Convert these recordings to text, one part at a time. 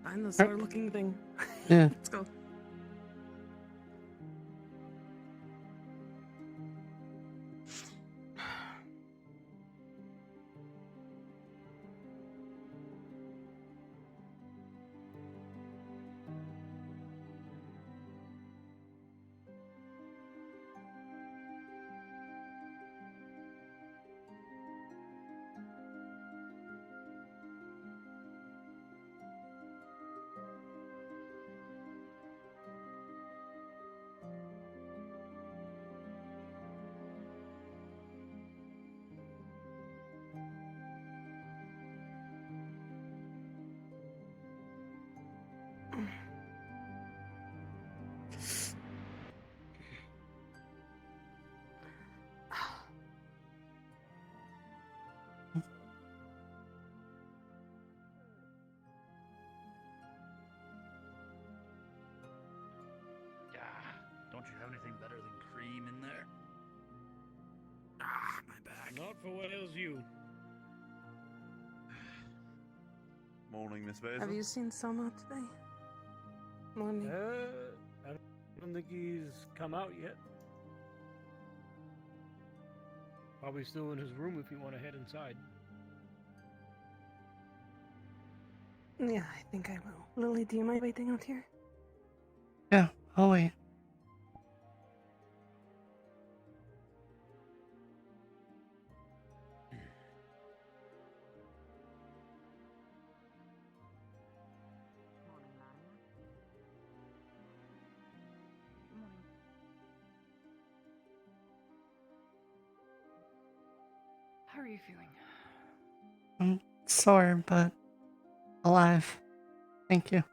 Find the sword-looking thing. Yeah. Let's go. Don't you have anything better than cream in there? Ah, my back. Not for what ails you. Morning, Miss Basil. Have you seen Soma today? Morning. I don't think he's come out yet. Probably still in his room if you want to head inside. Yeah, I think I will. Lily, do you mind waiting out here? Yeah, I'll wait. How are you feeling? I'm sore, but alive. Thank you. Okay.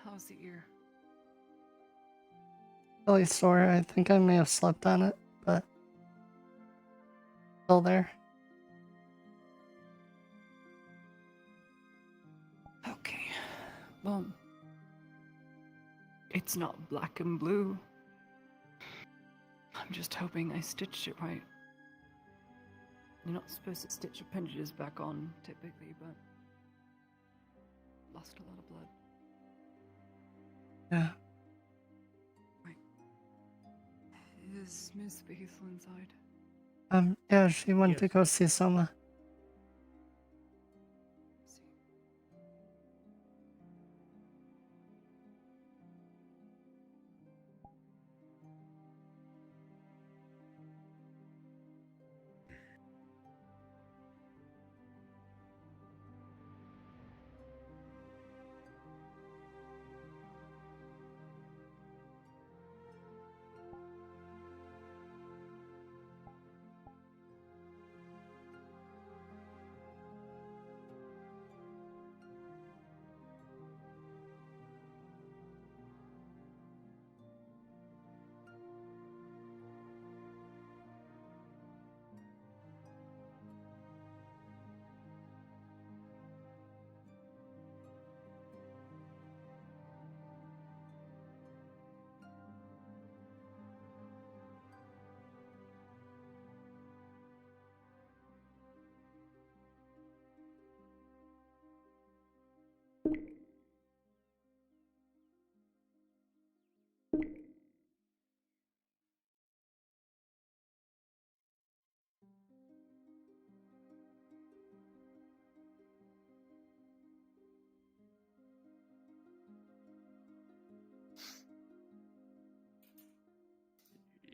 How's the ear? Really sore. I think I may have slept on it, but still there. Okay. Well, it's not black and blue. I'm just hoping I stitched it right. You're not supposed to stitch appendages back on, typically, but lost a lot of blood. Yeah. Is Miss Basil inside? Yeah, she went to Yes. go see Soma. See.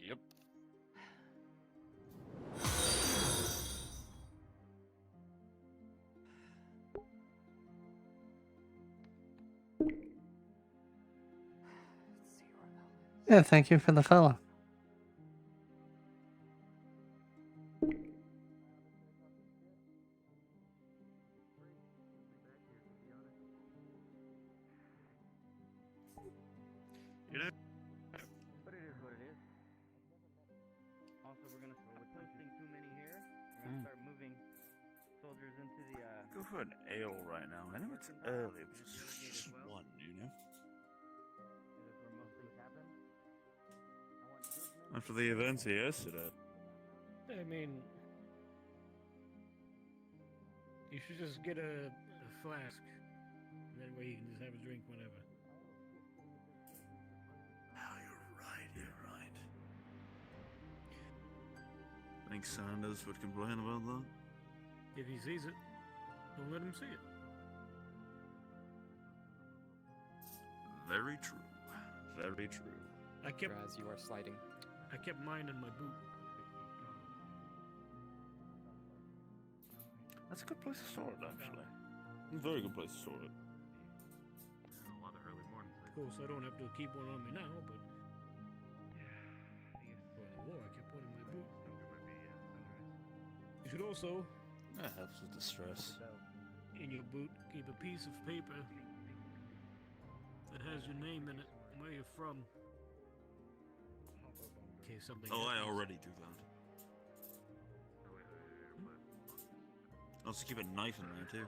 Yep. Let's see where Al is. Yeah, thank you for the fellow. You know, But it is what it is. Also, we're gonna start posting too many here. We're gonna start moving soldiers into the. Go for an ale right now. I know it's early, but it's just one, you know? Because where most things happen. I want good men. After the events yesterday. I mean, You should just get a flask. That way you can just have a drink whenever. Oh, you're right, you're right. Think Sanders would complain about that? If he sees it, don't let him see it. Very true. Very true. I kept As you are sliding. mine in my boot. That's a good place to store it, actually. Very good place to store it. A lot of early mornings. Of course, I don't have to keep one on me now, but for the war, I kept one in my boot. You should also, That helps with the stress. in your boot, keep a piece of paper that has your name in it, and where you're from. In case something Oh, I happens. already do that. Also keep a knife in there, too.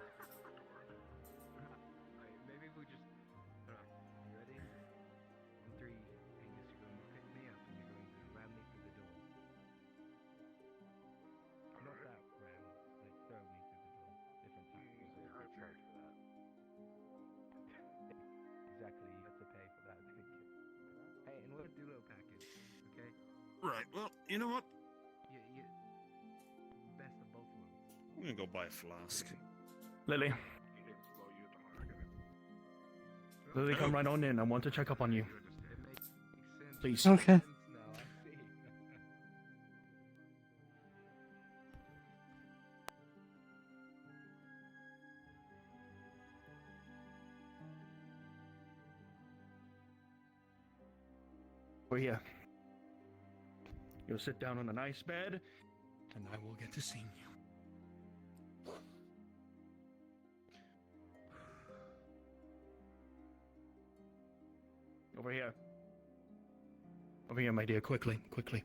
Maybe we just. You ready? On three, Angus, you're going to pick me up and you're going to ram me through the door. Not that ram, like throw me through the door. Different type. I charge for that. Exactly, you have to pay for that ticket. Hey, and we'll do a little package, okay? Right, well, you know what? You best of both worlds. I'm gonna go buy a flask. Lily. Lily, come right on in. I want to check up on you. It makes sense. Please. Okay. Sense now, I see. We're here. You'll sit down on a nice bed, and I will get to seeing you. Over here. Over here, my dear. Quickly, quickly.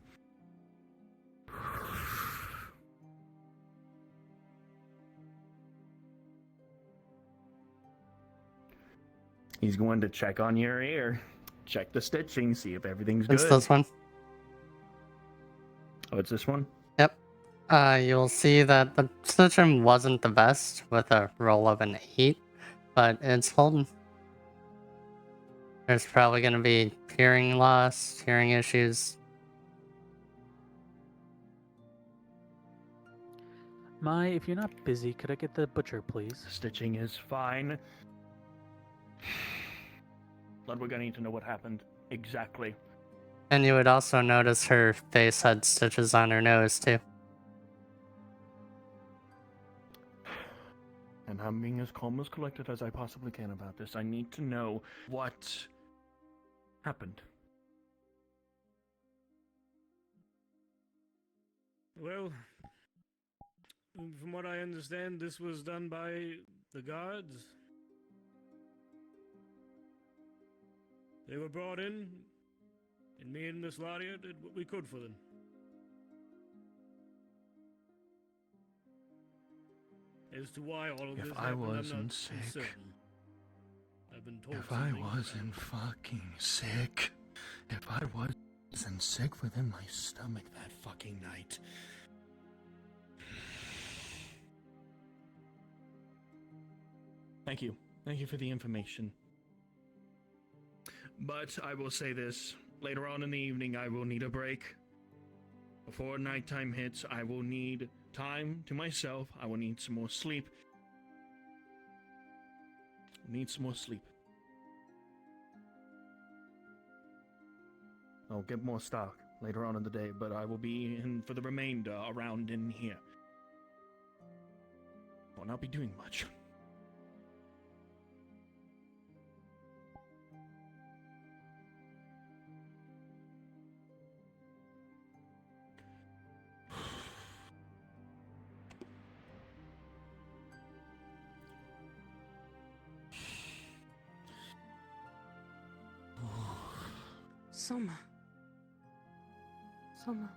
He's going to check on your ear. Check the stitching, see if everything's It's good. this one. Oh, it's this one? Yep. You'll see that the stitching wasn't the best with a roll of an 8, but it's holding. There's probably going to be hearing loss, hearing issues. Mai, if you're not busy, could I get the butcher, please? Stitching is fine. But we're gonna need to know what happened exactly. And you would also notice her face had stitches on her nose, too. And I'm being as calm as collected as I possibly can about this. I need to know what happened. Well, from what I understand, this was done by the guards. They were brought in, and me and Miss Ladia did what we could for them. As to why all of this happened, I'm not certain. I've been told If I something, but wasn't fucking sick, if I wasn't sick within my stomach that fucking night. Thank you. Thank you for the information. But I will say this. Later on in the evening, I will need a break. Before nighttime hits, I will need time to myself. I will need some more sleep. Need some more sleep. I'll get more stock later on in the day, but I will be in for the remainder around in here. I'll not be doing much. Soma. Soma.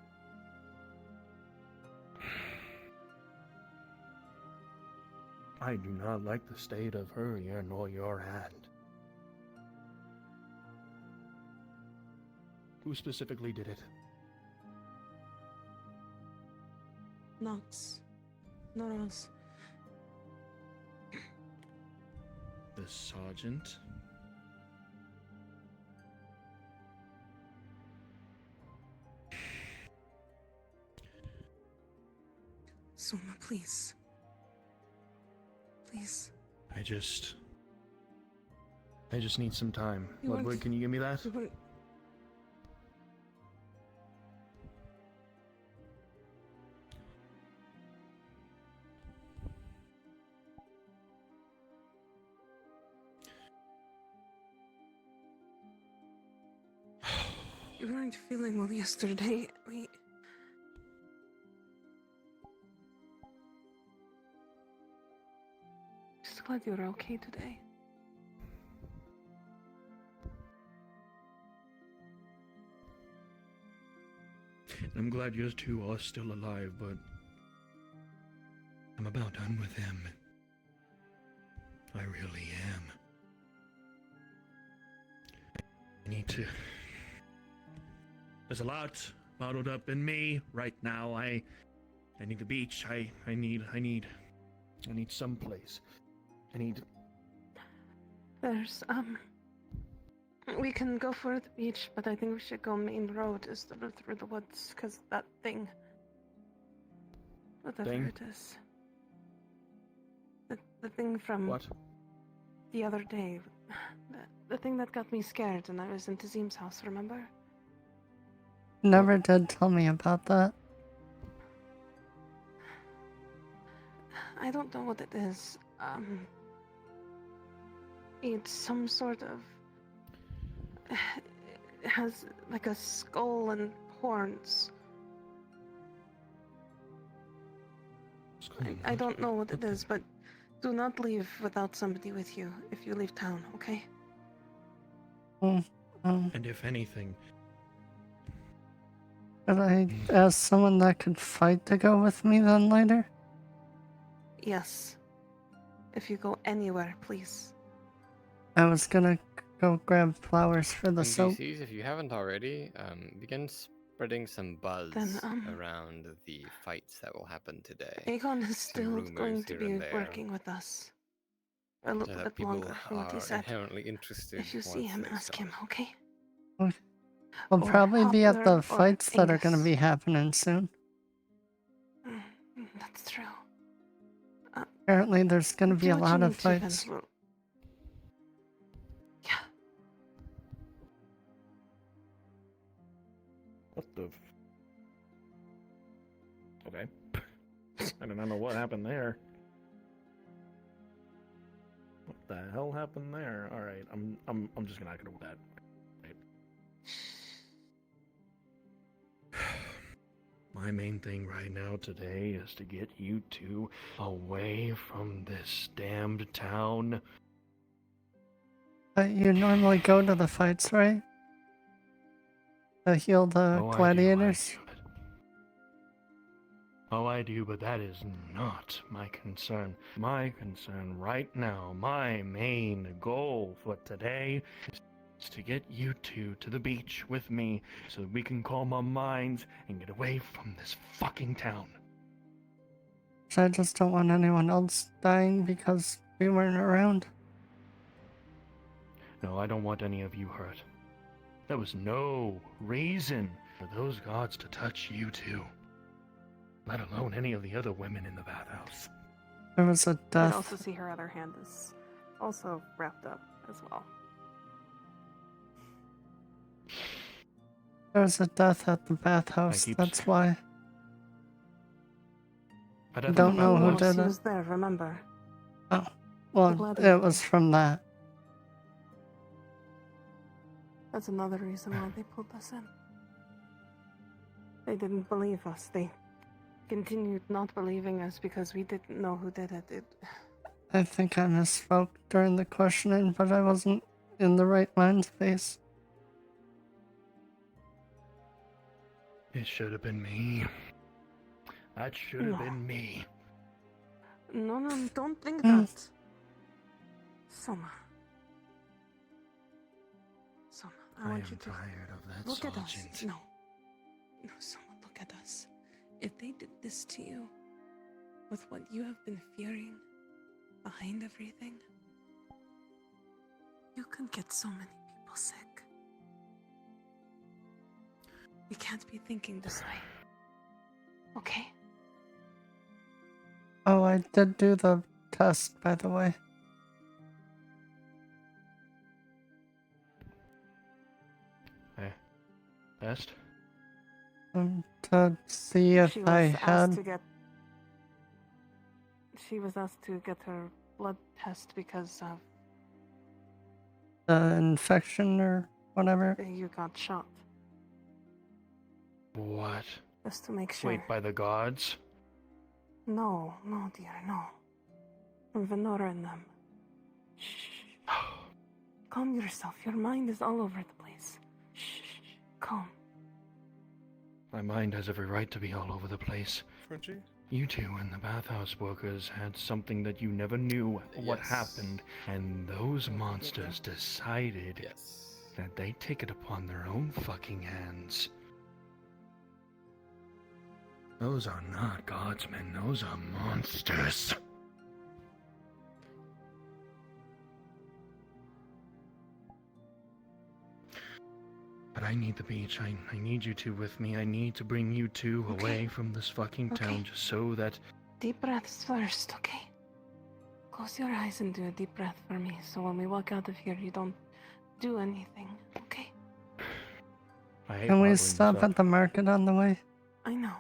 I do not like the state of her ear nor your hand. Who specifically did it? Nox. Not us. the sergeant. Soma, please. Please. I just need some time. You Ludwig, weren't- can you give me that? You weren't- You weren't feeling well yesterday. Just glad you're okay today. I'm glad you two are still alive, but I'm about done with him. I really am. I need to... There's a lot bottled up in me right now. I need the beach. I need someplace. I need... There's, we can go for the beach, but I think we should go main road instead of through the woods, because that thing... Whatever Thing? it is. The thing from... What? The other day. The thing that got me scared and I was in Tazim's house, remember? Never did tell me about that. I don't know what it is. It's some sort of... It has like a skull and horns. I don't know what it is, but do not leave without somebody with you if you leave town, okay? And if anything... Could I ask someone that could fight to go with me then later? Yes. If you go anywhere, please. I was gonna go grab flowers for the soap. NPCs, if you haven't already, begin spreading some buzz Then, around the fights that will happen today. Aegon is still rumors going to here be and there. working with us. A So little that bit people longer from what he are said. inherently interested. If you see once him, they ask start. him, okay? We'll Or probably be at Hopper the or fights that are gonna Angus. be happening soon. That's true. Apparently there's gonna Do be a what you lot need of to, then fights. we'll- What the... Okay. I don't know what happened there. What the hell happened there? All right, I'm just gonna go with that. Right. My main thing right now today is to get you two away from this damned town. But you normally go to the fights, right? To heal the Oh, gladiators? I do, but that is not my concern. My concern right now, my main goal for today is to get you two to the beach with me so that we can calm our minds and get away from this fucking town. I just don't want anyone else dying because we weren't around. No, I don't want any of you hurt. There was no reason for those gods to touch you two. Let alone any of the other women in the bathhouse. There was a You can death. also see her other hand is also wrapped up as well. There was a death at the bathhouse. keep- That's why. I Don't know who else did it. was there, remember? Well, gladiator. it was from that. That's another reason why they pulled us in. They didn't believe us. They continued not believing us because we didn't know who did it. I think I misspoke during the questioning, but I wasn't in the right mind space. It should have been me. That should have No. been me. No, don't think Mm. that. Soma. Soma, I want you to tired of that look at sergeant. us. No. No, Soma, look at us. If they did this to you, with what you have been fearing behind everything, You can get so many people sick. We can't be thinking this way. Okay? Oh, I did do the test, by the way. Best? To see if She I was asked had to get. She was asked to get her blood test because of the infection or whatever. you got shot. What? Just to make sure. Wait, by the gods? No, dear, no. From Venora and them. Shh. Calm yourself. Your mind is all over the place. Shh. Calm. My mind has every right to be all over the place. Frenchie? You two and the bathhouse workers had something that you never knew what Yes. happened, and those monsters decided Yes. that they take it upon their own fucking hands. Those are not gods, men. Those are monsters. But I need the beach. I need you two with me. I need to bring you two Okay. away from this fucking town Okay. just so that... Deep breaths first, okay? Close your eyes and do a deep breath for me, so when we walk out of here, you don't do anything, okay? I hate Can we bottling this stop up. at the market on the way? I know.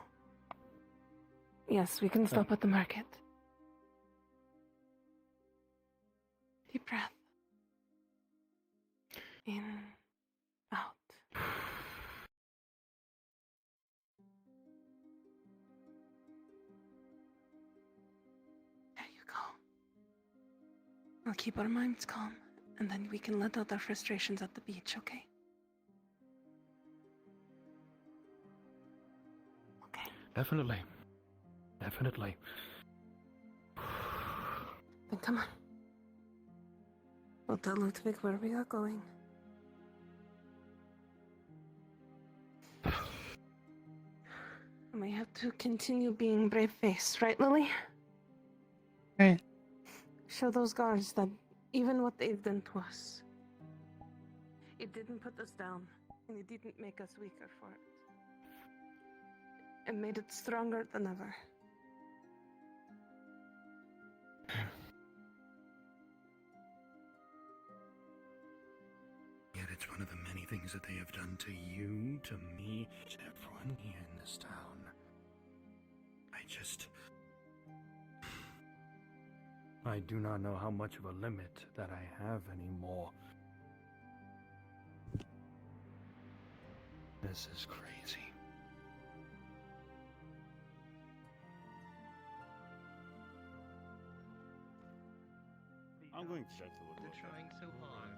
Yes, we can stop at the market. Deep breath. In, out. There you go. We'll keep our minds calm, and then we can let out our frustrations at the beach, okay? Okay. Definitely. Definitely. Then come on. We'll tell Ludwig where we are going. And we have to continue being brave-faced, right, Lily? Right. Show those guards that even what they've done to us, it didn't put us down, and it didn't make us weaker for it. It made it stronger than ever. Yet it's one of the many things that they have done to you, to me, to everyone here in this town. I do not know how much of a limit that I have anymore. This is crazy. I'm going to check the They're woodwork. trying so hard.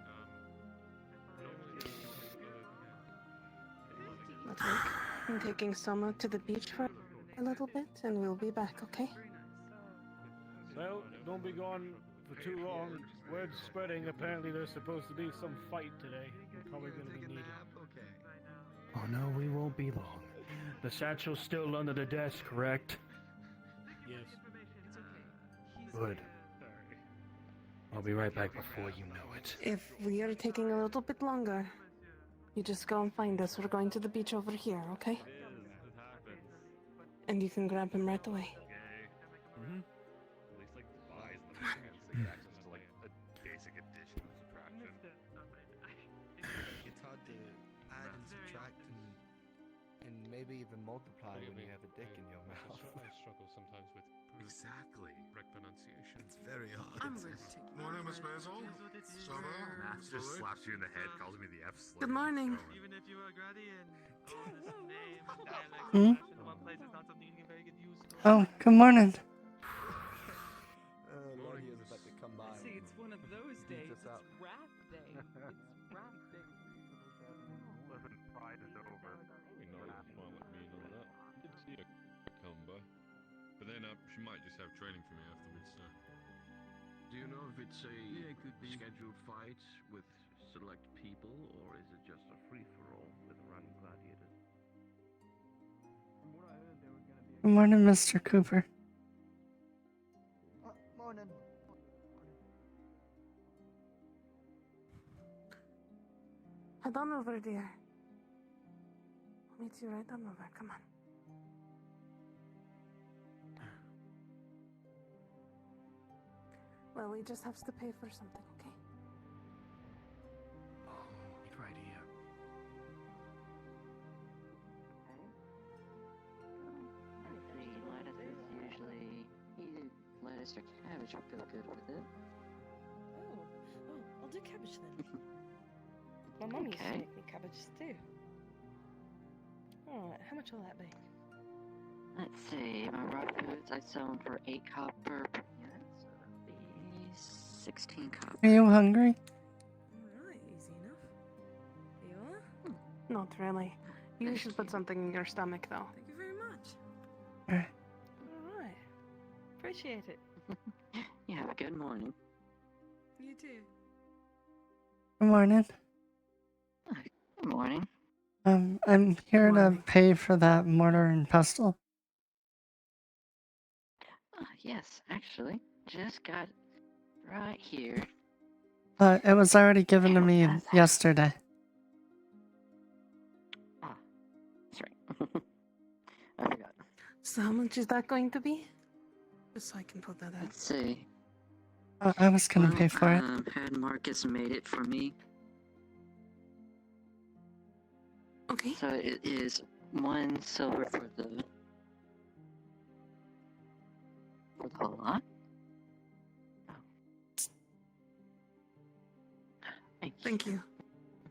Ludwig, I'm taking Soma to the beach for a little bit, and we'll be back, okay? Well, don't be gone for too long. Word's spreading. Apparently there's supposed to be some fight today. Probably gonna be needed. Oh no, we won't be long. The satchel's still under the desk, correct? Yes. Good. I'll be right back before you know it. If we are taking a little bit longer, you just go and find us. We're going to the beach over here, okay? And you can grab him right away. At least like the buys and the fans, they get access to like a basic addition and subtraction. It's hard to add and subtract and maybe even multiply when you have a dick in your mouth. I struggle sometimes with Exactly. correct pronunciation. It's very hard. I'm ready to take Morning, Miss Maisel. Summer. Max just slaps you in the head, calls me the F slur. Good morning. Even if you are Gradian, name, dialect, Hmm? in one place is not something you can very good use. Oh, good morning. Lordy is about to come by. See, it's one of those beat days. us up. It's rap day. It's rap day. Listen, pride is over. We know you smile at me and all that. Did see her come by. But then she might just have training for me afterwards, so. Do you know if it's a scheduled fight with select people, or is it just a free-for-all with random gladiators? From what I heard, they were going to be Good morning, Mr. Cooper. Morning. Head on over, dear. I'll meet you right on over. Come on. Well, we just have to pay for something, okay? Oh, wait right here. Lettuce is usually either lettuce or cabbage would go good with it. I'll do cabbage then. My mum used to Okay. make me cabbage too. Alright, how much will that be? Let's see, my raw foods, I sell them for 8 copper per unit, so that'd be 16 copper. Are you hungry? Alright, easy enough. You are? Not really. You should put something in your stomach, though. Thank you very much. Alright. Alright. Appreciate it. You have a good morning. You too. Good morning. Good morning. I'm here to pay for that mortar and pestle. Yes, actually, just got right here. It was already given to me yesterday. Sorry. I forgot. So how much is that going to be? Just so I can put that out. Let's see. I was gonna pay for it. Had Marcus made it for me. Okay. So it is 1 silver for the whole lot. Thank you.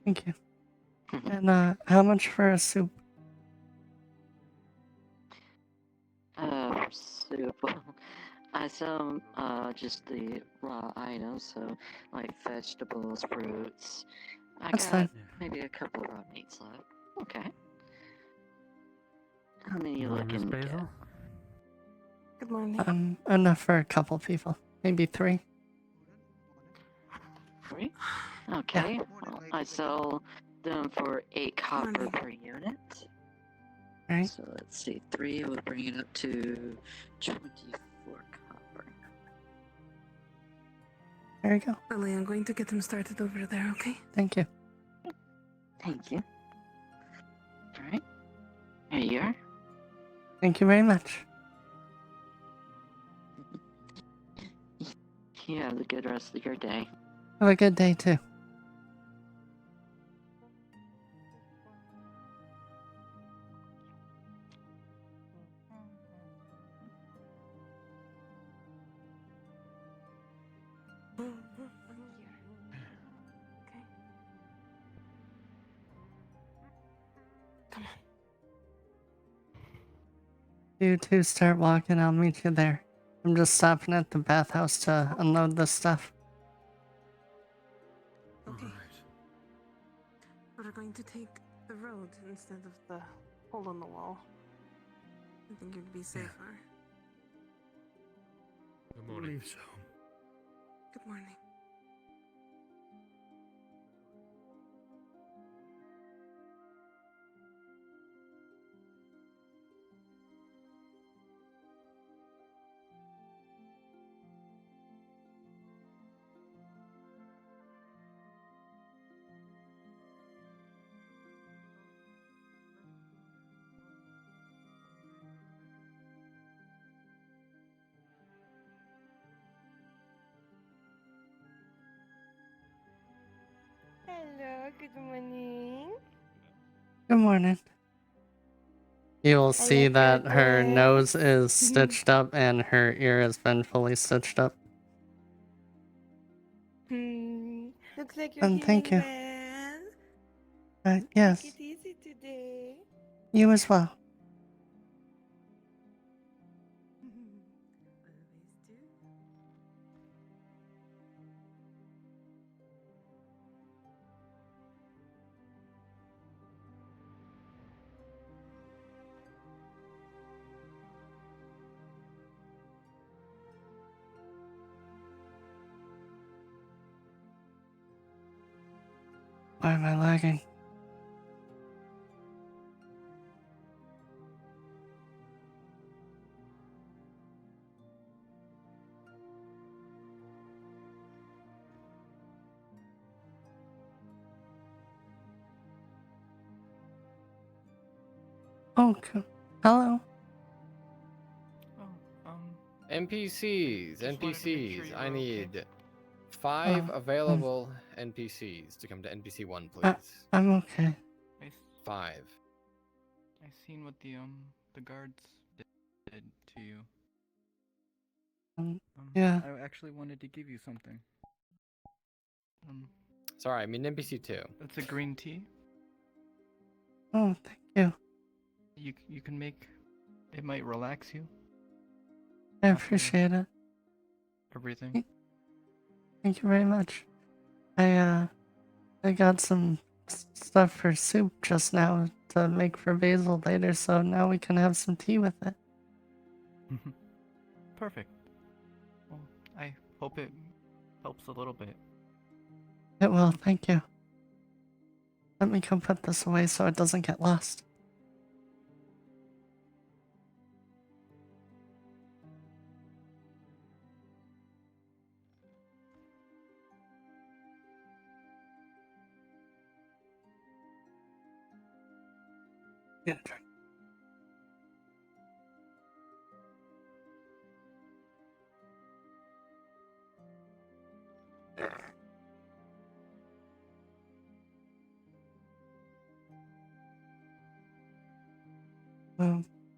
Thank you. And how much for a soup? Soup. I sell just the raw items, so like vegetables, fruits. I That's got fine. maybe a couple raw meats left. Okay. How many you Morning, Miss looking to get? Basil. Good morning. Enough for a couple people. Maybe 3. 3? Okay. Well, I sell them for 8 copper per unit. Right. So let's see, 3 will bring it up to 24 copper. There you go. Lily, I'm going to get them started over there, okay? Thank you. Thank you. Alright. Here you are. Thank you very much. You have a good rest of your day. Have a good day too. Come on. You two start walking, I'll meet you there. I'm just stopping at the bathhouse to unload the stuff. Okay. We're going to take the road instead of the hole in the wall. I think it'd be safer. Good morning. Believe so. Good morning. Hello, good morning. Good morning. You will see that her nose is stitched up and her ear has been fully stitched up. Looks like you're Thank feeling you. well. Yes. Take it easy today. You as well. Why am I lagging? Okay. Hello. NPCs, Just wanted to make sure NPCs. you I were okay. need 5 Oh, available NPCs to come to NPC 1, I, please. I'm okay. 5. I seen what the guards did to you. Yeah. I actually wanted to give you something. Sorry, I mean NPC 2. It's a green tea. Oh, thank you. You can make. It might relax you. I appreciate it. Everything. Thank you very much. I got some stuff for soup just now to make for Basil later, so now we can have some tea with it. Perfect. Well, I hope it helps a little bit. It will, thank you. Let me come put this away so it doesn't get lost. Yeah.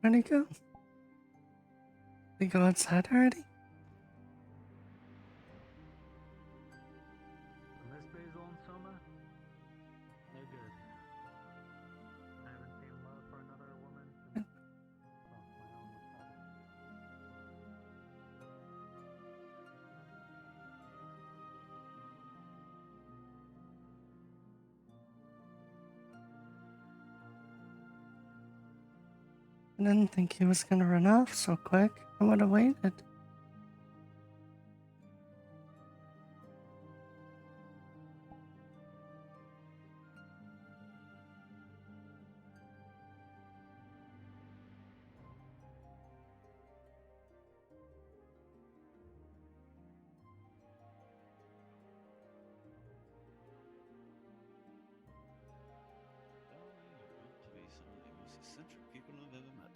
Where'd he go? Did he go outside already? Miss Basil and Soma? No good. I haven't seen love for another woman since, well, my own was published. I didn't think he was gonna run off so quick. I would have waited. To be some of the most eccentric people I've ever met.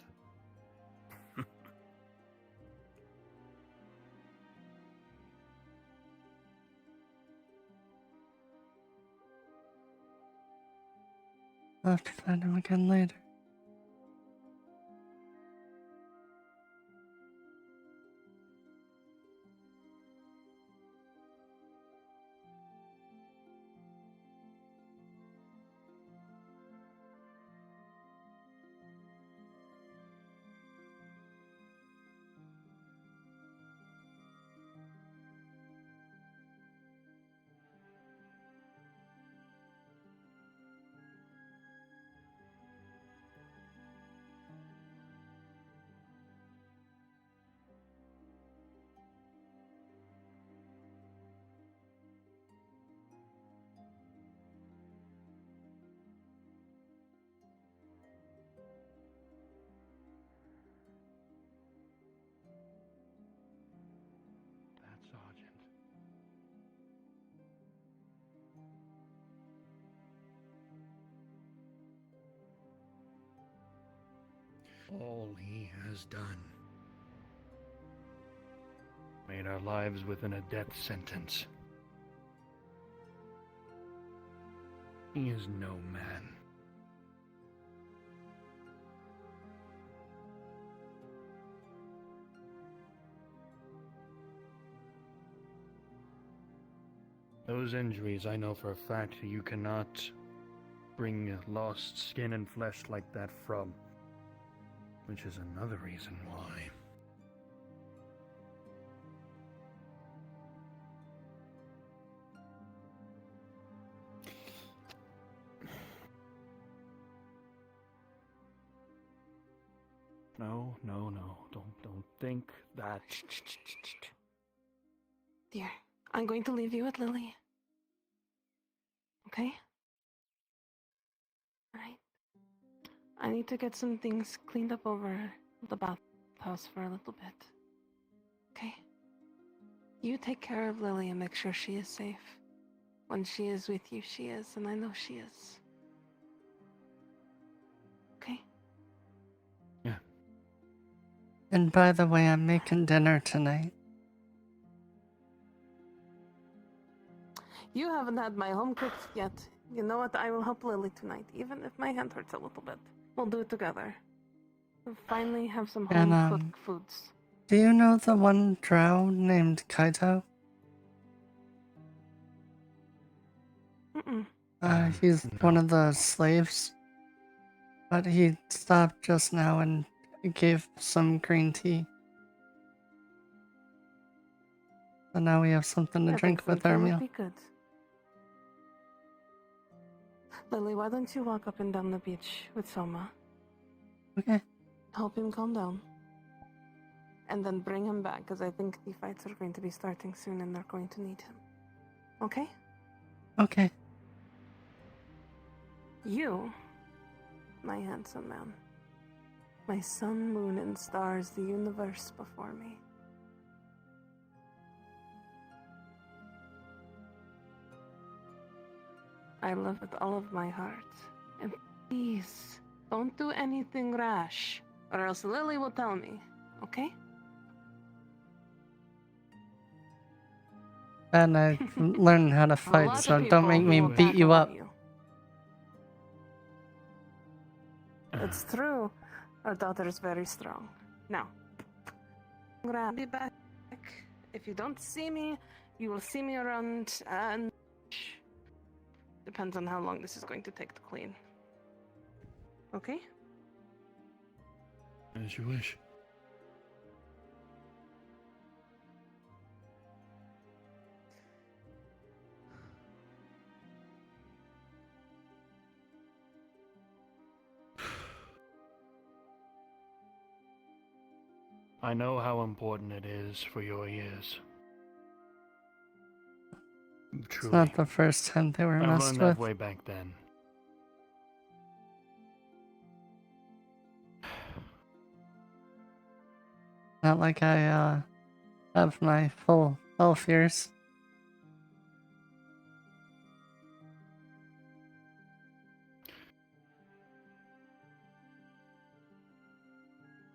I'll have to find him again later. That sergeant. All he has done. Made our lives within a death sentence. He is no man. Those injuries, I know for a fact you cannot bring lost skin and flesh like that from. Which is another reason why. No. Don't think that. Dear, I'm going to leave you with Lily. Okay? Alright. I need to get some things cleaned up over the bathhouse for a little bit. Okay? You take care of Lily and make sure she is safe. When she is with you, she is, and I know she is. Okay? And by the way, I'm making dinner tonight. You haven't had my home cooked yet. You know what? I will help Lily tonight, even if my hand hurts a little bit. We'll do it together. We'll finally have some And, home cooked foods. Do you know the one drow named Kaito? Mm-mm. He's one of the slaves. But he stopped just now and gave some green tea. So now we have something to drink with our meal. Would be good. Lily, why don't you walk up and down the beach with Soma? Okay. Help him calm down. And then bring him back, because I think the fights are going to be starting soon and they're going to need him. Okay? Okay. You, my handsome man. My sun, moon, and stars, the universe before me. I love with all of my heart. And please, don't do anything rash, or else Lily will tell me, okay? And I learned how to fight, lot of so don't make people me will beat you back up. on you. It's true. Our daughter is very strong. Now, I'll be back. If you don't see me, you will see me around, and depends on how long this is going to take to clean. Okay? As you wish. I know how important it is for your ears. It's Truly. not the first time they were I messed learned with. that way back then. Not like I have my full health years.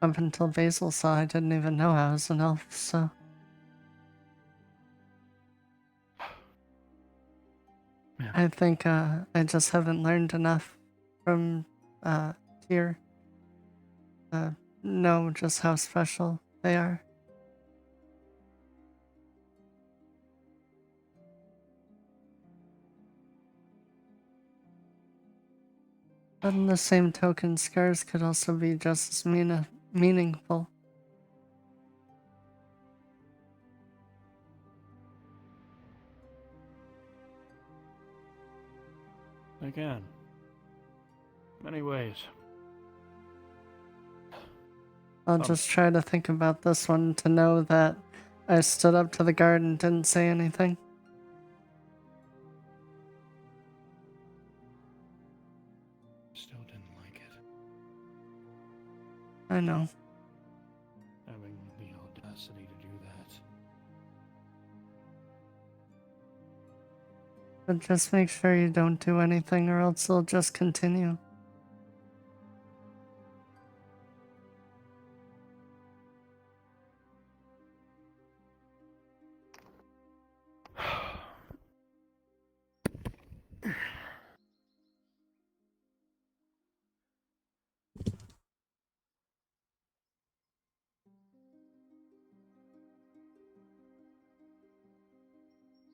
Up until Basil saw, I didn't even know I was an elf, so... I think I just haven't learned enough from Tyr. Know just how special they are. But in the same token, scars could also be just as meaningful. Again. Many ways. I'll just try to think about this one to know that I stood up to the guard and didn't say anything. Still didn't like it. I know. Having the audacity to do that. But just make sure you don't do anything or else they'll just continue.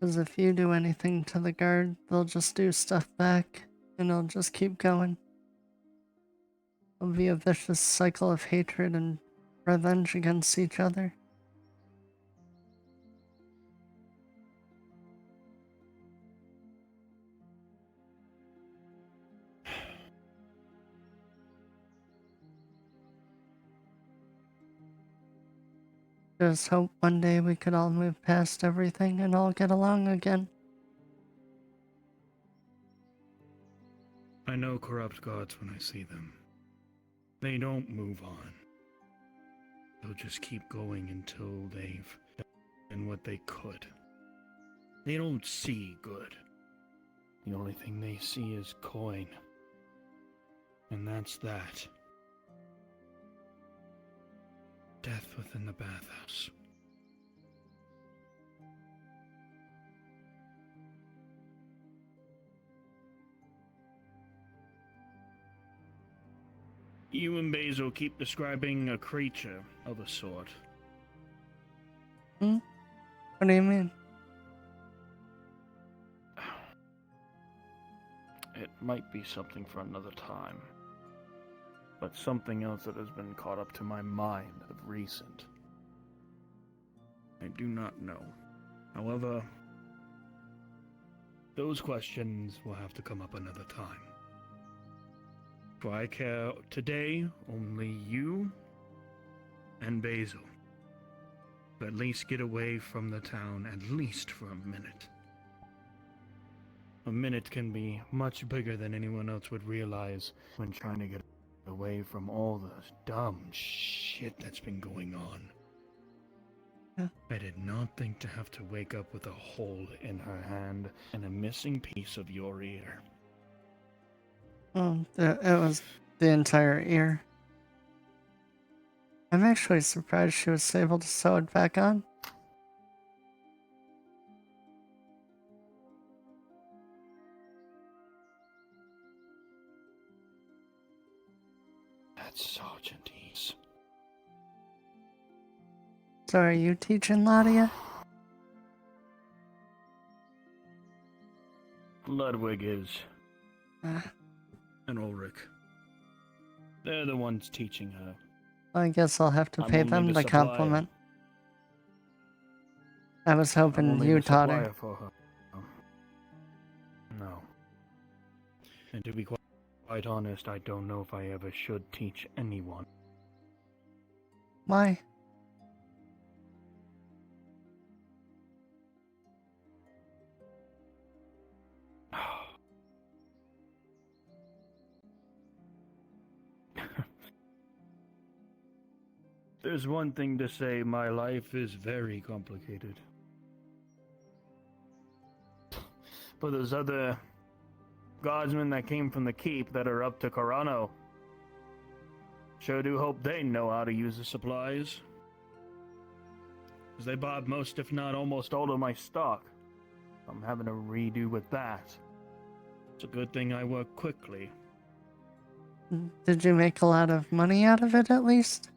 Because if you do anything to the guard, they'll just do stuff back, and it'll just keep going. It'll be a vicious cycle of hatred and revenge against each other. Just hope one day we could all move past everything and all get along again. I know corrupt gods when I see them. They don't move on. They'll just keep going until they've done what they could. They don't see good. The only thing they see is coin. And that's that. death within the bathhouse. You and Basil keep describing a creature of a sort. Hmm? What do you mean? It might be something for another time, but something else that has been caught up to my mind of recent. I do not know. However, those questions will have to come up another time. For I care today only you and Basil. At least get away from the town, at least for a minute. A minute can be much bigger than anyone else would realize when trying to get away from all the dumb shit that's been going on. Yeah. I did not think to have to wake up with a hole in her hand and a missing piece of your ear. Oh, it was the entire ear. I'm actually surprised she was able to sew it back on. That's Sergeant Ease. So are you teaching Ladia? Ludwig is. And Ulrich. They're the ones teaching her. I guess I'll have to I'm pay only them the the supplier. compliment. I was I'm hoping only you the taught supplier her. for her. No. And to be quite honest, I don't know if I ever should teach anyone. Why? There's one thing to say, my life is very complicated. But there's other guardsmen that came from the keep that are up to Corano. Sure do hope they know how to use the supplies. Because they bought most, if not almost all of my stock. I'm having to redo with that. It's a good thing I work quickly. Did you make a lot of money out of it at least?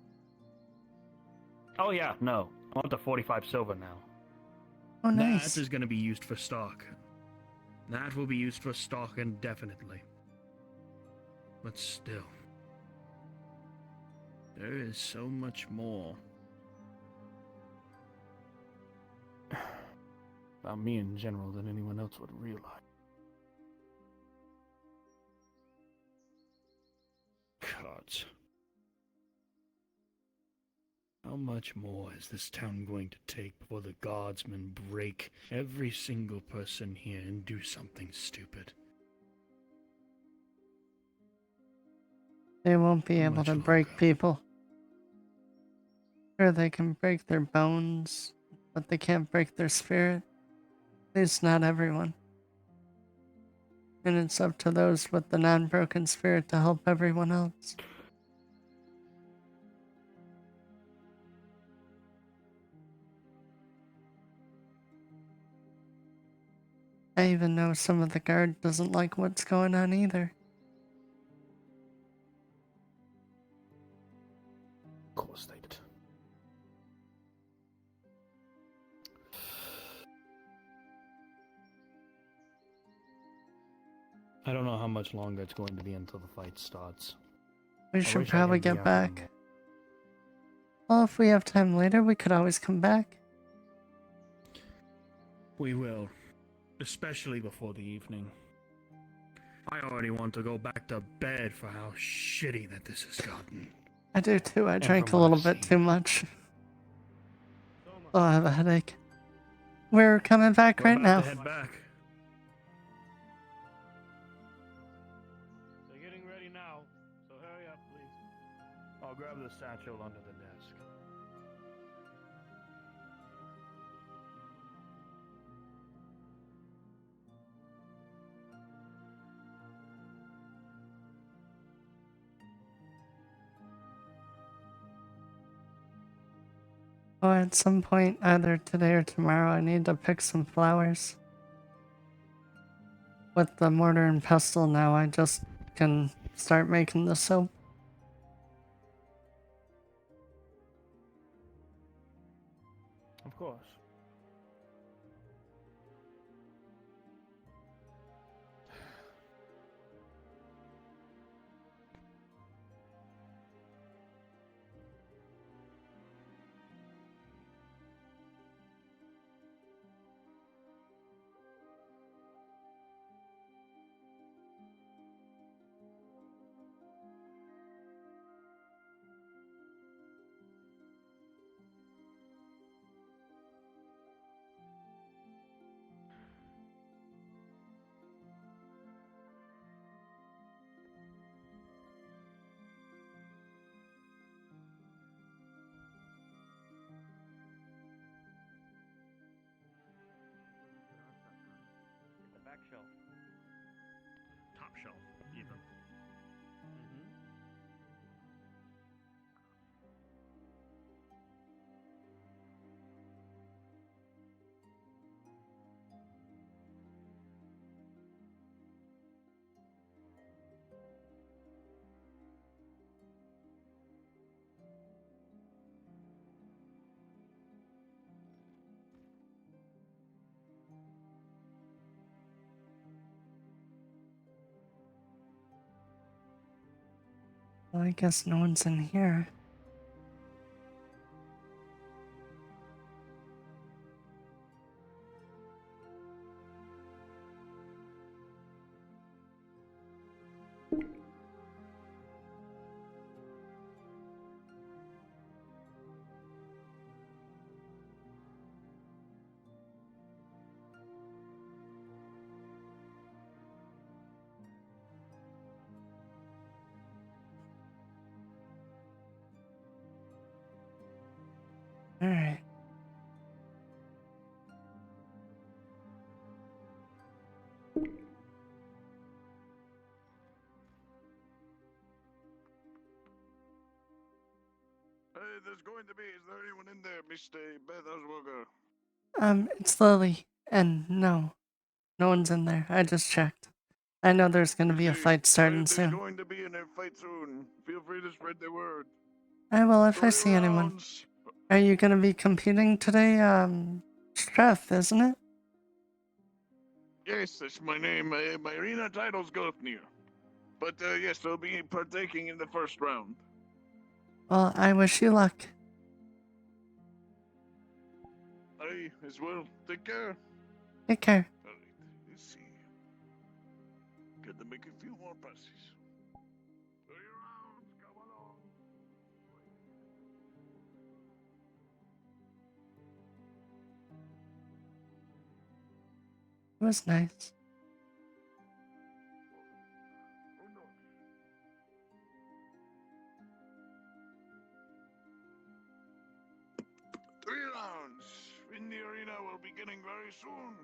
Oh yeah, no. I want the 45 silver now. Oh, nice. That is going to be used for stock. That will be used for stock indefinitely. But still. There is so much more. About me in general than anyone else would realize. Gods. How much more is this town going to take before the guardsmen break every single person here and do something stupid? They won't be able to break people. Sure, they can break their bones, but they can't break their spirit. At least not everyone. And it's up to those with the non-broken spirit to help everyone else. I even know some of the guard doesn't like what's going on either. Of course they did. I don't know how much longer it's going to be until the fight starts. We I should wish I probably had the get back. afternoon. Well, if we have time later, we could always come back. We will. Especially before the evening. I already want to go back to bed for how shitty that this has gotten. I do too. I And drank a from what little I've bit too much. Oh, I have a headache. We're coming back We're right about now. to head back. They're getting ready now, so hurry up, please. I'll grab the satchel under the desk. So at some point, either today or tomorrow, I need to pick some flowers. With the mortar and pestle now, I just can start making the soap. Of course. The back shelf. Top shelf, even. Well, I guess no one's in here. Alright. Hey, there's going to be. Is there anyone in there, Mr. Beth Oswalder? It's Lily, and no one's in there. I just checked. I know there's gonna be a fight starting There's soon. going to be a fight soon. Feel free to spread the word. I will if I see anyone. Are you gonna be competing today? Strath, isn't it? Yes, that's my name. My arena title's Gulfnir. But yes, I'll be partaking in the first round. Well, I wish you luck. I as well. Take care. Take care. Alright, let's see. Got to make a few more passes. 3 rounds, come along. It was nice. Three rounds. In the arena will be beginning very soon.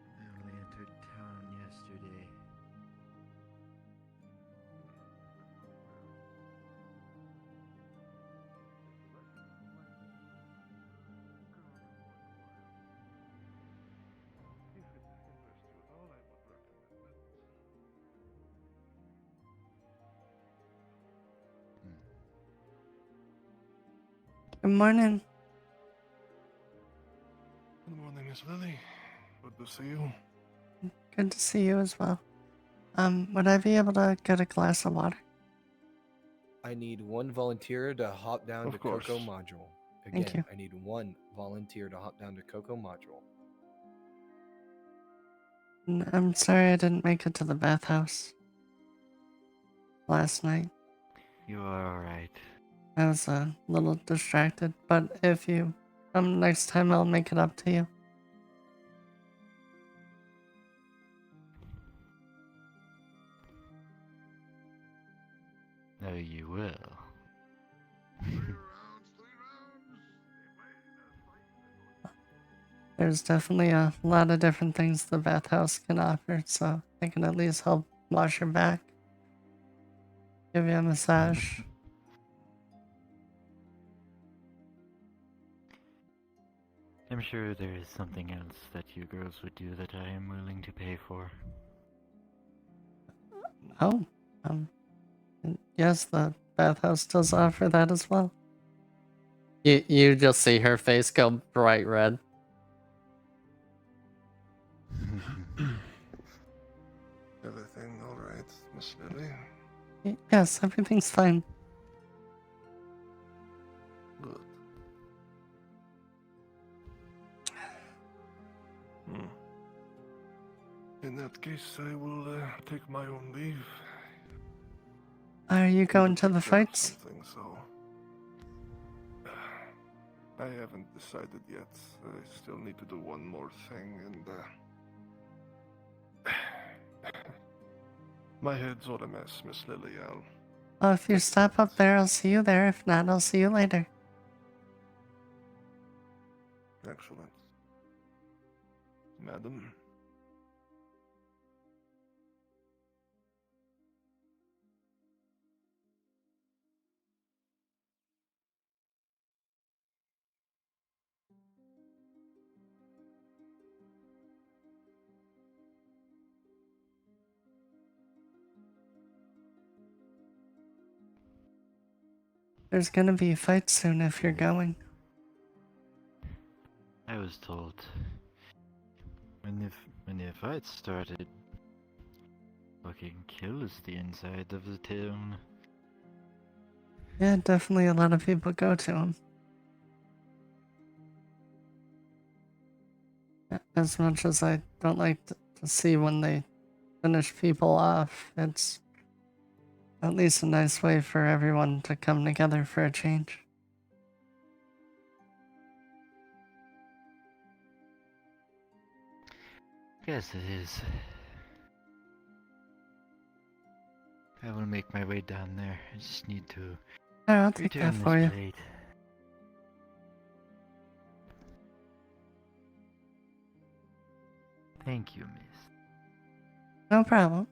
I only entered town yesterday. If it interests you at all, I would recommend it. Good morning. Good morning, Miss Lily. Good to see you. Good to see you as well. Would I be able to get a glass of water? I need one volunteer to hop down Of to course. Coco Module. Thank Again, you. I need one volunteer to hop down to Coco Module. I'm sorry I didn't make it to the bathhouse last night. You are alright. I was a little distracted, but if you come next time, I'll make it up to you. No, you will. There's definitely a lot of different things the bathhouse can offer, so I can at least help wash your back, give you a massage. I'm sure there is something else that you girls would do that I am willing to pay for. Oh, yes, the bathhouse does offer that as well. You just see her face go bright red. Everything alright, Miss Lily? Yes, everything's fine. Good. In that case, I will take my own leave. Are you going to the fights? So, I haven't decided yet. I still need to do one more thing, and my head's all a mess, Miss Lily. Oh, if you stop up there, I'll see you there. If not, I'll see you later. Excellent. Madam. There's gonna be a fight soon if you're going. I was told when the fight started, fucking kills the inside of the town. Yeah, definitely a lot of people go to them. As much as I don't like to see when they finish people off, it's at least a nice way for everyone to come together for a change. Yes, it is. I will make my way down there. I just need to Alright, I'll take that return for this you. plate. Thank you, miss. No problem.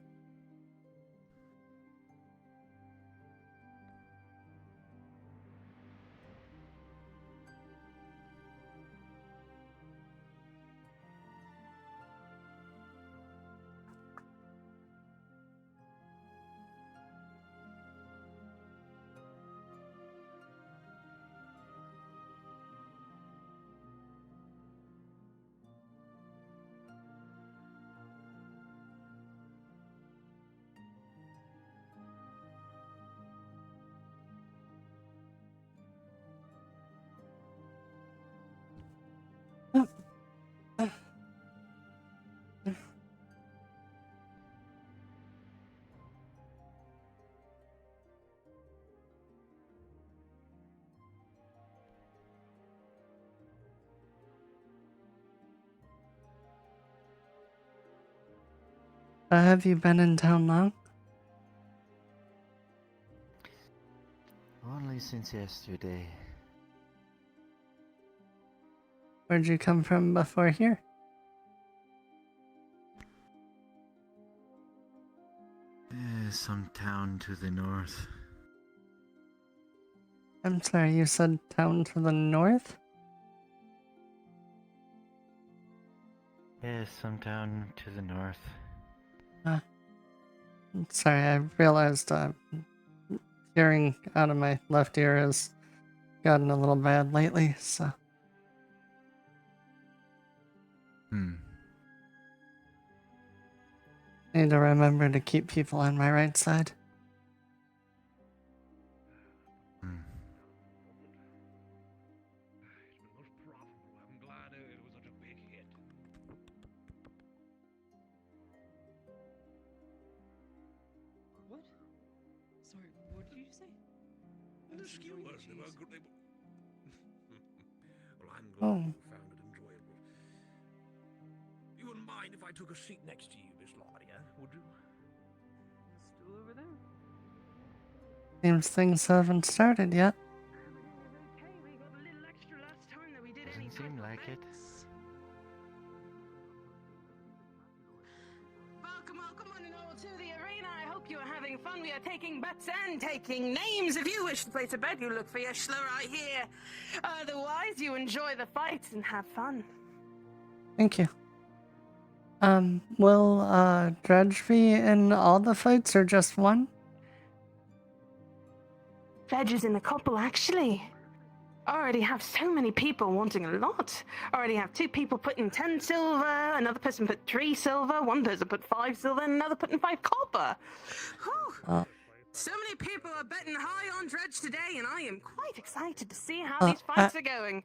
Have you been in town long? Only since yesterday. Where'd you come from before here? Some town to the north. I'm sorry, you said town to the north? Yes, some town to the north. I'm sorry, I realized hearing out of my left ear has gotten a little bad lately, so. Need to remember to keep people on my right side. Sorry, what did you say? The skewers, they were good. Well, I'm Oh. glad you found it enjoyable. You wouldn't mind if I took a seat next to you, Miss Ladia, would you? Still over there? Seems things haven't started yet. Doesn't seem like it. Welcome, welcome one and all to the arena. I hope you are having fun. We are taking bets and taking names. If you wish to place a bet, you look for your schler right here. Otherwise, you enjoy the fights and have fun. Thank you. Will Dredge be in all the fights or just one? Veg is in a couple, actually. Already have so many people wanting a lot. Already have 2 people putting 10 silver, another person put 3 silver, one person put 5 silver, and another putting 5 copper. Whew. So many people are betting high on Dredge today, and I am quite excited to see how these fights are going.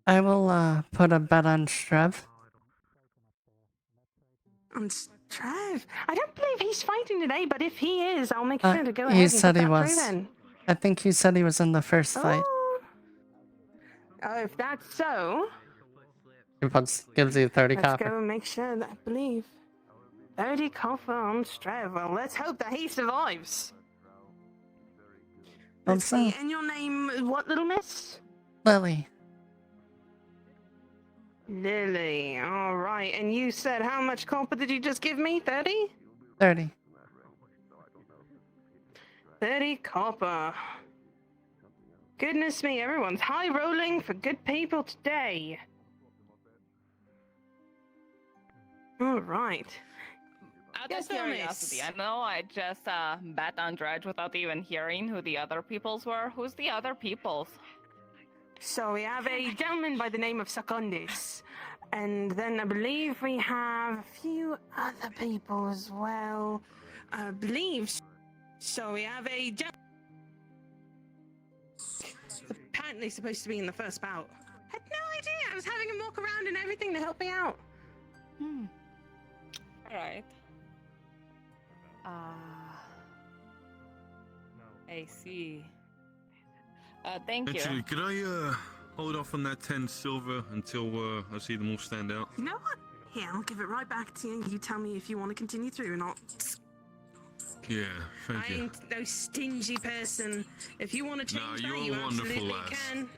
I will put a bet on Strev. On Trev? I don't believe he's fighting today, but if he is, I'll make sure to go ahead He and said put he that was. through then. I think he said he was in the first fight. Oh, if that's so, He gives you 30 let's copper. go and make sure that I believe 30 copper on Strev. Well, let's hope that he survives. Let's see, and your name, what, little miss? Lily. Lily, alright. And you said how much copper did you just give me? 30? 30. 30 copper. Goodness me, everyone's high rolling for good people today. Alright. Out Yes, of curiosity, I know I just bet on Dredge without even hearing who the other peoples were. Who's the other peoples? So we have a gentleman by the name of Secundus. And then I believe we have a few other people as well. I believe. So we have a gentleman. Apparently supposed to be in the first bout. Had no idea. I was having him walk around and everything to help me out. Alright. I see. Thank you. Actually, could I hold off on that 10 silver until I see them all stand out? You know what? Here, I'll give it right back to you. You tell me if you want to continue through or not. Yeah, thank I you. ain't no stingy person. If you want to change you're that, a you wonderful absolutely lass. can.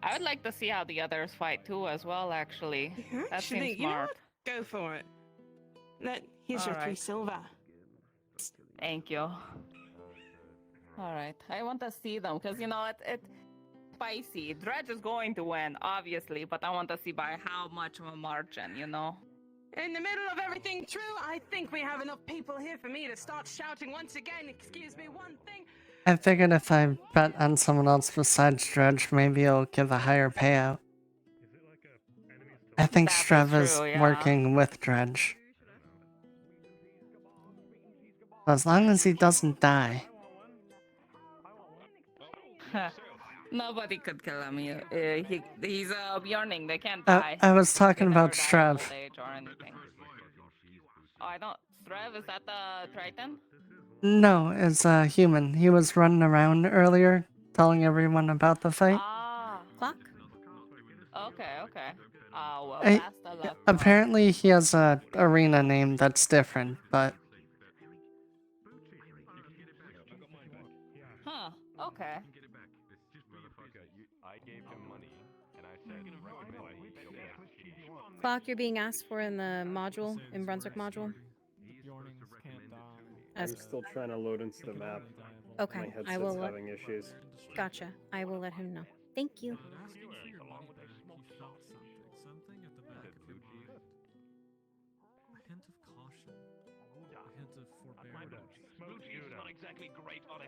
I would like to see how the others fight too, as well. Actually, that Actually, seems you know smart. what? Go for it. Here's your 3 Alright. silver. Thank you. Alright, I want to see them because you know it's spicy. Dredge is going to win, obviously, but I want to see by how much of a margin, you know. In the middle of everything true, I think we have enough people here for me to start shouting once again. Excuse me, one thing. I figured if I bet on someone else besides Dredge, maybe it'll give a higher payout. I think That is Strev is true, yeah. working with Dredge. As long as he doesn't die. Nobody could kill him. He's Bjorning. They can't I die. was talking They never about die of Strev. old age or anything. Oh, I don't. Strev, is that the Triton? No, it's a human. He was running around earlier, telling everyone about the fight. Ah. Clock? Okay, okay. Well, I- best of luck. apparently he has a arena name that's different, but Huh, okay. I gave him money, and I said, recommend me go back. Clock, you're being asked for in the module, in Brunswick module. I'm As- still trying to load into the map. Okay, My I headset's will let- having issues. Gotcha. I will let him know. Thank you. Not exactly great on a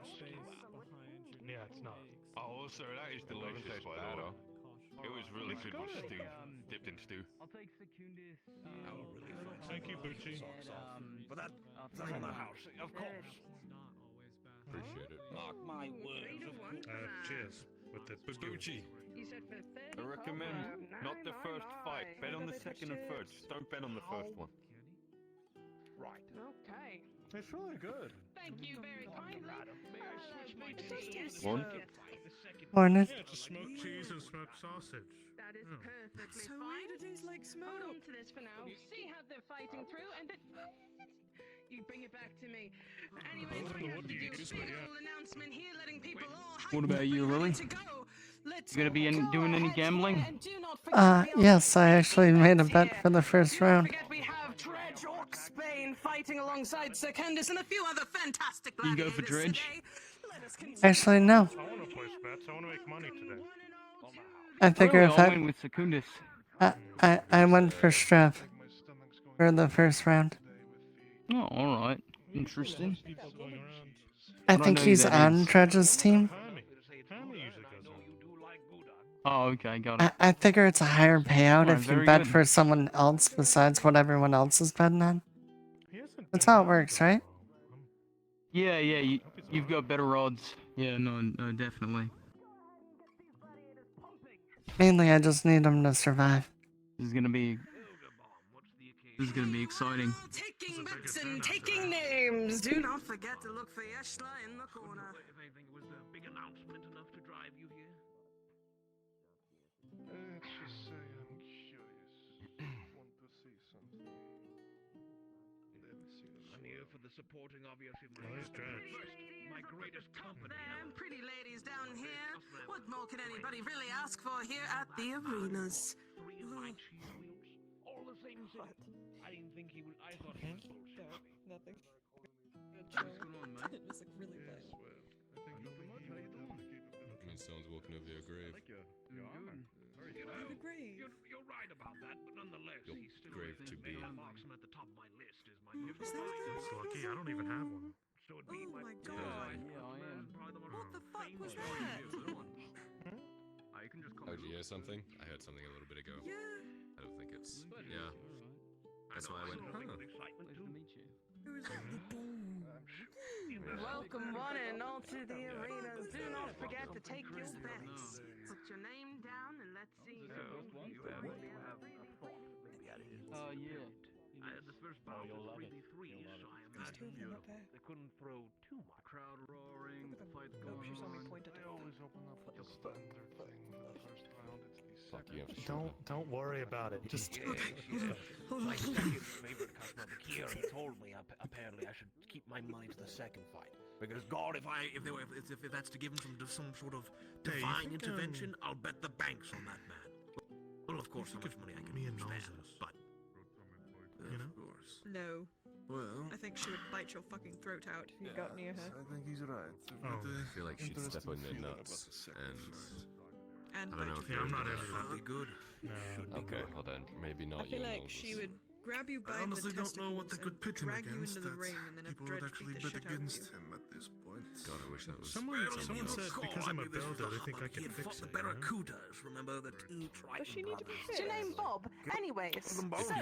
Yeah, it's not. Oh, sir, that is delicious, by the way. It was really good with stew, dipped in stew. I'll take Secundus. Thank you, Bucci. But that's on the house, of course. Appreciate it. Mark my words, of course. Cheers. With the Bucci. I recommend not the first fight. Bet on the second and third. Just don't bet on the first one. Right. Okay. It's really good. Thank you very kindly. One? Morning. Yeah, it's smoked cheese and smoked sausage. That is Yeah. perfectly So fine. weird it tastes like smoke. Hold on to this for now. See how they're fighting through, and then you bring it back to me. Anyways, we have to do a beautiful announcement here, letting people all What about you, Lily? to go. Let's You gonna be doing any gambling? and do not forget Yes, I actually made a bet for the first round. we have Dredge Orc Spain fighting alongside Secundus and a few other fantastic You go for Dredge? Actually, no. I want to place bets. I want to make money today. I figure Really, if I'll I win with Secundus. I went for Strav for the first round. Oh, alright. Interesting. I don't think know who he's that on is. Dredge's team. Oh, okay, got it. I figure it's a higher payout Alright, if you very bet good. for someone else besides what everyone else is betting on. That's how it works, right? Yeah, you've got better odds. Yeah, no, definitely. Mainly, I just need him to survive. This is gonna be exciting. taking bets and taking names. Do not forget to look for Yeshla in the corner. I think it was the big announcement enough to drive you here. Let's just say I'm curious. Want to see something. Let me see. I'm here for the supporting, obviously. Nice Dredge. My greatest company. Them pretty ladies down here. What more can anybody really ask for here at the arenas? Three fight shields, all the same thing. I didn't think he would. I thought he was bullshit. Nothing. What's going on, man? It was like really bad. I mean, someone's walking over your grave. You're right about that, but nonetheless, Your he's still grave to be. Marksman at the top of my list is my That's lucky. I don't even have one. So it'd be Oh my god. Yeah, I am. What the fuck was that? I can just Oh, did you hear something? I heard something a little bit ago. Yeah. I don't think it's. Yeah. That's why I went. with Huh. excitement Nice too. to meet you. It was like boom. Welcome one and all to the arenas. Do not forget to take your bets. Put your name down and let's see who You have a thought, maybe that is. Yeah. The first bout was 3v3, so I There's two imagine of them up there. they couldn't throw too much. Crowd roaring, the fight's Oh, going she saw me on. point at They it. always open up with the standard thing for the first round. It's the Fuck second. you, I'm sure. Don't worry about it. Just My second favorite customer of the year, he told me apparently I should keep my money to the second fight. Because God, if that's to give him some sort of Hey, you divine think, intervention, I'll bet the banks on that man. Well, of course, how much money I can me and stand, noses. but You know? of course. No. Well, I think she would bite your fucking throat out if you got near her. I think he's right. Oh. I feel like she'd step Interesting on their feeling about nuts, the second and fight. And I don't know bite if your Yeah, I'm throat not out. into That'd be good. No. Okay, well then, maybe I not feel you, like Moses. she would grab you by the honestly don't know what they testicles could and pit him drag you against into the that ring and then have people would Dredge actually beat the bet shit out of against you. him at this point. God, I wish that was. Someone something said else. because I'm a builder, they think I can He had fix fought it. the you know? Barracudas, remember the two Triton Does she need to be brothers? What's your name, Bob? Anyways, Them both. so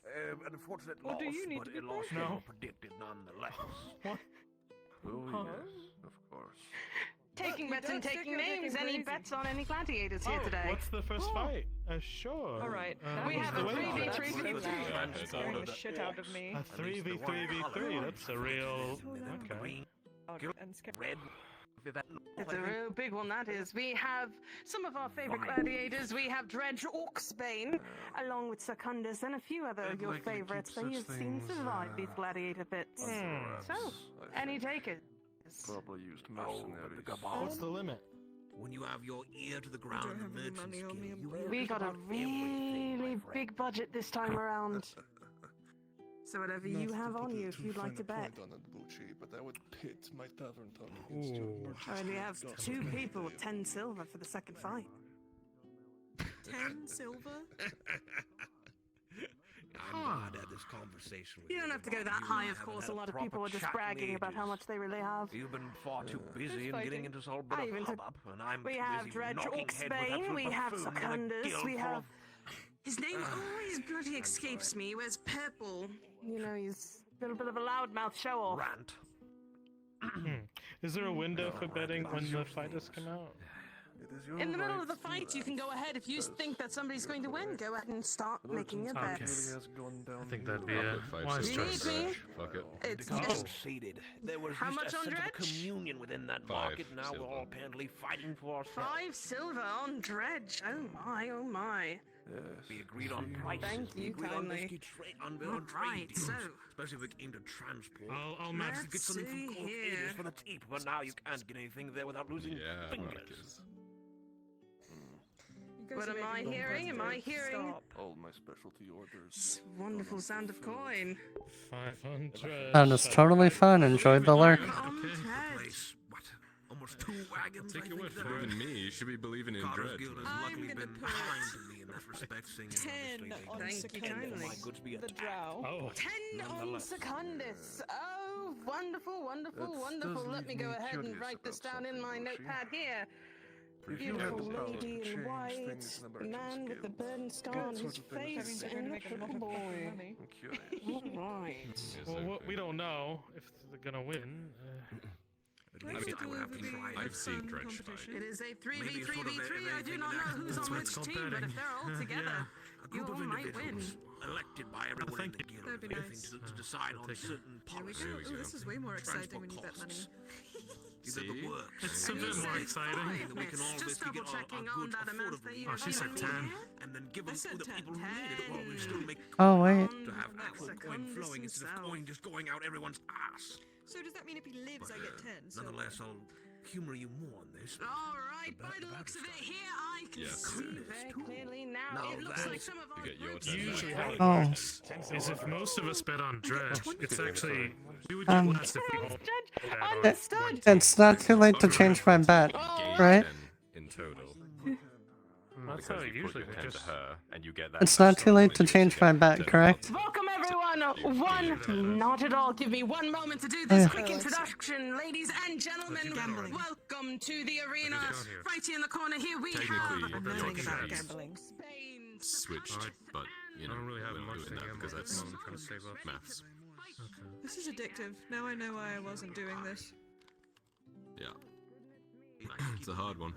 An unfortunate Or loss, do you need but to be a loss broken? was predicted nonetheless. Oh, Huh? yes, of course. taking you bets and don't stick taking your dick names. in Any crazy. bets on any gladiators here Oh, today? what's the first Oh. fight? Sure. All right. We have a 3v3 That's v3. Yeah, I heard scaring that. the shit out of me. A 3v3v3. That's a real. Okay. And scare. Red. It's a real big one, that is. We have some of our favorite gladiators. We have Dredge Orcsbane, along with Secundus and a few other I'd your like to favorites. keep They such seem to things, survive these gladiator bits. So, any takers? Probably used Oh, but the mercenaries. Gabon. What's the limit? When you have your ear to the ground in the have any merchant's money on guild, me, you umbrella. hear We just got a about everything, my really friend. big budget this time around. So whatever you Not have to on put you, a if too you'd like fine to a bet. point on it, Bucci, but I would pit my tavern talk against your Ooh. merchant's I only guild have governor. two people with 10 silver for the second fight. 10 silver? I'm glad I had this conversation with You don't have to go Gabon. that You high, and I of haven't course. had A lot of proper people are just chat in bragging about how ages. much they really have. You've been far too busy in fighting? getting into this whole bit I of even took- hubbub, and I'm We too have busy Dredge knocking heads with Orcsbane, absolute we have buffoons in a Secundus, guild we full have... of- His name always bloody escapes me. He wears purple. You know, he's a little bit of a loudmouth show-off. Rant. Is there a window for betting when the fighters come out? It is your In the middle right of the to fight, you can go ahead. If you think that somebody's going to win, go ahead and start making your Merchant bets. really has gone down I think the that'd be hill. a Five wise You sisters. need me? Fuck it. It's The just conceded. There was How just much a on sense of Dredge? communion within that 5 market. Now we're silver. all apparently fighting for ourselves. 5 silver on Dredge. Oh my, oh my. Yes. We agreed on prices. Thank we you agreed on kindly. basically on All trade right, deals, so especially if it came to transport. I'll Now match. you get something see from Cold here. Ages for the cheap, but now you can't get anything there without losing Yeah, fingers. Marcus. You guys What are am I making me hearing? Am I uncomfortable. hearing? Stop. All my specialty orders. This wonderful sound of coin. 500. That is totally fun. Enjoyed the lurk. On The Dredge. place, what? Almost 2 wagons, I Take your think word there for are. it. Even me, you should be believing in Carter's Dredge. Guild has I'm luckily gonna been put kind to me in that respect, seeing as 10 obviously they on Thank you Secundus. kindly. my goods be The attacked. drow. Oh, 10 on Nonetheless. Secundus. Oh, wonderful, wonderful, That wonderful. does Let me leave go me ahead and curious write this about down in my something, Roshi. notepad here. If you Beautiful had the power to lady in change white, things in the the man Merchant's with the Guild, burn scar what on sort his of things face, They're gonna and the make a lot little of boy. money. I'm curious. All right. well, we don't know if they're gonna win. At Can I least just I go would have over to the try. I've seen fun Dredge competition? It is a Maybe sort of 3v3v3. I do everything not in know that- who's That's on what which it's called team, but betting. if they're all Yeah. together, A you group all of might win. individuals elected by everyone in the guild, That'd be if anything, nice. to decide on take it. certain Here we policies. go. There we Oh, this go. is way more exciting Transport when you bet money. costs. See? The works. It's a and bit you more say exciting. fine, that we can all Just basically get double checking our on goods that amount that affordably you Oh, she said given 10. me. and then give I them said to the 10. people who need it while we still make Oh wait. to have That's actual a coin flowing condescending instead of self. coin just going out everyone's ass. So does that mean if he lives, I get 10? So Nonetheless, I'll humor you more on this. All right, by the looks of it here, I can Yes. see very clearly now. Now It looks that- like some of our You get your groups 10 back. Usually here. how it Oh. works is if most of us bet on Dredge, it's actually we would Um, get less if we all bet on Understood. one team. It's not too late to change my bet, right? In total. That's how it usually Put your 10 just. to her, and you get that. It's not too late to and you change get my bet, 10 correct? Welcome everyone. Not at all. Give me one moment to do this Yeah. quick Oh, I see. introduction, ladies and gentlemen. Gambling. Welcome to the arena. got here? Right here in the corner here we Technically, have I'm your learning about choice. gambling. Spain. Switched, but you I know, don't really have we're not much doing to that gamble because at the that's moment. I'm trying to save up. maths. This is addictive. Now I know why I wasn't doing this. Yeah. It's a hard one.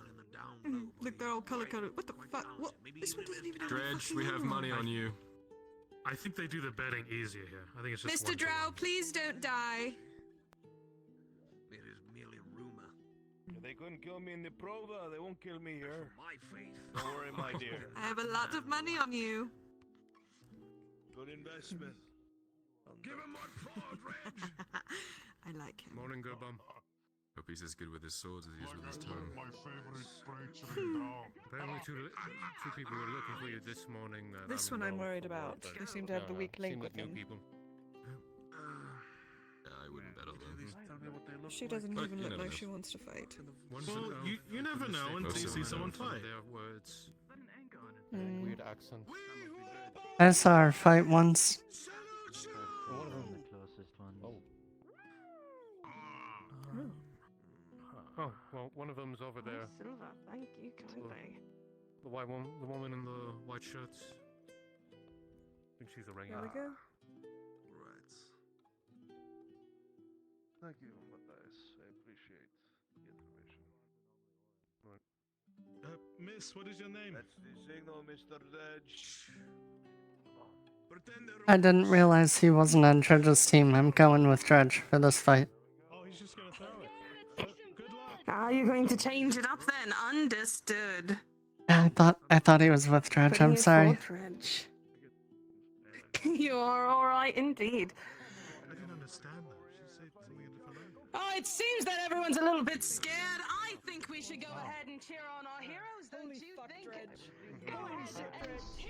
Look, they're all color coded. What the fuck? What? This one doesn't even have a Dredge, fucking we have logo. money on you. I think they do the betting easier here. I think it's just Mr. one to Drow, one. please don't die. It is merely rumor. They couldn't kill me in the Prova. They won't kill me here. My faith. Don't worry, my dear. I have a lot of money on you. Good investment. Give him what for, Dredge. I like him. Morning, go bum. Hope he's as good with his swords as he is with his tongue. Apparently, two people were looking for you this morning. This one I'm worried about. They seem to have the weak link with new him. people. Yeah, I wouldn't bet on them. She doesn't But even you look never like know. she wants to fight. Well, you never know until you see someone fight. Their words. Mm. Weird accent. I saw her fight once. One of them the closest one. Oh, well, one of them's over there. Silver, thank you kindly. The white one, the woman in the white shirts. I think she's a Here regular. we go. Right. Thank you, Matthias. I appreciate the information. Miss, what is your name? That's the signal, Mr. Dredge. I didn't realize he wasn't on Dredge's team. I'm going with Dredge for this fight. Oh, he's just gonna throw it. Good luck. Are you going to change it up then? Understood. I thought he was with Dredge. Putting I'm it for sorry. Dredge. You are all right indeed. I didn't understand that. She said something in different language. Oh, it seems that everyone's a little bit scared. I think we should go ahead and cheer on our heroes, don't you think? Holy shit, Dredge.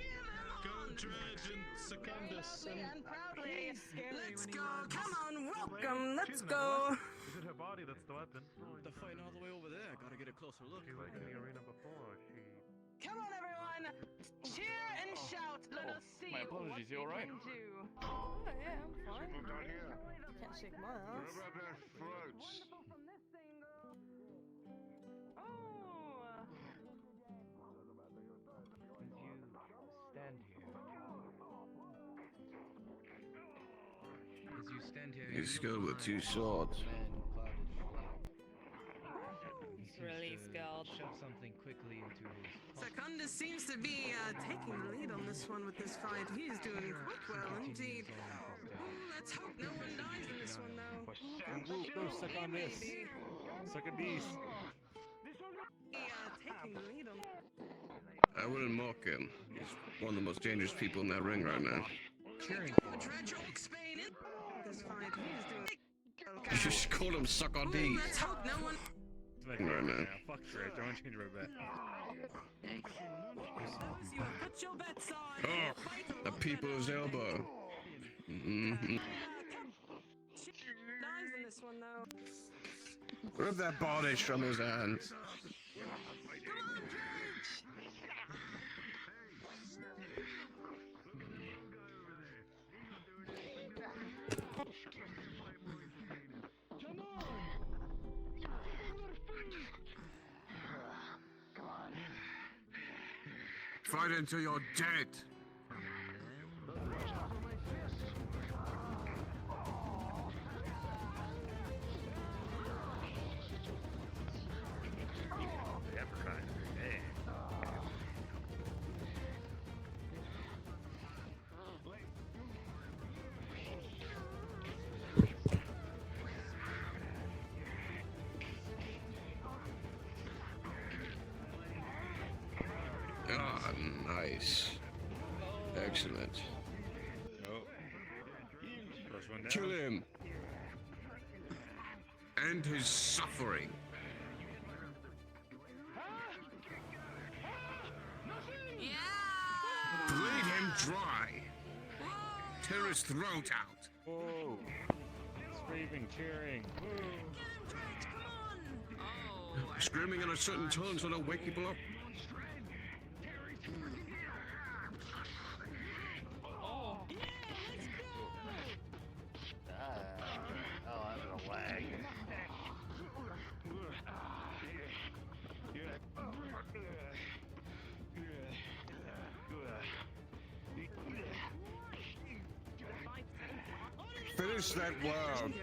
Go Dredge and Secundus And proudly. Let's go. Come on, welcome. Let's go. Is it her body that's the weapon? They're fighting all the way over there. Gotta get a closer look. She was in the arena before. She. Come on, everyone. Cheer and shout. Let us see. My apologies, you alright? Oh, yeah, I'm fine. Can't shake my ass. As you stand here. You skull with two swords. You see release guild. Shove something quickly into his. Secundus seems to be taking the lead on this one with this fight. He's doing quite well indeed. Let's hope no one dies in this one, though. Go Secundus. Secundus. Taking the lead on. I wouldn't mock him. He's one of the most dangerous people in that ring right now. Cheering for this fight. He's doing. You just called him Secundus. Let's hope no one. Right now. Fuck Dredge, I want to change my bet. Put your bets on. Oh, the people's elbow. Mm-hmm. Dies in this one, though. Rip that body from his hands. Fight until you're dead. The apricot. Hey. Ah, nice. Excellent. First one down. Kill him. End his suffering. Bleed him dry. Tear his throat out. Whoa. Screaming, cheering. Screaming in a certain tone so they'll wake people up. Oh, I'm gonna lag. Finish that world.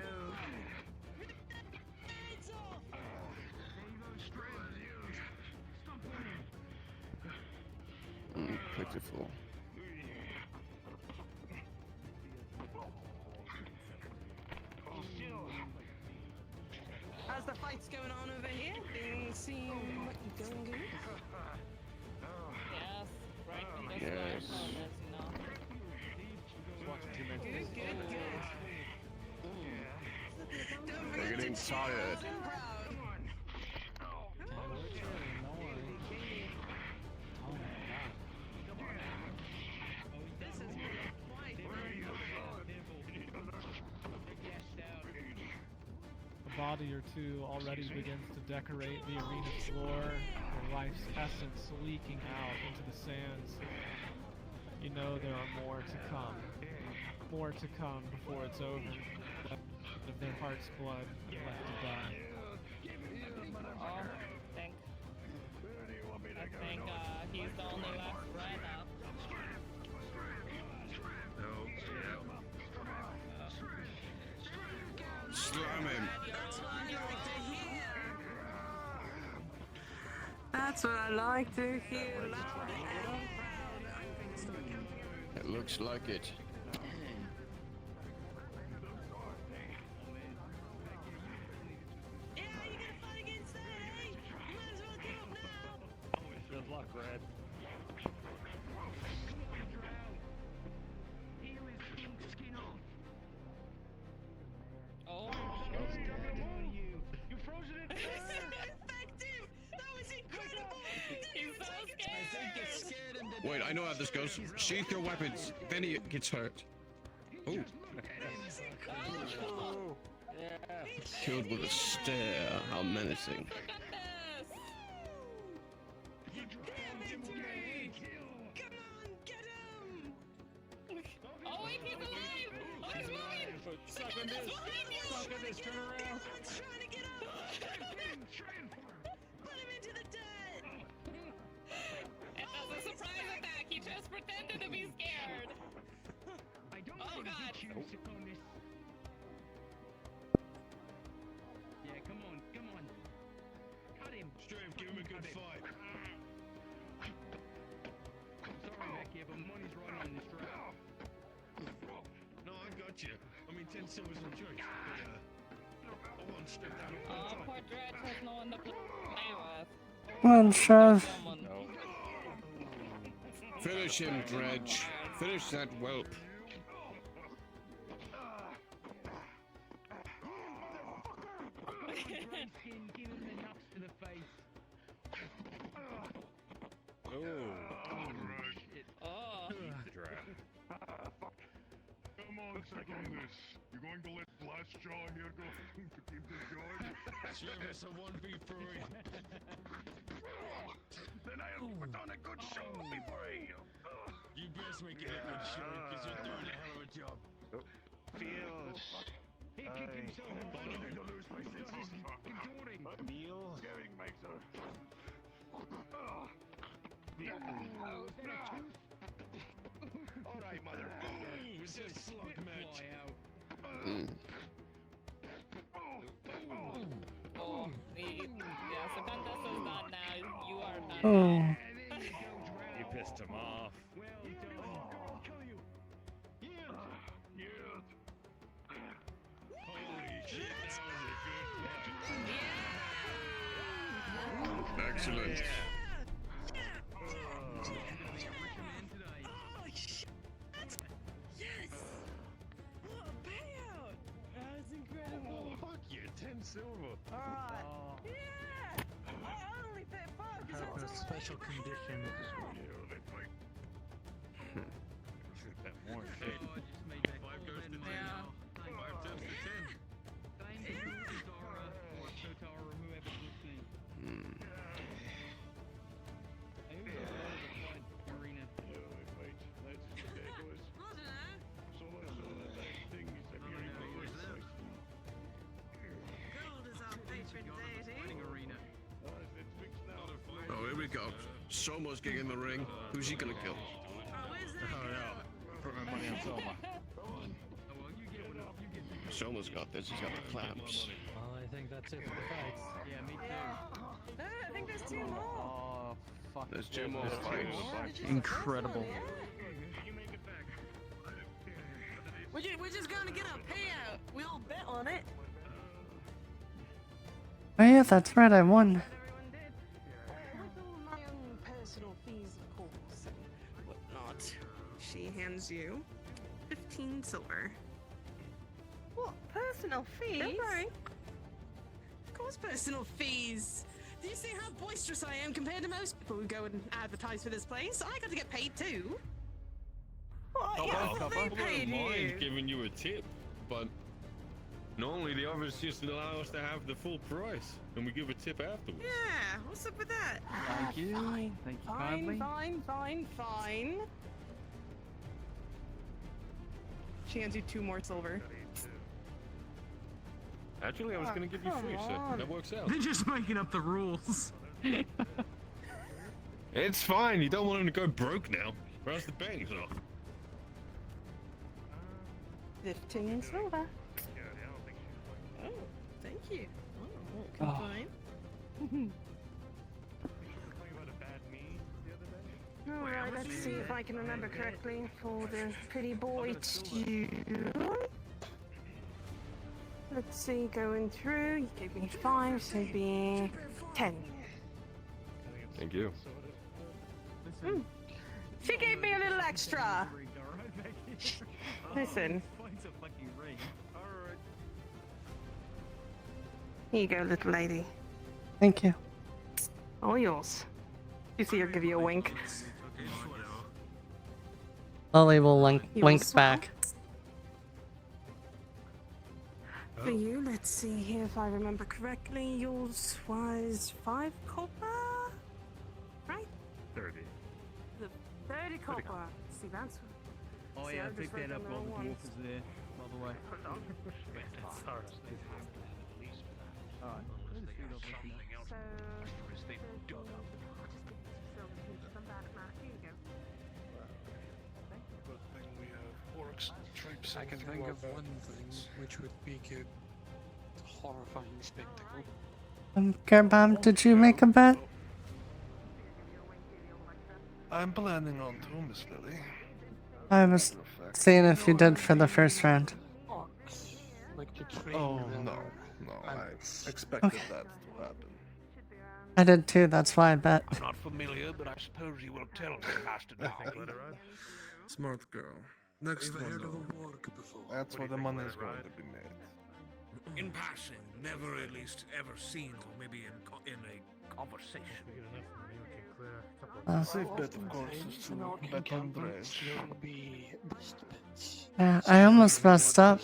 Pitiful. How's the fights going on over here? Things seem going good. Yes, right from this Yes. way, as you know. Good, good, good. We're getting tired. A body or two already begins to decorate the arena floor, their life's essence leaking out into the sands. You know there are more to come. More to come before it's over. Of their heart's blood left to die. Oh, I think he's the only left right now. Slam him. That's what I like to hear. It looks like it. Good luck, Red. Oh. You froze it in Effective! That was incredible! He's so scared! Wait, I know how this goes. Sheath your weapons. Then he gets hurt. Ooh. Killed with a stare. How menacing. Oh wait, he's alive! Oh, he's moving! Suck on this! Suck on this! Turn around! Trying to get up! Put him into the dirt! It was a surprise attack! He just pretended to be scared! Oh god! Yeah, come on, come on. Cut him. good fight. Sorry, Becky, but money's right on this draft. No, I got you. I mean, 10 silver's no choice. But, I won't step down on Oh, time. poor Dredge has no one to play with. Come on, Sheriff. Finish him, Dredge. Finish that whelp. Give him the knocks to the face. Oh. Oh. The draft. Come on, settle this. You're going to let Blastjaw here go to keep this going? Give us a 1v3. Then I'll put on a good show before You best make it a good show, because you're doing a hell of a job. Feels. He kicked himself in the I'm to lose my senses. contorting. Meal. Scaring makes her. Alright, mother. Ooh, it's a slug match. Fly out. Oh, yeah, so contest is done now. You are done. Oh. You pissed him off. Well done. Holy shit, that was a good fight. Excellent. Fuck you, 10 silver. Alright. Yeah! I only paid 5 because Have a special condition. Should have bet more shit. Just made that 5 goes to 10. Yeah. 5 turns to 10. Thank you, Zara, or Totara, or whoever's listening. Who got fight arena? Fighting arena. Oh, here we go. Soma's getting in the ring. Who's he gonna kill? Oh no. Put my money on Soma. Oh, well, you get whatever you get. Soma's got this. He's got the clamps. Well, I think that's it for the fights. Yeah, me too. I think there's 2 more. Oh, fuck. There's 2 more fights. Incredible. We're just gonna get a payout. We all bet on it. Oh yeah, that's right, I won. Everyone did. With all my own personal fees, of course, and whatnot. She hands you 15 silver. What? Personal fees? Don't worry. Of course, personal fees. Do you see how boisterous I am compared to most people who go and advertise for this place? I got to get paid too. What? Yeah, I thought they I paid wouldn't mind you. giving you a tip, but normally the others just allow us to have the full price, and we give a tip afterwards. Yeah, what's up with that? Thank you. Fine, Thank you fine, kindly. fine. She hands you 2 more silver. Actually, I was going to give you 3, so on. that works out. They're just making up the rules. It's fine. You don't want him to go broke now, or else the betting's off. 15 silver. Oh, thank you. Oh, fine. Alright, let's see if I can remember correctly for the pretty boy stew. Let's see, going through, you gave me 5, so it'd be 10. Thank you. She gave me a little extra. Listen. Here you go, little lady. Thank you. All yours. You see her give you a wink. Lily will You wink will smile. back. For you, let's see here if I remember correctly. Yours was 5 copper, right? 30. The 30 copper. See, that's. Oh see, yeah, I I picked just that wrote up down while the the wrong dwarf ones. was there, by the way. Hold on. Alright. So. I can think of one thing, which would make it a horrifying spectacle. Gerbomb, did you make a bet? I'm planning on too, Miss Lily. I was seeing if you did for the first round. Like to train Oh, them no. or- No, I'm- I expected Okay. that to happen. I did too, that's why I bet. I'm not familiar, but I suppose you will tell me, Master Darling. Smart girl. Next Ever heard of one. a work before? That's where the money is going to be made. In passing, never at least ever seen, or maybe in a conversation. Safe bet, of course, is to bet on Dredge. Yeah, I almost messed up.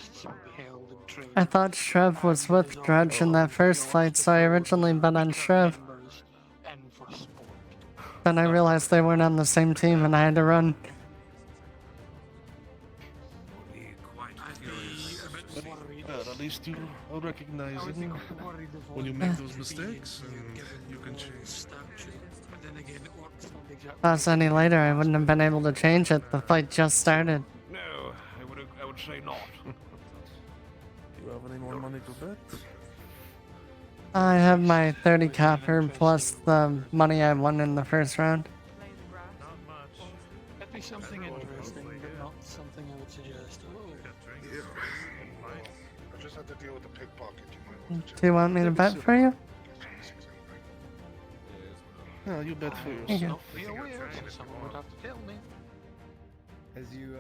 I thought Shrev was with Dredge in that first fight, so I originally bet on Shrev. Then I realized they weren't on the same team and I had to run. Well, at least you are recognizing when you make those mistakes, and you can change. If I was any later, I wouldn't have been able to change it. The fight just started. No, I would say not. You have any more money to bet? I have my 30 copper plus the money I won in the first round. That'd be something interesting, but not something I would suggest. Yeah. I just had to deal with the pickpocket. You might Do you want me to bet for you? No, you bet for Thank you. yourself. Be aware, so someone would have to tell me. As you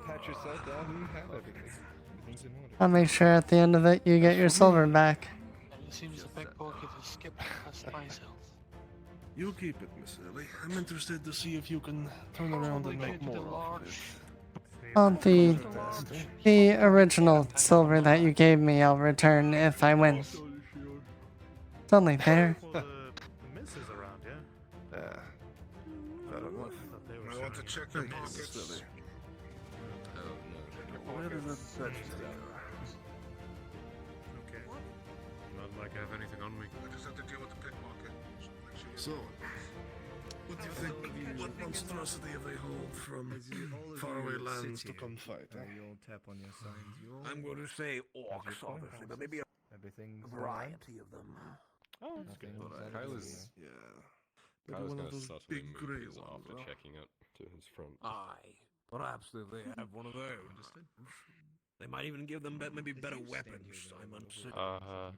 pat yourself down, you have everything. Everything's in order. I'll make sure at the end of it you get your silver back. And it seems the pickpocket has skipped past myself. You keep it, Miss Lily. I'm interested to see if you can turn around and make more of it. Well, the original silver that you gave me, I'll return if I win. It's only fair. The miss is around, yeah? Yeah. Fair enough. I want to check your pockets. Lily. Where is that bet? Okay. Not like I have anything on me. I just have to deal with the pickpocket. So, what do you think? What monstrosity have they hauled from faraway lands to come fight? You'll tap on your signs. I'm going to say orcs, obviously, but maybe a Everything's variety of them. Oh, that's good. I was, Yeah. I Maybe was one gonna of those subtly big move grey his ones, after huh? checking it to his front. Aye, perhaps they have one of those. They might even give them maybe better weapons. I'm uncertain.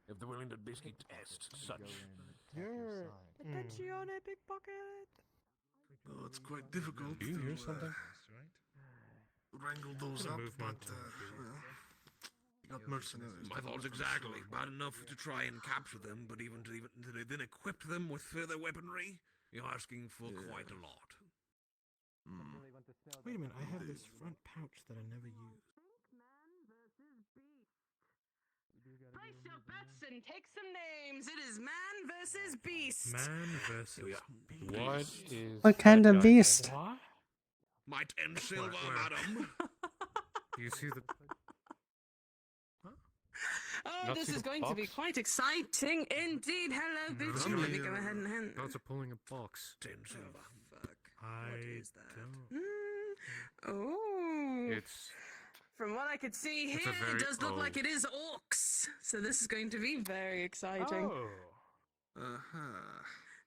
If they're willing to basically test such. Attenzione, pickpocket! Oh, it's quite difficult Do you hear to something? wrangle those up, but well, you got mercenaries. My thoughts exactly. Bad enough to try and capture them, but even to then equip them with further weaponry, you're asking for quite a lot. Wait a minute, I have this front pouch that I never use. Place your bets and take some names. It is man versus beast. Man versus beast. What is What kind that of guy beast? saying? Might end silver, Where? madam. Do you see the... Oh, Not this see is the going to be box? quite exciting indeed. Hello, Boots. Let me go ahead and hand. How's it pulling a box? 10 silver. I don't... Oh. It's... From what I could see here, It's a it very does look old- like it is orcs. So this is going to be very exciting. Oh. Uh-huh.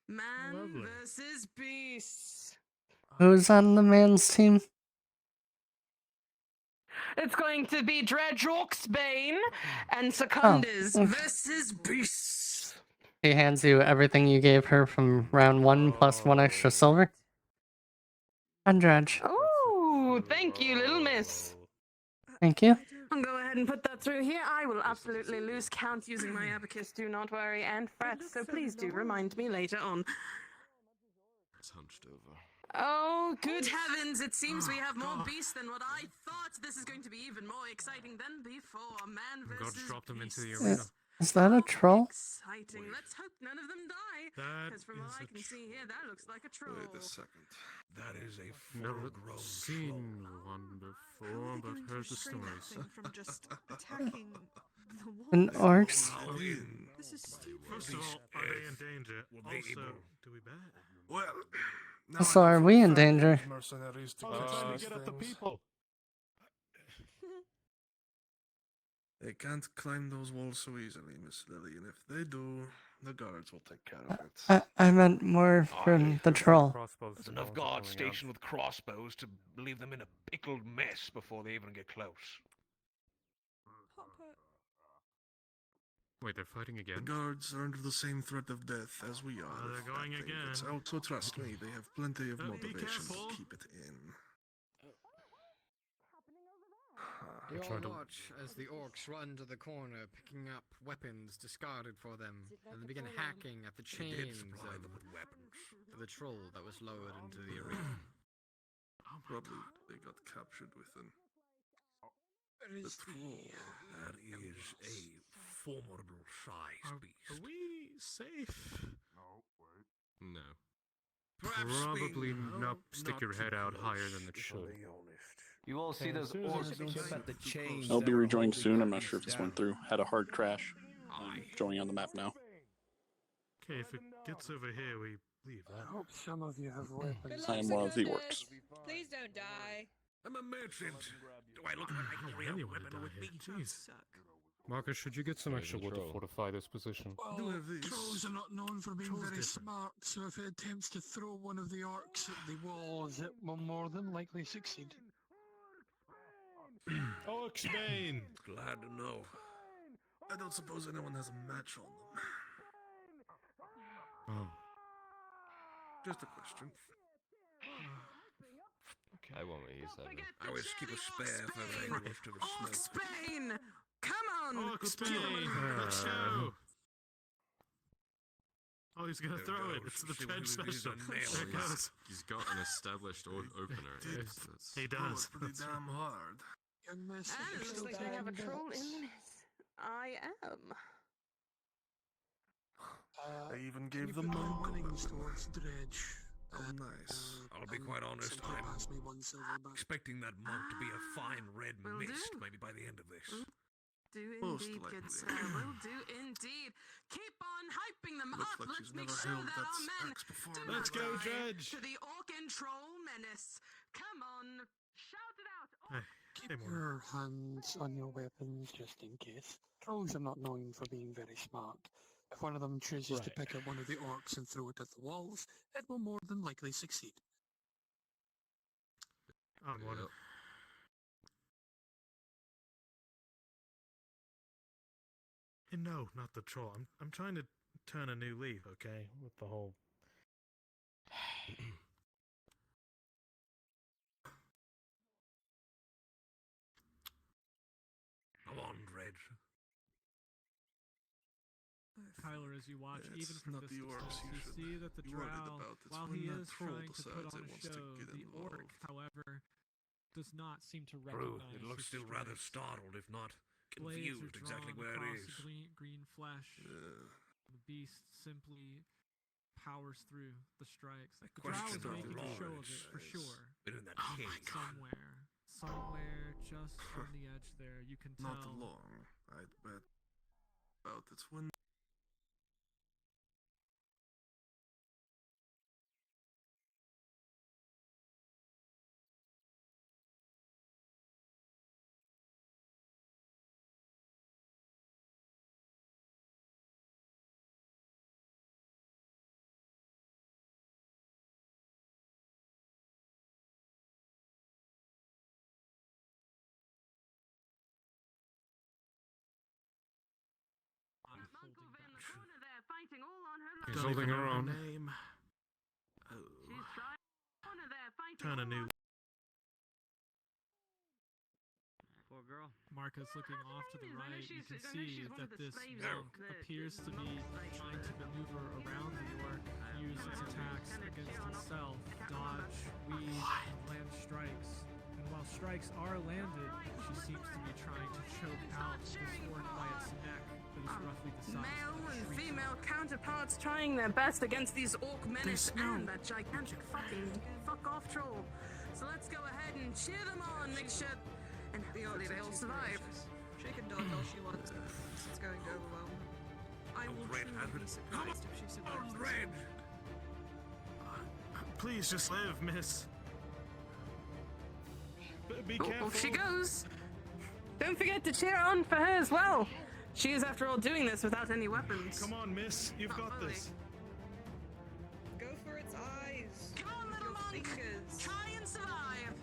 Man Lovely. versus beast. Who's on the man's team? It's going to be Dredge Orcsbane and Secundus okay. versus beasts. She hands you everything you gave her from round 1 plus 1 extra silver. And Dredge. Oh, thank you, little miss. Thank you. I'll go ahead and put that through here. I will absolutely lose count using my abacus. Do not worry and fret. So please do remind me later on. It's hunched over. Oh, good heavens! It seems we have more beasts than what I thought. This is going to be even more exciting than before. Man versus God dropped them into the beast. arena. Is that a troll? Exciting. Let's hope none of them die. That Because from what is I a can see here, that looks like a troll. Wait a second. That is a Never full-grown seen one before, but heard the stories. From just attacking the walls. An orcs? This is stupid. First of all, are they in danger? Will they Also, able- do we bet? Well, now So I know are for we a in fact danger? these mercenaries to How catch trying these to get at the things. people? They can't climb those walls so easily, Miss Lily, and if they do, the guards will take care of it. I meant more from the troll. There's enough guards stationed with crossbows to leave them in a pickled mess before they even get close. Wait, they're fighting again? The guards are under the same threat of death as we are. Oh, they're if going that thing gets again. out, so trust me, they have plenty of Be motivation careful. to keep it in. You trying all to- watch as the orcs run to the corner, picking up weapons discarded for them, and they begin hacking at the They did chains supply them with weapons. of the troll that was lowered into the arena. Probably they got captured with them. The troll. That is a formidable size beast. Are we safe? No. Probably not not stick your too head out close, higher than it if should. I'll be honest. You all see Okay, those as soon as orcs I don't chip see at the chains. I'll be that were rejoining holding soon. I'm not Gardens sure if this down. went through. Had a hard crash. Showing on the map now. Okay, if it gets over here, we leave I that. hope some of you have weapons. I am one of the orcs. Please don't die. I'm a merchant. Do I look like I don't carry a really wanna weapon die with here. me? Jeez. Marcus, should you get some extra wood to fortify this position? Do have these. Trolls are not known for being Trolls very different. smart, so if it attempts to throw one of the orcs at the walls, it will more than likely succeed. Orcsbane! Glad to know. I don't suppose anyone has a match on them. Oh. Just a question. I won't use that. I always keep a spare for when I wish to the smoke. Spain! Come on! Orcsbane! Let's go! Oh, he's gonna There throw it. goes. It's the See what trench he was special. gonna nail There it it. goes. He's got an established opener. Yes, That's- he Oh, does. it's pretty damn hard. Young miss, And you're it still looks like we have a dying troll bits. in this. I am. I even Can you gave the put my monk a winnings weapon. towards Dredge? Oh, nice. I'll be quite honest, simply I'm pass me one silver back. expecting that monk to be a fine red Will mist, do. maybe by the end of this. Do Most indeed, likely. good sir. Will do indeed. Keep on hyping them Looks up. like Let's she's make never sure held that that our men axe before. do Let's not go, die Dredge. to the orc and troll menace. Come on, shout it out. Hey, Keep hey, Morgan. your hands on your weapons just in case. Trolls are not known for being very smart. If one of them chooses to Right. pick up one of the orcs and throw it at the walls, it will more than likely succeed. On one. Yep. Hey, no, not the troll. I'm trying to turn a new leaf, okay? With the whole. Come on, Dredge. Tyler, as you watch, It's even from not this the orcs distance, you you should see that the be worried drow, about. It's while when he that is troll trying to put decides on it a wants to show, get the orc, involved. however, does not seem to True, recognize it looks his still rather stripes. startled, if not Blades are confused drawn exactly where it across is. the green flesh. Yeah. The beast simply powers through the strikes. I The drow question is how making a long show it of it for is. sure. Been in that Oh cave. Somewhere just on the edge there, you can tell. Not long, I'd bet. About it's when. Fighting all on her He's Don't holding even her know own. name. She's trying corner there, fighting Turn a all new. on Poor girl. Marcus looking off to the I know right, you she's- can I know see she's one of that the this slaves monk that- appears to be trying to maneuver around the orc, use its attacks against itself, dodge, weave, and land strikes. And while strikes are landed, she seems to be trying to choke out this orc by its neck that is roughly the size male of a and tree female trunk. counterparts trying their best against these orc menace smell. and that gigantic fucking fuck off troll. So let's go ahead and cheer them on, make sure, and hopefully they all survive. She can dodge all she wants. It's going to overwhelm. I will Red truly Hazard. be surprised if she survives this. Red! Please just live, miss. Be Oh, careful. off she goes. Don't forget to cheer on for her as well. She is, after all, doing this without any weapons. Come on, miss. You've got this. Go for its eyes. Come on, little monk. Fingers. Try and survive.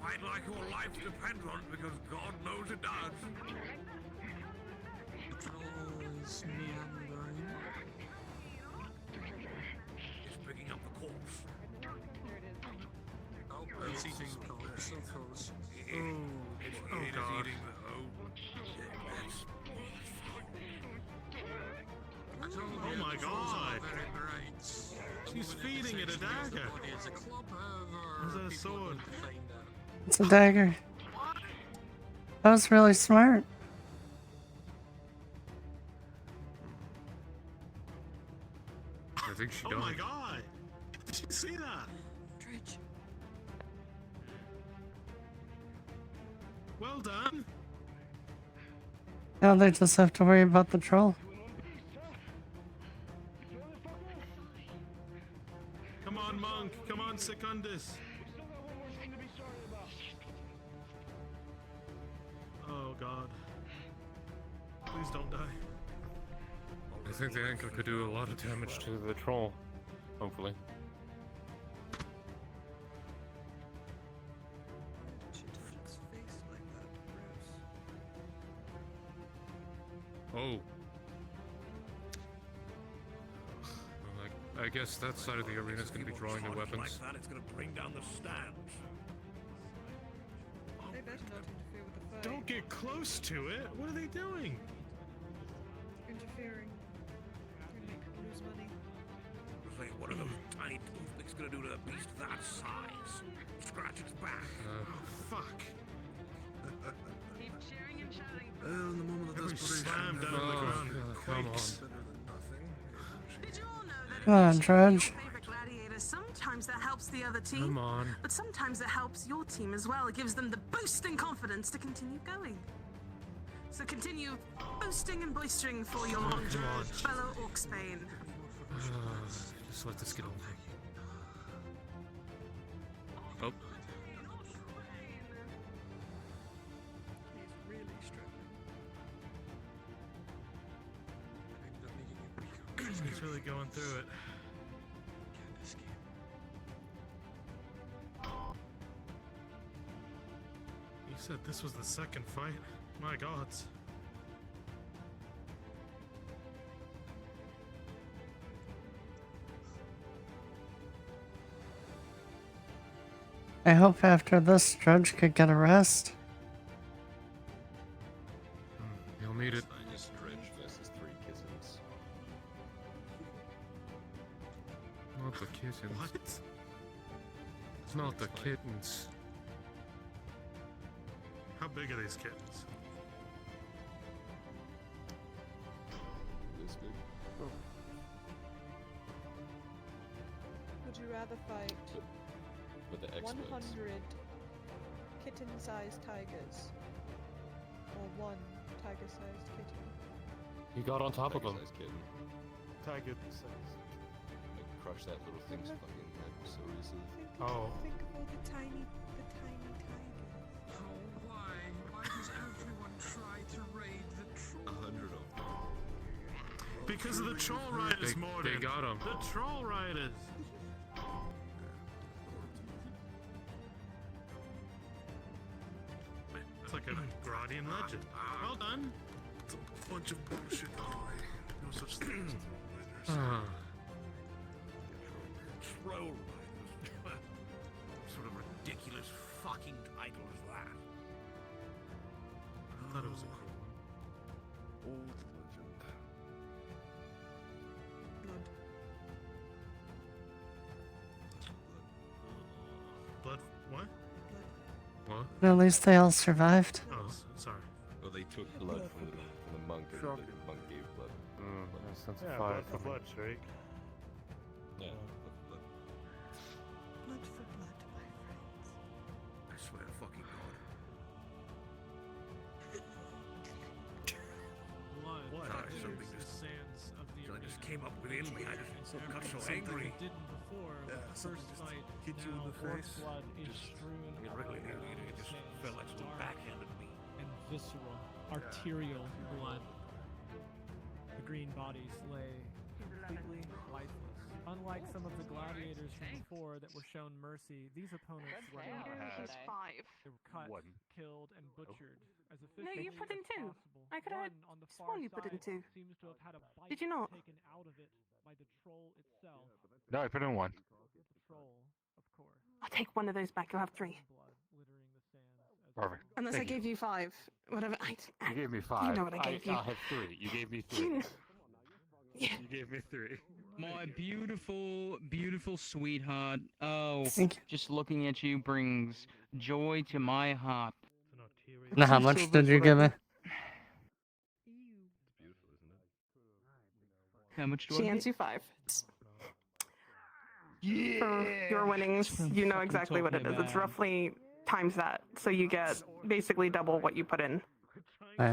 Fight like your life depends on it because God knows it does. Trolls meandering. It's picking up the corpse. Oh, it's eating corpse, of course. It is eating the Oh my god! She's feeding it a dagger. It's a clubber. Is that a sword? It's a dagger. That was really smart. I think she Oh died. my god! Did you see that? Dredge. Well done. Now they just have to worry about the troll. Come on, monk. Come on, Secundus. Oh god. Please don't die. I think the anchor could do a lot of damage to the troll. Hopefully. Oh. Well, I guess that side of the arena is going to be drawing the weapons. Like that, it's going to bring down the stands. They better not interfere with the fight. Don't get close to it. What are they doing? Interfering. Gonna make people lose money. Say, what are those tiny toothpicks going to do to a beast that size? Scratch its back. Fuck. Keep cheering and shouting. In the moment of Every desperation, slam down on the ground come quakes. better than nothing. Did you all know that Come on, Dredge. favorite gladiators, sometimes that helps the other team, Come on. but sometimes it helps your team as well. It gives them the boost and confidence to continue going. So continue boosting and boistering for your Come on. fellow Orcsbane. Just let this get over. Oh. He's really struggling. Ended up making it weaker. He's really going through it. Can't escape. You said this was the second fight? My gods. I hope after this, Dredge could get a rest. You'll need it. Dredge versus 3 kittens. Not the kittens. What? It's not the kittens. How big are these kittens? This big. Would you rather fight With the experts. 100 kitten-sized tigers or 1 tiger-sized kitten? You got on top of him. Tiger-sized kitten. Tiger size. Like, crush that little thing's fucking head so easily. Oh. Think of all the tiny tigers. Oh, why? Why does everyone try to raid the troll? 100 of them. Because of the troll riders, Mordin. They got him. The troll riders. It's like a Gradian legend. Well done. It's a bunch of bullshit anyway. No such thing as troll Ah. Troll Riders. What sort of ridiculous fucking title is that? I thought it was a cool one. Old legend. Blood. What? What? But at least they all survived. Oh, sorry. Well, they took blood from the monk, and Shocking. the monk gave blood. Sense of Yeah, fire blood for from blood, Shake. Yeah, blood. Blood for blood, my friends. I swear to fucking God. Blood. What? Sorry, Enters something the just- sands of the So I arena. just came up within me. I just got so Something angry. it didn't before First night, hit you in now the orc face. blood is Just- strewn You really knew it just felt like someone backhanded me. and visceral, arterial blood. The green bodies lay completely lifeless. Unlike some of the gladiators from before that were shown mercy, these opponents were not. He's 5. They were cut, One. killed, and butchered as No, efficiently you put in as 2. possible. I could have One on the far sworn you put in side 2. seems to have had a bite Did you not? taken out of it by the troll itself. No, I put in 1. The troll, of course. I'll take one of those back. You'll have 3. Blood littering the sands as Perfect. Unless Thank I gave you 5. Whatever. You gave me 5. You know what I gave you. I'll have 3. You gave me 3. You- Yeah. You gave me 3. My beautiful, beautiful sweetheart. Oh, Thank you. just looking at you brings joy to my heart. Now, how much did you give me? How much do She I hands get? you 5. For your winnings, you know exactly what it is. It's roughly times that. So you get basically double what you put in.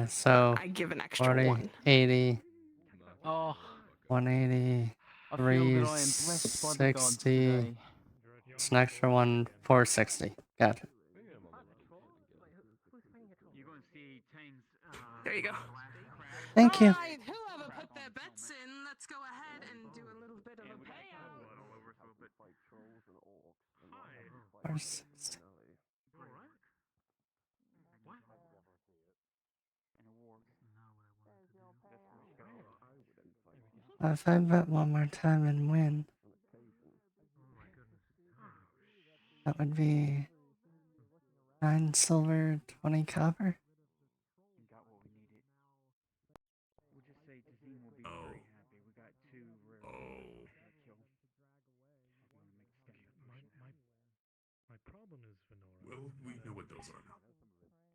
So I give an extra 40, 1. 80, Oh, 180, I feel that I am blessed by the gods 360. today. It's an extra one, 460. Gotcha. There you go. Thank you. Alright, whoever put their bets in, let's go ahead and do a little bit of a payout. 460. If I bet one more time and win, that would be 9 silver, 20 copper. My problem is, Venora. Well, we know what those are now.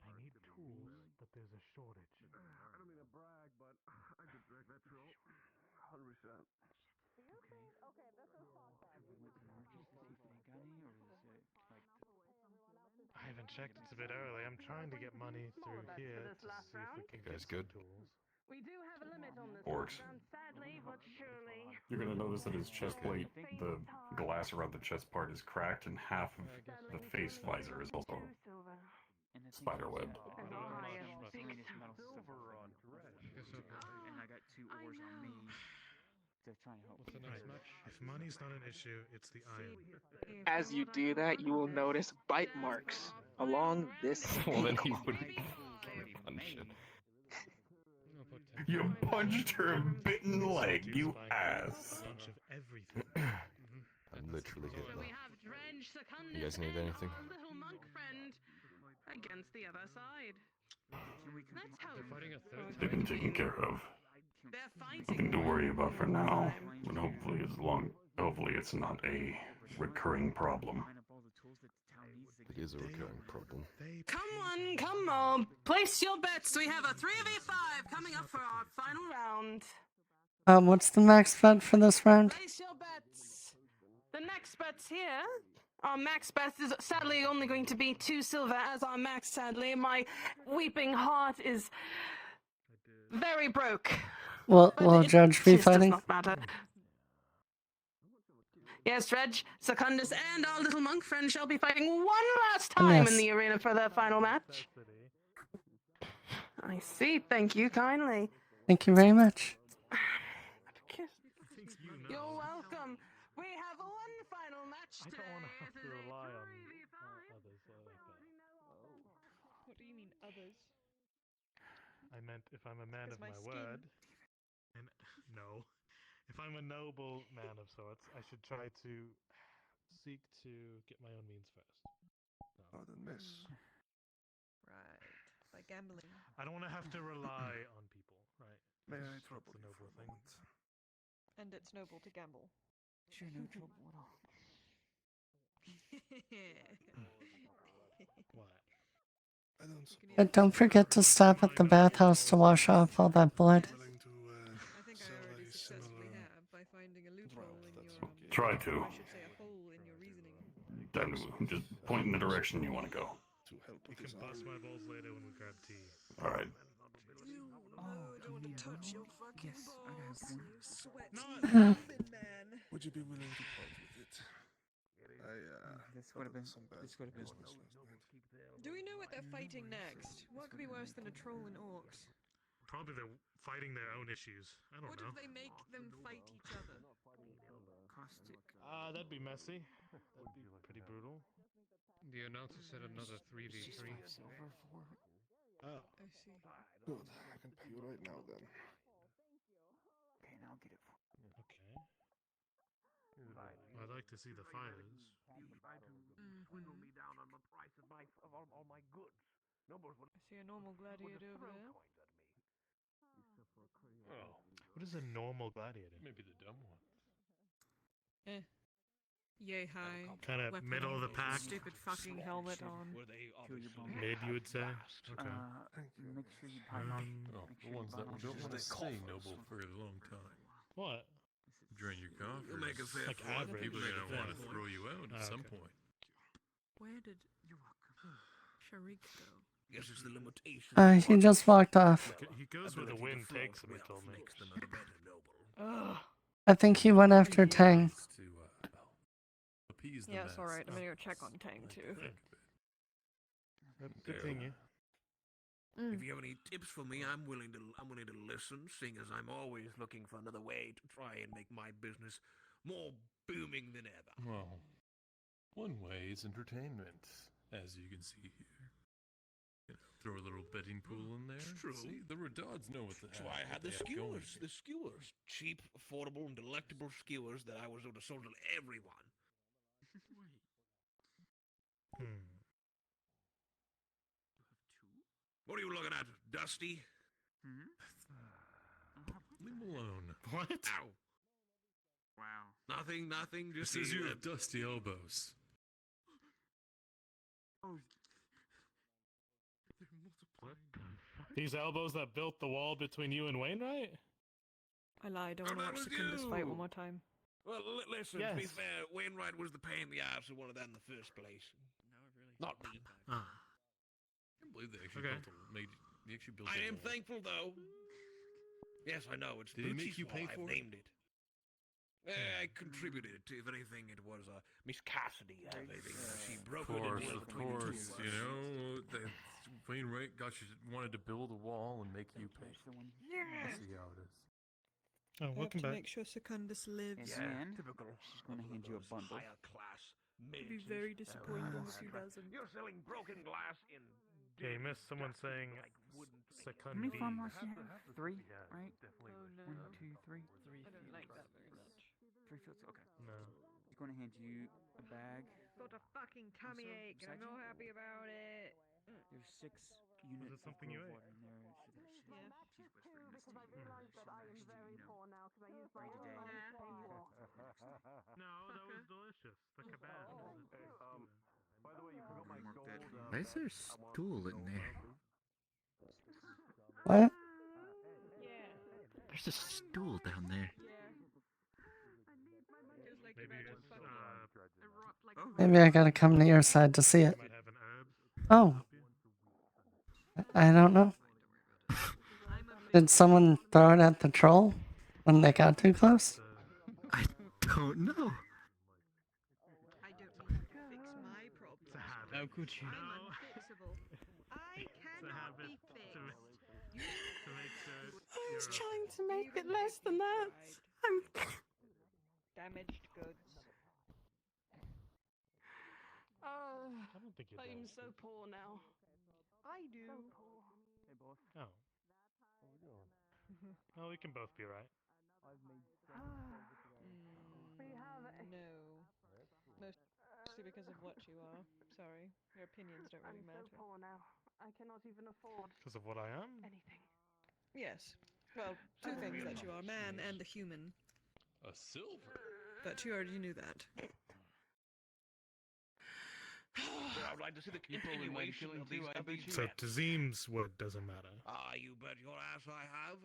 I need tools, but there's a shortage. I don't mean to brag, but I could drag that troll. 100%. I haven't checked. It's a bit early. I'm trying to get money through here to see if we can guys get good? some tools. We do have a limit on this Orcs. round, sadly, but surely. You're gonna notice that his chest plate, the glass around the chest part is cracked, and half of the face visor is also spiderwebbed. And I got 2 oars on me. They're trying to help. What's the next match? If money's not an issue, it's the iron. As you do that, you will notice bite marks along this. Well, then he ankle. wouldn't punch it. You punched her bitten leg, you ass. Bunch of everything. I'm literally hit We now. have Dredge, Secundus, You guys need and anything? our little monk friend against the other side. Let's hope. They've been taken care of. They're Nothing fighting. to worry about for now, but hopefully it's not a recurring problem. It is a recurring problem. Come on. Place your bets. We have a 3v5 coming up for our final round. What's the max bet for this round? Place your bets. The next bets here. Our max bet is sadly only going to be 2 silver as our max, sadly. My weeping heart is very broke. Will But it Judge be just does fighting? not matter. Yes, Dredge, Secundus, and our little monk friend shall be fighting one last time Yes. in the arena for their final match. I see. Thank you kindly. Thank you very much. You're welcome. We have one final match I today. don't want to have to rely on others like that. What do you mean, others? I meant if I'm a man of Is my my skin- word, and no, if I'm a noble man of sorts, I should try to seek to get my own means first. Pardon, miss. Right. By gambling. I don't want to have to rely on people, right? May I That's trouble the you for noble a thing. moment? And it's noble to gamble. Sure, no trouble at all. What? I don't Don't forget to stop at the bathhouse to wash off all that blood. willing to I think I sell already a successfully similar have by finding a loophole in your Try to. I should say a hole in your reasoning. Then just point in the direction you want to go. to help You with can his bust my balls later when we grab tea. All right. Don't want to touch your fucking balls. You sweat. Uh. Would you be willing to part with it? This would have been This would have been business last night. Do we know what they're fighting next? What could be worse than a troll and orcs? Probably they're fighting their own issues. I don't What know. if they make them fight each other? Caustic. That'd be messy. That'd be pretty brutal. The announcer said another 3v3. Oh. I see. Good. I can pay you right now then. Okay, now I'll get it. Okay. I'd like to see the fighters. Swindle me down on the price of all my goods. Nobles would I see a normal gladiator over there. Oh. What is a normal gladiator? Maybe the dumb one. Eh. Yay high. Kind of weapon, middle of the pack. Stupid fucking helmet on. Mid, you would say? Okay. Make sure you buy them. The ones that don't want to stay noble for a long time. What? Drain your coffers. You'll make a fair Like point. average. People are Make a gonna fair want to point. throw you out at some okay. point. Where did Sharik go? Guess it's the limitation. He just walked off. He goes where the wind takes him, he told me. I think he went after Tang. Appease the Yeah, it's mass. alright. I'm gonna go check on Tang too. Good thing you. If you have any tips for me, I'm willing to listen, seeing as I'm always looking for another way to try and make my business more booming than ever. Well, one way is entertainment, as you can see here. You know, throw a little betting pool in there. True. See, the Redards know what the That's why I had the skewers. The skewers. Cheap, affordable, and delectable skewers that I was able to sell to everyone. What are you looking at, Dusty? Leave him alone. What? Ow. Wow. Nothing, It just says you the- have dusty elbows. These elbows that built the wall between you and Wainwright? I lied. I want to that watch was Secundus fight you. one more time. Well, listen, to be Yes. fair, Wainwright was the pain in the ass who wanted that in the first place. Not me. Ah. I can't believe they actually Okay. built I a am wall. thankful, though. Yes, I know. It's Did he make Bootsy's you pay wall. for I've it? named it. I contributed to, if anything, it was Miss Cassidy. I think she broke Of it course, in of between the two course. of You us. know, Wainwright wanted to build a wall and make you pay. Yeah. I see how it is. Oh, I have welcome to back. make sure Secundus lives. And typical. she's gonna hand you a bundle. Higher class I'd be very disappointed if she doesn't. You're selling broken glass in. Yeah, you missed someone saying How many farm Secundus. lots do you have? 3, right? Oh no. 1, 2, 3. I don't like that very much. 3 fields. Okay. No. He's going to hand you a bag. Got a fucking tummy Also, ache and I'm beside not you? happy about it. There's 6 units it something of you grove ate? water in there. So there's Yeah. she's whispering this to you. She's mashed it, you know. Ready today. No, that was delicious. The kebab. By the way, you forgot my Mark that. gold. Why is there a stool in there? What? There's a stool down there. Maybe it's Maybe I gotta come to your side to see it. might have an herb. Oh. I don't know. Did someone throw it at the troll when they got too close? I don't know. I don't need to fix my problems. How could you? I'm unfixable. I cannot be fixed. To make sure I was you're trying to make it less than that. I'm. Damaged goods. I don't think it I'm does. so poor now. I do. So poor. Oh. Oh, we can both be right. We have a... No. Mostly because of what you are. Sorry. Your opinions don't really I'm matter. so poor now. I cannot even afford Because of what I am? anything. Yes. Well, two things that you are, man and a human. A silver. But you already knew that. I would like to see the continuation of these epic So events. Tazim's word doesn't matter. Ah, you bet your ass I have.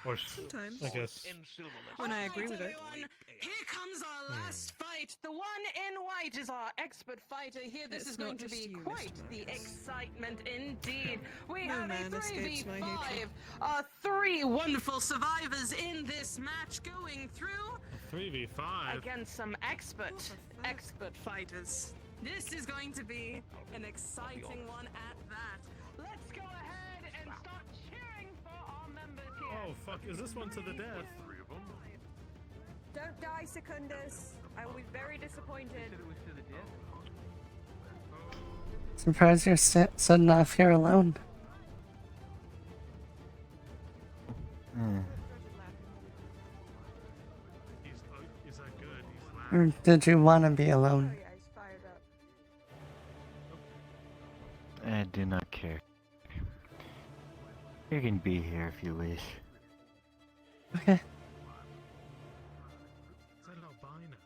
Or Sometimes. I guess. In Silverless. When I agree with it. Here comes our last fight. The one in white is our expert fighter here. This It's is going not to just be you, quite Mr. the Marcus. excitement indeed. We No have a man escapes my 3v5. hatred. 3 wonderful survivors in this match going through 3v5. against some expert fighters. This is going to be an exciting one at that. Let's go ahead and start cheering for our members here. Oh fuck, is this one to the death? Don't die, Secundus. I will be very disappointed. Surprised you're sitting off here alone. Is that good? He's Or did you want to be alone? I do not care. You can be here if you wish. Okay. Is that an albino?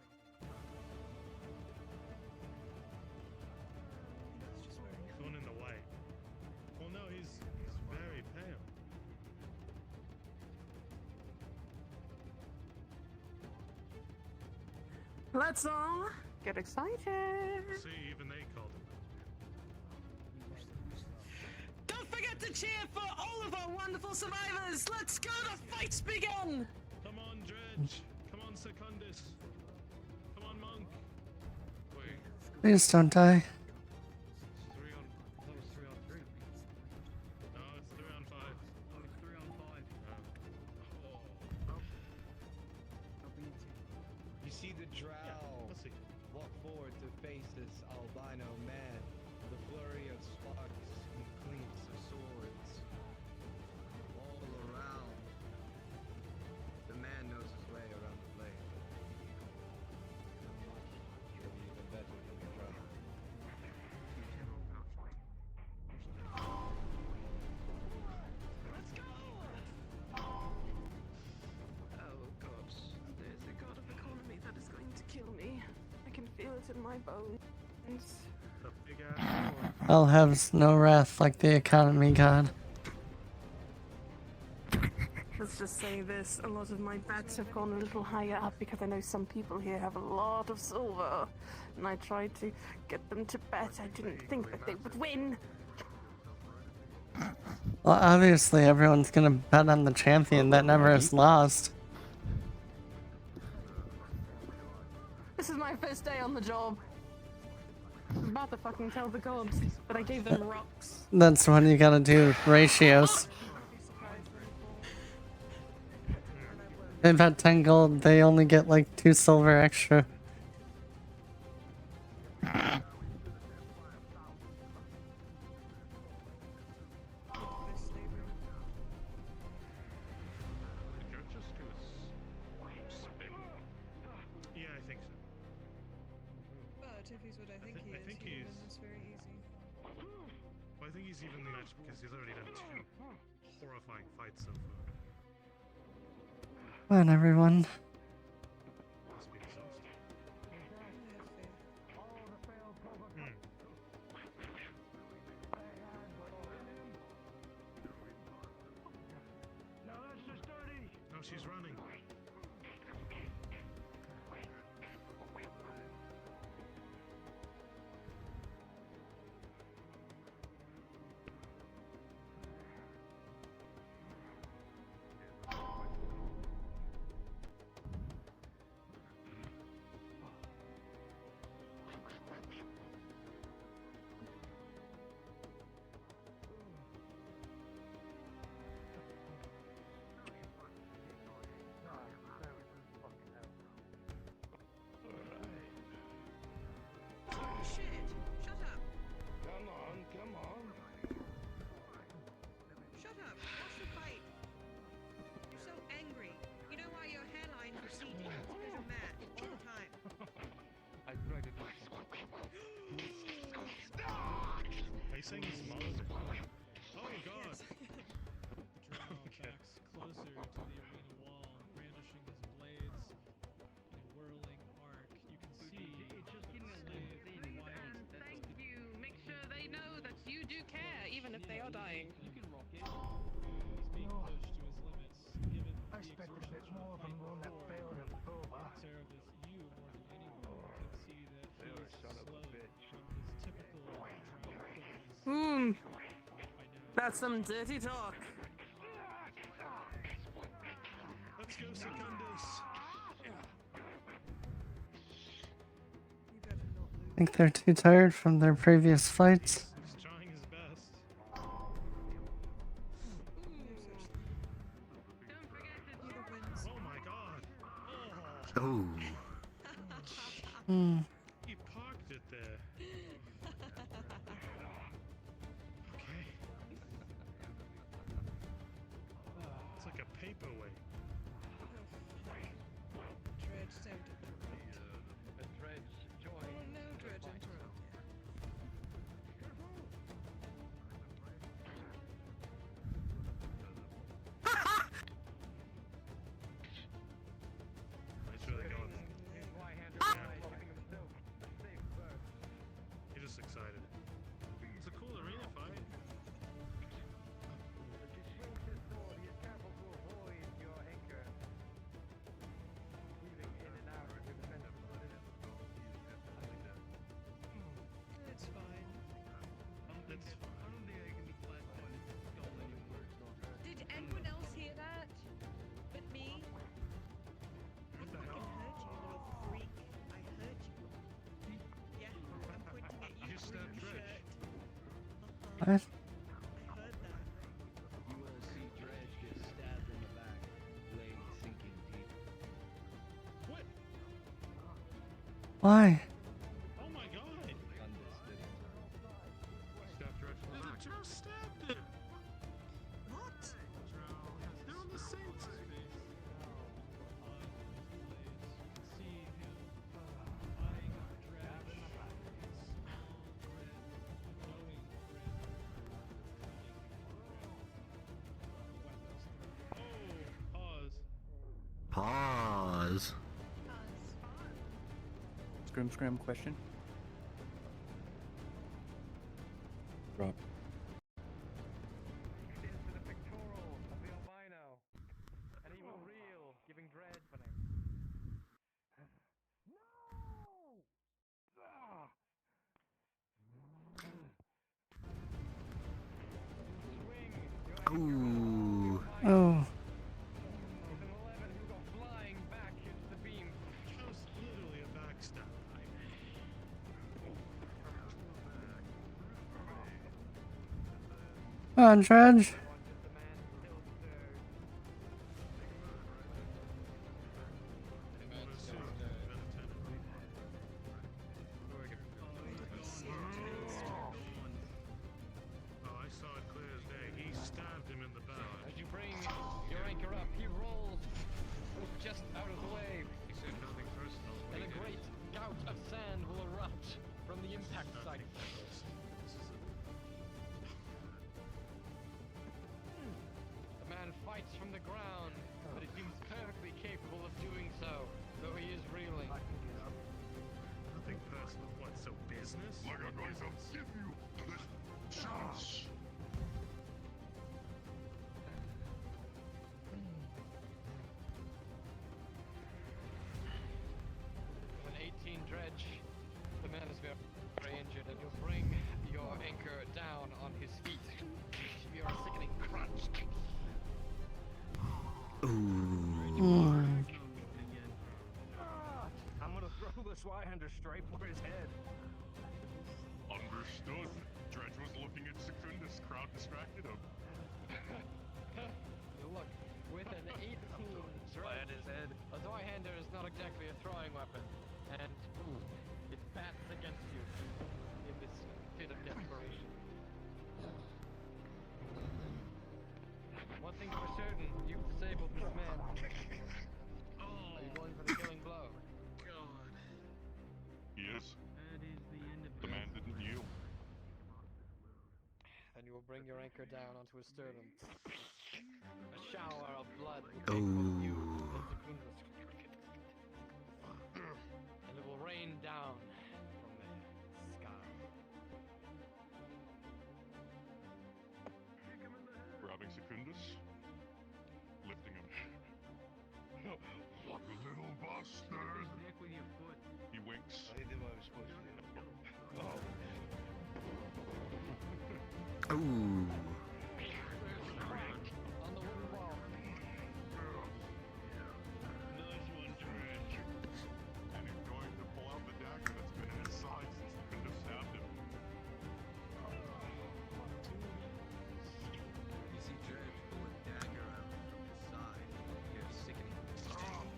The one in the white. Well, no, he's very pale. Let's all get excited. See, even they called him. Don't forget to cheer for all of our wonderful survivors. Let's go. The fights begin. Come on, Dredge. Come on, Secundus. Come on, Monk. Wait. Please don't die. 3 on. I thought it was 3 on 3. No, it's 3 on 5. Oh, it's 3 on 5. You see the drow let's see. walk forward to face this albino man with a flurry of sparks and clinks of swords all around. The man knows his way around the blade. Maybe even better than the drow. Let's go. Oh God, there's a god of economy that is going to kill me. I can feel it in my bones. The big ass sword. I'll have no wrath like the economy god. Let's just say this, a lot of my bets have gone a little higher up because I know some people here have a lot of silver. And I tried to get them to bet. I didn't think that they would win. Well, obviously everyone's gonna bet on the champion that never has lost. This is my first day on the job. I was about to fucking tell the gods, but I gave them rocks. That's when you gotta do ratios. They bet 10 gold, they only get like 2 silver extra. Yeah, I think so. But if he's what I think he I is, think he he will is. win this very easy. Well, I think he's even the match because he's already done 2 horrifying fights so far. Come on, everyone. Must be exhausted. No, she's running. Shit! Shut up! Come on, come on. Shut up! Watch the fight! You're so angry. You know why your hairline's receding? It's because you're mad all the time. I tried to do Are you saying he's smaller? Oh god! Drow backs closer to the arena wall, brandishing his blades in a whirling arc. You can see the blade wild. Thank you. Make do care, even if they are dying. You can rock it. He's being pushed to his limits, given the exertion of more of them will not fail him. Serve as you, more than anyone, can see that he is slowed from his typical tranquility. That's some dirty talk. Let's go, Secundus. I think they're too tired from their previous fights. He's trying his best. Oh my god! Oh. He parked it there. Okay. It's like a paperweight. Dredge sound interrupt. A dredge join. Oh no, Dredge interrupt. He's really going. He's just excited. It's a cool arena fight. It's fine. It's Did anyone else hear that? But me? I fucking heard you, little freak. I heard you. Yeah, I'm pointing at you. You stabbed Dredge. What? I heard that. You will see Dredge get stabbed in the back, blade sinking deep. What? Why? Oh my god! Stabbed Dredge from the back. Drow stabbed him! What? They're on the same team! See him eyeing Dredge, small grin, knowing grin, Oh, pause. Pause. Scrim question. Drop. Into the pectoral of the albino. An evil reel giving dread for them. No! Ah! Ooh. Oh. With an 11 who go flying back into the beam. Just literally a backstab. Come on, Dredge. Oh, I saw it clear as day. He stabbed him in the back. As you bring your anchor up, he rolls just out of the way. He said nothing personal. And a great gout of sand will erupt from the impact site. The man fights from the ground, but he seems perfectly capable of doing so, though he is reeling. Nothing personal. What, so business? Like I'm going to give you this chance. With an 18 dredge, the man is very injured, and you'll bring your anchor down on his feet. You are a sickening crunch. Hmm. I'm gonna throw the Swihender straight for his head. Understood. Dredge was looking at Secundus. Crowd distracted him. Look, with an 18 dredge, a Zweihander is not exactly a throwing weapon, and it bats against you in this fit of desperation. One thing's for certain, you've disabled this man. Are you going for the killing blow? God. Yes. That is the end of The man didn't yield. Then you will bring your anchor down onto his sternum. A shower of blood will take Ooh. both you and Secundus. And it will rain down from the sky. Ooh. You see Dredge pull a dagger out from his side. You hear a sickening sting.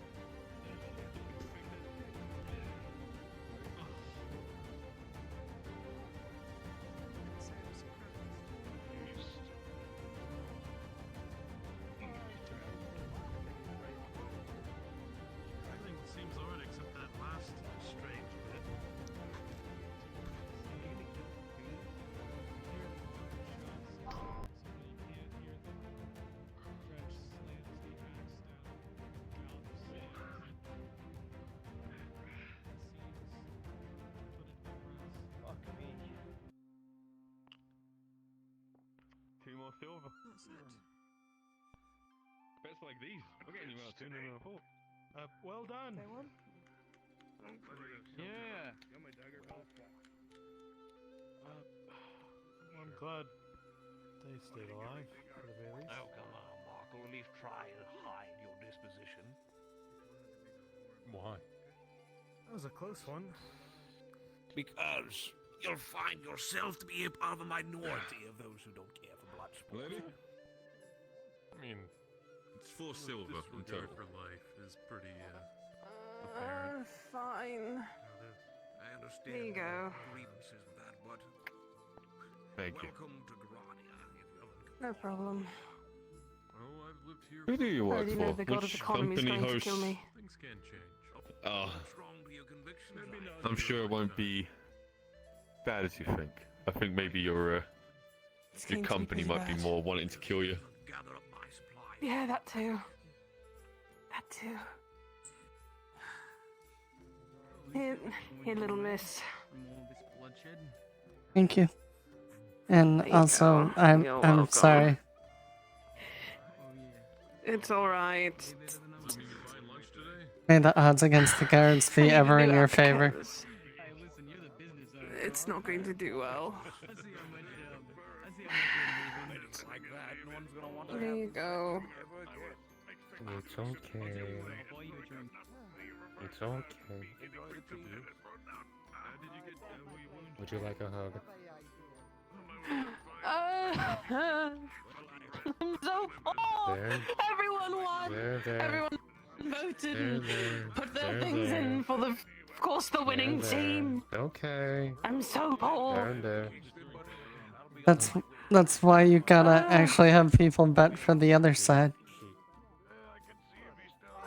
Everything seems alright except that last strange bit. Two more silver. Bets like these. We're getting you out sooner than I thought. Well done. Yeah. I'm glad they stayed alive, at the very least. Oh, come on, Marco. At least try and hide your disposition. Why? That was a close one. Because you'll find yourself to be a part of a minority of those who don't care for blood sport. Lady? I mean, It's 4 silver in disregard total. for life is pretty apparent. Fine. I understand There you go. grievances with that, but Thank you. welcome to Grania, if you haven't. No problem. Oh, I've lived here. Who do you I work already know for? the god of Which economy is company going to hosts? kill me. Things can change. Oh, Strong to your convictions. I'm sure it won't be bad as you think. I think maybe your It's going to be company pretty might be bad. more wanting to kill you. Gather up my supplies. Yeah, that too. That too. Here, little miss. More of this bloodshed. Thank you. And There you also, go. I'm You're I'm welcome. sorry. It's alright. May the odds against the guards I be need to ever do in that your favor. because Hey, listen, you're the business owner. It's not going to do well. I see how much you're moving. It's like that. No one's gonna want to There you go. It's okay. It's okay. Would you like a hug? I'm so full. There. Everyone won. There. Everyone voted There, and there. put their There, things there. in for of course, the winning There. team. Okay. I'm so full. There. That's why you gotta actually have people bet for the other side.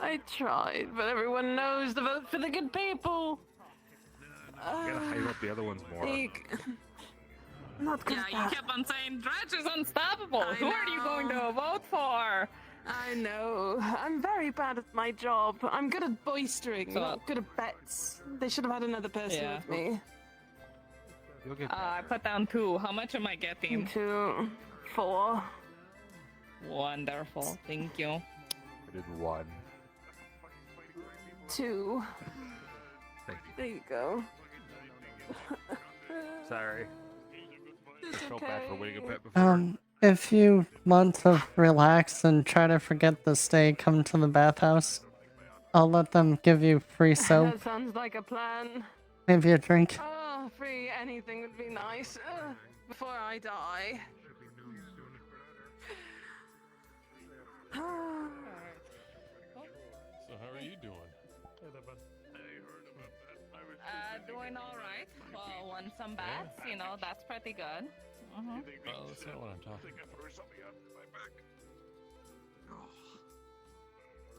I tried, but everyone knows to vote for the good people. You gotta hype up the other ones more. Not good. Yeah, you kept on saying Dredge is unstoppable. Who are you going to vote for? I know. I'm very bad at my job. I'm good at boistering, So- not good at bets. They should have had another person Yeah. with me. You'll get I put down 2. How much am I getting? 2, 4. Wonderful. Thank you. I did 1. 2. There you go. Sorry. It's Felt bad for winning a okay. bet before. If you want to relax and try to forget this day, come to the bathhouse. I'll let them give you free soap, That sounds like a plan. maybe a drink. Oh, free anything would be nice. Before I die. So how are you doing? Doing all right. Well, won some bets. You know, that's pretty good. Oh, that's not what I'm talking about.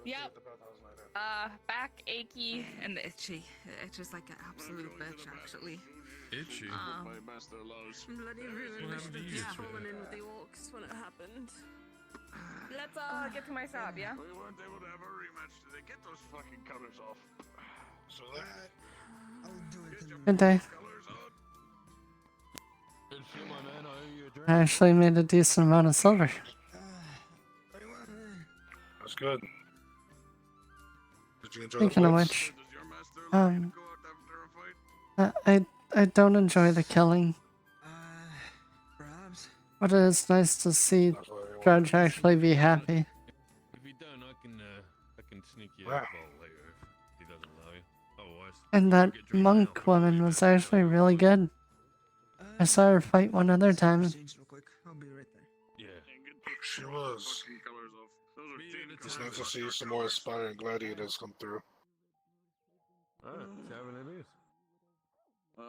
Yep. Back achy and itchy. It's just like an absolute bitch, actually. Itchy? My master loves. Bloody ruined. What I should happened to have you just yesterday? fallen in with the orcs when it happened. Let's get to my sub, yeah? We weren't able to have a rematch today. Get those fucking colors off. So that. Good day. I actually made a decent amount of silver. That's good. Did you enjoy Speaking the of fights? which, I don't enjoy the killing. Perhaps. But it is nice to see Judge actually be happy. If you don't, I can sneak you out later if he doesn't allow you. Otherwise, And that monk woman was actually really good. I saw her fight one other time. Change real quick. I'll be right there. yeah. She was. It's nice to see some more aspiring gladiators come through. Tavern it is. I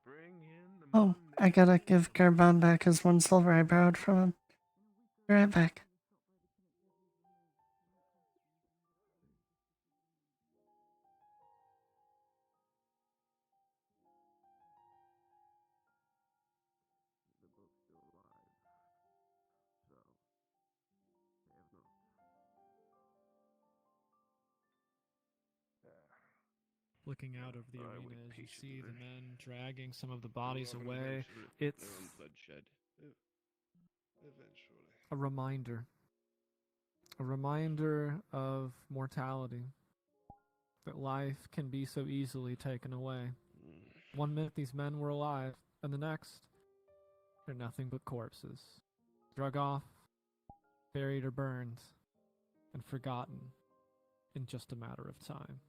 bring in the Oh, I gotta give Garbon back his 1 silver I borrowed from him. Be right back. Looking out of the arena as you see the men dragging some of the bodies away, it's bloodshed. Eventually. a reminder. A reminder of mortality. That life can be so easily taken away. One minute these men were alive, and the next, they're nothing but corpses. Drug off, buried or burned, and forgotten in just a matter of time.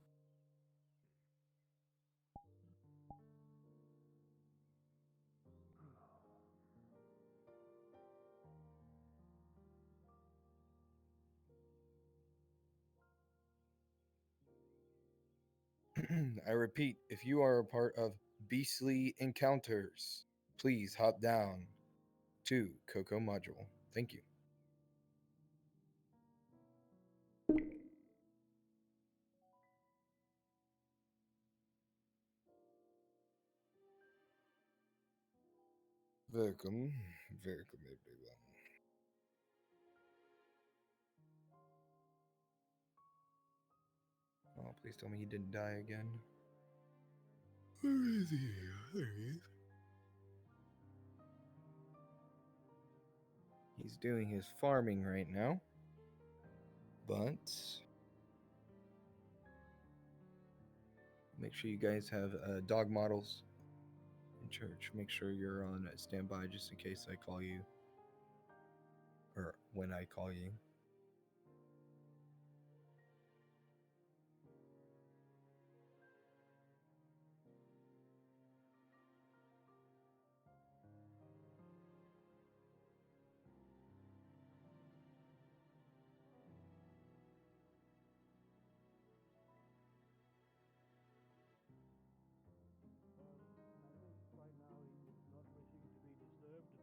I repeat, if you are a part of Beastly Encounters, please hop down to Coco Module. Thank you. Welcome, welcome everyone. Oh, please tell me he didn't die again. Where is he? There he is. He's doing his farming right now. But make sure you guys have dog models in church. Make sure you're on standby just in case I call you. Or when I call you.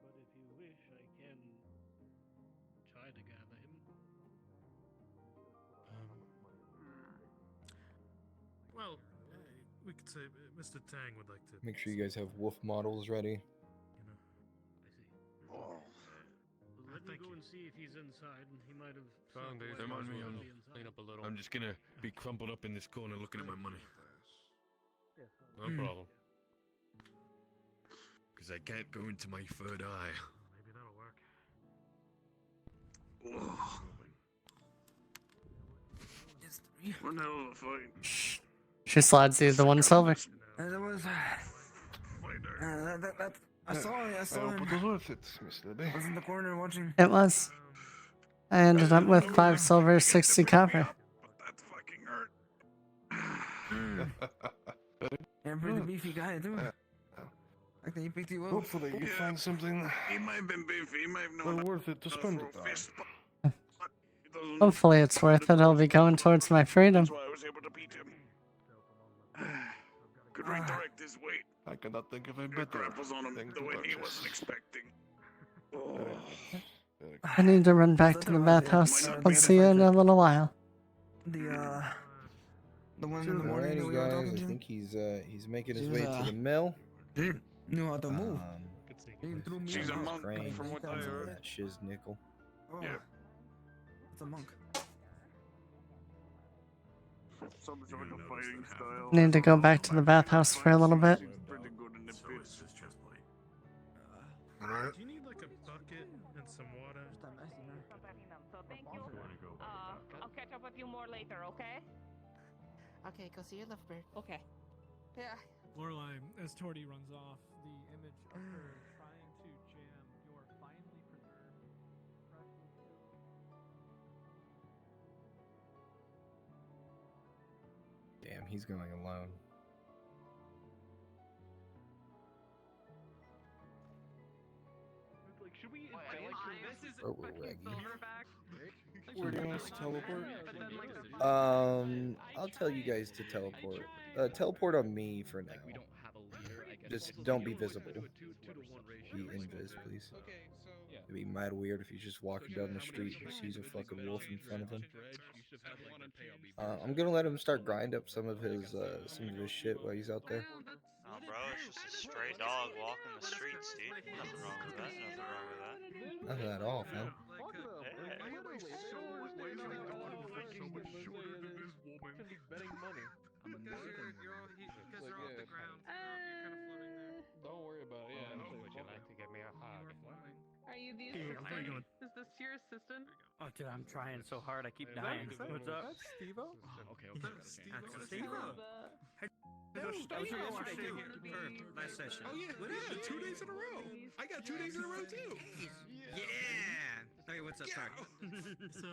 But if you wish, I can try to gather him. Well, we could say Mr. Tang would like to. Make sure you guys have wolf models ready. Let me go and see if he's inside, and he might have Found it. Remind me, Clean up a little. I'm just gonna be crumpled up in this corner looking at my money. No problem. Because I can't go into my third eye. Maybe that'll work. One hell of a fight. She slides you the 1 silver. That was. I saw it. I saw hope him. it was worth it, Miss Libby. I was in the corner watching. It was. I ended up with 5 silver, 60 copper. That fucking hurt. You're a pretty beefy guy, too. I think he picked you up. Hopefully you find something He might have been beefy. He might have known well worth it to spend it on. Hopefully it's worth it. I'll be going towards my freedom. That's why I was able to beat him. Could redirect his weight. I cannot think of a It better grapples on him thing the to way he purchase. wasn't expecting. Oh. I need to run back to the bathhouse. I'll see you in a little while. The one in the morning that we were Alrighty, talking guys. to? I think he's making his She way was, to the mill. Knew how to move. She's a monk, from what I heard. That shiz nickel. Oh, Yeah. it's a monk. Some sort of fighting style. Need to go back to the bathhouse for a little bit. Pretty good in the pits. Alright. Do you need like a bucket and some water? So thank you. I'll catch up with you more later, okay? Okay, go see your Lovebird. Okay. Yeah. Lorelai, as Torty runs off, the image of her trying to jam your finely preserved freshly Damn, he's going alone. Like, should we advance this is Oh, fucking Reggie. Silverback? Where do you want us to teleport? I'll tell you guys to teleport. Teleport on me for now. Just don't be visible. Be invis, please. It'd be mad weird if he's just walking down the street and sees a fucking wolf in front of him. I'm gonna let him start grind up some of his shit while he's out there. Oh, bro, it's just a stray dog walking the streets, dude. Nothing wrong with that. Nothing wrong with that. Nothing at all, fam. Don't worry about it. Yeah. Would you like to give me a hug? Are you the assistant? Is this your assistant? Oh, dude, I'm trying so hard. I keep dying. What's up? That's Steve-O? Okay. That's Steve-O. I was here yesterday too. For last session. Oh yeah, what happened? 2 days in a row. I got 2 days in a row too. Yeah. Okay, what's up? Sorry. So,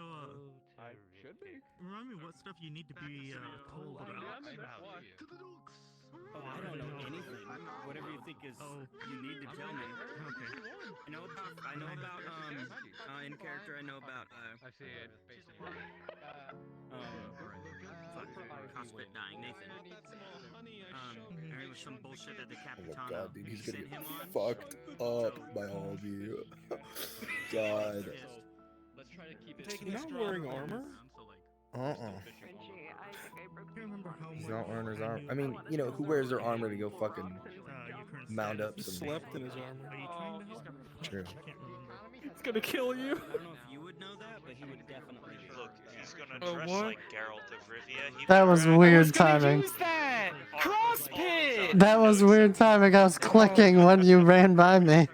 I should be. remind me what stuff you need to be told about. Oh, I don't know anything. Whatever you think is you need to tell me. Okay. I know about in character. I know about I see it. CrossFit dying Nathan. There was some bullshit at the Oh my Capitano. god, dude, he's gonna Sent get him on. fucked up by all of you. God. Let's try to keep it. He's not wearing armor? I remember how He's not wearing his armor. I mean, you know, who wears their armor to go fucking mount up He some... slept in his armor. Are you trying to help? True. It's gonna kill you. I don't know if you would know that, but he would definitely. Look, if he's gonna Oh, dress what? like Geralt of Rivia, he That better was act weird like timing. Use that! CrossFit! That was weird timing. I was clicking when you ran by me.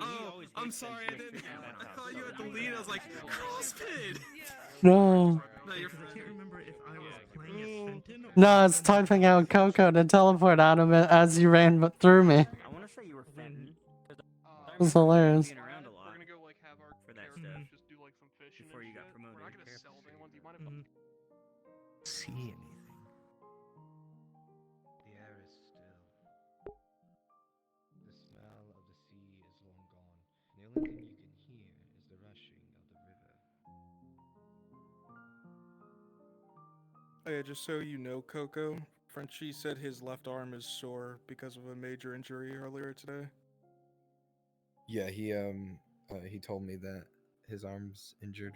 Oh, I'm sorry, I didn't. I thought you had the lead. I was like, CrossFit. No. No, you're I can't remember if I was playing as Fenton or... No, I was typing out Coco to teleport out of it as you ran through me. I want to say you were Fenton. It was hilarious. Being around a lot We're gonna go like have our for that characters stuff just do like some fishing before and you got shit. promoted. We're not gonna sell anyone. Do you mind if See anything? The air is still. The smell of the sea is long gone. The only thing you can hear is the rushing of the river. Hey, just so you know, Coco, Frenchie said his left arm is sore because of a major injury earlier today. Yeah, he told me that his arm's injured.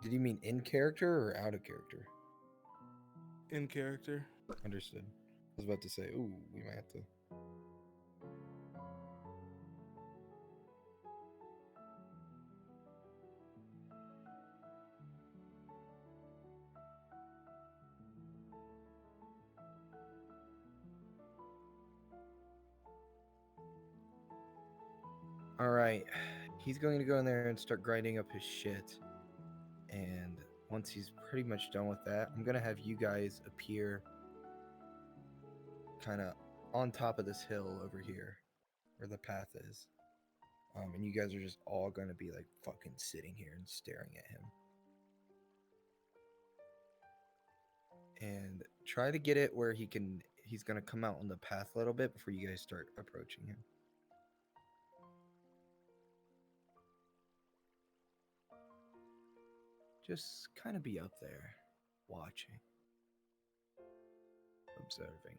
Did you mean in character or out of character? In character. Understood. I was about to say, ooh, we might have to. Alright, he's going to go in there and start grinding up his shit. And once he's pretty much done with that, I'm going to have you guys appear kind of on top of this hill over here where the path is. And you guys are just all going to be like fucking sitting here and staring at him. And try to get it where he's going to come out on the path a little bit before you guys start approaching him. Just kind of be up there, watching, observing.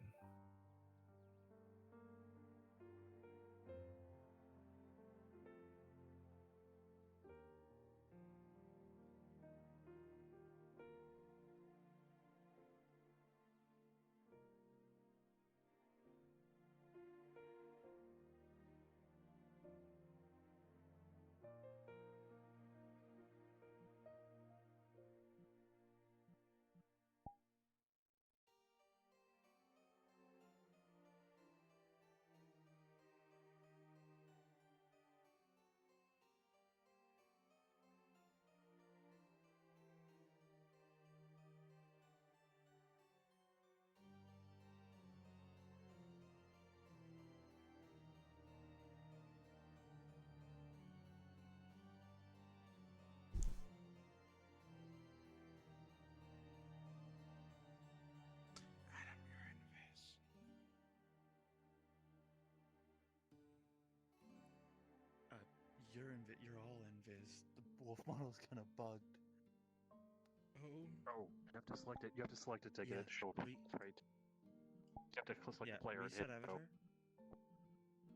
You're all invis. The wolf model's kind of bugged. Oh, you have to select it. You have to select it to get it to show up. Right. You have to select the player and hit reset go. avatar.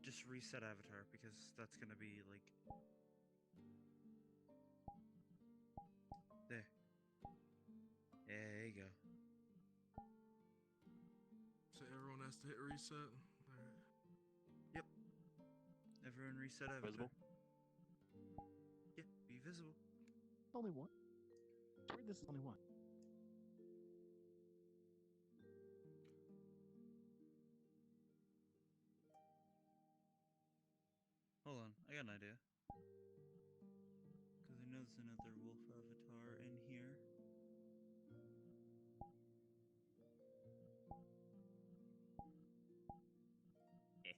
Just reset avatar because that's gonna be like there. There you go. So everyone has to hit reset? Alright. Yep. Everyone reset avatar. Visible? Yeah, be visible. Only one. This is only one. Hold on, I got an idea. Because I know there's another wolf avatar in here. Here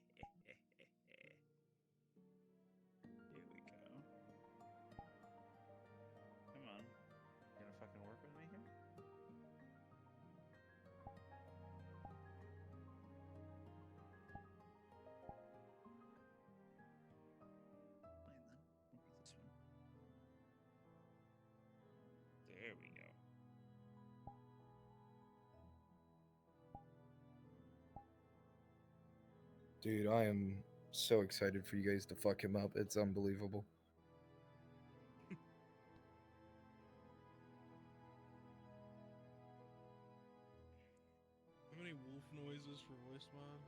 we go. Come on. You gonna fucking work with me here? This one. There we go. Dude, I am so excited for you guys to fuck him up. It's unbelievable. How many wolf noises for voice mod?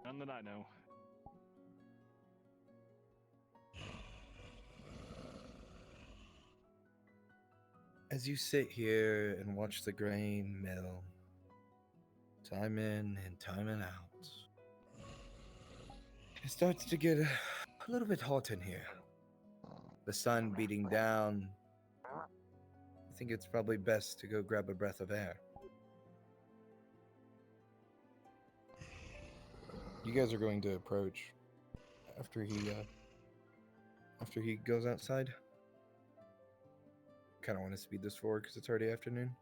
None that I know. As you sit here and watch the grain mill, time in and time out, it starts to get a little bit hot in here. The sun beating down. I think it's probably best to go grab a breath of air. You guys are going to approach after he goes outside. Kind of want to speed this forward because it's already afternoon.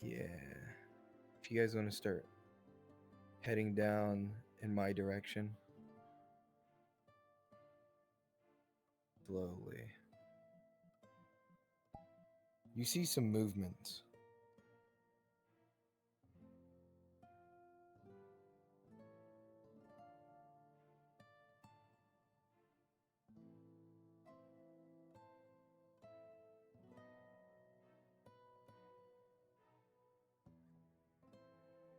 Yeah. If you guys want to start heading down in my direction, slowly, you see some movement.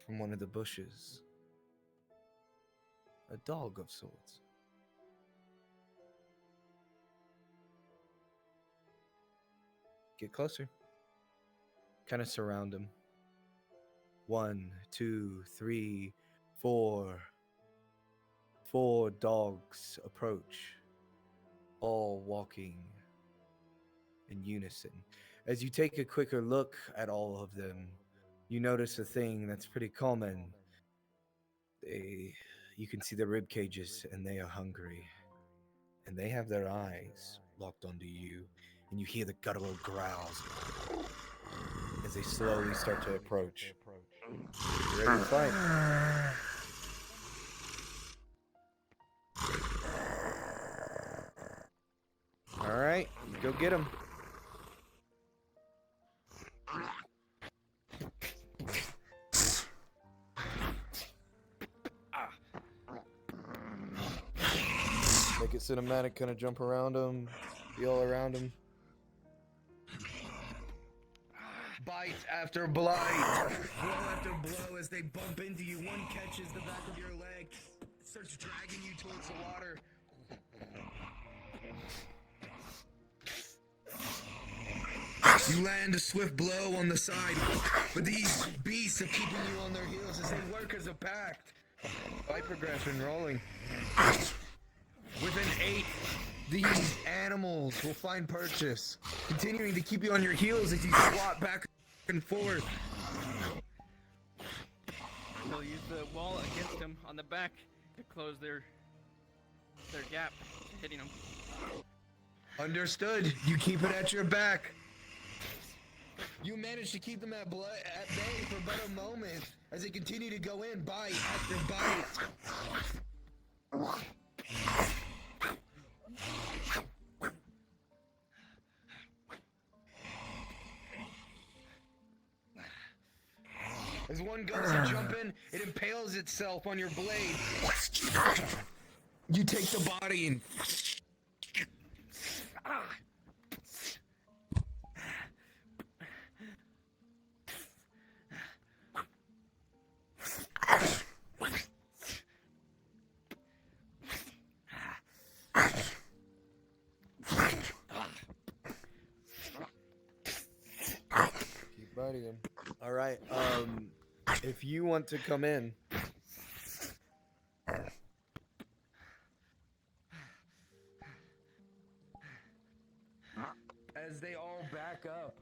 From one of the bushes. A dog of sorts. Get closer. Kind of surround him. 1, 2, 3, 4. 4 dogs approach, all walking in unison. As you take a quicker look at all of them, you notice a thing that's pretty common. You can see the rib cages, and they are hungry. And they have their eyes locked onto you, and you hear the guttural growls as they slowly start to approach. You ready to fight? Alright, go get him. Make it cinematic, kind of jump around him, be all around him. Bite after blight. Blow after blow as they bump into you. One catches the back of your leg, starts dragging you towards the water. You land a swift blow on the side, but these beasts are keeping you on their heels as they work as a pack. Fight progression rolling. Within 8, these animals will find purchase, continuing to keep you on your heels as you swat back and forth. They'll use the wall against him on the back to close their gap, hitting him. Understood. You keep it at your back. You managed to keep them at bay for but a moment as they continue to go in, bite after bite. As one goes to jump in, it impales itself on your blade. You take the body and... Keep biting him. All right. If you want to come in. As they all back up,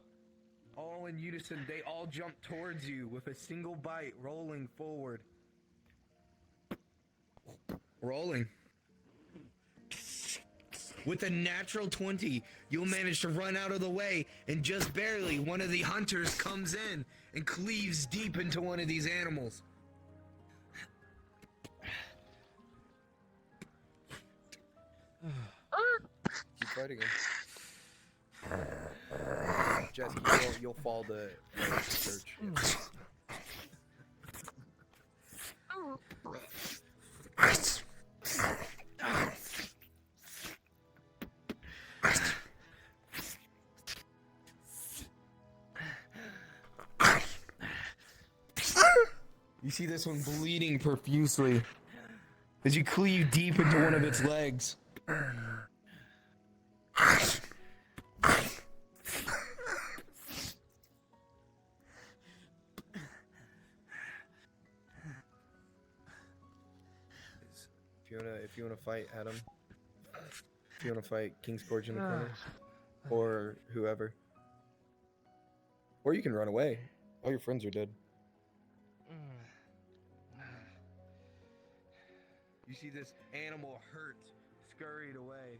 all in unison, they all jump towards you with a single bite, rolling forward. Rolling. With a natural 20, you'll manage to run out of the way, and just barely, one of the hunters comes in and cleaves deep into one of these animals. Keep fighting him. Jesse, you'll fall to search. You see this one bleeding profusely as you cleave deep into one of its legs. If you wanna fight Adam, if you wanna fight King's Courage in the corner, or whoever, or you can run away. All your friends are dead. You see this animal hurt, scurried away.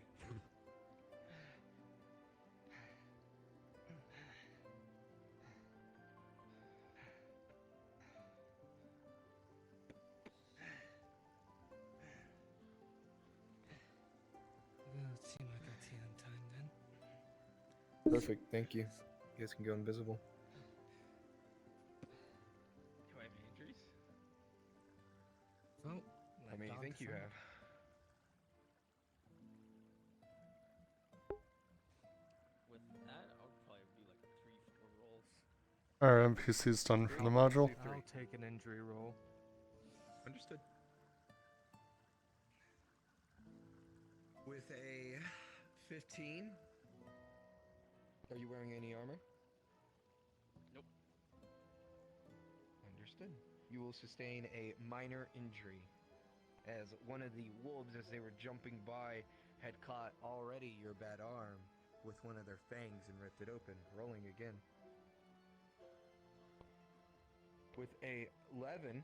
It seemed like that's the end time then. Perfect, thank you. You guys can go invisible. Do I have any injuries? Well, How many do you think you have? With that, I'll probably be like 3-4 rolls. Our NPC's done for the module. I'll take an injury roll. Understood. With a 15, are you wearing any armor? Nope. Understood. You will sustain a minor injury, as one of the wolves, as they were jumping by, had caught already your bad arm with one of their fangs and ripped it open. Rolling again. With a 11,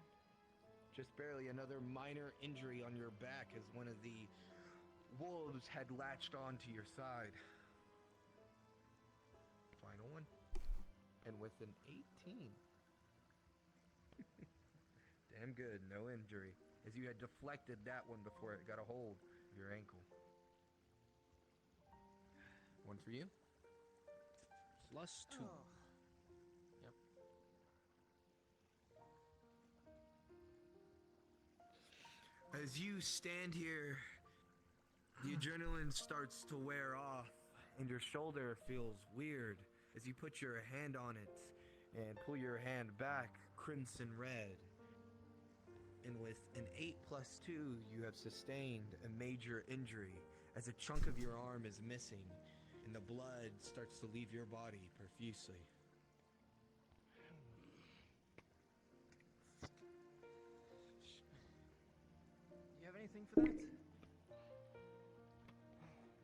just barely another minor injury on your back as one of the wolves had latched onto your side. Final one. And with an 18. Damn good, no injury. As you had deflected that one before it got a hold of your ankle. One for you. +2. Yep. As you stand here, the adrenaline starts to wear off, and your shoulder feels weird as you put your hand on it and pull your hand back, crimson red. And with an 8 + 2, you have sustained a major injury as a chunk of your arm is missing, and the blood starts to leave your body profusely. You have anything for that?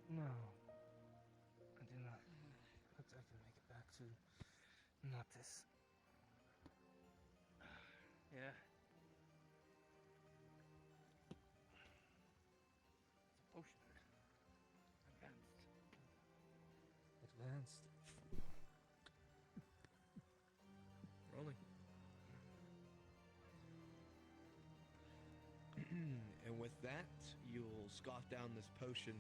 No. I do not. But I can make it back to Noctis. Yeah. Potion. Advanced. And with that, you'll scoff down this potion.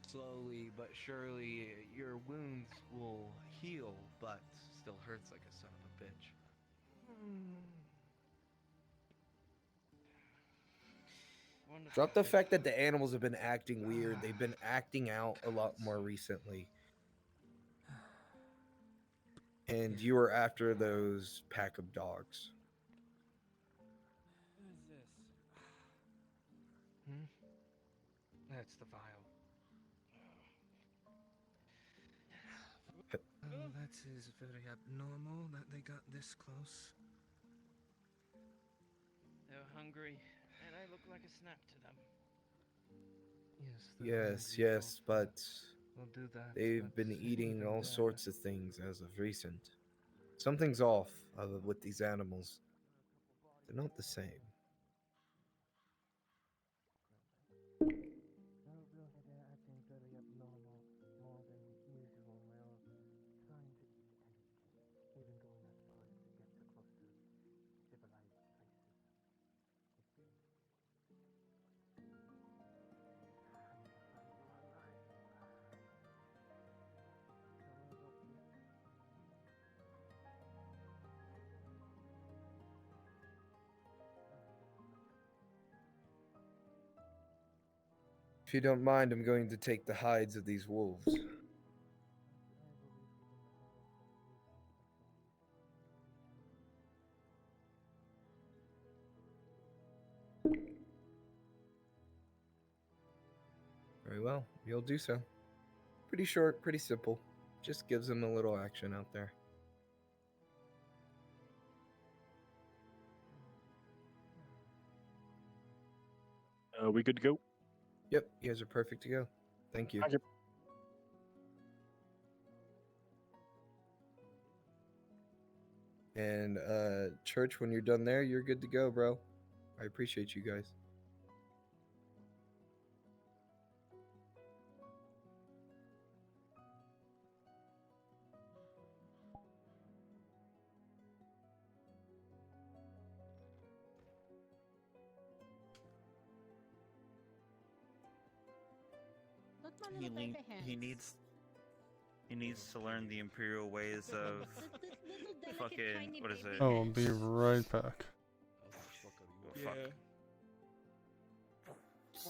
Slowly but surely, your wounds will heal, but still hurts like a son of a bitch. Drop the fact that the animals have been acting weird. They've been acting out a lot more recently. And you were after those pack of dogs. What is this? That's the vial. Oh, that is very abnormal that they got this close. They're hungry, and I look like a snap to them. Yes, but We'll do that. they've been eating all sorts of things as of recent. Something's off with these animals. They're not the same. They're acting very abnormal, more than usual. They're trying to eat anything, even going as far as to get so close to civilized places. If you don't mind, I'm going to take the hides of these wolves. Very well, you'll do so. Pretty short, pretty simple. Just gives them a little action out there. We good to go? Yep, you guys are perfect to go. Thank you. Thank you. And Church, when you're done there, you're good to go, bro. I appreciate you guys. He needs to learn the imperial ways of fucking what is it? Oh, I'll be right back. Fuck.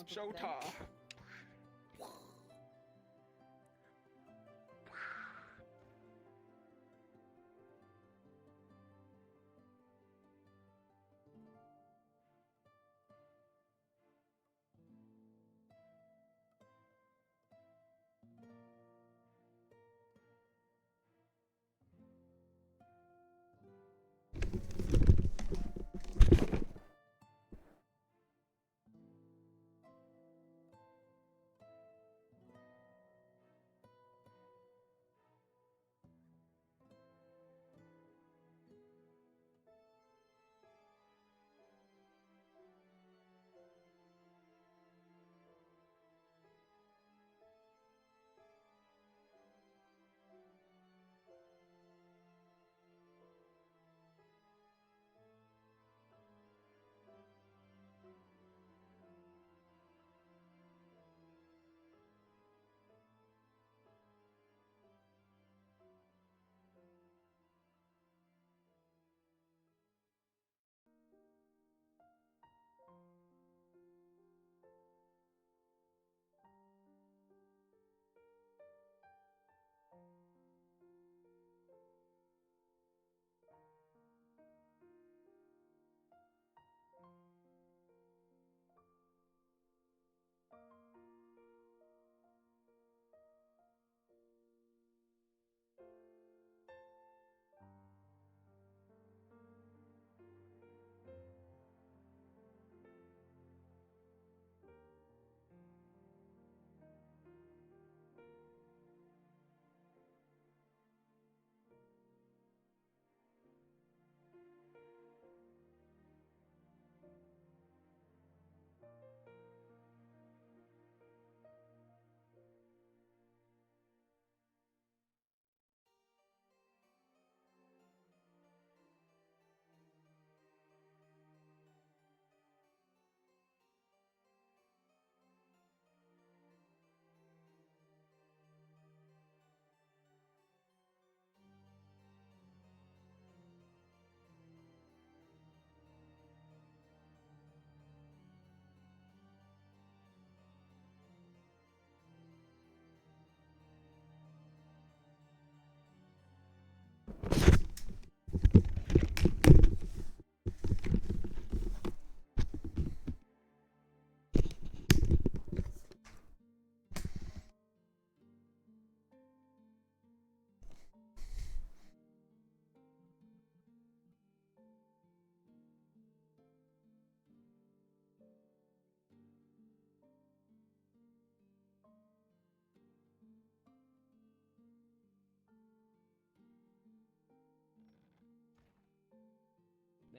Shota.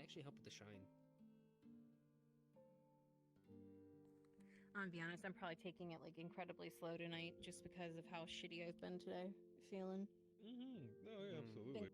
actually help with the shine. I'm gonna be honest, I'm probably taking it like incredibly slow tonight just because of how shitty I've been today. Feeling. No, yeah, absolutely.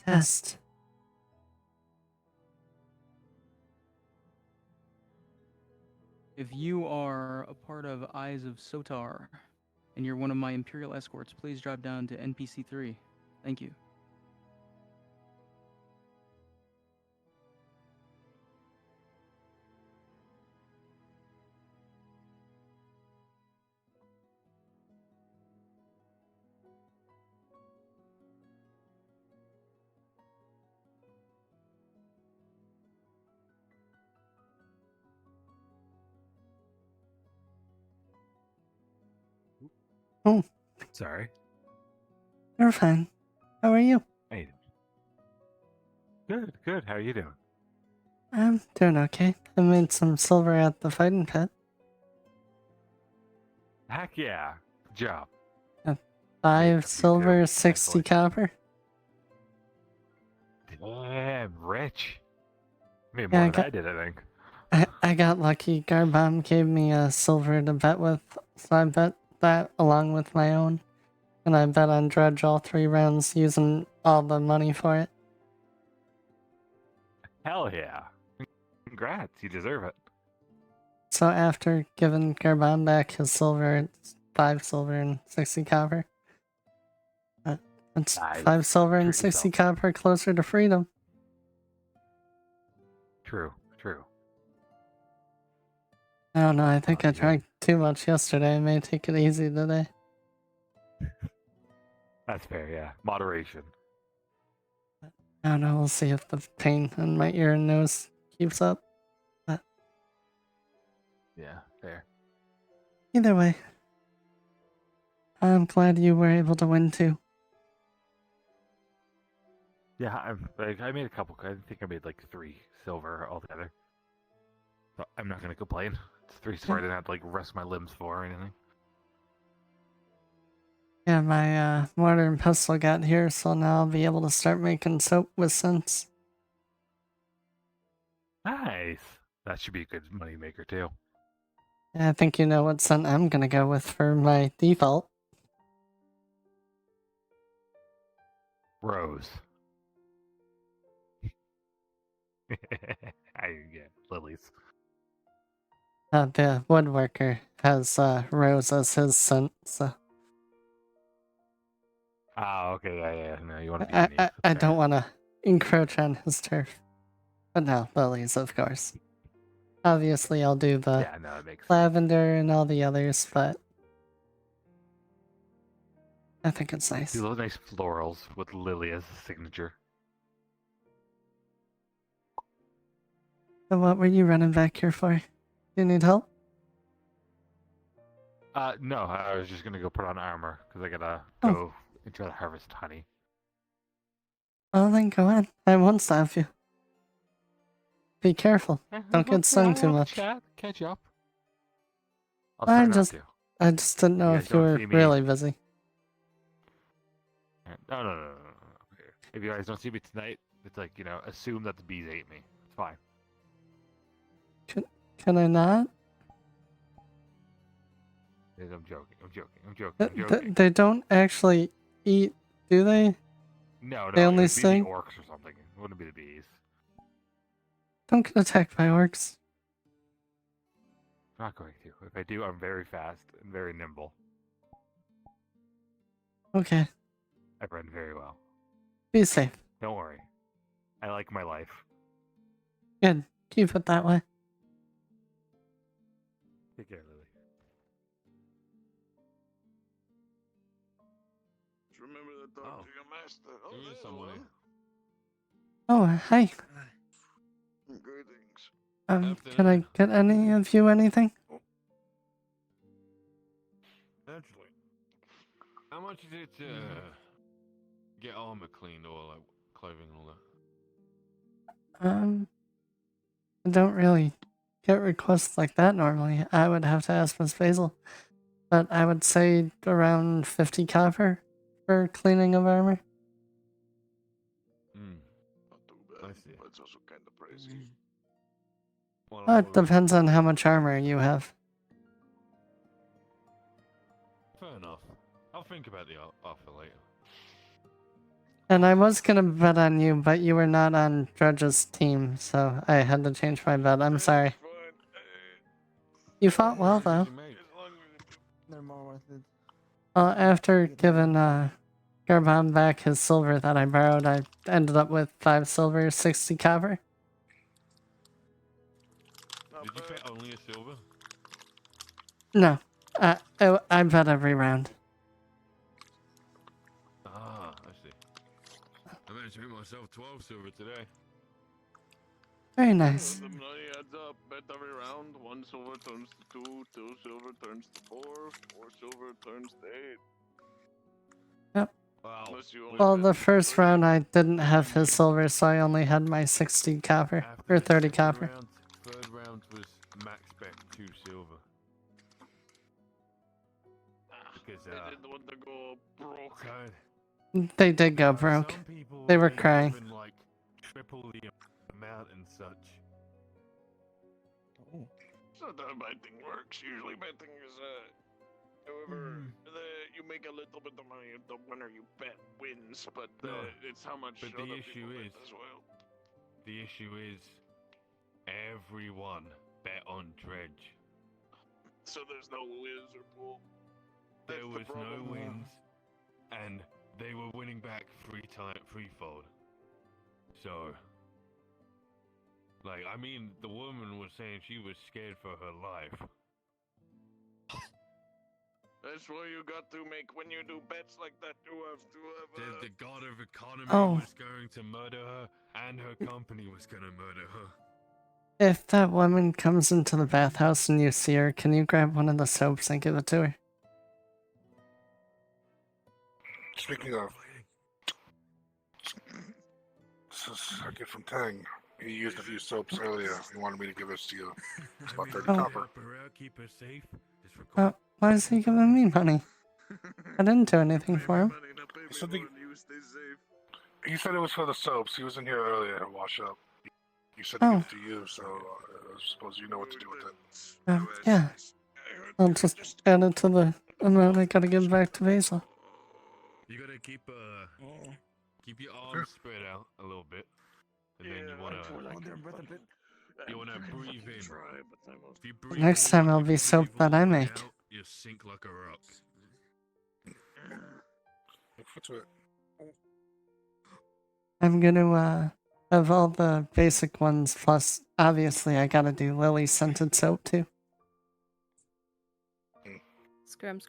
Test. If you are a part of Eyes of Sotar, and you're one of my Imperial escorts, please drop down to NPC 3. Thank you. Oh, Sorry. you're fine. How are you? Hey. Good, good. How are you doing? I'm doing okay. I made some silver at the fighting pit. Heck yeah. Good job. 5 silver, 60 copper. Damn, rich. Made Yeah, more I than got- I did, I think. I got lucky. Garbomb gave me a silver to bet with, so I bet that along with my own. And I bet on Dredge all 3 rounds using all the money for it. Hell yeah. Congrats, you deserve it. So after giving Garbomb back his silver, it's 5 silver and 60 copper. It's Nice. 5 silver and Treat 60 yourself. copper closer to freedom. True, true. I don't know, I think I drank too much yesterday. I may take it easy today. That's fair, yeah. Moderation. I don't know, we'll see if the pain in my ear and nose keeps up. But Yeah, fair. either way, I'm glad you were able to win too. Yeah, I made a couple. I think I made like 3 silver altogether. So I'm not gonna complain. It's 3 silver. I didn't have to like rest my limbs for or anything. Yeah, my mortar and pestle got here, so now I'll be able to start making soap with scents. Nice. That should be a good money maker too. Yeah, I think you know what scent I'm gonna go with for my default. Rose. I get lilies. The woodworker has Rose as his scent, so Oh, okay, yeah. No, you want to be I, unique. I don't want to encroach on his turf. But no, lilies, of course. Obviously, I'll do the Yeah, no, it makes sense. lavender and all the others, but I think it's nice. Do those nice florals with lily as a signature. So what were you running back here for? Do you need help? No, I was just gonna go put on armor because I gotta Oh. go and try to harvest honey. Oh, then go on. I won't stop you. Be careful. Don't get stung too much. Chat, catch up. I'll I try not just, to. I just didn't know guys if you don't were see me- really busy. No. If you guys don't see me tonight, it's like, assume that the bees ate me. It's fine. Can I not? I'm joking. They don't actually eat, do they? No, They it only would be sting? the orcs or something. It wouldn't be the bees. Don't get attacked by orcs. I'm not going to. If I do, I'm very fast and very nimble. Okay, I run very well. be safe. Don't worry. I like my life. Good. Keep it that way. talk to your master. Oh, There is there's someone one. here. Oh, hi. Greetings. Can I get any of you anything? Naturally. How much is it to get armor cleaned or like clothing and all that? I don't really get requests like that normally. I would have to ask Miss Basil. But I would say around 50 copper for cleaning of armor. Not too bad, I see. but it's also kind of pricey. Well, It depends on how much armor you have. fair enough. I'll think about the offer later. And I was gonna bet on you, but you were not on Drudge's team, so I had to change my bet. I'm sorry. You fought well, though. They're more worth it. After giving Garbon back his silver that I borrowed, I ended up with 5 silver, 60 copper. Did you bet only a silver? No, I bet every round. Ah, I see. I managed to make myself 12 silver today. Very nice. The money adds up. Bet every round. 1 silver turns to 2. 2 silver turns to 4. 4 silver turns to 8. Yep. Wow. Unless you only Well, bet the first round I didn't have his silver, so I only had my 60 copper, or 30 copper. Third round was max bet 2 silver. Because they didn't want to go broke. They did go broke. Some people, They were crying. Even, like, triple the amount and such. Oh. It's not how betting works. Usually betting is however you make a little bit of money, the winner you bet wins, but No, it's how much but other the issue people is bet as well. the issue is everyone bet on Dredge. So there's no wins or pull. There was no wins, and they were winning back threefold. So, like, I mean, the woman was saying she was scared for her life. That's why you got to make, when you do bets like that, you have to have The god of economy Oh. was going to murder her, and her company was gonna murder her. If that woman comes into the bathhouse and you see her, can you grab one of the soaps and give it to her? Speaking of, this is a gift from Tang. He used a few soaps earlier. He wanted me to give this to you. It's about 30 Oh. copper. Keep her safe. Why is he giving me money? I didn't do anything for him. Something. He said it was for the soaps. He was in here earlier to wash up. He said to give it to you, so I suppose you know what to do with it. Yeah. I'll just add it to the amount I gotta give back to Basil. You gotta keep your arms spread out a little bit, and then you wanna breathe in. If you breathe Next time I'll be soap that I make. out, you sink like a rock. Look to it. I'm gonna have all the basic ones, plus obviously I gotta do lily scented soap too. Scrum.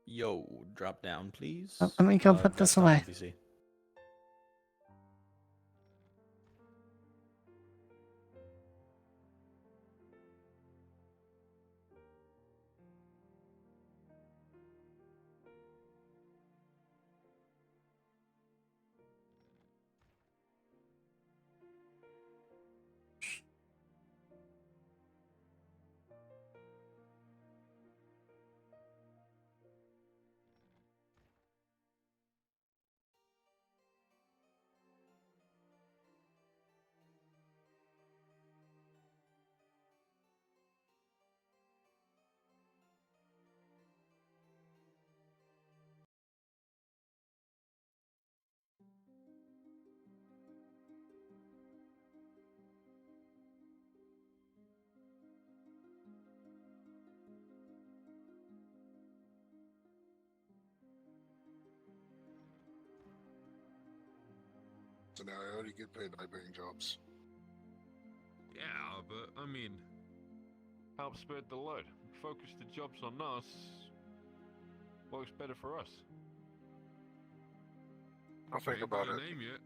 Yo, drop down, please. Let me go put this desktop away. NPC. So now I already get paid by betting jobs. Yeah, but I mean, help spread the load. Focus the jobs on us. Works better for us. I'll think Ain't about got a it. name yet.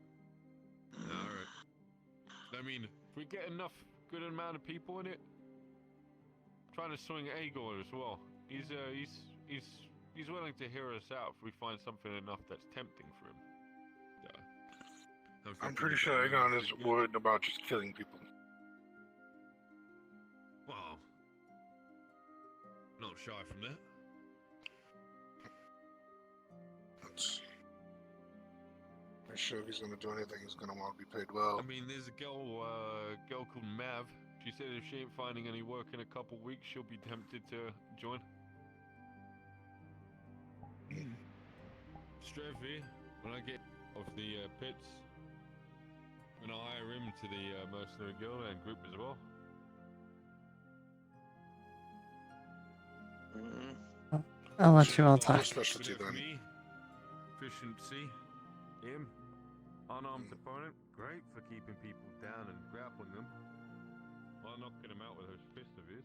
Alright. I mean, if we get enough good amount of people in it, trying to swing Agor as well. He's willing to hear us out if we find something enough that's tempting for him. I'm pretty sure Aegon is worried about just killing people. Well, not shy from that. I'm sure if he's gonna do anything, he's gonna want to be paid well. I mean, there's a girl called Mav. She said if she ain't finding any work in a couple weeks, she'll be tempted to join. Strevy, when I get off the pits, and I'll hire him to the mercenary guild and group as well. I'll let you all talk. Specialty then. Me, efficiency, him, unarmed opponent, great for keeping people down and grappling them, while knocking them out with those fists of his.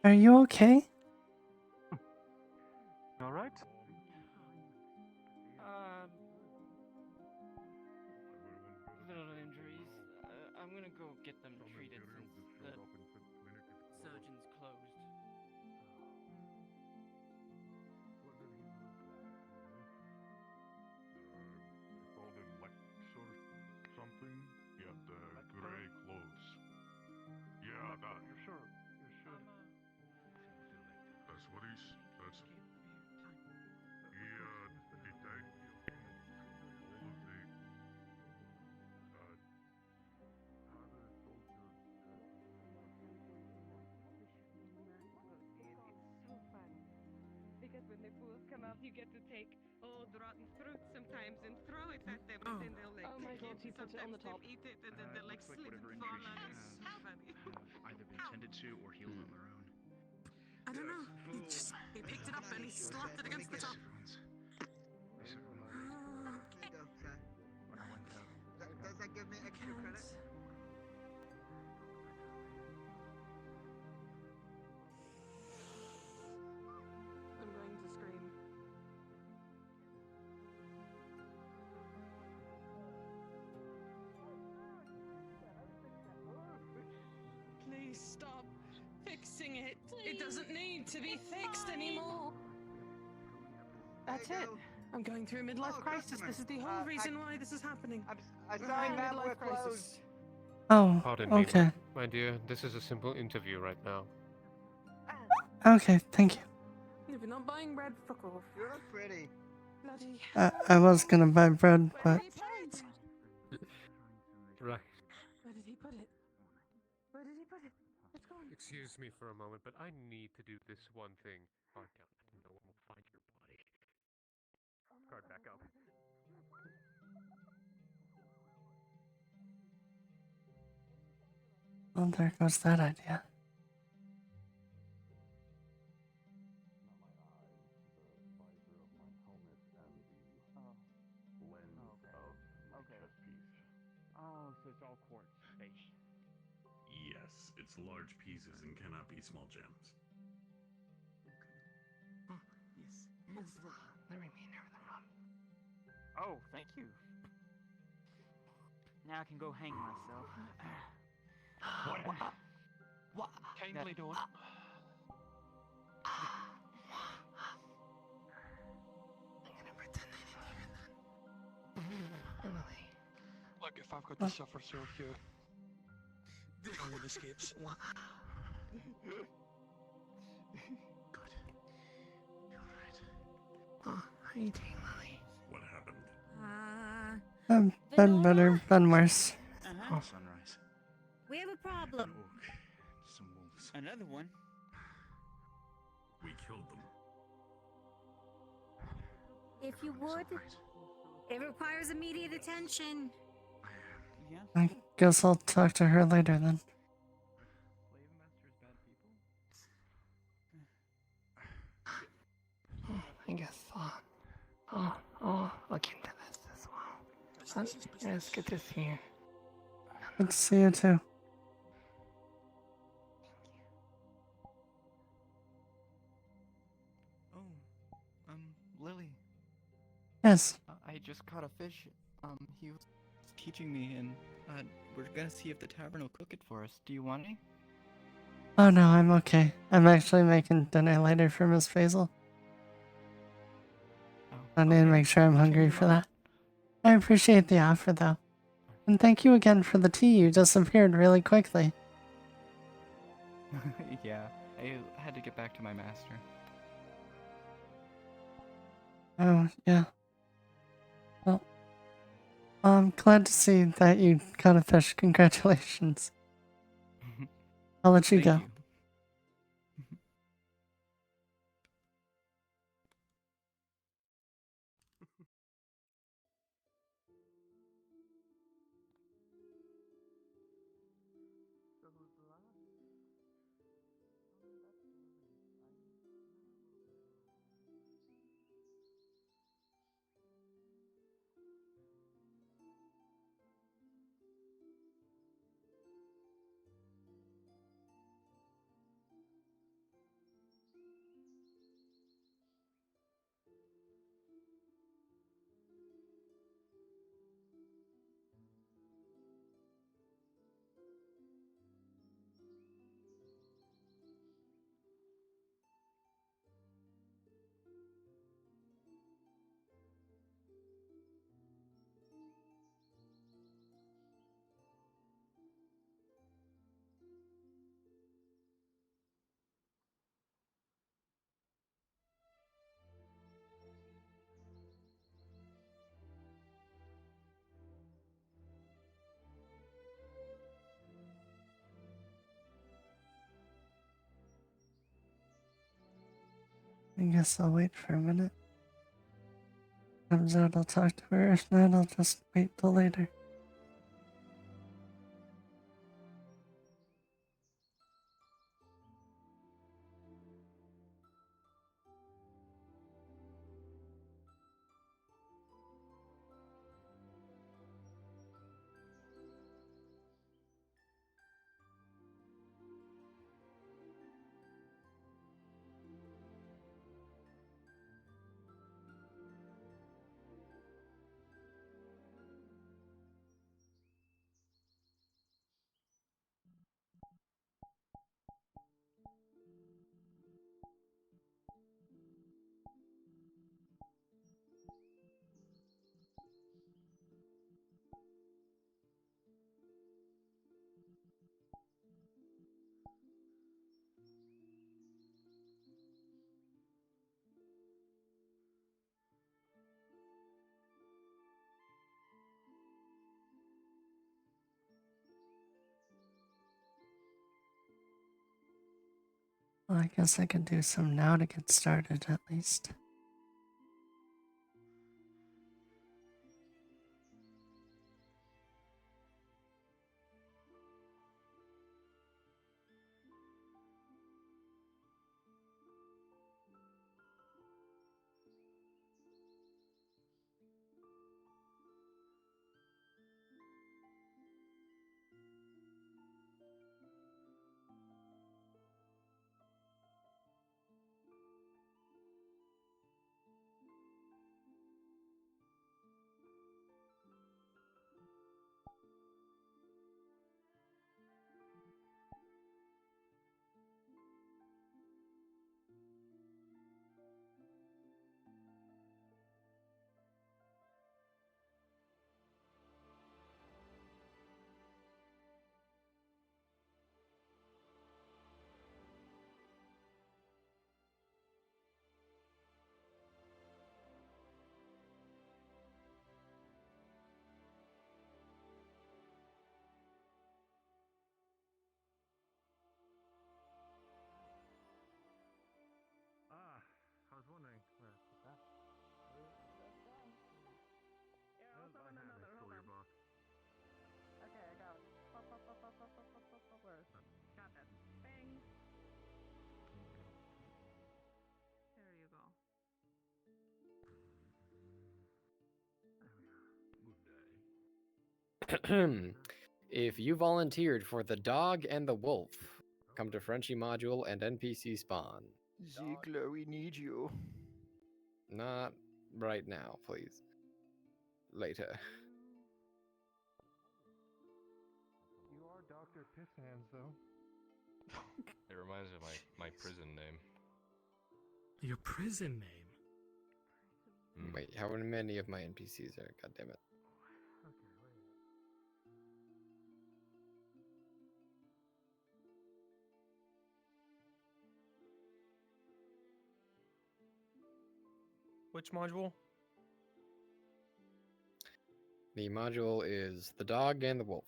Are you okay? All right. Little injuries. I'm gonna go get them treated since the surgeon's closed. Called him Lex or something. He had gray clothes. Yeah, that. You're sure? That's what he's. That's. He detected all of the. It's so fun. Because when the fools come out, you get to take old rotten fruit sometimes and throw it at them, and then they'll like Oh my pick God, it, he puts it on the sometimes top. they'll eat it, and then they'll like Looks like slip and whatever fall injuries out. you It's so funny. have either been tended to or healed on their own. I don't know. He picked it up and he slapped it against the top. Does that give me extra credit? I'm going to scream. Please stop fixing it. It doesn't need to be fixed anymore. That's it. I'm going through a midlife crisis. This is the whole reason why this is happening. I'm sorry, ma'am, we're Midlife crisis. closed. Oh, Pardon me, okay. my dear. This is a simple interview right now. Okay, thank you. If you're not buying bread, fuck off. You look pretty. Bloody. I was gonna buy bread, but Right. Where did he put it? Where did he put it? It's gone. Excuse me for a moment, but I need to do this one thing. Guard down. No one will find your body. Guard back up. well, there goes that idea. Oh, so it's all quartz based. Yes, it's large pieces and cannot be small gems. Yes. Let me be near the room. Oh, thank you. Now I can go hang myself. What? Kindly don't. Look, if I've got to suffer through here, no one escapes. How are you doing, Lily? What happened? Been better, been worse. Oh, sunrise. We have a problem. Some wolves. Another one? If you would, it requires immediate attention. I guess I'll talk to her later then. I guess I'll look into this as well. It's good to see you. Good to see you too. Lily. Yes. I just caught a fish. He was teaching me, and we're gonna see if the tavern will cook it for us. Do you want any? Oh no, I'm okay. I'm actually making dinner later for Miss Faisal. I need to make sure I'm hungry for that. I appreciate the offer though. And thank you again for the tea. You disappeared really quickly. Yeah, I had to get back to my master. Oh, yeah. Well, I'm glad to see that you caught a fish. Congratulations. I'll let you go. I guess I'll wait for a minute. Comes out, I'll talk to her. If not, I'll just wait till later. Well, I guess I could do some now to get started at least. If you volunteered for the dog and the wolf, come to Frenchie module and NPC spawn. Ziegler, we need you. Not right now, please. Later. You are Dr. Pisshands, though. It reminds me of my prison name. Your prison name? Wait, how many of my NPCs are? God damn it. Which module? The module is the dog and the wolf.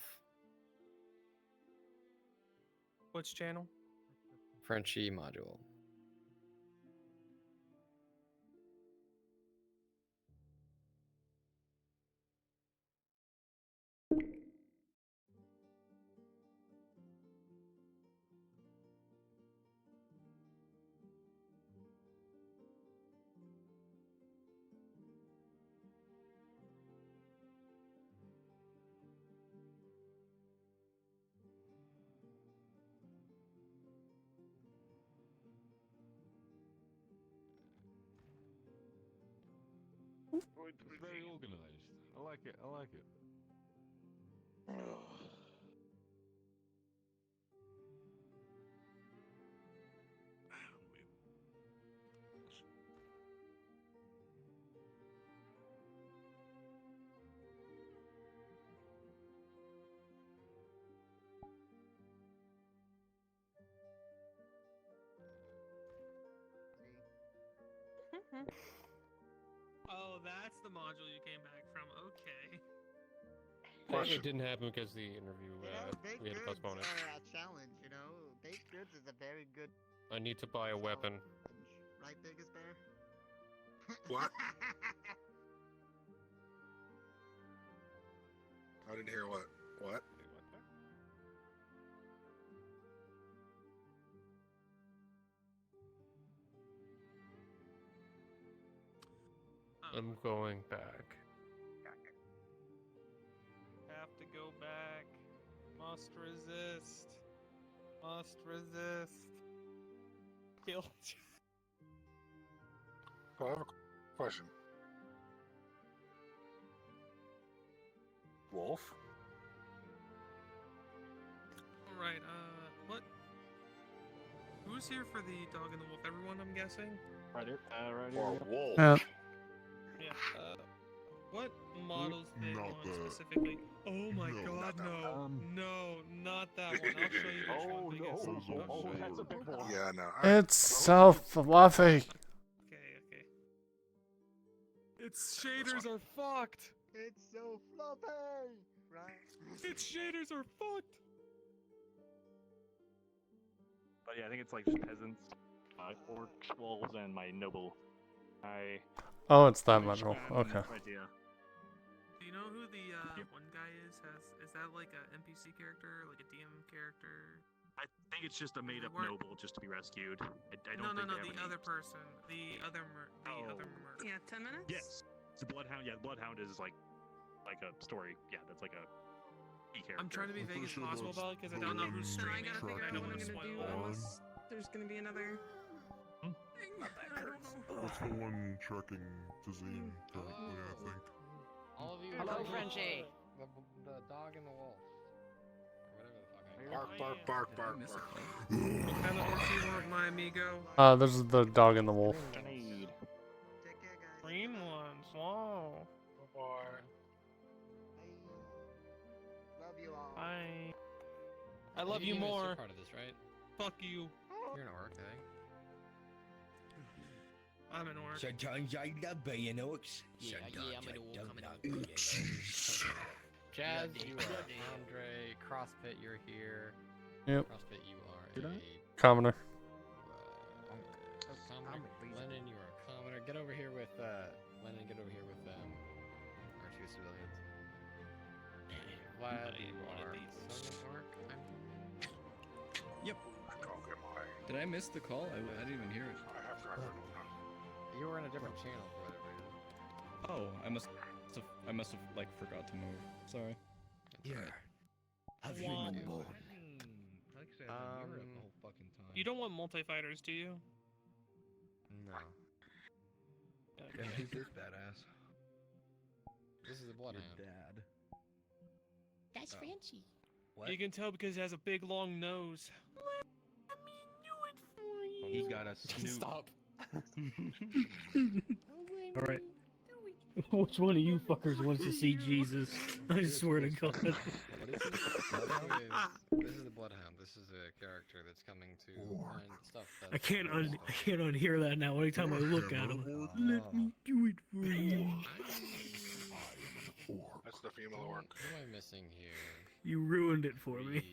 Which channel? Frenchie module. It's very organized. I like it. I like it. Oh, that's the module you came back from. Okay. It didn't happen because the interview, we had to postpone it. A challenge, you know. Baked goods is a very good. I need to buy a weapon. Right, biggest bear? What? I didn't hear what. What? I'm going back. Have to go back. Must resist. Must resist. Kill. So I have a question. Wolf? Alright, what? Who's here for the dog and the wolf? Everyone, I'm guessing? Right here. Right here. Or wolf? Yeah, what models they want specifically? Oh my god, no. No, not that one. I'll show you which one they get. I'll show you. That's a big one. Yeah, no. It's so fluffy. Okay. Its shaders are fucked! It's so floppy! Right? Its shaders are fucked! But yeah, I think it's like just peasants, orcs, wolves, and my noble. Oh, it's that module. Okay. Idea. Do you know who the one guy is? Is that like a NPC character, like a DM character? I think it's just a made-up noble just to be rescued. I don't No, think they have the any- other person, the other murder. Yeah, 10 minutes. Yes, the Bloodhound. Yeah, the Bloodhound is like a story. Yeah, that's like a key character. I'm trying to be vague as possible about it because I don't know who's Then I streaming. gotta figure I out don't what I'm want to gonna do spoil it. unless there's gonna be another. That's the one trekking to Zine, currently, I think. All of you. Hello, Frenchie. The dog and the wolf. Or Bark, bark, bark, bark, bark. What kind of horse you want, my amigo? This is the dog and the wolf. Green ones. Wow. Love you all. Bye. I love you guys are more. part of this, right? Fuck you. You're an orc, I think. I'm an orc. Sometimes I love being orcs. Yeah, Sometimes I'm an I orc, don't I'm an love orc. being orcs. Jazz, you are Andre. Crosspit, you're here. Yep. Crosspit, you are Did a I? Commoner. commoner. Lennon, you are a commoner. Get over here with Lennon. Get over here with our two civilians. Vlad, you are Southern orc. Yep. Did I miss the call? I didn't even hear it. You were in a different channel for whatever reason. Oh, I must have like forgot to move. Sorry. Here. Have you Wow. been born? Like I said, I've been in Europe the whole fucking time. You don't want multi-fighters, do you? No. Yeah, who's this badass? This is the Bloodhound. Dad. That's Frenchie. You can tell because it has a big long nose. He's got a snoot. Stop. All right. Which one of you fuckers wants to see Jesus? I swear to God. This is the Bloodhound. This is a character that's coming to find stuff that I can't unhear that now. Anytime I look at him, let me do it for you. That's the female orc. What am I missing here? You ruined it for me.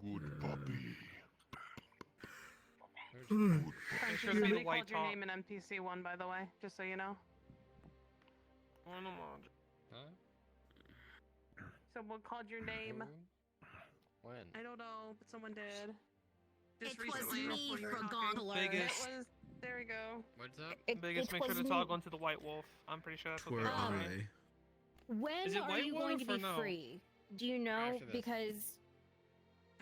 Good puppy. Frenchie, sure there's somebody a white called your top. name in NPC 1, by the way, just so you know. Huh? Someone called your name. When? I don't know, but someone did. Just It was recently. me, before you were talking. Frogogler. Biggest. It was. There we go. What's up? Biggest, make sure to toggle into the White Wolf. I'm pretty sure that's what Where they're are calling they? it. When Is it are White you Wolf going to or be no? free? Do you know? After this. Because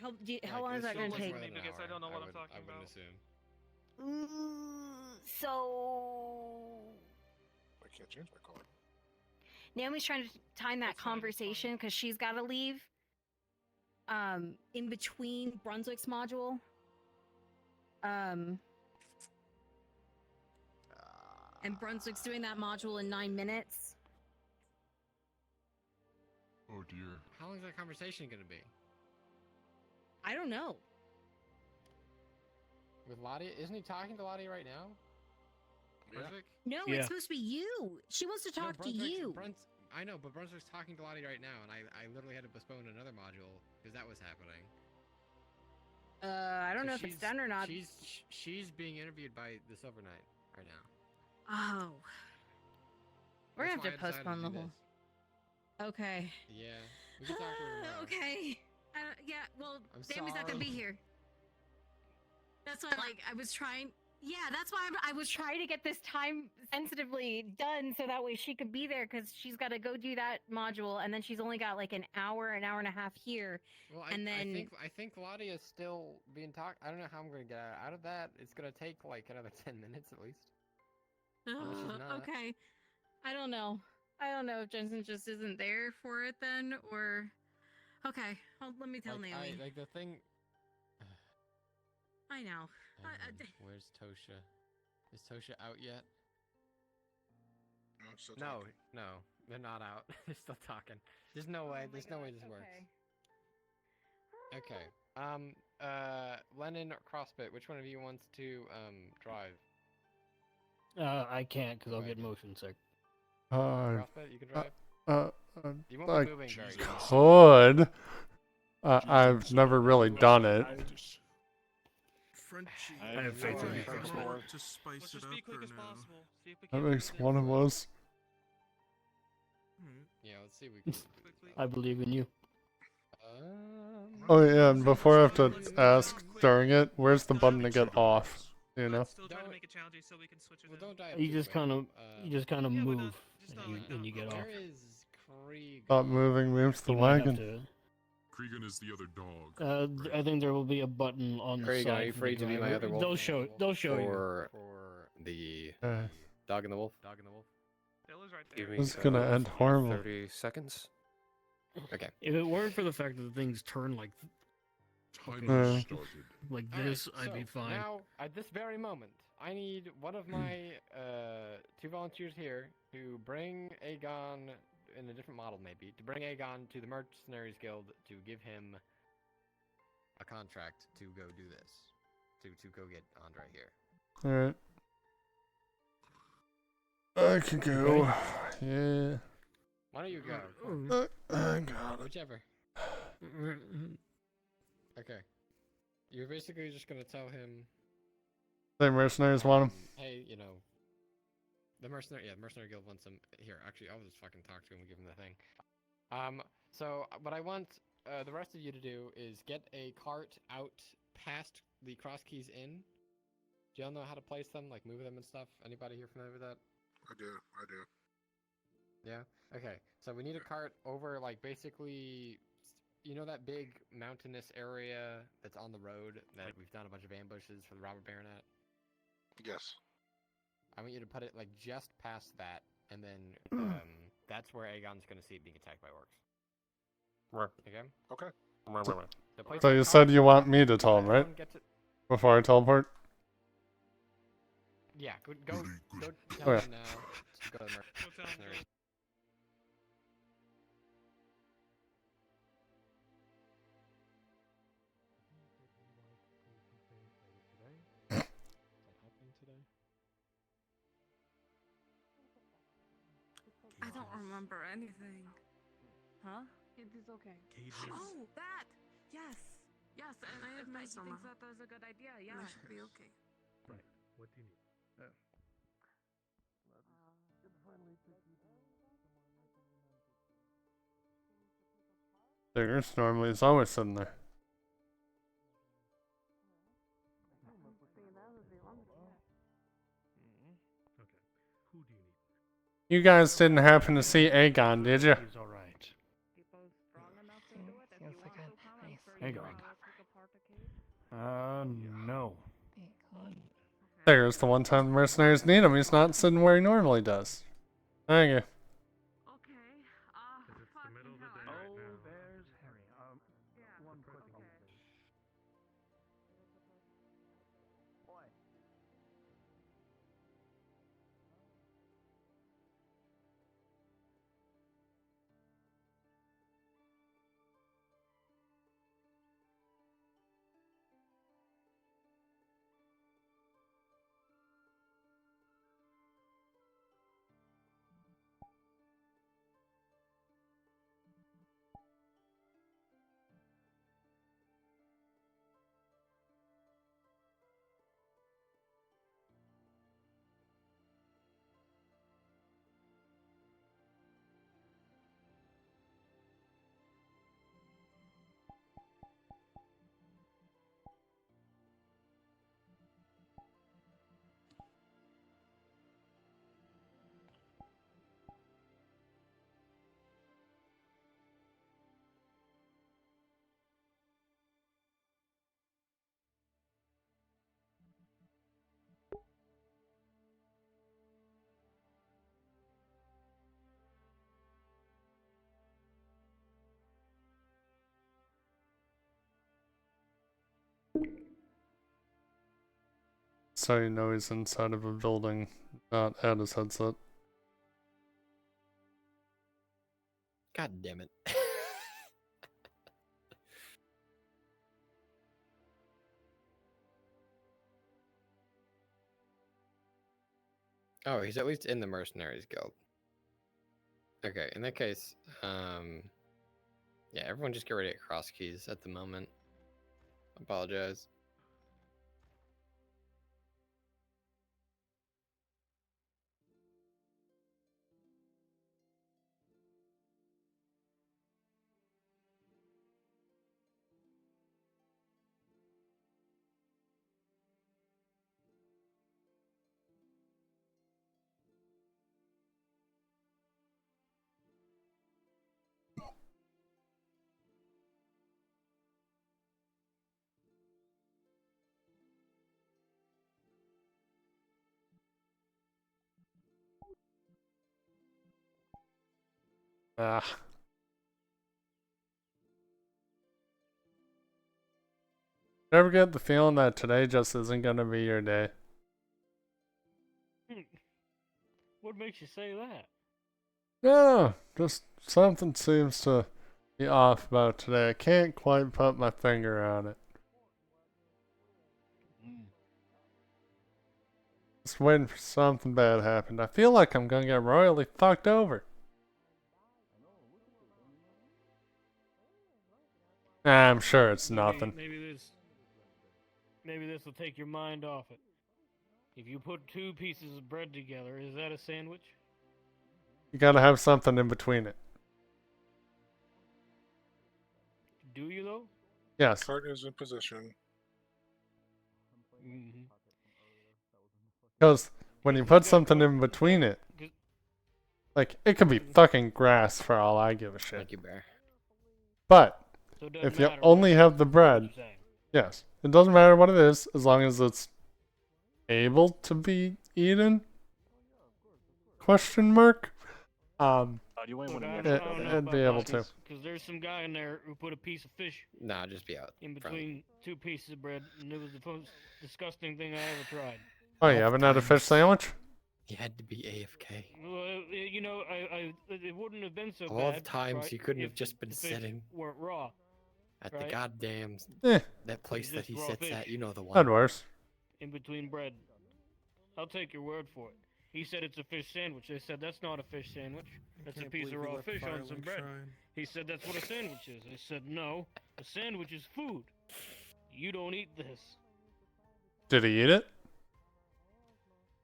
how Like, long is this that going to looks take? more than an Because I hour, don't know what I'm would- talking I wouldn't about. assume. So I can't change my color. Naomi's trying to time that conversation because she's got to leave. In between Brunswick's module. And Brunswick's doing that module in 9 minutes. Oh dear. How long is that conversation gonna be? I don't know. With Lottie? Isn't he talking to Lottie right now? Brunswick? No, Yeah. it's supposed to be you. She wants to talk to Brunswick's- you. I know, but Brunswick's talking to Lottie right now, and I literally had to postpone another module because that was happening. I don't know if it's done or not. She's being interviewed by the Silver Knight right now. Oh. We're That's gonna have to why I decided postpone the do whole. this. Okay. Yeah, we can talk to her tomorrow. Okay. Yeah. Well, I'm Sammy's not gonna be sorry. here. That's why, like, I was trying. Yeah, that's why I was trying to get this time sensitively done so that way she could be there because she's got to go do that module and then she's only got like an hour and a half here. Well, and then I think Lottie is still being talked. I don't know how I'm gonna get out of that. It's gonna take like another 10 minutes at least. Unless she's not. Okay. I don't know if Jensen just isn't there for it then, or okay. Well, let me tell Naomi. Like the thing. I know. Where's Tosha? Is Tosha out yet? No, I'm still No, talking. no, they're not out. They're still talking. There's no way. Oh my There's no way gosh, this works. Okay. Lennon or CrossFit, which one of you wants to drive? I can't because I'll get motion sick. CrossFit, you can drive. You won't I be moving very good. could. I've never really done it. Frenchie. I have faith in you, Alright, Crossbow. well, to spice Let's it just be up quick or as no? possible. See if we That can makes do one this. of us. Yeah, let's see if we can. I believe in you. Oh yeah, and before I have to ask during it, where's the button to get off? You know? Still trying to make it challenging so we can switch it. Well, don't die. You just kind of move and you get off. Where is Krieg? Stop moving moves the You might have wagon. to- Cregan is the other dog. I think there will be a button on the Craig, side. are you for free the to be my driver. other wolf? They'll show you. For the dog and the wolf. Dog and the wolf. Bill is right Give there. me This is gonna end horrible. 30 seconds. Okay. If it weren't for the fact that the things turn like Timer started. like Alright, this, I'd be so fine. Now, at this very moment, I need one of my 2 volunteers here to bring Aegon in a different model, maybe, to bring Aegon to the Mercenaries Guild to give him a contract to go do this, to go get Andre here. Alright. I can go. Yeah. Why don't you go? I got it. Whichever. Okay. You're basically just gonna tell him, The mercenaries want him. hey, you know, the Mercenary Guild wants him here. Actually, I'll just fucking talk to him and give him the thing. So what I want the rest of you to do is get a cart out past the cross keys inn. Do y'all know how to place them, like move them and stuff? Anybody here familiar with that? I do. Yeah. Okay. So we need a cart over, like, basically, you know that big mountainous area that's on the road that we've done a bunch of ambushes for the robber baron at? Yes. I want you to put it like just past that, and then that's where Aegon's gonna see it being attacked by orcs. Right. Okay. Okay. So, place So the you cart said you want there, me to tell him, right? everyone gets it- Before I teleport? Yeah. Go tell Okay. him now to go to the mercenaries. I don't remember anything. Huh? It is okay. Oh, that! Yes! Yes, and I bet he thinks that was a good idea, yeah. That should be okay. Right. What do you need? Figures normally it's always sitting there. Who do you need? You guys didn't happen to see Aegon, did you? He's alright. Aegon. No. Figures the one time the mercenaries need him, he's not sitting where he normally does. Thank you. So you know he's inside of a building, not at his headset. God damn it. Oh, he's at least in the mercenaries guild. Okay, in that case, yeah, everyone just get ready at cross keys at the moment. Apologize. Ah. Ever get the feeling that today just isn't gonna be your day? What makes you say that? No, just something seems to be off about today. I can't quite put my finger on it. Just waiting for something bad to happen. I feel like I'm gonna get royally fucked over. I'm sure it's nothing. Maybe this will take your mind off it. If you put two pieces of bread together, is that a sandwich? You gotta have something in between it. Do you though? Yes. Cart is in position. Because when you put something in between it, Like, it could be fucking grass for all I give a shit. Thank you, Bear. But, So it doesn't if you matter only what have the bread, you're saying. yes, it doesn't matter what it is, as long as it's able to be eaten? Question mark? Do you want Look, one I in don't, there? I don't know It'd about be able that, to. Because there's some guy in there who put a piece of fish Nah, just be out. in front. between two pieces of bread, and it was the most disgusting thing I ever tried. Oh, you haven't had a fish sandwich? He had to be AFK. Well, you know, it wouldn't have been so All bad. the times right, you couldn't if have just been the fish sitting weren't raw. at right? the goddamn Eh. that place that Just he raw sits fish. at. You know the one. Had worse. In between bread. I'll take your word for it. He said it's a fish sandwich. They said that's not a fish sandwich. That's a can't piece of believe he raw let fish on Firelink some bread. shine. He said that's what a sandwich is. I said no. A sandwich is food. You don't eat this. Did he eat it?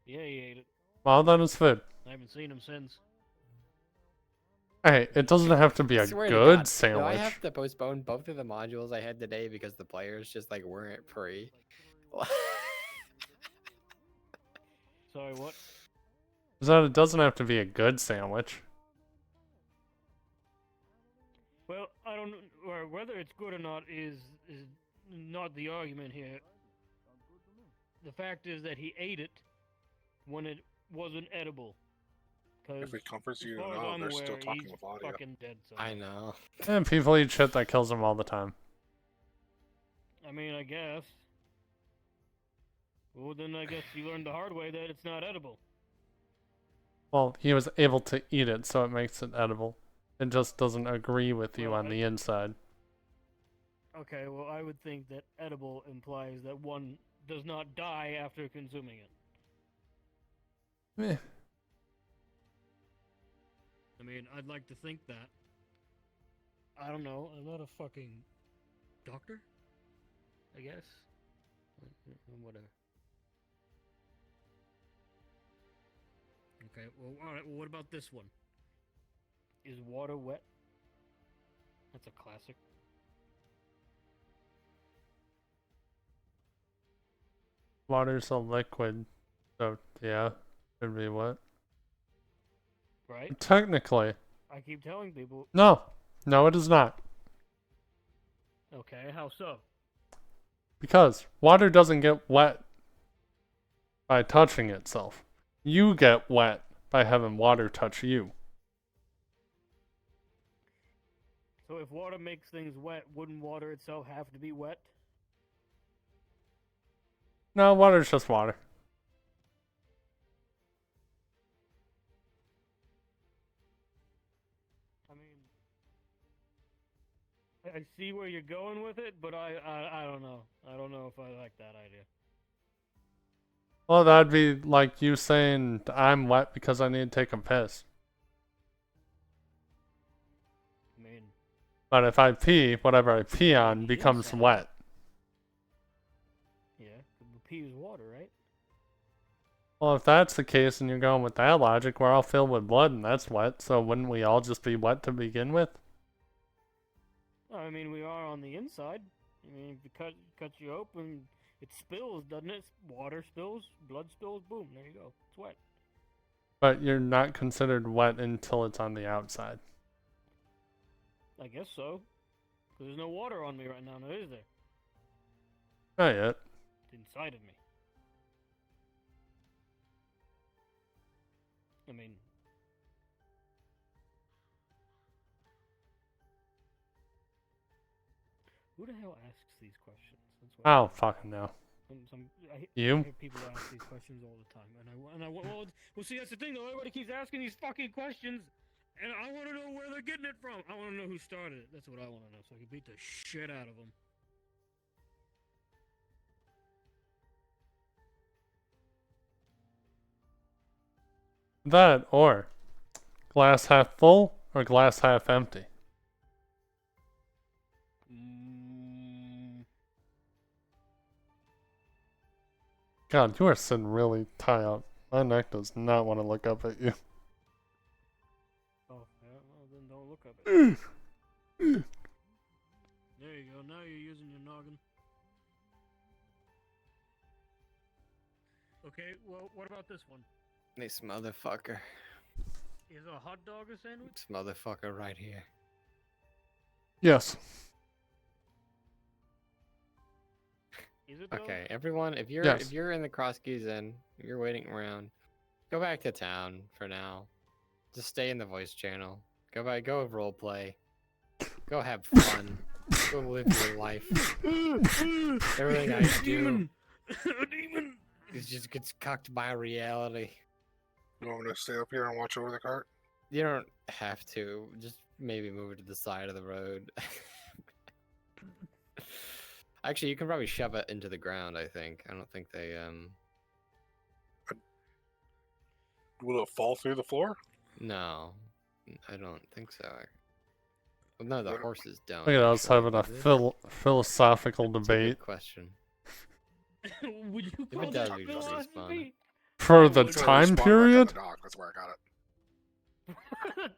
Yeah, he ate it. Well, then it's food. I haven't seen him since. Hey, it doesn't have to be a Swear to good God, sandwich. No, I have to postpone both of the modules I had today because the players just like weren't free. Sorry, what? So it doesn't have to be a good sandwich. Well, I don't. Or whether it's good or not is not the argument here. The fact is that he ate it when it wasn't edible. If it comforts you to as far as know, I'm they're still aware, talking he's with audio. fucking dead. So. I know. And people eat shit that kills them all the time. I mean, I guess. Well, then I guess you learned the hard way that it's not edible. Well, he was able to eat it, so it makes it edible. It just doesn't agree with you on the inside. Okay, well, I would think that edible implies that one does not die after consuming it. Eh. I mean, I'd like to think that. I don't know. I'm not a fucking doctor, I guess. Whatever. Okay, well, alright, well, what about this one? Is water wet? That's a classic. Water's a liquid, so yeah, it'd be wet. Right? Technically. I keep telling people. No. No, it is not. Okay, how so? Because water doesn't get wet by touching itself. You get wet by having water touch you. So if water makes things wet, wouldn't water itself have to be wet? No, water's just water. I mean, I see where you're going with it, but I don't know. I don't know if I like that idea. Well, that'd be like you saying I'm wet because I need to take a piss. I mean, But if I pee, whatever I pee on becomes wet. yeah, the pee is water, right? Well, if that's the case and you're going with that logic, we're all filled with blood and that's wet, so wouldn't we all just be wet to begin with? I mean, we are on the inside. I mean, if you cut you open, it spills, doesn't it? Water spills, blood spills, boom, there you go. It's wet. But you're not considered wet until it's on the outside. I guess so. 'Cause there's no water on me right now, is there? Not yet. It's inside of me. I mean... Who the hell asks these questions? That's what I don't fucking know. You? I hear people ask these questions all the time, well, see, that's the thing though. Everybody keeps asking these fucking questions, and I want to know where they're getting it from. I want to know who started it. That's what I want to know, so I can beat the shit out of them. That or glass half full or glass half empty. God, you are sitting really high up. My neck does not want to look up at you. Oh, yeah, well then don't look up at it. There you go, now you're using your noggin. Okay, well, what about this one? This motherfucker. Is a hot dog a sandwich? This motherfucker right here. Yes. Is it though? Okay, everyone, if you're Yes. if you're in the Cross Keys Inn, you're waiting around, go back to town for now. Just stay in the voice channel. Go role play. Go have fun. Go live your life. Everything I do A demon! is just gets cucked by reality. You want me to stay up here and watch over the cart? You don't have to. Just maybe move it to the side of the road. Actually, you can probably shove it into the ground, I think. I don't think they Will it fall through the floor? No. I don't think so. Well, no, the horses don't. Look at us actually, having a do they? philosophical That's a good debate. question. Would you If call it does, that we just respawn. philosophy? For the It's where time we spawn back on period? the dock, that's where I got it.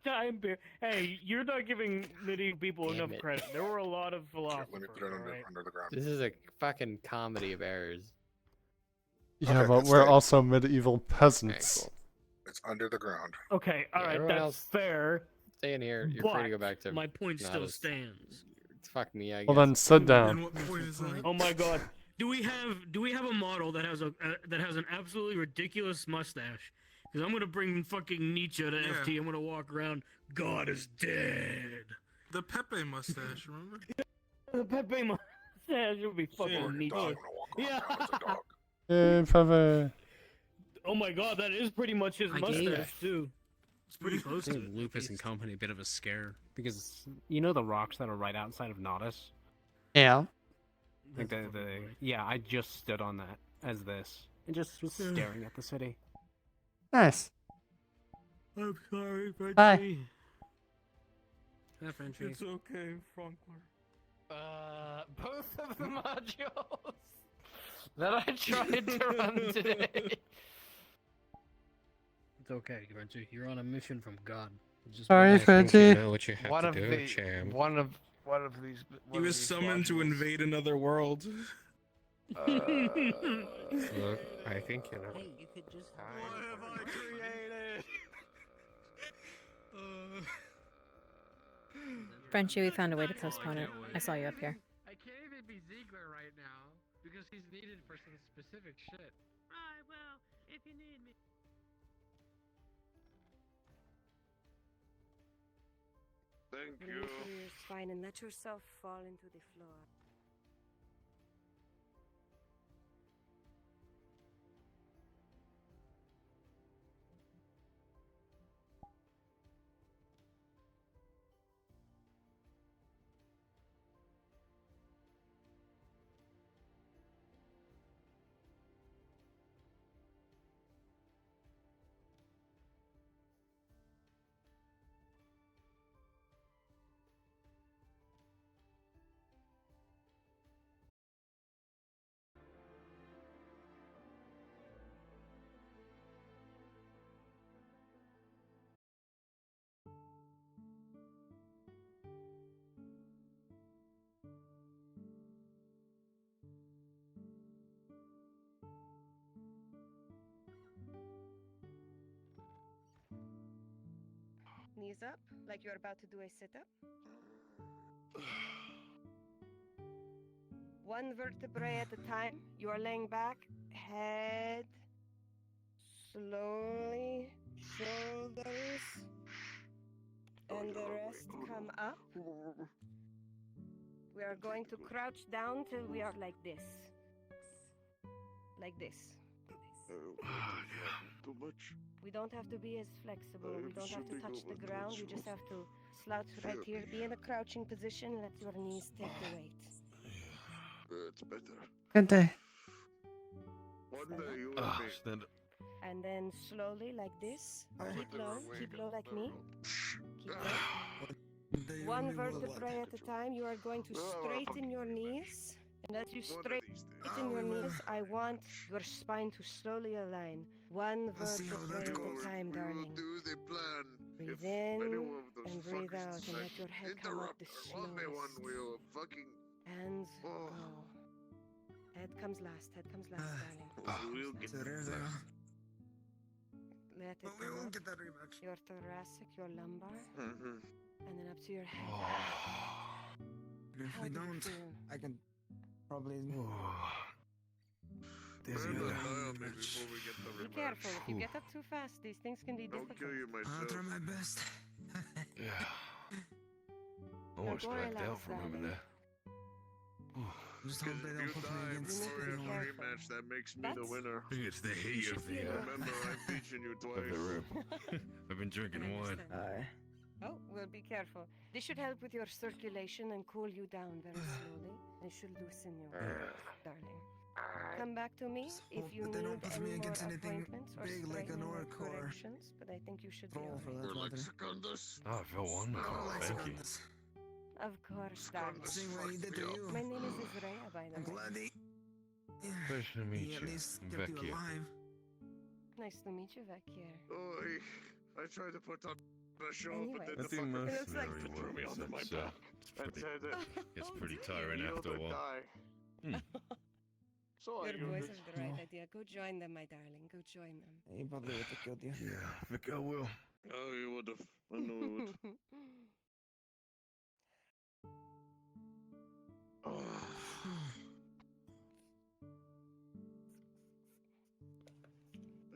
Time period. Hey, you're not giving medieval people Damn enough it. credit. There were a lot of philosophers. Let me put it alright? under the ground. This is a fucking comedy of errors. Yeah, Okay, but it's we're there. also medieval Okay, peasants. cool. It's under the ground. Okay, Yeah, alright, everyone that's else- fair. Stay in here. You're free to go but back to. my point still Nadas. stands. Fuck me, I guess. Well then sit down. what point is that? Oh my god. Do we have a model that has an absolutely ridiculous mustache? Because I'm gonna bring fucking Nietzsche to Yeah. FT. I'm gonna walk around. God is dead. The Pepe mustache, remember? The Pepe mustache would be fucking Sure. Nietzsche. Dog wanna walk around Yeah. town as a dog. Pave. Oh my god, that is pretty much his I gave mustache too. It's pretty close I to gave it. Lupus and company a bit of a scare because you know the rocks that are right outside of Nodus. Yeah. Like yeah, I just stood on that as this and just was staring at the city. Nice. I'm sorry, Frenchie. Bye. Hi, Frenchie. It's okay, Frankler. Both of the modules that I tried to run today. It's okay, Frenchie. You're on a mission from God. Just Sorry, I think Frenchie. you know what you have One to of do, the champ. one of these. He was summoned to invade another world. Look, I think you know. Hey, you could just. What have I created? Frenchie, we found a way to postpone it. I saw you up here. I can't even be Ziegler right now because he's needed for some specific shit. Alright, well, if you need me. Thank Bring it through your spine and let yourself fall into the floor. Knees up, like you're about to do a sit-up. One vertebrae at a time. You are laying back, head, slowly, shoulders, and the rest come up. We are going to crouch down till we are like this. Like this. Too much. We don't have to be as flexible. We don't have to shooting touch the over ground. much You just of- have to slouch right Sure. here. Be in a crouching position. Let your knees take the weight. It's better. Good day. One day you and Ah, me. stand up. And then slowly like this. Keep low. Keep low like me. Keep low. One vertebrae at a time. You are going to straighten your knees. And as you straighten your knees, I want your spine to slowly align. One vertebrae at a time, darling. Do the plan. Breathe If in any one of those and breathe fuckers out and decide let your to head come up interrupt the us, only one slowest. will fucking. And Oh. go. Head comes last, darling. We'll get Let at it. we you know? won't get that rematch. Your thoracic, your lumbar, Mm-hmm. and then up to your head. If How we do you don't, feel? I can probably. There's Maybe another I'll dial match. before we get the Be rematch. careful. If you get up too fast, these things can be Don't difficult. kill you myself. I'll try my best. Yeah. Now Almost go blacked relax, out for a moment darling. there. Just hope they don't put me against. You need to be you know, careful. Rematch, that makes me the That's- winner. I think it's the heat of the Remember, I've beaten you of twice. the room. I've been drinking wine. Oh, well, be careful. This should help with your circulation and cool you down very slowly. It should loosen you, darling. Come back to me if hope you that they need don't put me any more against anything appointments or big like an straightening or orc or corrections, but I think you should be troll for alright. that Or like matter. Secundus. Oh, I feel wonderful. Thank you. Of course, darling. Seeing what he did to you. My name is Israya, by the I'm way. glad he. Pleasure to meet He at you, least kept you Vecchio. alive. Nice to meet you, Vecchio. Oi, I tried to put on a show, Anyway. but then I the think fucker It looks like- threw me onto my back. It's pretty tiring Yield after a or while. die. So I Your boys yielded. have the right idea. Go join them, my darling. Go join them. He probably would have killed you. Yeah, I think I will. Oh, you would have. I know you would.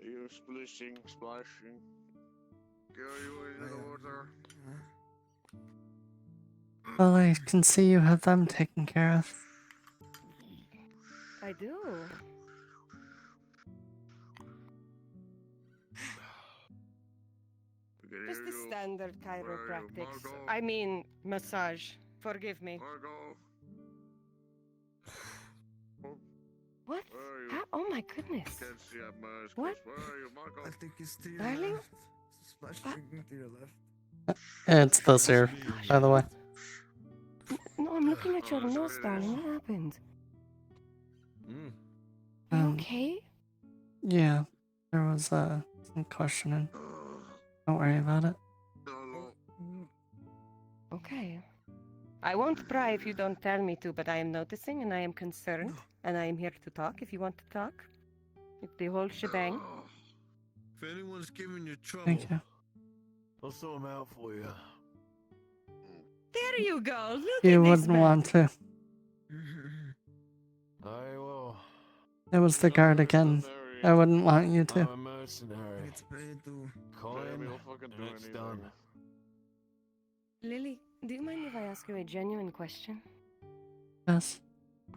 You're splishing, splashing. Girl, you in the water. Well, I can see you have them taken care of. I do. Just the standard chiropractics. I mean, massage. Forgive me. What? Oh my goodness. Can't see out my eyes. What? Where are you, Marco? I think it's to your Darling? left. Splash drinking to your left. It's this here, by the way. No, I'm looking at your nose, darling. What happened? You Um, okay? Yeah, there was some questioning. Don't worry about it. Okay. I won't pry if you don't tell me to, but I am noticing and I am concerned, and I am here to talk if you want to talk. It's the whole shebang. If anyone's giving you trouble, Thank you. I'll sort them out for you. There you go. Look You at this wouldn't man. want to. I will. It was the guard again. I wouldn't want you to. I'm a mercenary. It's paid to. Coin, We'll fucking do and it's anything. done. Lily, do you mind if I ask you a genuine question? Yes.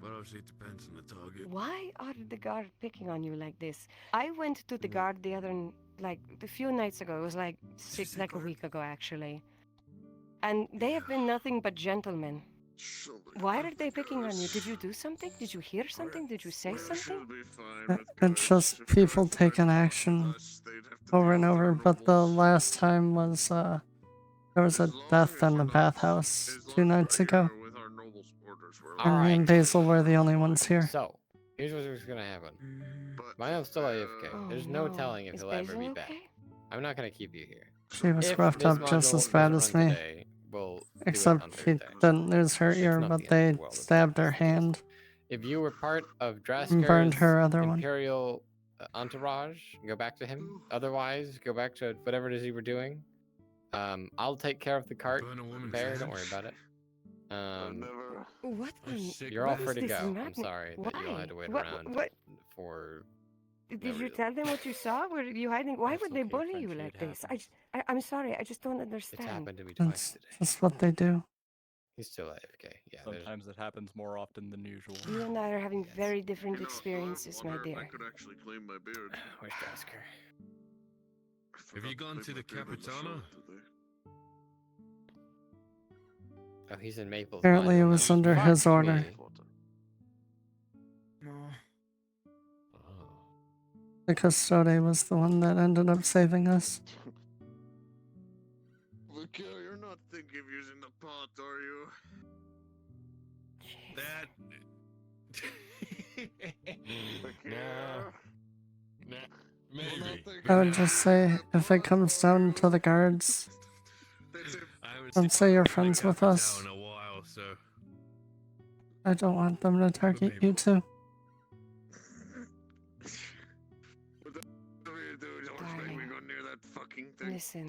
But obviously it depends on the target. Why are the guard picking on you like this? I went to the guard the other, like, a few nights ago. It was like a week ago, actually. And they have been nothing but gentlemen. Why are they picking on you? Did you do something? Did you hear something? Did you say something? It's just people taking action over and over, but the last time was, there was a death in the bathhouse 2 nights ago. And me and Basil were the only ones here. So, here's what's gonna happen. Mino's still AFK. There's no telling if Is he'll ever be Basil back. okay? I'm not gonna keep you here. She was If roughed this up just module as bad as doesn't run me. today, we'll do it Except on she Thursday. didn't lose her It's ear, not but the end they of the world, it's stabbed her hand. If you were part of And Draskar's burned her other one. Imperial entourage, go back to him. Otherwise, go back to whatever it is you were doing. I'll take care of the cart Burn a woman's there, don't hand? worry about it. What? You're all what free is to this go. I'm madness? sorry that you all had to wait What- around what- for. Did you tell them what you saw? Were you hiding? Why would they bully you like this? I'm sorry. I just don't understand. happened to me twice That's today. just what they do. He's still AFK. Yeah. there's- Sometimes it happens more often than usual. You and I are having very different experiences, my dear. I could actually clean my beard. Where's Draskar? Have you gone to the Capitano? Oh, he's in Maple's. Apparently it was under his order. No. The custode was the one that ended up saving us. Mikhail, you're not thinking of using the pot, are you? Nah, maybe. I would just say, if it comes down to the guards, don't say you're friends with us. In a while, so I don't want them to target you too. working thing. Listen,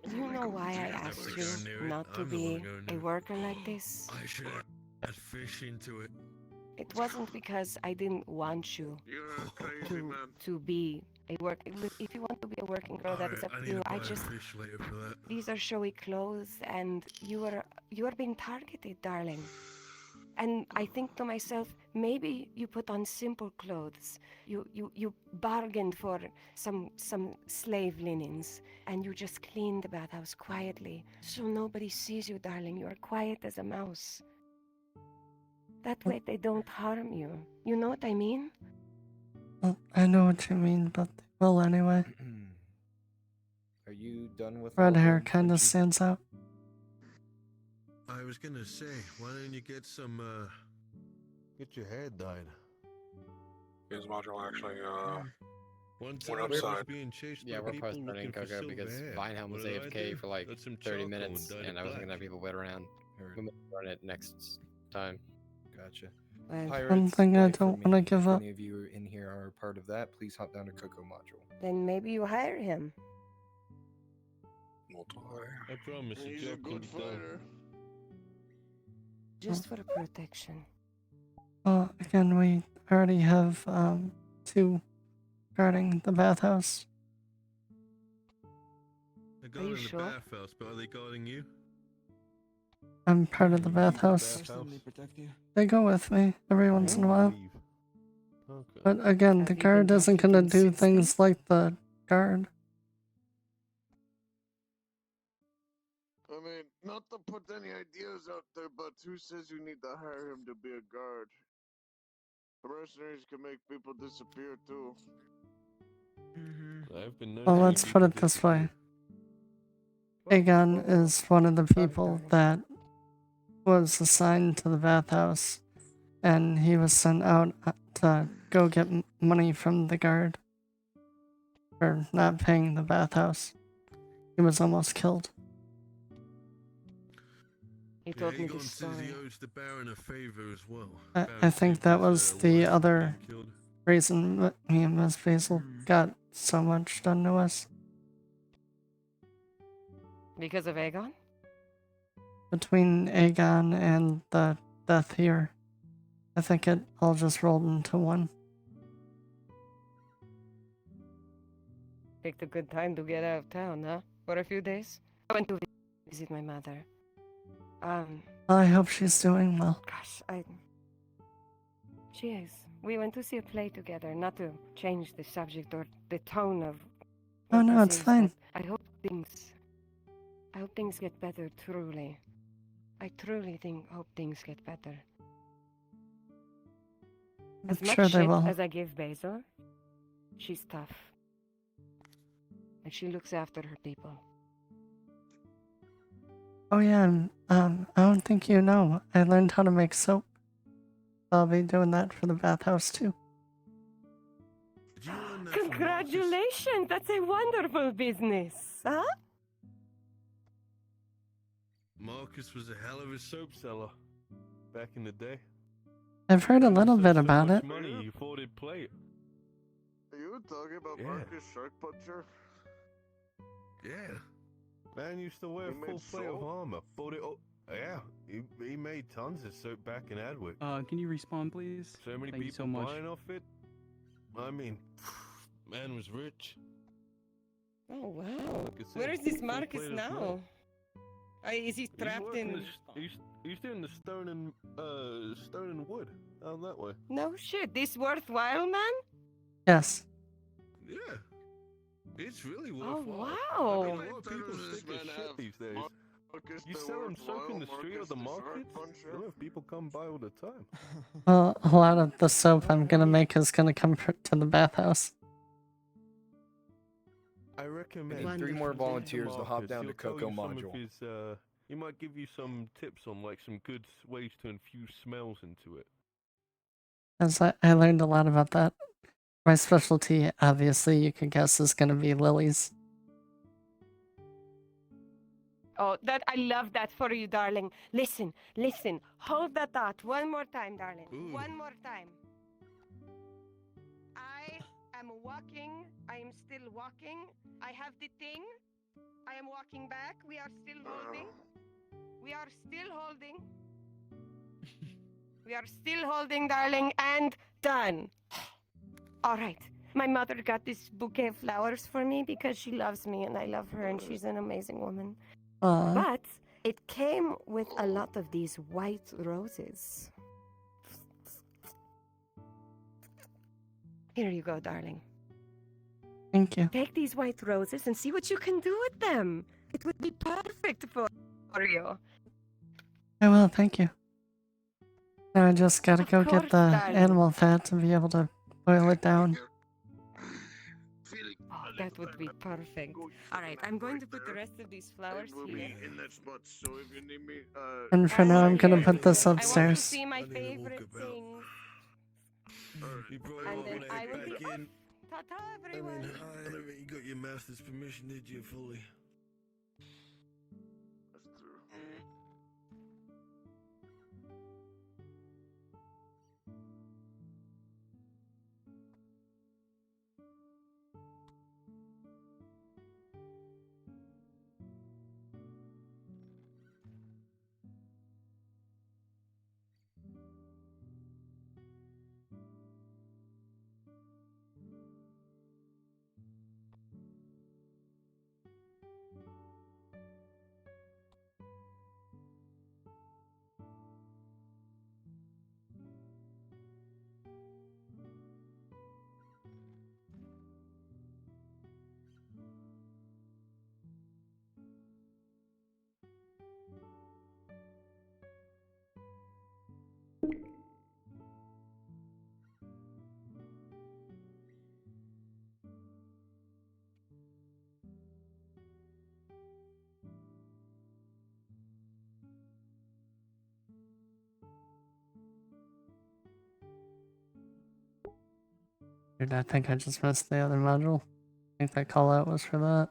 do you know why I asked you not to be a worker like this? I should have had fish into it. It wasn't because I didn't want you You're a crazy man. to be a work. If you want to be a working girl, that is up I to need you. to buy I a just fish later for that. these are showy clothes, and you are being targeted, darling. And I think to myself, maybe you put on simple clothes. You bargained for some slave linens, and you just cleaned the bathhouse quietly, so nobody sees you, darling. You are quiet as a mouse. That way they don't harm you. You know what I mean? Well, I know what you mean, but they will anyway. Are you done with Red all hair the kind of Frenchie- stands out. I was gonna say, why don't you get some, get your hair dyed? His module actually, One went time I was outside. being chased Yeah, by we're people postponing looking for Coco silver because hair. Vinehelm was What did I AFK do? for like Got some 30 charcoal minutes, dyed it and I wasn't black. gonna have people wait around. We might run it next time. Gotcha. Well, Pirates, one thing I wait for don't want to me. give If up. any of you in here are part of that, please hop down to Coco module. Then maybe you hire him. I promise He's the a job can good be done. fighter. Just for protection. Well, again, we already have 2 guarding the bathhouse. They're you guarding the sure? bathhouse, but are they guarding you? I'm part of the bathhouse. They protect you. They go with me every once in a while. Okay. But again, Have the you been guard isn't talking to gonna him do since then? things like the guard. I mean, not to put any ideas out there, but who says you need to hire him to be a guard? The mercenaries can make people disappear too. I've been known Well, to let's make put people it this way. disappear. Aegon is one of the people that was assigned to the bathhouse, and he was sent out to go get money from the guard for not paying the bathhouse. He was almost killed. He told me Aegon this says he story. owes the Baron a favor as well. I Baron think saved that his, was the wife from other being killed. reason that me and Miss Basil got so much done to us. Because of Aegon? Between Aegon and the death here, I think it all just rolled into one. Picked a good time to get out of town, huh? For a few days? I went to visit my mother. I hope she's doing well. Gosh, She is. We went to see a play together, not to change the subject or the tone of... Oh what no, this it's is, fine. but I hope things get better, truly. I truly hope things get better. As I'm much sure they shit will. as I give Basil, she's tough. And she looks after her people. Oh yeah, and, I don't think you know. I learned how to make soap. I'll be doing that for the bathhouse too. Did you learn that from Congratulations! That's a wonderful business, huh? Marcus was a hell of a soap seller back in the day. I've heard a little bit about much it. money you thought he'd play it. Are you talking about Marcus Shark Puncher? Yeah. Man used to wear He full made plate of soap? armor. Bought it all. Yeah, he made tons of soap back in Adwick. Can you respawn, please? So many Thank you people so much. buying off it. I mean, man was rich. Oh wow! Like I said, Where is this full Marcus plate of now? smoke. Is he He's trapped working in? he's doing the stone and wood down that way. No shit. This worthwhile, man? Yes. Yeah, it's really Oh worthwhile. wow! I mean, a lot of people stick as shit these days. You sell them soap in the street or the markets, you'll have people come by all the time. Well, a lot of the soap I'm gonna make is gonna come to the bathhouse. I recommend. We need 3 more volunteers to hop down to He'll tell Coco you some of module. his, he might give you some tips on like some good ways to infuse smells into it. As I learned a lot about that. My specialty, obviously, you can guess, is gonna be lilies. Oh, that I love that for you, darling. Listen, listen. Hold that thought one more time, darling. One more time. I am walking. I am still walking. I have the thing. I am walking back. We are still holding. We are still holding. We are still holding, darling, and done. All right. My mother got this bouquet of flowers for me because she loves me and I love her and she's an amazing woman. But it came with a lot of these white roses. Here you go, darling. Thank you. Take these white roses and see what you can do with them. It would be perfect for you. I will, thank you. Now I just gotta go course, get the darling. animal fat to be able to boil it down. Oh, that would be perfect. All right, I'm going to put the rest of these flowers We'll be here. in that spot, so if you need me, And for now, I'm gonna put this I want to upstairs. see my favorite things. And then I will be off. Ta-ta, everyone. I don't think you got your master's permission, did you, fully? Dude, I think I just missed the other module. I think that call out was for that.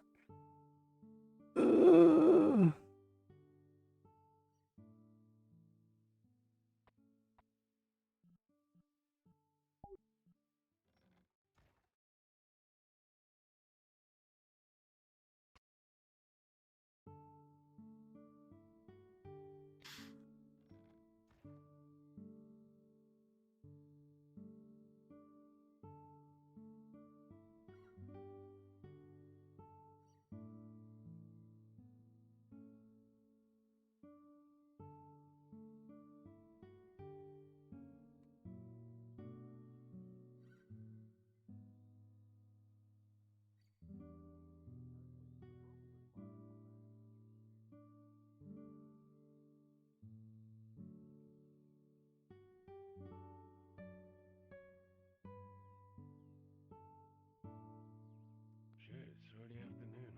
Shit, it's already afternoon.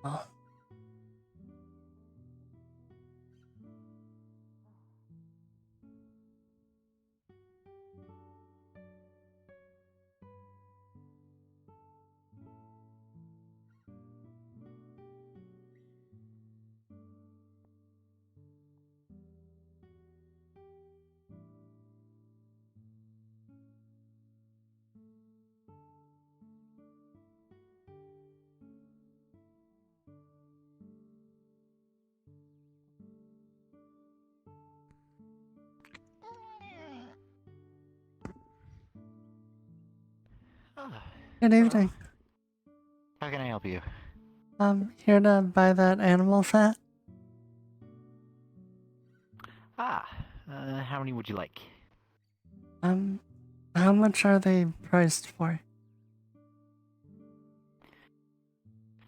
Oh. Good evening. How can I help you? Here to buy that animal fat. How many would you like? How much are they priced for?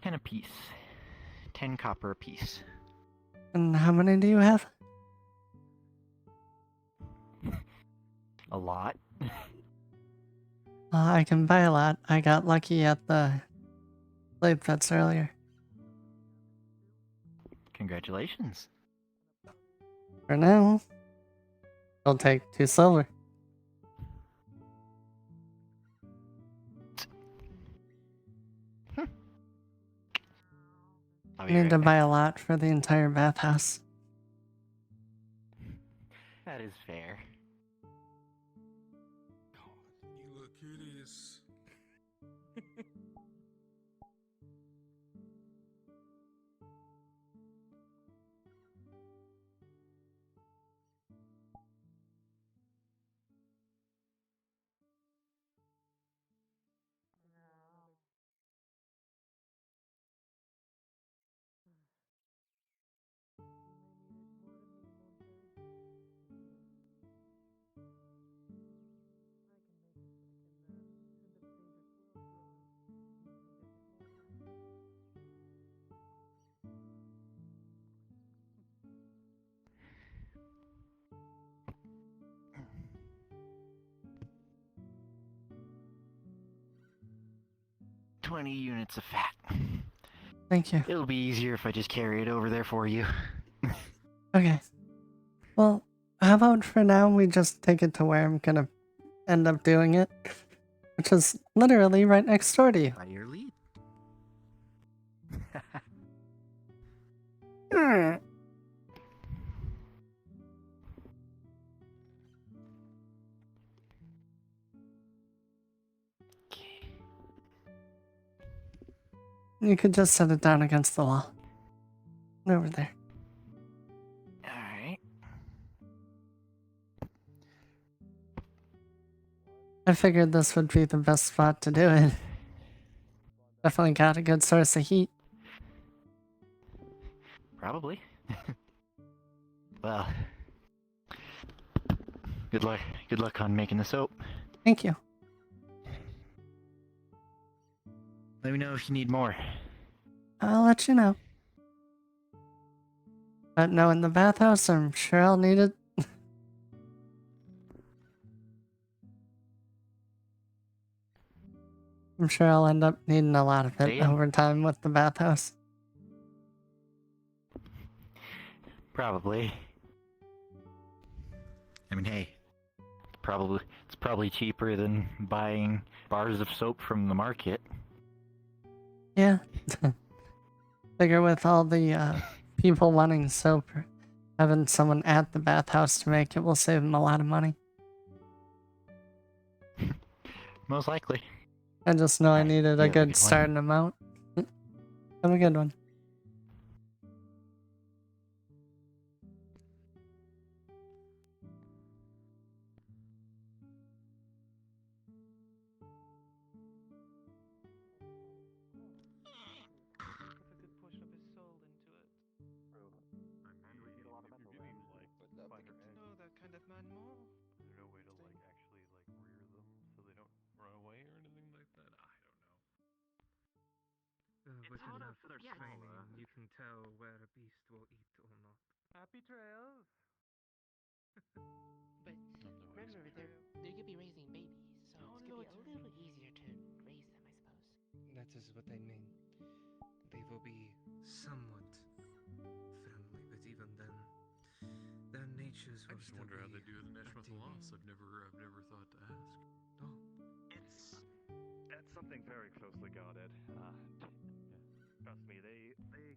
10 a piece. 10 copper a piece. And how many do you have? A lot. I can buy a lot. I got lucky at the Blade Fets earlier. Congratulations. For now, I'll take 2 silver. I need to buy a lot for the entire bathhouse. That is fair. You look 20 units of fat. Thank you. It'll be easier if I just carry it over there for you. Okay. Well, how about for now we just take it to where I'm gonna end up doing it, which is literally right next door to you. By your lead. You could just set it down against the wall. Over there. Alright. I figured this would be the best spot to do it. Definitely got a good source of heat. Probably. Well, good luck. Good luck on making the soap. Thank you. Let me know if you need more. I'll let you know. But no, in the bathhouse, I'm sure I'll need it. I'm sure I'll end up needing a lot of it Damn. over time with the bathhouse. Probably. I mean, hey, it's probably cheaper than buying bars of soap from the market. Yeah. Figure with all the people wanting soap, having someone at the bathhouse to make it will save them a lot of money. Most likely. I just know I needed a have a good good one. starting amount. Have a good one. know that kind of man more. Is there no way to like actually like rear them so they don't run away or anything like that? I don't know. With enough training, you can tell where a beast will eat or not. Happy trails. But remember, they're gonna be raising babies, so it's gonna be a little easier to raise them, I suppose. That is what I mean. They will be somewhat friendly, but even then, their natures I will just still wonder how be they do the Neshmith loss. I've never thought to ask. It's something very closely guarded. Trust me, they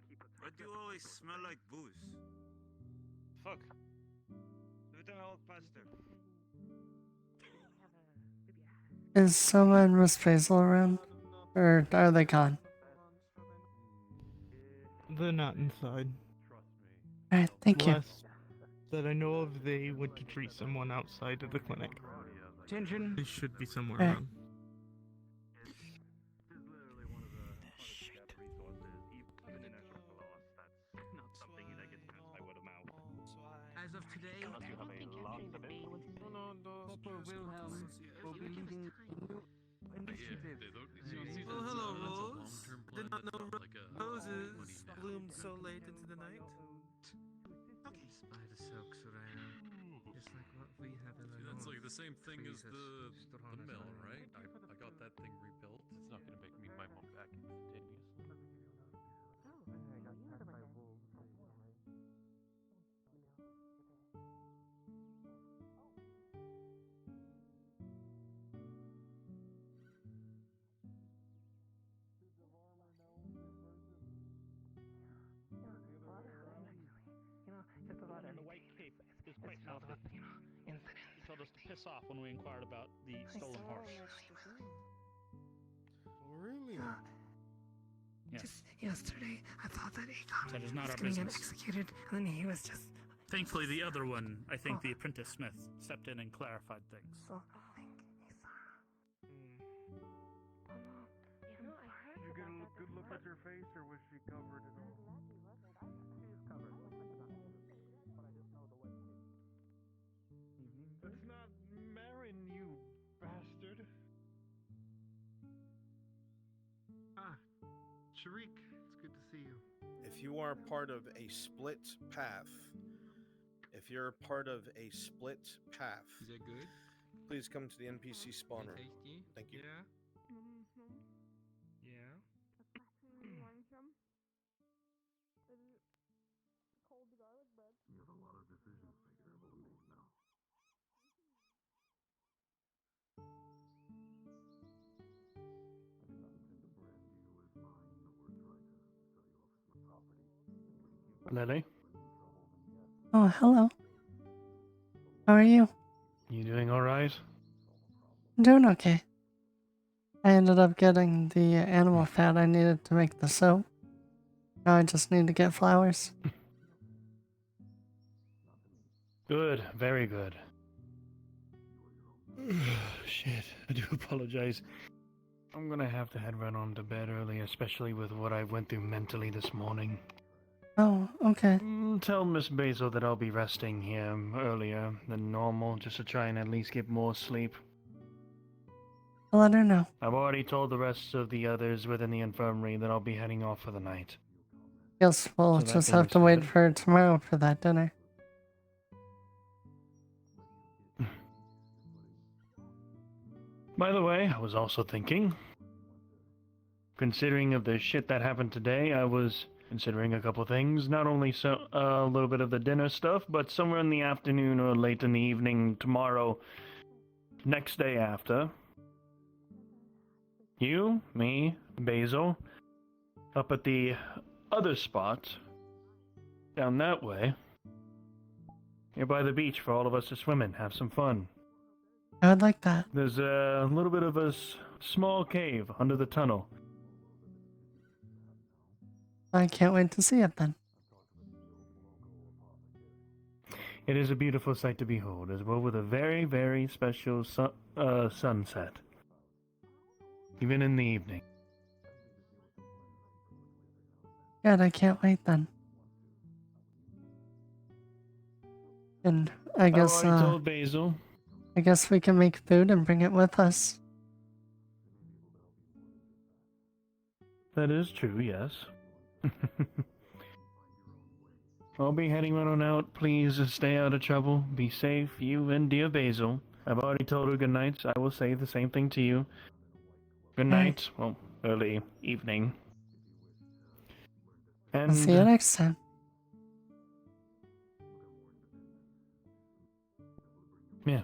keep a Why do you always smell like booze? Fuck. Everything I walk past there. Is Soma and Miss Basil around? Or are they gone? They're not inside. Alright, thank you. Last that I know of, they went to treat someone outside of the clinic. Attention. They should be somewhere Alright. around. As of today, Papa Wilhelm will be leading a new initiative. Oh, hello, Rose. Did not know roses bloomed so late into the night. Spider silk, Soraya. Just like what we have in the That's north. like the same thing as Freezes, the strong as mill, iron. right? I got that thing rebuilt. It's not gonna make me my mom back instantaneously. On the white cape is quite helpful. He told us to piss off when we inquired about the stolen horse. Really? Yes. Just yesterday, I thought that Aegon That is not was our going to get business. executed, and then he was just. Thankfully, the other one, I think the apprentice Smith, stepped in and clarified things. So, Did you get a good look at her face, or was she covered in all? That's not Marin, you bastard. Ah, Sharik, it's good to see you. If you are part of a split path, Is that good? please come to the NPC spawn room. Tasty? Thank you. Yeah. Yeah. You have a lot of decisions making able to make now. I do not intend to brand you as mine, nor try to sell you off some property. Lily, Oh, hello. How are you? you doing alright? I'm doing okay. I ended up getting the animal fat I needed to make the soap. Now I just need to get flowers. Good, very good. Shit, I do apologize. I'm gonna have to head right on to bed early, especially with what I went through mentally this morning. Oh, okay. Tell Miss Basil that I'll be resting here earlier than normal, just to try and at least get more sleep. I'll let her know. I've already told the rest of the others within the infirmary that I'll be heading off for the night. Guess we'll So that just being have to wait said- for tomorrow for that dinner. By the way, I was also thinking, considering of the shit that happened today, I was considering a couple things. Not only a little bit of the dinner stuff, but somewhere in the afternoon or late in the evening tomorrow, next day after, you, me, Basil, up at the other spot, down that way, here by the beach for all of us to swim in, have some fun. I would like that. There's a little bit of a small cave under the tunnel. I can't wait to see it then. It is a beautiful sight to behold, as well with a very, very special sunset. Even in the evening. Good, I can't wait then. And I guess, I already told Basil. I guess we can make food and bring it with us. That is true, yes. I'll be heading right on out. Please stay out of trouble. Be safe, you and dear Basil. I've already told her good night. I will say the same thing to you. Good night. Well, early evening. And I'll see you next time. Yeah.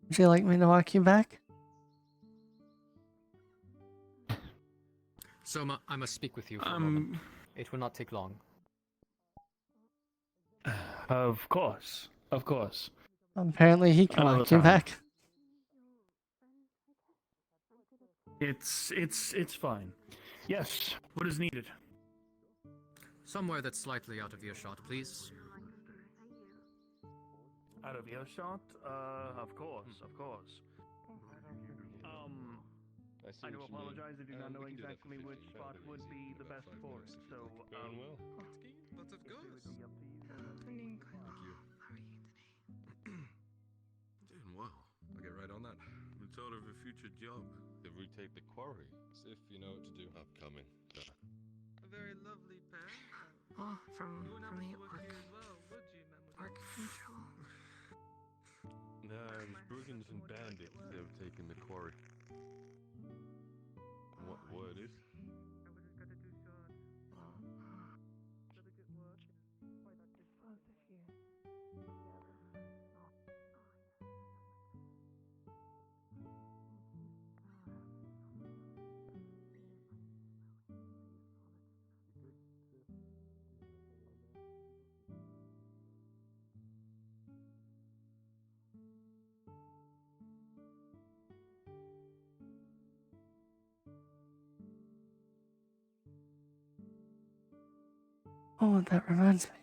Would you like me to walk you back? Soma, I must speak with you for a moment. It will not take long. Of course. Of course. Apparently he can Another walk you time. back. It's fine. Yes, what is needed? Somewhere that's slightly out of earshot, please. Out of earshot? Of course, of course. I do apologize. I do not know exactly which spot would be the best for it. So, Going well. Lots of goals. Doing well. I'll get right on that. We thought of a future job. If we take the quarry, as if you know what to do. Upcoming. A very lovely pair. Oh, from You would not the be working orc. as well, would you, Mademoiselle? Orc control. Nah, it was brigands and bandits that have taken the quarry. What is? Oh, that reminds me.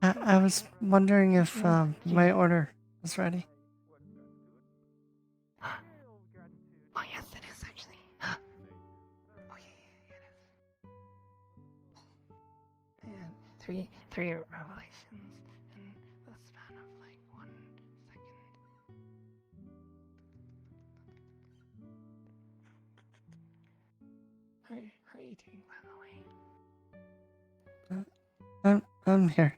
I was wondering if my order was ready. Oh yes, it is actually. Oh yeah, it is. And three revelations in the span of like 1 second. How are you doing, by the way? I'm here.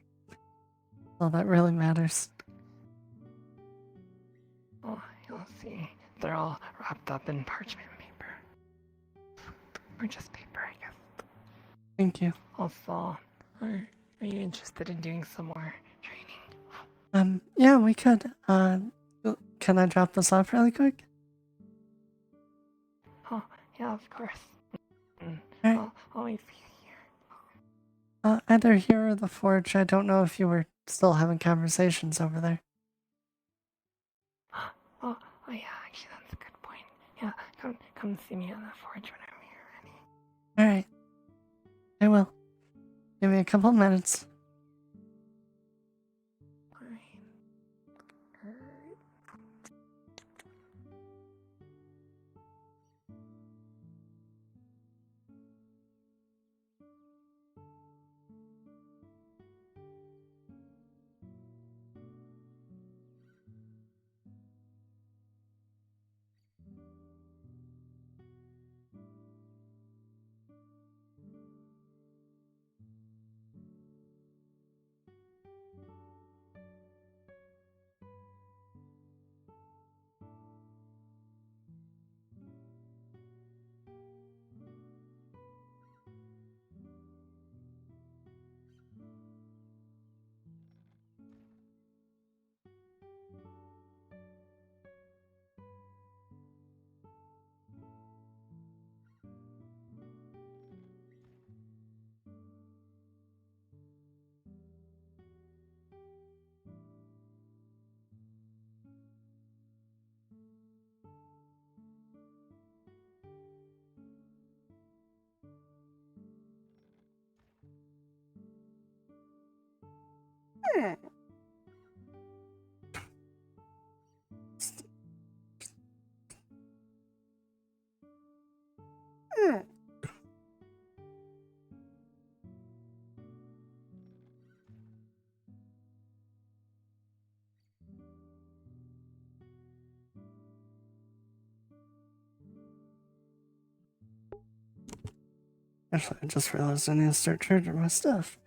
All that really matters. Oh, you'll see. They're all wrapped up in parchment paper. Or just paper, I guess. Thank you. Also, are you interested in doing some more training? Yeah, we could. Can I drop this off really quick? Oh, yeah, of course. Alright. I'll wait for you here. Either here or the forge. I don't know if you were still having conversations over there. Oh yeah, actually that's a good point. Yeah, come see me on the forge whenever you're ready. Alright. I will. Give me a couple minutes. Actually, I just realized I need to start charging my stuff.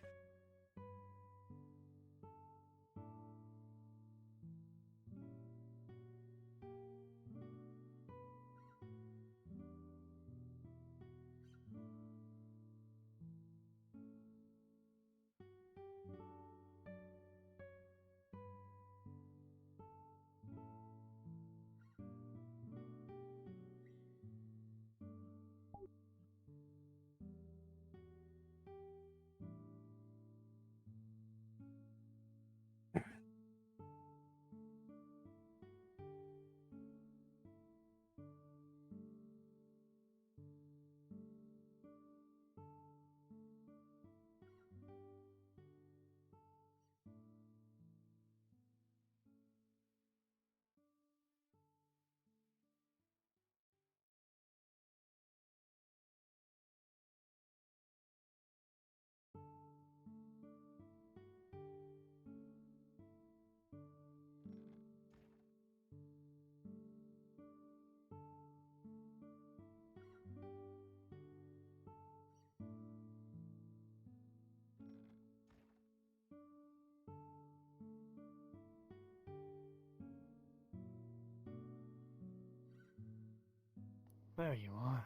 There you are.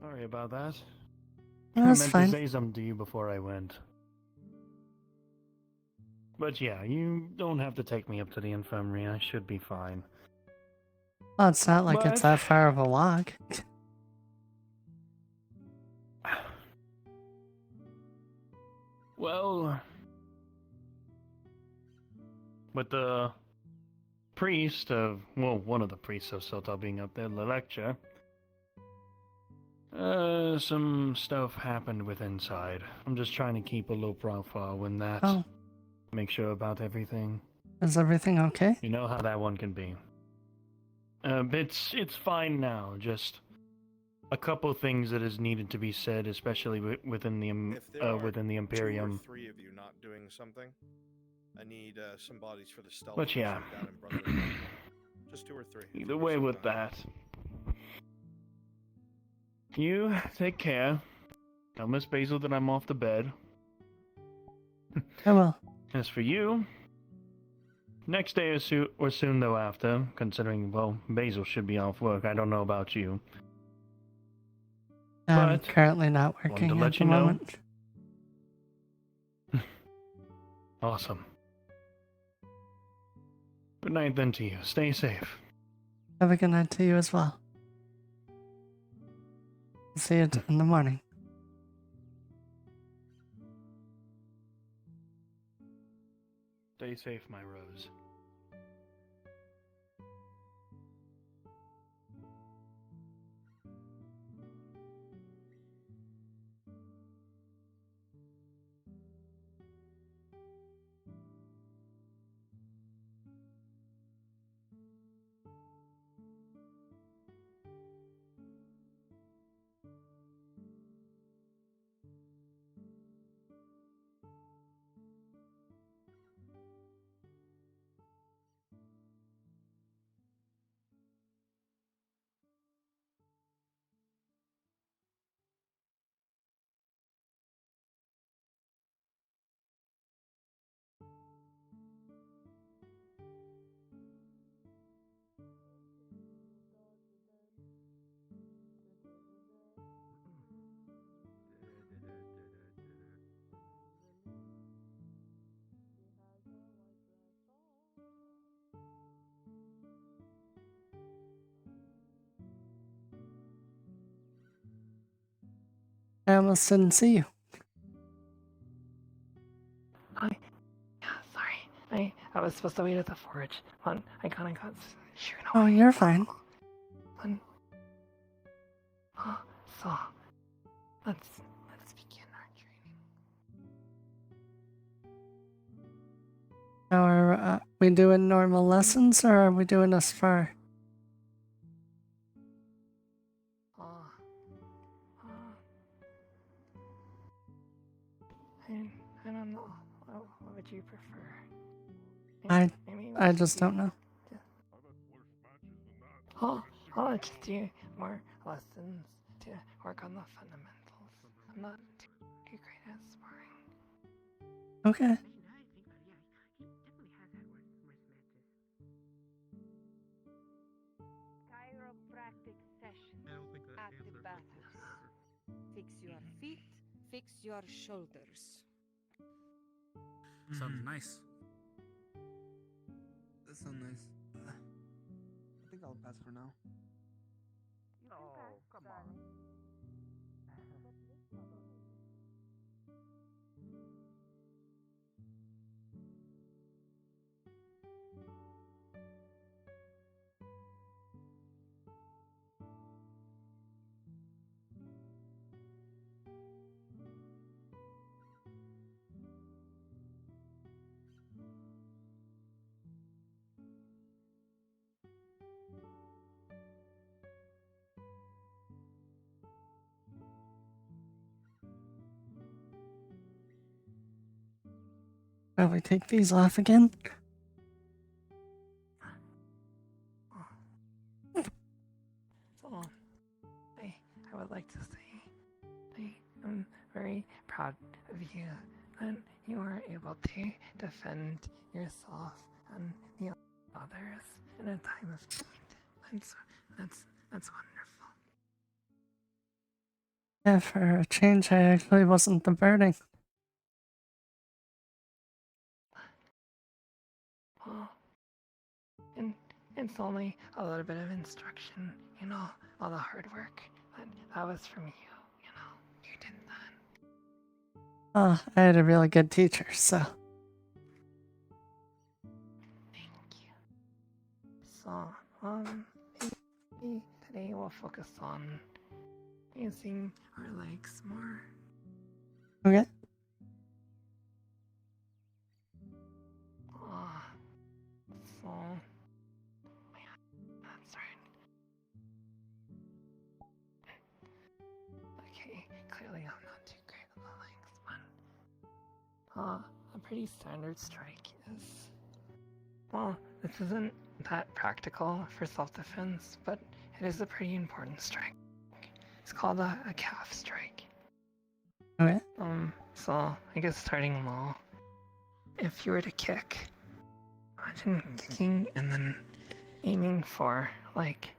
Sorry about that. No, I that's meant fine. to say something to you before I went. But yeah, you don't have to take me up to the infirmary. I should be fine. Well, it's not like it's But- that far of a walk. Well, with the priest of, well, one of the priests of Sota being up there, the lecture, some stuff happened with inside. I'm just trying to keep a low profile when that. Oh. Make sure about everything. Is everything okay? You know how that one can be. It's fine now. Just a couple things that is needed to be said, especially within the Imperium. 2 or 3 of you not doing something, I need some bodies for the stealth. But yeah. down in Brotherhood. Just 2 or 3. Either way with that. You take care. Tell Miss Basil that I'm off to bed. I will. As for you, next day or soon thereafter, considering, well, Basil should be off work. I don't know about you. I'm But currently not wanted working to at let the you know. moment. Awesome. Good night then to you. Stay safe. Have a good night to you as well. See you in the morning. Stay safe, my Rose. I almost didn't see you. Sorry. I was supposed to wait at the forge. I kind of got shooting Oh, away. you're fine. So, let's begin our training. Now, are we doing normal lessons, or are we doing this for? I don't know. What would you prefer? I just don't know. I'll just do more lessons to work on the fundamentals. I'm not too great at sparring. Okay. Chiropractic session at the bathhouse. Fix your feet, fix your shoulders. Sounds nice. That sounds nice. I think I'll pass for now. No, come on. Shall we take these off again? So, I would like to say I am very proud of you that you were able to defend yourself and the others in a time of need. That's wonderful. Yeah, for a change, I actually wasn't the birding. Well, and it's only a little bit of instruction, all the hard work. That was from you, you did that. Oh, I had a really good teacher, so. So, maybe today we'll focus on using our legs more. Okay. So, that's right. Okay, clearly I'm not too great with the legs, but a pretty standard strike is, well, this isn't that practical for self-defense, but it is a pretty important strike. It's called a calf strike. Okay. So I guess starting low. If you were to kick, imagine kicking and then aiming for like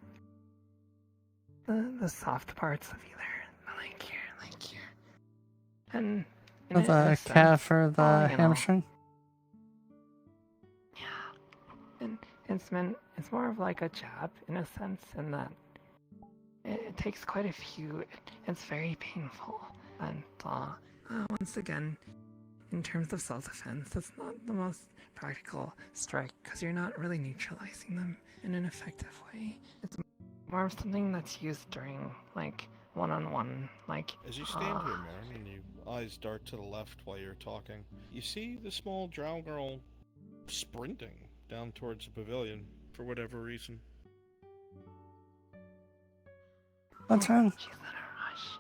the soft parts of either like here, and in For the sense, calf or the you know, hamstring? and it's more of like a jab in a sense, in that it takes quite a few. It's very painful, and once again, in terms of self-defense, it's not the most practical strike because you're not really neutralizing them in an effective way. It's more of something that's used during like one-on-one, like. As you stand here, Marin, and your eyes dart to the left while you're talking, you see the small drow girl sprinting down towards the pavilion for whatever reason. What's wrong? She's in a rush.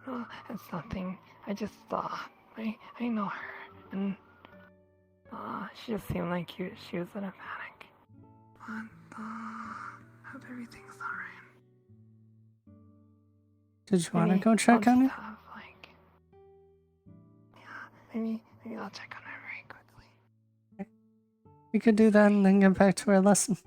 Oh, it's nothing. I just I know her, and she just seemed like she was in a panic. But hope everything's alright. Did you want to go check on her? Maybe I'll check on her very quickly. We could do that and then get back to our lesson.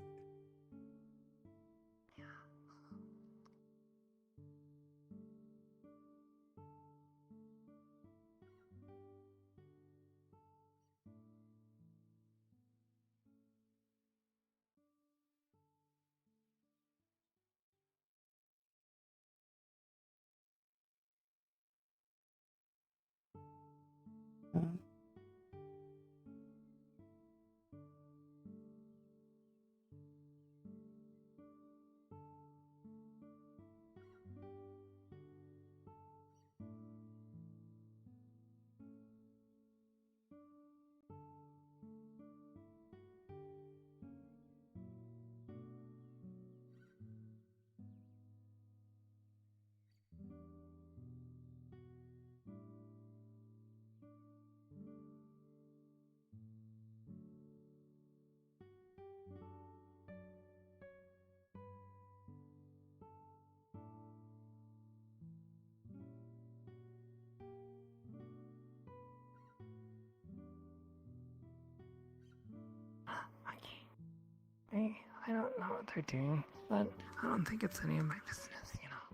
I don't know what they're doing, but I don't think it's any of my business, you know.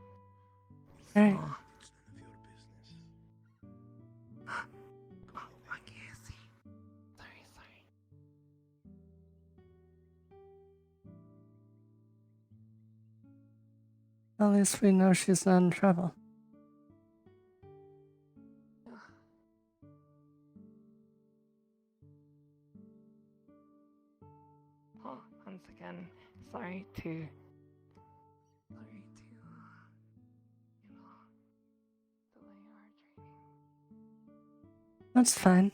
Hey. Okay, I see. Sorry. At least we know she's not in trouble. Oh, once again, sorry to, you know, delay our training. That's fine.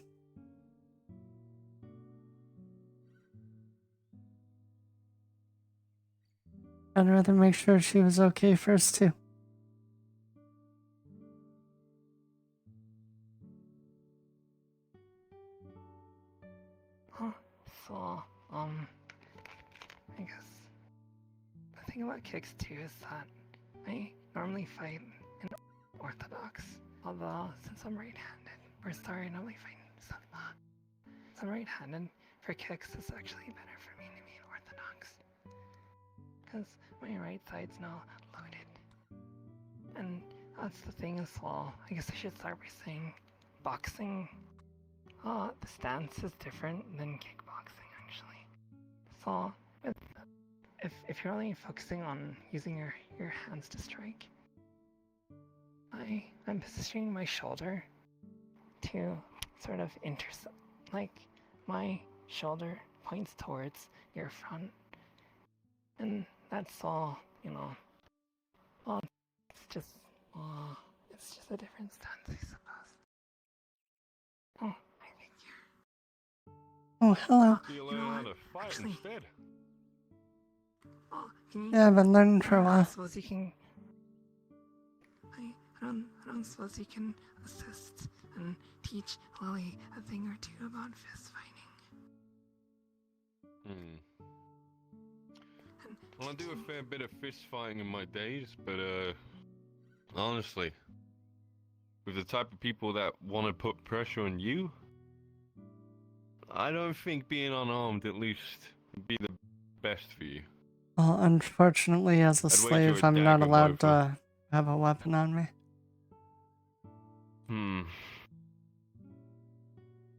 I'd rather make sure she was okay first, too. So, I guess the thing about kicks too is that I normally fight in orthodox. Although, since I'm right-handed, I normally fight in southpaw. Since I'm right-handed, for kicks, it's actually better for me to be in orthodox. Because my right side's now loaded. And that's the thing as well. I guess I should start by saying boxing. The stance is different than kickboxing, actually. So, if you're only focusing on using your hands to strike, I'm positioning my shoulder to sort of intercept, like my shoulder points towards your front, and that's all, you know. Well, it's just a different stance, I suppose. Oh. Oh, hello. You learn how to fight instead. Yeah, I've been learning for a while. I suppose you can. I don't suppose you can assist and teach Lily a thing or two about fist fighting. Well, I do a fair bit of fist fighting in my days, but honestly, with the type of people that want to put pressure on you, I don't think being unarmed at least would be the best for you. Well, unfortunately, as a I'd wager slave, a I'm not dagger allowed blow to have a weapon on me.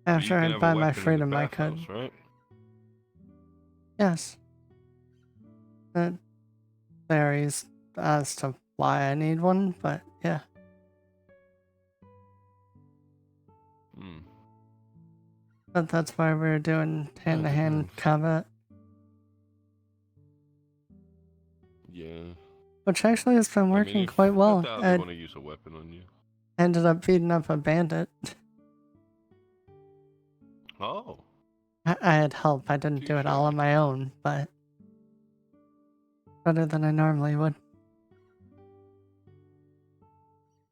After I buy my freedom, I could. Right? Yes. It varies as to why I need one, but yeah. But that's why we're doing hand-to-hand combat. Yeah. Which actually has been working quite well. I want to use a weapon on you. Ended up beating up a bandit. Oh. I had help. I didn't do it all on my own, but better than I normally would.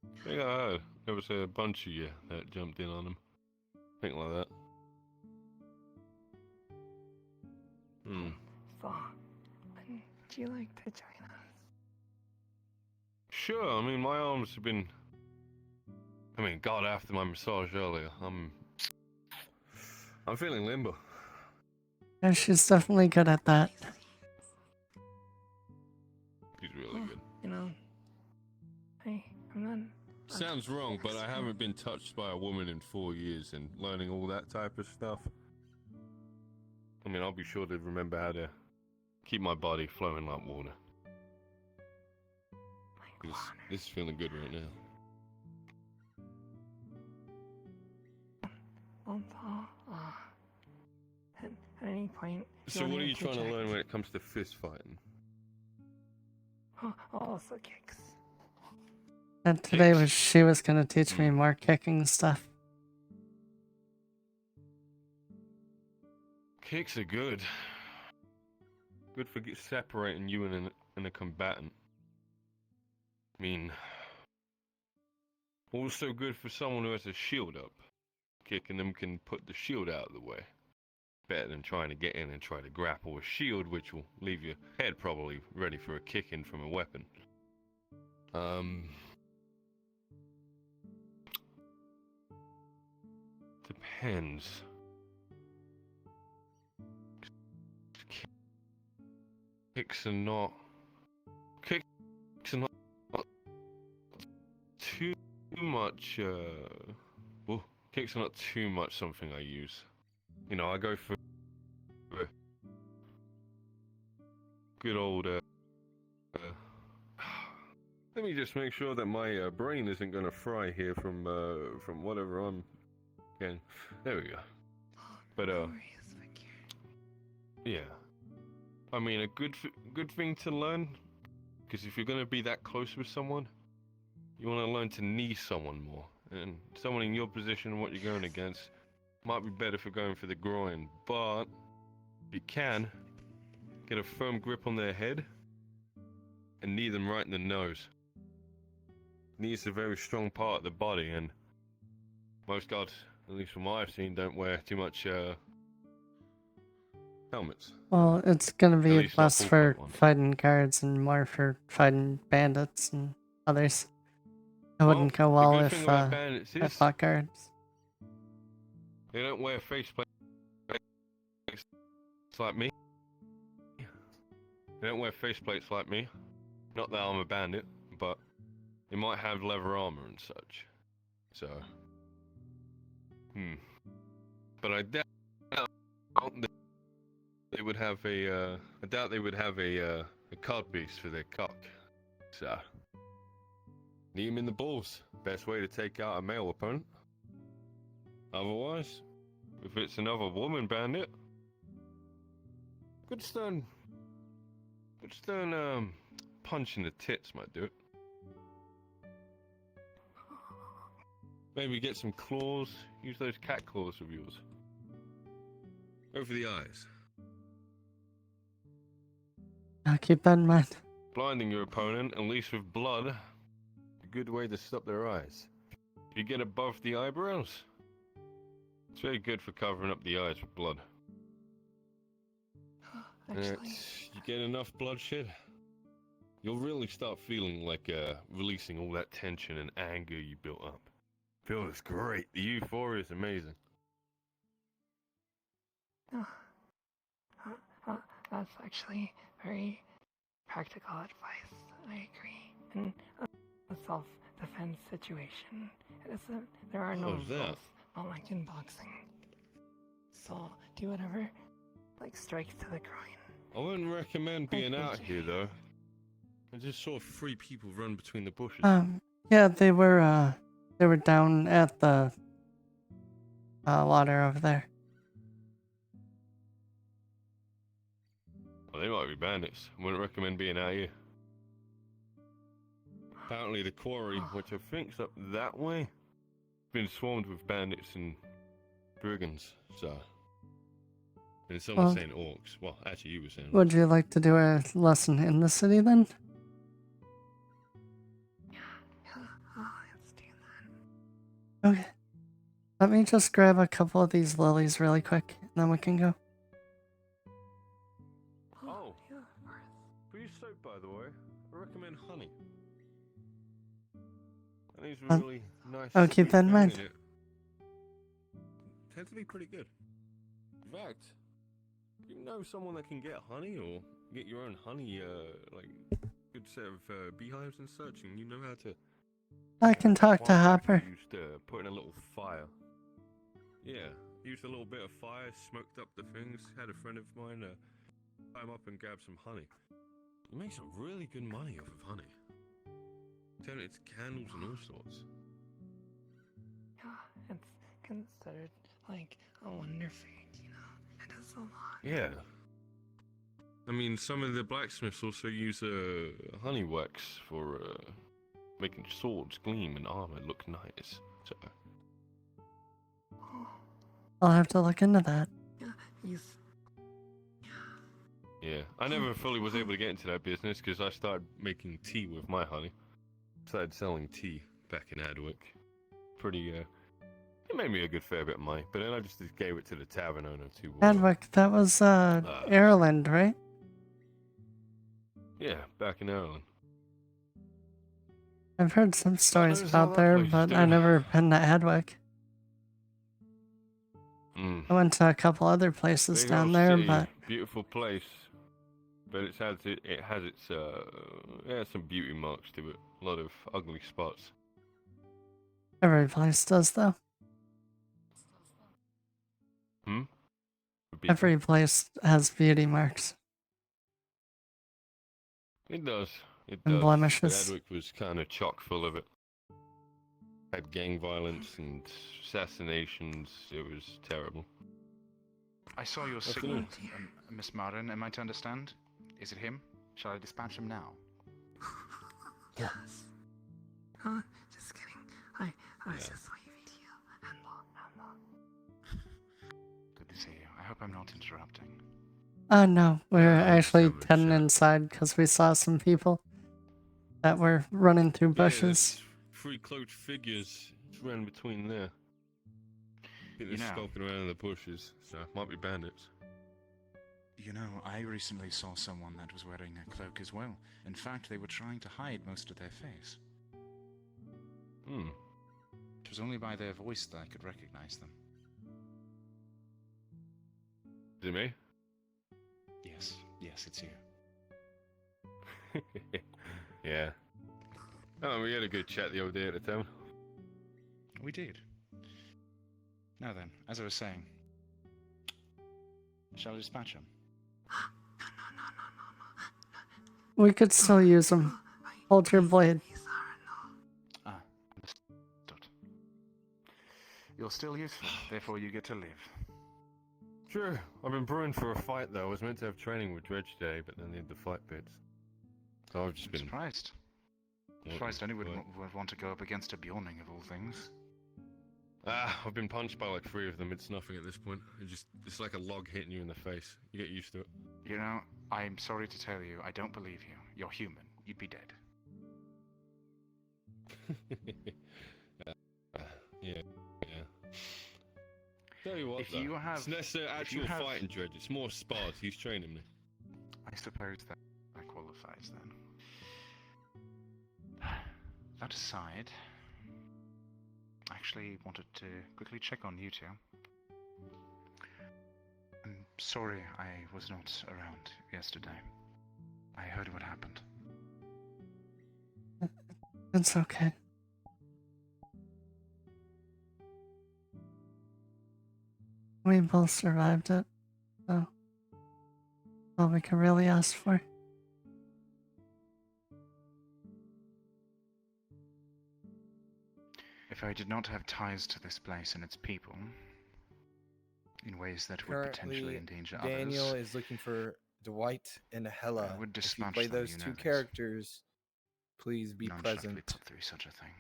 I think I heard there was a bunch of you that jumped in on him. Think like that. So, when do you like to join us? Sure, I mean, my arms have been... God, after my massage earlier, I'm feeling limber. And she's definitely good at that. She's really good. You know, I'm not... Sounds wrong, but I haven't been touched by a woman in 4 years, and learning all that type of stuff. I'll be sure to remember how to keep my body flowing like water. This is feeling good right now. At any point... So what are you trying to learn when it comes to fist fighting? Also kicks. And today she was gonna teach me more kicking stuff. Kicks are good. Good for separating you and a combatant. Also good for someone who has a shield up. Kicking them can put the shield out of the way. Better than trying to get in and try to grapple a shield, which will leave your head probably ready for a kick in from a weapon. Depends. Kicks are not too much. Kicks are not too much something I use. I go for good old. Let me just make sure that my brain isn't going to fry here from whatever I'm getting. There we go. But yeah. A good thing to learn, because if you're going to be that close with someone, you want to learn to knee someone more. And someone in your position and what you're going against might be better for going for the groin, but if you can, get a firm grip on their head and knee them right in the nose. Knee's a very strong part of the body, and most guards, at least from what I've seen, don't wear too much helmets. Well, it's gonna be less for fighting guards and more for fighting bandits and others. It wouldn't go well if I fought guards. They don't wear faceplates like me. They don't wear faceplates like me. Not that I'm a bandit, but they might have leather armor and such. So, But I doubt they would have a. I doubt they would have a codpiece for their cock. So, knee him in the balls. Best way to take out a male opponent. Otherwise, if it's another woman bandit, good stern punch in the tits might do it. Maybe get some claws. Use those cat claws of yours. Go for the eyes. I'll keep that in mind. Blinding your opponent, at least with blood, good way to stop their eyes. If you get above the eyebrows, it's very good for covering up the eyes with blood. Actually, You get enough bloodshed, you'll really start feeling like releasing all that tension and anger you built up. Feels great. The euphoria is amazing. that's actually very practical advice. I agree. In a self-defense situation, there are no How's that? rules, not like in boxing. So do whatever, like strikes to the groin. I wouldn't recommend being out here though. I just saw 3 people run between the bushes. Yeah, they were down at the water over there. Well, they might be bandits. I wouldn't recommend being out here. Apparently the quarry, which I think's up that way, been swarmed with bandits and brigands, so... And someone Well, saying orcs. Well, actually you were saying Would you like to do a lesson in the city then? Let's do that. Okay. Let me just grab a couple of these lilies really quick, and then we can go. Oh, for your soap, by the way, I recommend honey. Honey's really nice. I'll keep sweet that in tang mind. it. Tends to be pretty good. In fact, you know someone that can get honey or get your own honey, like good set of beehives and such, and you know how to. I can talk to One Hopper. Used to put in a little fire. Yeah, used a little bit of fire, smoked up the things. Had a friend of mine climb up and grab some honey. You make some really good money off of honey. Turn it into candles and all sorts. Yeah, it's considered like a wonder food, you know. It does a lot. Yeah. I mean, some of the blacksmiths also use honey wax for making swords gleam and armor look nice. So. I'll have to look into that. Yeah, I never fully was able to get into that business because I started making tea with my honey. Started selling tea back in Adwick. Pretty, it made me a good fair bit of money, but then I just gave it to the tavern owner to... Adwick, that was Ireland, right? Yeah, back in Ireland. I've heard some stories There's a lot about there, of places but too. I've never been to Adwick. Mm. I went to a couple other places Big down old there, city, but beautiful place, but it has its some beauty marks to it. A lot of ugly spots. every place does, though. Hmm. Every place has beauty marks. It does. It And does. blemishes. But Adwick was kind of chock full of it. Had gang violence and assassinations. It was terrible. I saw your Afternoon. signal, Miss Marin. Am I to understand? Is it him? Shall I dispatch him now? Yes. Just kidding. I was just waving to you. Good to see you. I hope I'm not interrupting. No, we're actually heading inside because we saw some people that were running through bushes. Yeah, 3 cloaked figures ran between there. I think they're You know- skulking around in the bushes, so might be bandits. You know, I recently saw someone that was wearing a cloak as well. In fact, they were trying to hide most of their face. Hmm. It was only by their voice that I could recognize them. Is it me? Yes, it's you. Yeah. Oh, we had a good chat the other day at the town. We did. Now then, as I was saying, shall I dispatch him? We could still use them. Hold your blade. Ah, understood. You're still useful, therefore you get to live. Sure. I've been brewing for a fight though. I was meant to have training with Dredge today, but then they had the fight bits. So I've just I'm been surprised. What- Surprised anyone what? would want to go up against a Bjorning of all things. I've been punched by like 3 of them. It's nothing at this point. It's like a log hitting you in the face. You get used to it. You know, I'm sorry to tell you, I don't believe you. You're human. You'd be dead. Yeah. Tell you what, If though, you have- it's less if you actual have- fighting Dredge, it's more spars. He's training me. I suppose that qualifies then. That aside, I actually wanted to quickly check on you two. I'm sorry I was not around yesterday. I heard what happened. It's okay. We both survived it, so all we can really ask for. If I did not have ties to this place and its people, in ways that would potentially Currently, endanger Daniel others, is looking for Dwight and Hella. I would If you dispatch play them, those you two know this. characters, please be nonchalantly present. put through such a thing.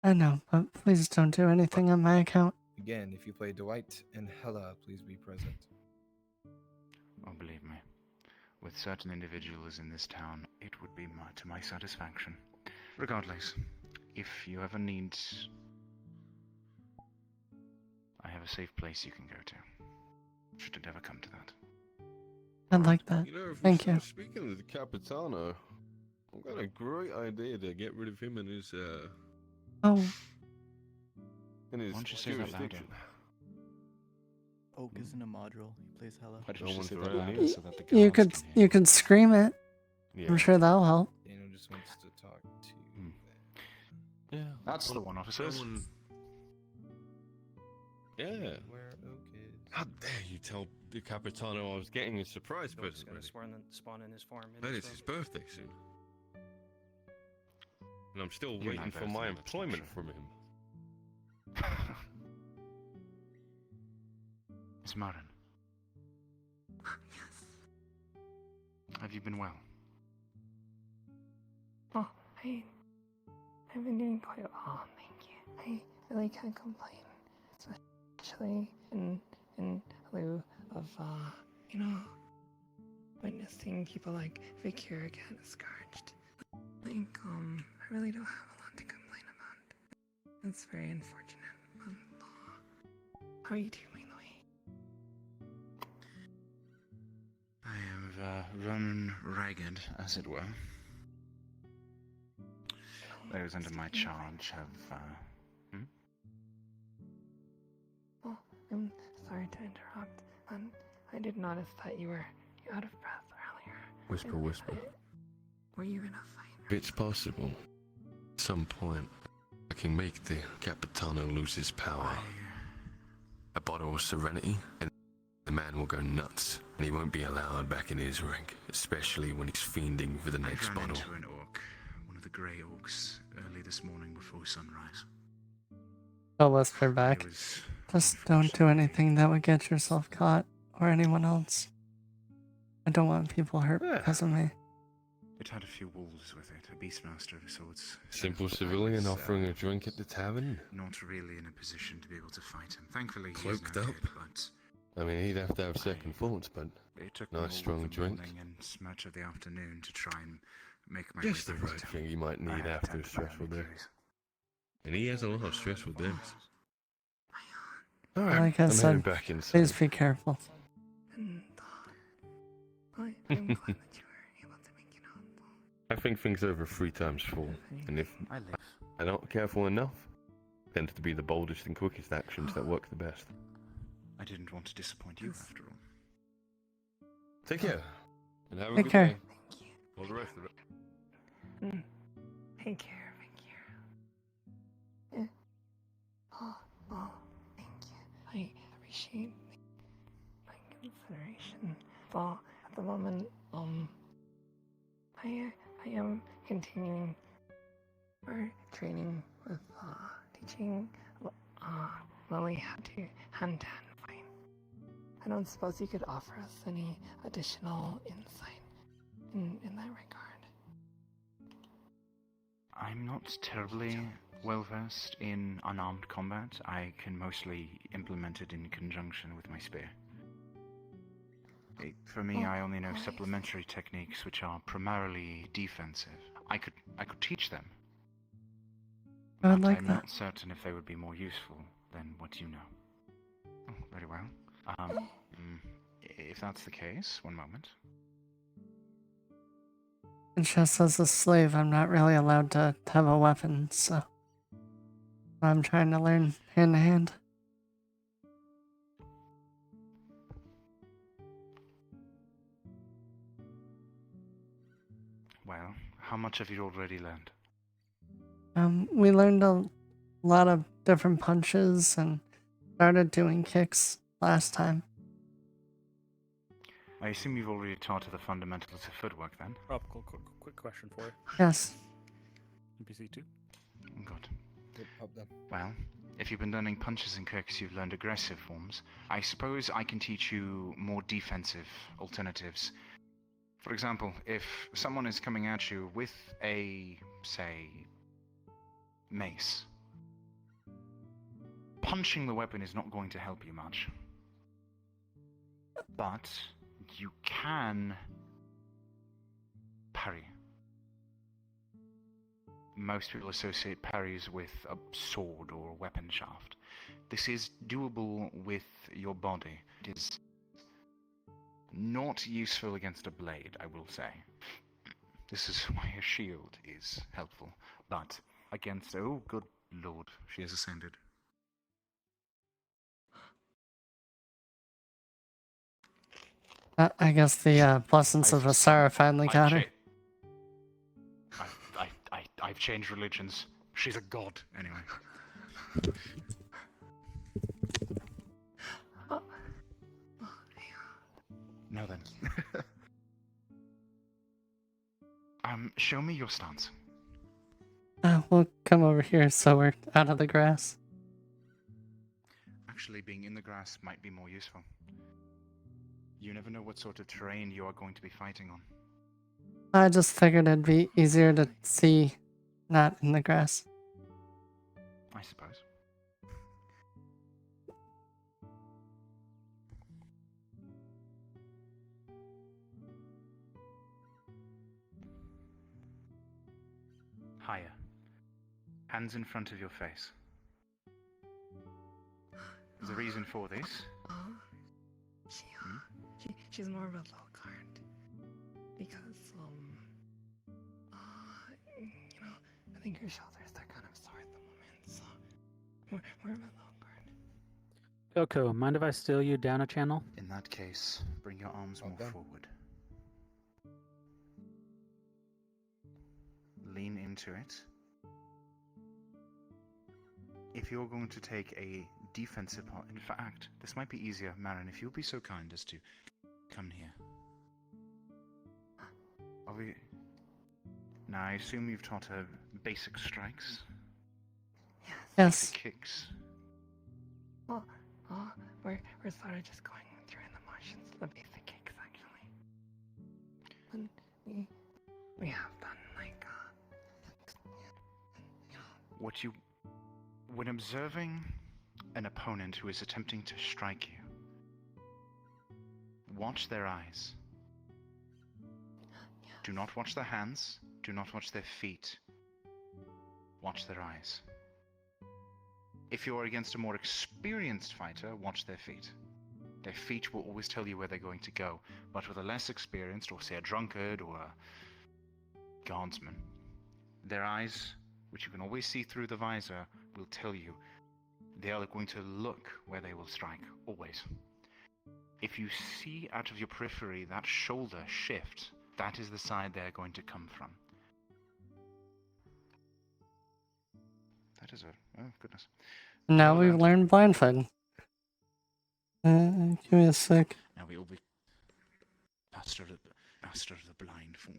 I know, but please don't do anything on my account. Again, if you play Dwight and Hella, please be present. Oh, believe me, with certain individuals in this town, it would be to my satisfaction. Regardless, if you ever need, I have a safe place you can go to, should it ever come to that. I'd like that. You know, Thank you. Speaking of the Capitano, I've got a great idea to get rid of him and his Oh, in his Why don't you say that louder? jurisdiction. Oak isn't a module. He plays Hella. Why didn't No you one's say that around louder here. so that the you guards could can hear? you could scream it. Yeah. I'm sure that'll help. Daniel just wants to talk to you. Yeah. That's the one, officers. Someone- Yeah. Where Oak is. How dare you tell the Capitano I was getting a surprise Oak's present gonna ready? spawn in his form. in That this is his room. birthday soon. And I'm still You're waiting not for my birthday, that's not employment true. from him. Miss Marin, Yes. have you been well? Oh, I've been doing quite well, thank you. I really can't complain, especially in lieu of witnessing people like Vikira get scourged. I really don't have a lot to complain about. It's very unfortunate. How are you doing, Louis? I have run ragged, as it were. Those under my charge have, Oh, I'm sorry to interrupt. I did notice that you were out of breath earlier. Whisper, whisper. Were you in a fight? If it's possible, at some point, I can make the Capitano lose his power. A bottle of Serenity, and the man will go nuts, and he won't be allowed back in his rank, especially when he's fiending for the I next ran bottle. into an orc, one of the grey orcs, early this morning before sunrise. I'll whisper back. Just don't do anything that would get yourself caught or anyone else. I don't want people hurt because of me. It had a few wolves with it, a beastmaster of sorts. Simple I civilian was, offering a drink at the tavern? Not really in a position to be able to fight him. Thankfully, Cloaked he's no up? good, but I mean, he'd have to have second thoughts, but it took me all nice of strong the drink. morning and much of the afternoon to try and make my Just way the through right town. thing you might I need had to after a tend to my stressful own day. Achilles. And he has a lot of stressful days. Like Alright, I I'm said, heading back inside. please be careful. I'm glad that you were able to make it out. I think things over 3 times 4, and if I'm not careful enough, tend to be the boldest and quickest actions that work the best. I didn't want to disappoint you after all. Take care, and have a Take good care. day. All the rest of it. Take care, Vikira. Oh, thank you. I appreciate my consideration. Well, at the moment, I am continuing our training with teaching Lily how to hand-to-hand fight. I don't suppose you could offer us any additional insight in that regard. I'm not terribly well versed in unarmed combat. I can mostly implement it in conjunction with my spear. For me, I only know supplementary techniques which are primarily defensive. I could teach them, I would but like I'm that. not certain if they would be more useful than what you know. Oh, very well. If that's the case, one moment. And just as a slave, I'm not really allowed to have a weapon, so I'm trying to learn hand to hand. Well, how much have you already learned? We learned a lot of different punches and started doing kicks last time. I assume you've already taught her the fundamentals of footwork then? Rob, quick question for you. Yes. NPC 2. Good. Good pub then. Well, if you've been learning punches and kicks, you've learned aggressive forms. I suppose I can teach you more defensive alternatives. For example, if someone is coming at you with a, say, mace, punching the weapon is not going to help you much. But you can parry. Most people associate parries with a sword or a weapon shaft. This is doable with your body. It is not useful against a blade, I will say. This is why a shield is helpful. But against... Oh, good lord, she has ascended. I guess the blessings of Asara finally got her. I've changed religions. She's a god, anyway. Now then. Show me your stance. We'll come over here so we're out of the grass. Actually, being in the grass might be more useful. You never know what sort of terrain you are going to be fighting on. I just figured it'd be easier to see not in the grass. I suppose. Higher. Hands in front of your face. There's a reason for this. She's more of a low guard because you know, I think her shoulders are kind of sore at the moment, so more of a low guard. Goku, mind if I steal you down a channel? In that case, bring your arms more forward. Lean into it. If you're going to take a defensive part, in fact, this might be easier, Marin, if you'll be so kind as to come here. Are we... Now, I assume you've taught her basic strikes? Yes. Basic kicks? Well, we're sort of just going through the motions, the basic kicks, actually. And we have done, like, When observing an opponent who is attempting to strike you, watch their eyes. Do not watch their hands. Do not watch their feet. Watch their eyes. If you're against a more experienced fighter, watch their feet. Their feet will always tell you where they're going to go. But with a less experienced, or say a drunkard, or a guardsman, their eyes, which you can always see through the visor, will tell you they are going to look where they will strike, always. If you see out of your periphery that shoulder shift, that is the side they're going to come from. That is a... oh, goodness. Now we've learned blindfold. Give me a sec. Now we will be master of the blind form.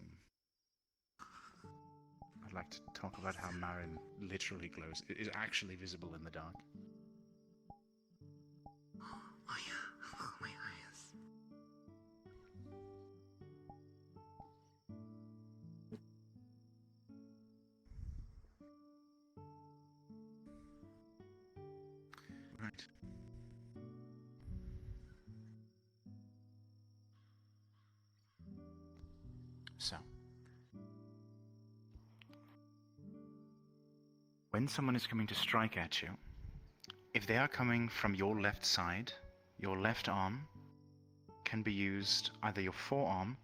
I'd like to talk about how Marin literally glows. It is actually visible in the dark. Oh yeah, oh, my eyes. Right. So, when someone is coming to strike at you, if they are coming from your left side, your left arm can be used, either your forearm,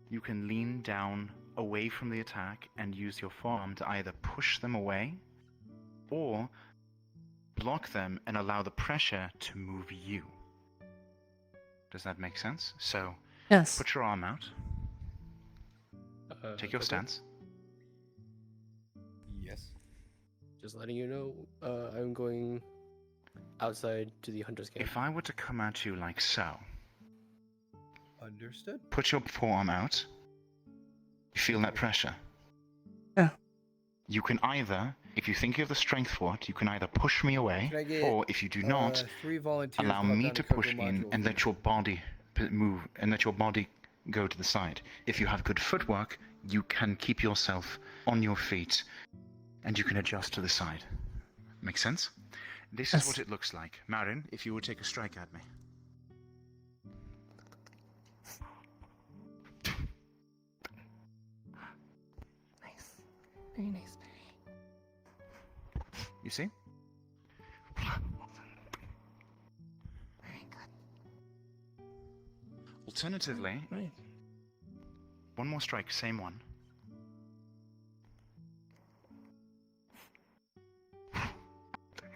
you can lean down away from the attack and use your forearm to either push them away or block them and allow the pressure to move you. Does that make sense? So, Yes. put your arm out. Take your okay. stance. Yes. Just letting you know, I'm going outside to the hunter's camp. If I were to come at you like so, Understood. put your forearm out. You feel that pressure? Yeah. You can either, if you think you have the strength for it, you can either push me away, Can I get, or if you do not, 3 volunteers allow to hop me down to cover push in modules and for let your body move, and let your body go to the side. If you have good footwork, you can keep yourself on your feet, and you can adjust to the side. Make sense? This is Yes. what it looks like. Marin, if you would take a strike at me. Nice. Very nice, You see? very good. Alternatively, Right. one more strike, same one.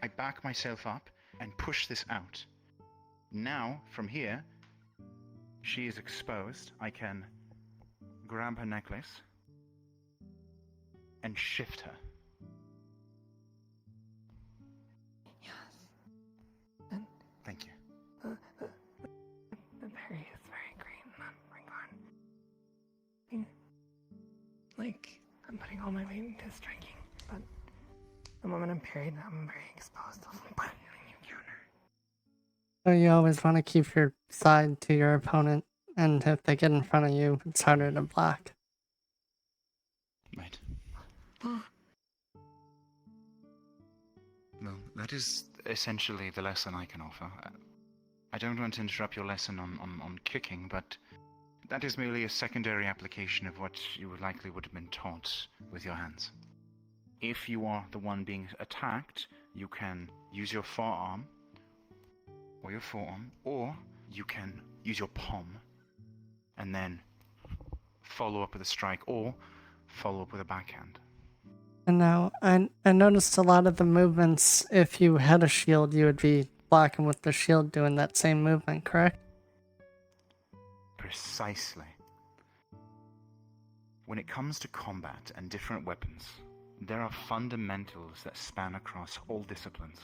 I back myself up and push this out. Now, from here, she is exposed. I can grab her necklace and shift her. Yes. Thank you. The parry is very great in that regard. Like, I'm putting all my weight into striking, but the moment I'm parried, I'm very exposed to new counter. So you always want to keep your side to your opponent, and if they get in front of you, it's harder to block. Right. Well, that is essentially the lesson I can offer. I don't want to interrupt your lesson on kicking, but that is merely a secondary application of what you likely would have been taught with your hands. If you are the one being attacked, you can use your forearm, or your forearm, or you can use your palm, and then follow up with a strike, or follow up with a backhand. And now, I noticed a lot of the movements, if you had a shield, you would be blocking with the shield doing that same movement, correct? Precisely. When it comes to combat and different weapons, there are fundamentals that span across all disciplines.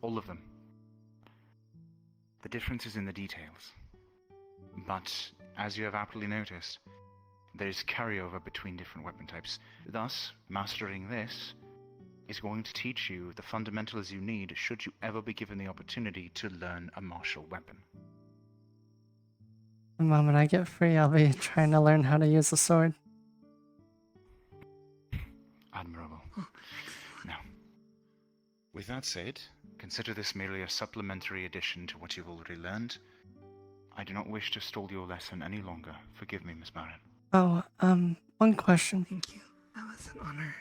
All of them. The difference is in the details. But, as you have aptly noticed, there is carryover between different weapon types. Thus, mastering this is going to teach you the fundamentals you need should you ever be given the opportunity to learn a martial weapon. The moment I get free, I'll be trying to learn how to use a sword. Admirable. Now, with that said, consider this merely a supplementary addition to what you've already learned. I do not wish to stall your lesson any longer. Forgive me, Miss Marin. Oh, one question. Thank you. That was an honor.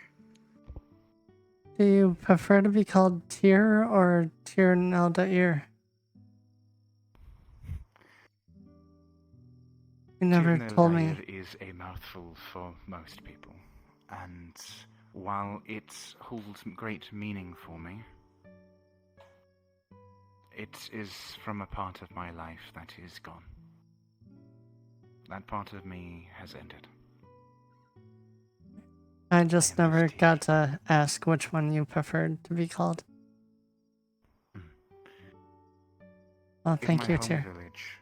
Do you prefer to be called Tyr or Tyr Neldair? You never told me. Tyr is a mouthful for most people, and while it holds great meaning for me, it is from a part of my life that is gone. That part of me has ended. I just never got to ask which one you preferred to be called. Well, thank you, In my home Tyr. village,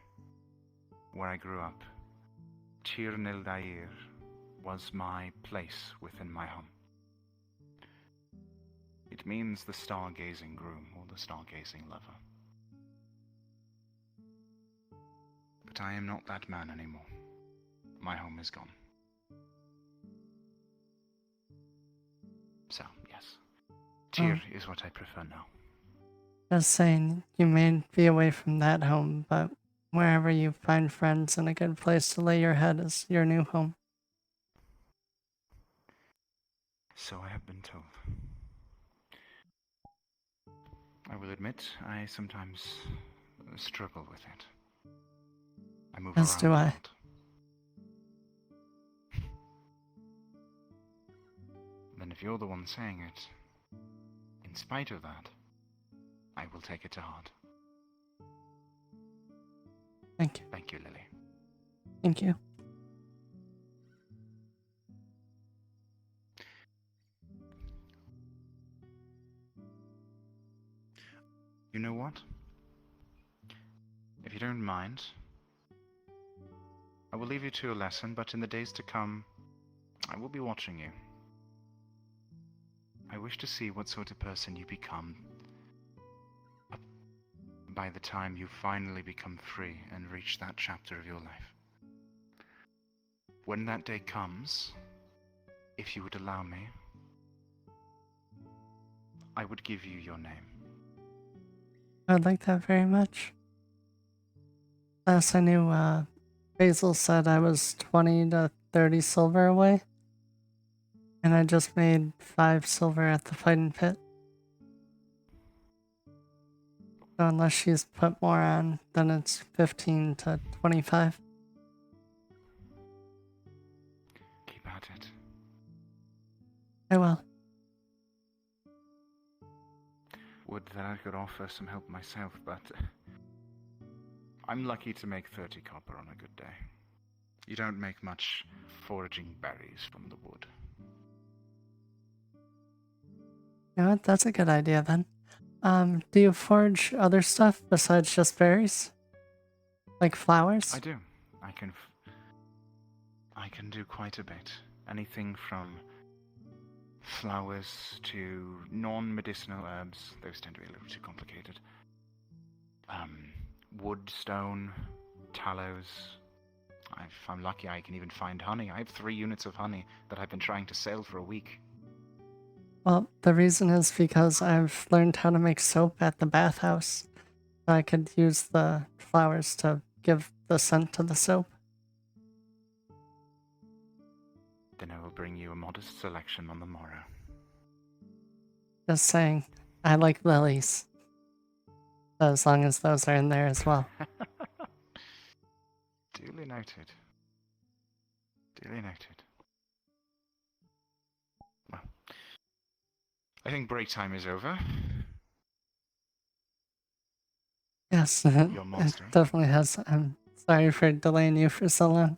where I grew up, Tyr Neldair was my place within my home. It means the stargazing groom or the stargazing lover. But I am not that man anymore. My home is gone. So, yes. Tyr is what I prefer now. Just saying, you may be away from that home, but wherever you find friends and a good place to lay your head is your new home. So I have been told. I will admit, I sometimes struggle with it. I move As around do a I. lot. Then if you're the one saying it, in spite of that, I will take it to heart. Thank you. Thank you, Lily. Thank you. You know what? If you don't mind, I will leave you to your lesson, but in the days to come, I will be watching you. I wish to see what sort of person you become by the time you finally become free and reach that chapter of your life. When that day comes, if you would allow me, I would give you your name. I'd like that very much. Last I knew, Basil said I was 20 to 30 silver away. And I just made 5 silver at the fighting pit. So unless she's put more on, then it's 15 to 25. Keep at it. I will. Would that I could offer some help myself, but I'm lucky to make 30 copper on a good day. You don't make much foraging berries from the wood. You know what? That's a good idea then. Do you forage other stuff besides just berries? Like flowers? I do. I can do quite a bit. Anything from flowers to non-medicinal herbs. Those tend to be a little too complicated. Wood, stone, tallows. If I'm lucky, I can even find honey. I have 3 units of honey that I've been trying to sell for a week. Well, the reason is because I've learned how to make soap at the bathhouse. So I could use the flowers to give the scent to the soap. Then I will bring you a modest selection on the morrow. Just saying, I like lilies. So as long as those are in there as well. Duly noted. Duly noted. Well, I think break time is over. Yes, Your it monster. definitely has. I'm sorry for delaying you for so long.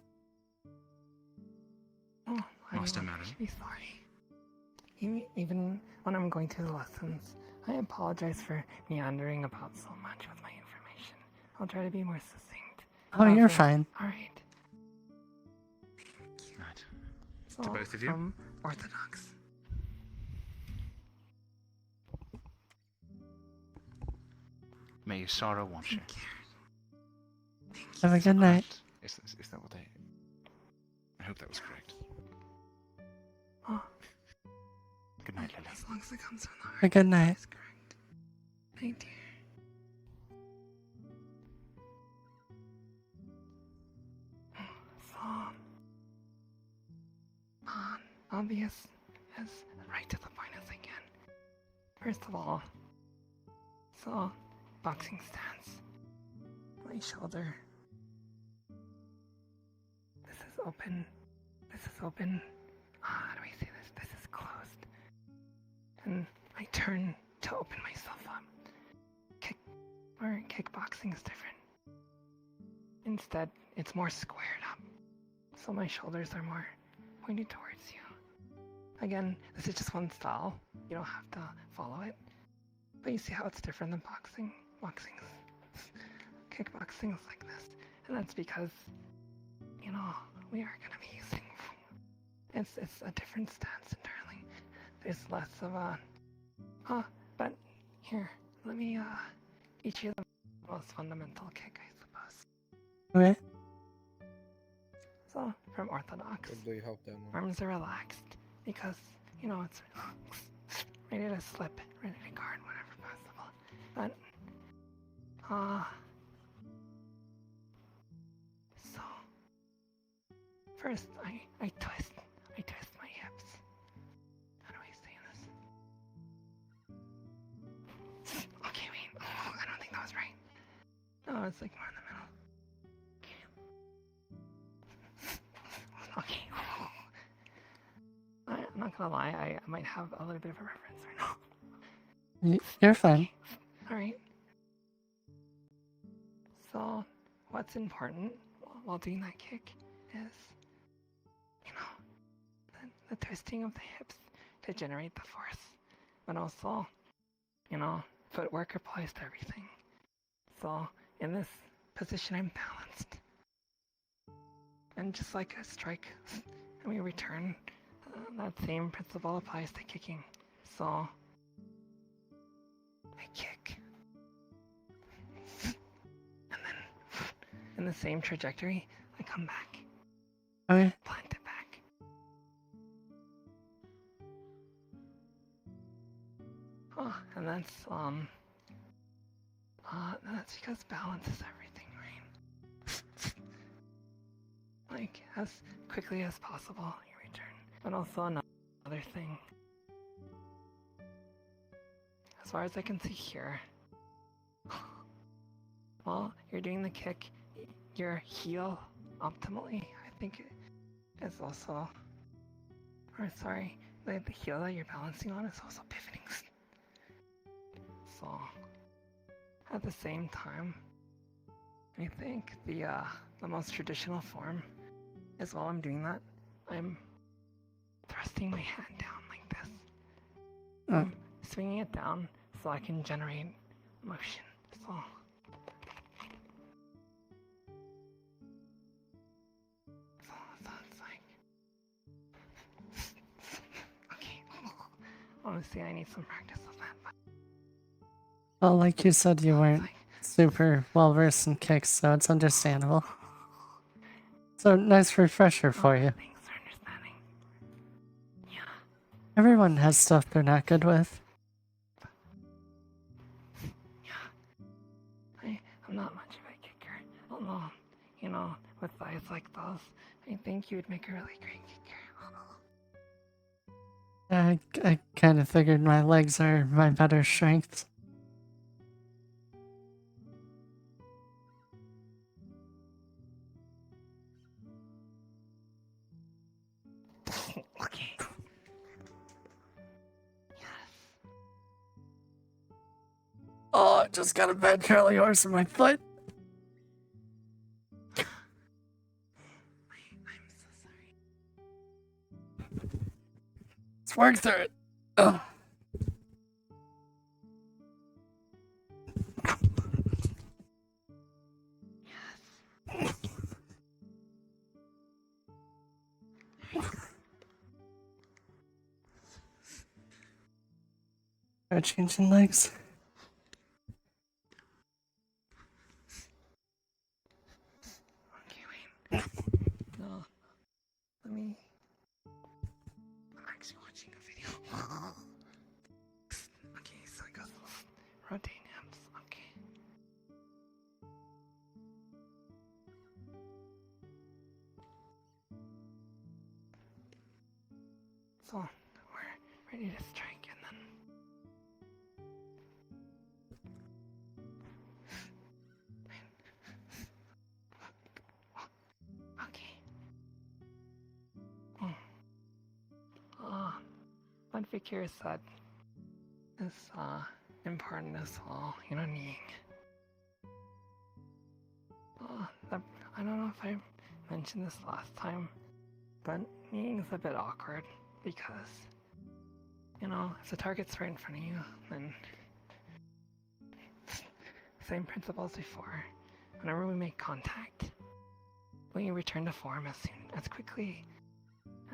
Oh, Master I Madam. should be sorry. Even when I'm going through the lessons, I apologize for meandering about so much with my information. I'll try to be more succinct. Oh, you're fine. Alright. Right. So, To both of you? From Orthodox. May your sorrow watch you. Have a good night. Is that what they... I hope that was correct. Oh, Good night, Lily. as long as it comes from the heart. A good night. That's correct. Night, dear. So, I'll be as right to the point as I can. First of all, so boxing stance. My shoulder. This is open. This is open. How do I say this? This is closed. And I turn to open myself up. Kickboxing is different. Instead, it's more squared up. So my shoulders are more pointed towards you. Again, this is just one style. You don't have to follow it. But you see how it's different than boxing? Kickboxing is like this. And that's because, you know, we are going to be using... It's a different stance entirely. There's less of a... but here, let me teach you the most fundamental kick, I suppose. Okay. So, from Orthodox, Probably help them. arms are relaxed because, you know, it's ready to slip, ready to guard whenever possible. But, so, first I twist my hips. How do it's like more in the middle. Okay. I'm not gonna lie, I might have a little bit of a reference right now. You're fine. Alright. So, what's important while doing that kick is, you know, the twisting of the hips to generate the force. But also, you know, footwork applies to everything. So, in this position, I'm balanced. And just like a strike, and we return, that same principle applies to kicking. So, I kick. And then, in the same trajectory, I come back. Okay. Plant it back. Oh, and that's because balance is everything, right? Like, as quickly as possible, you return. But also another thing. As far as I can see here, while you're doing the kick, your heel optimally, I think, is also, or sorry, the heel that you're balancing on is also pivoting. So, at the same time, I think the most traditional form is while I'm doing that, I'm thrusting my hand down like this. I'm swinging it down so I can generate motion. So, it's like, okay. Honestly, I need some practice with that. Well, like you said, you weren't super well versed in kicks, so it's understandable. So, nice refresher for you. Thanks for understanding. Yeah. Everyone has stuff they're not good with. I'm not much of a kicker. Although, you know, with thighs like those, I think you would make a really great kicker. I kind of figured my legs are my better strength. Okay. Oh, I just got a bad Charlie horse in my foot. I'm so sorry. Let's work through it. Oh. Are changing legs? Okay, wait. No. Let me. I'm actually watching a video. Okay, so I got rotate hands. Okay. So, we're ready to strike and then. Okay. What Vikir said is important as well, you know, kneeing. I don't know if I mentioned this last time, but kneeing is a bit awkward because, you know, if the target's right in front of you, then same principle as before. Whenever we make contact, we return to form as quickly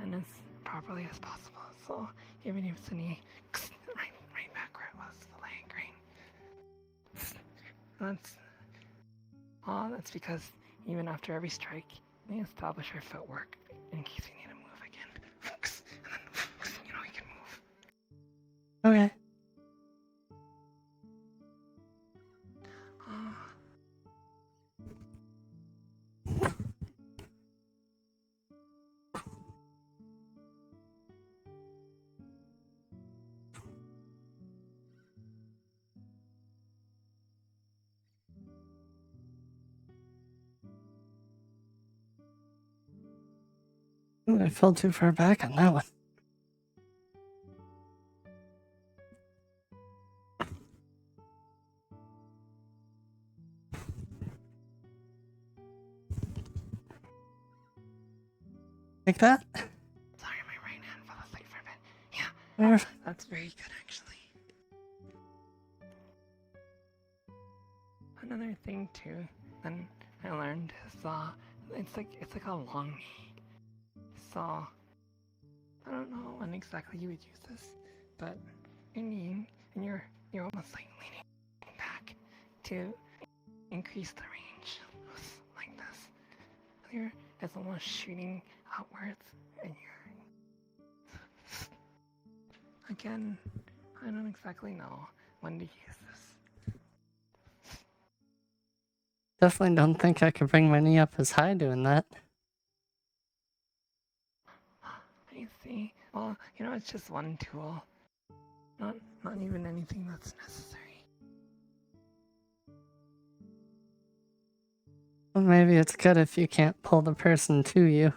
and as properly as possible. So even if it's a knee, right back where it was, the leg, right? That's because even after every strike, we establish our footwork in case we need to move again. And then, you know, we can move. Okay. Ooh, I fell too far back on that one. Like that? Sorry, my right hand fell asleep for a bit. Yeah, Where? that's very good actually. Another thing too, then I learned is it's like a long knee. So I don't know when exactly you would use this, but your knee and you're almost like leaning back to increase the range, like this. It's almost shooting outwards, and again, I don't exactly know when to use this. Definitely don't think I could bring my knee up as high doing that. I see. Well, it's just one tool. Not even anything that's necessary. Well, maybe it's good if you can't pull the person to you.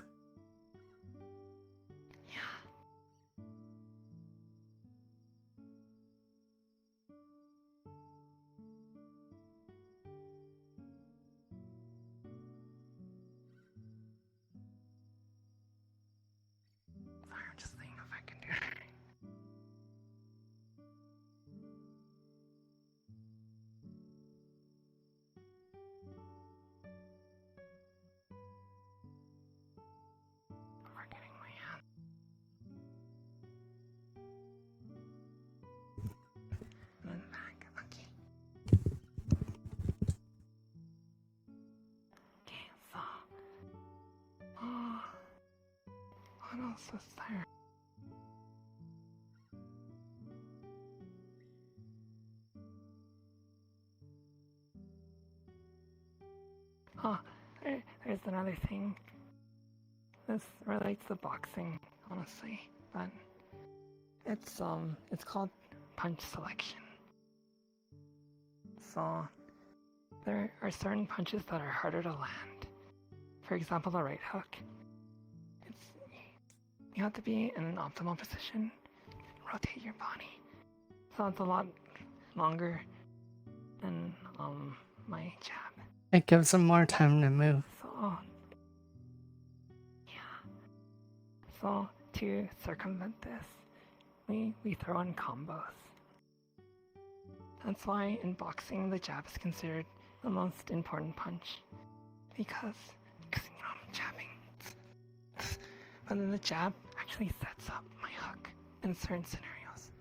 Sorry, I'm just thinking if I can do it. Forgetting my hand. And then back. Okay. Okay, so. What else is there? There's another thing. This relates to boxing, honestly, but it's called punch selection. So there are certain punches that are harder to land. For example, the right hook. You have to be in an optimal position, rotate your body. So it's a lot longer than my jab. It gives them more time to move. So to circumvent this, we throw in combos. That's why in boxing the jab is considered the most important punch, because I'm jabbing. But then the jab actually sets up my hook in certain scenarios.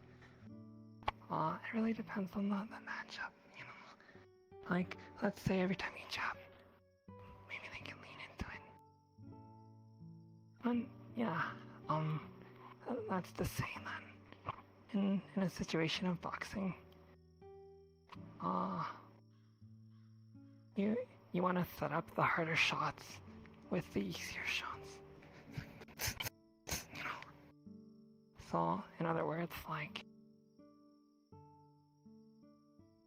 It really depends on the matchup, Like, let's say every time you jab, maybe they can lean into it. And yeah, that's the same then. In a situation of boxing, you want to set up the harder shots with the easier shots. So, in other words, like,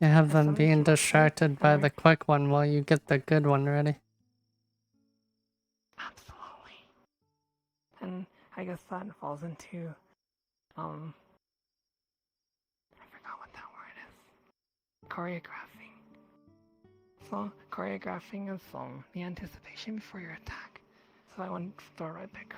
You have them being distracted by the quick one while you get the good one ready. Absolutely. And I guess that falls into, I forgot what that word is. Choreographing. So, choreographing is the anticipation before your attack. So I wouldn't throw right back,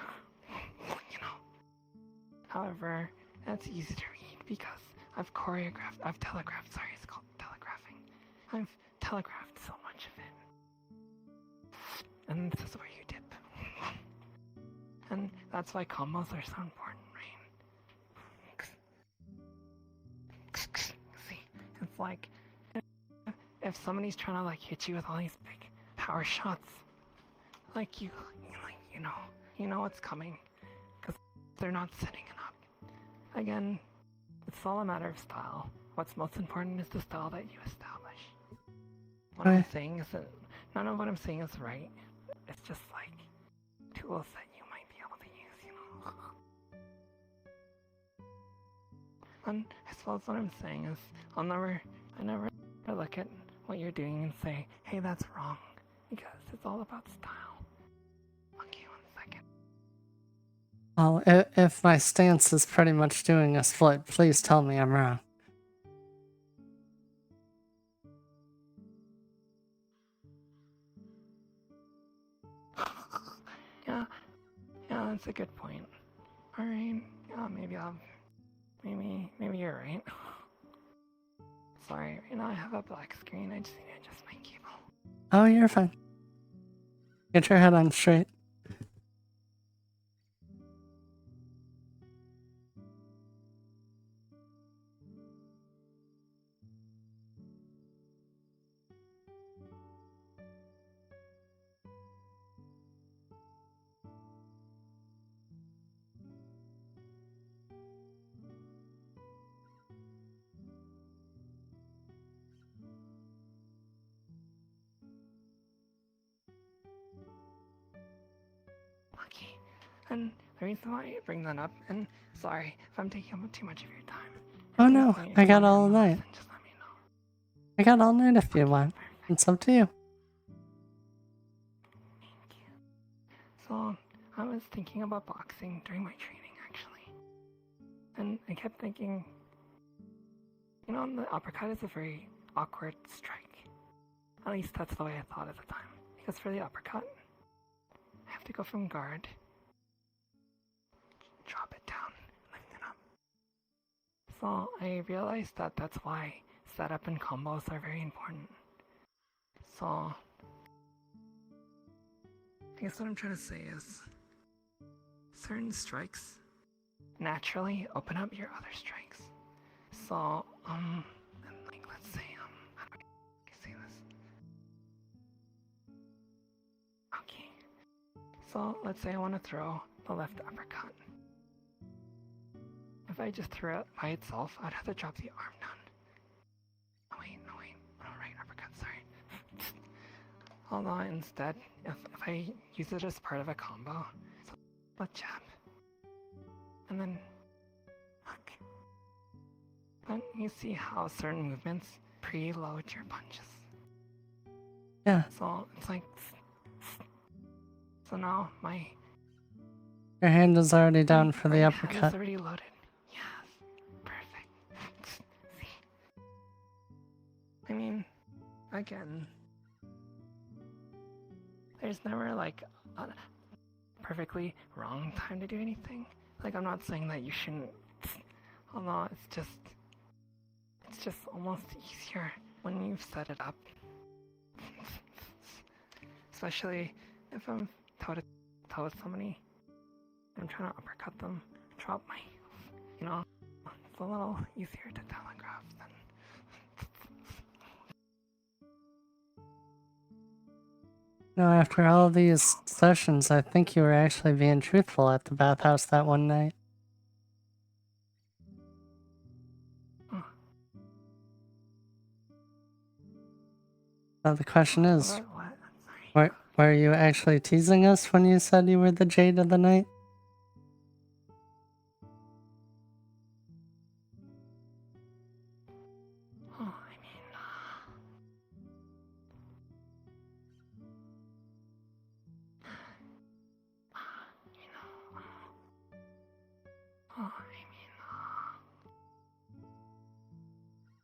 However, that's easy to read because I've telegraphed, it's called telegraphing. I've telegraphed so much of it. And this is where you dip. And that's why combos are so important, right? See, it's like, if somebody's trying to hit you with all these big power shots, you know what's coming, because they're not setting it up. Again, it's all a matter of style. What's most important is the style that you establish. What I'm saying is that none of what I'm saying is right. It's just tools that you might be able to use, And I suppose what I'm saying is I never look at what you're doing and say, hey, that's wrong, because it's all about style. Okay, 1 second. Well, if my stance is pretty much doing a split, please tell me I'm wrong. Yeah, yeah, that's a good point. Alright, yeah, maybe you're right. Sorry, I have a black screen, I just need to adjust my cable. Oh, you're fine. Get your head on straight. Okay, and the reason why I bring that up, and sorry if I'm taking up too much of your time. Oh At any no, point, if I you got wanna all remove night. us, then just let me know. I got all night if you want. It's up to you. So, I was thinking about boxing during my training, actually. And I kept thinking, the uppercut is a very awkward strike. At least that's the way I thought at the time. Because for the uppercut, I have to go from guard, drop it down, lift it up. So I realized that that's why setup and combos are very important. So, I guess what I'm trying to say is, certain strikes naturally open up your other strikes. So, let's say, how do I say this? Okay. So, let's say I want to throw the left uppercut. If I just threw it by itself, I'd have to drop the arm down. No, wait. Oh, right uppercut, sorry. Although, instead, if I use it as part of a combo, so a jab, and then hook. Then you see how certain movements preload your punches. Yeah. So it's like, so now my Your hand is already down for the hand is uppercut. already loaded. Yes, perfect. See, I mean, again, there's never like a perfectly wrong time to do anything. Like, I'm not saying that you shouldn't. Although it's just almost easier when you've set it up. Especially if I'm toe to toe with somebody, I'm trying to uppercut them, drop my, it's a little easier to telegraph than. No, after all these sessions, I think you were actually being truthful at the bathhouse that one night. Now the question is, were you actually teasing us when you said you were the jade of the night?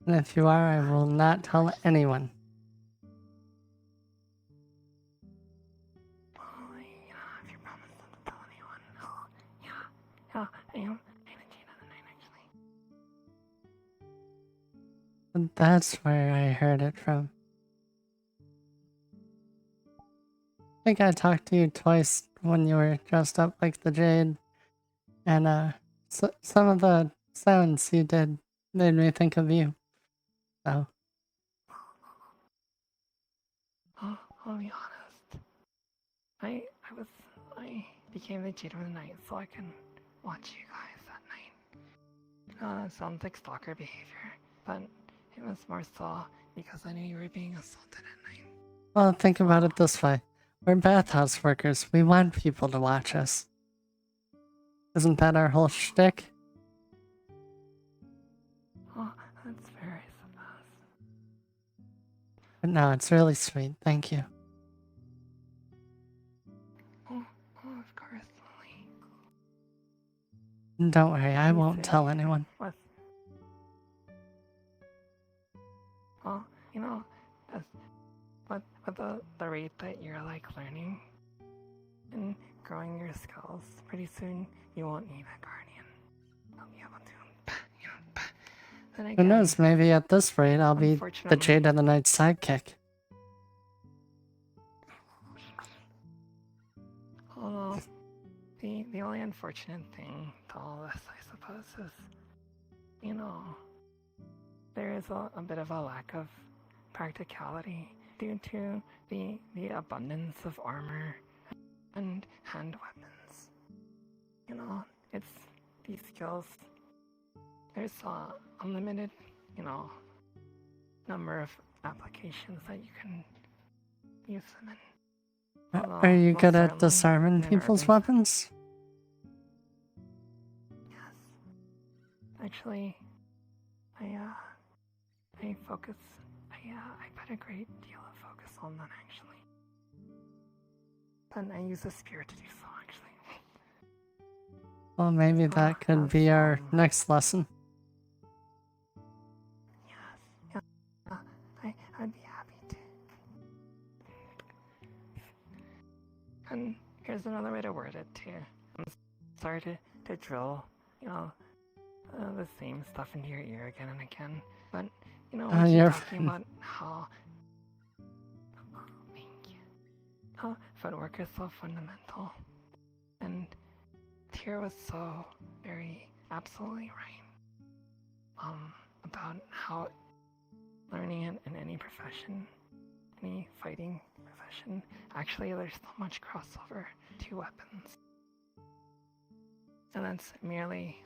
And if you are, I will not tell anyone. If you promise not to tell anyone. Yeah, I am the jade of the night, actually. And that's where I heard it from. I think I talked to you twice when you were dressed up like the jade. And some of the sounds you did made me think of you. So. I'll be honest. I became the jade of the night so I can watch you guys at night. It sounds like stalker behavior, but it was more so because I knew you were being assaulted at night. Well, think about it this way. We're bathhouse workers. We want people to watch us. Isn't that our whole shtick? Oh, that's fair, I suppose. But no, it's really sweet. Thank you. Oh, of course, Lily. Don't worry, I Let me won't see. tell anyone. Well, you know, as, with the rate that you're like learning and growing your skills, pretty soon you won't need a guardian. You'll be able to, Then Who again, knows, maybe at this rate I'll be the unfortunately- Jade of the Night sidekick. Although, the only unfortunate thing to all this, I suppose, is, you know, there is a bit of a lack of practicality due to the abundance of armor and hand weapons. You know, it's these skills. There's a unlimited, you know, number of applications that you can use them in. Although, Are you most good at certainly disarming in an people's urban weapons? Actually, I focus. I put a great deal of focus on that actually. And I use a spear to do so actually. Well, maybe that could be our next lesson. I'd be happy to. And here's another way to word it too. I'm sorry to drill, you know, the same stuff into your ear again and again. But you know, when you're you're talking about how footwork is so fundamental, and Tyr was so very absolutely right. About how learning it in any profession, any fighting profession, actually there's so much crossover to weapons. And that's merely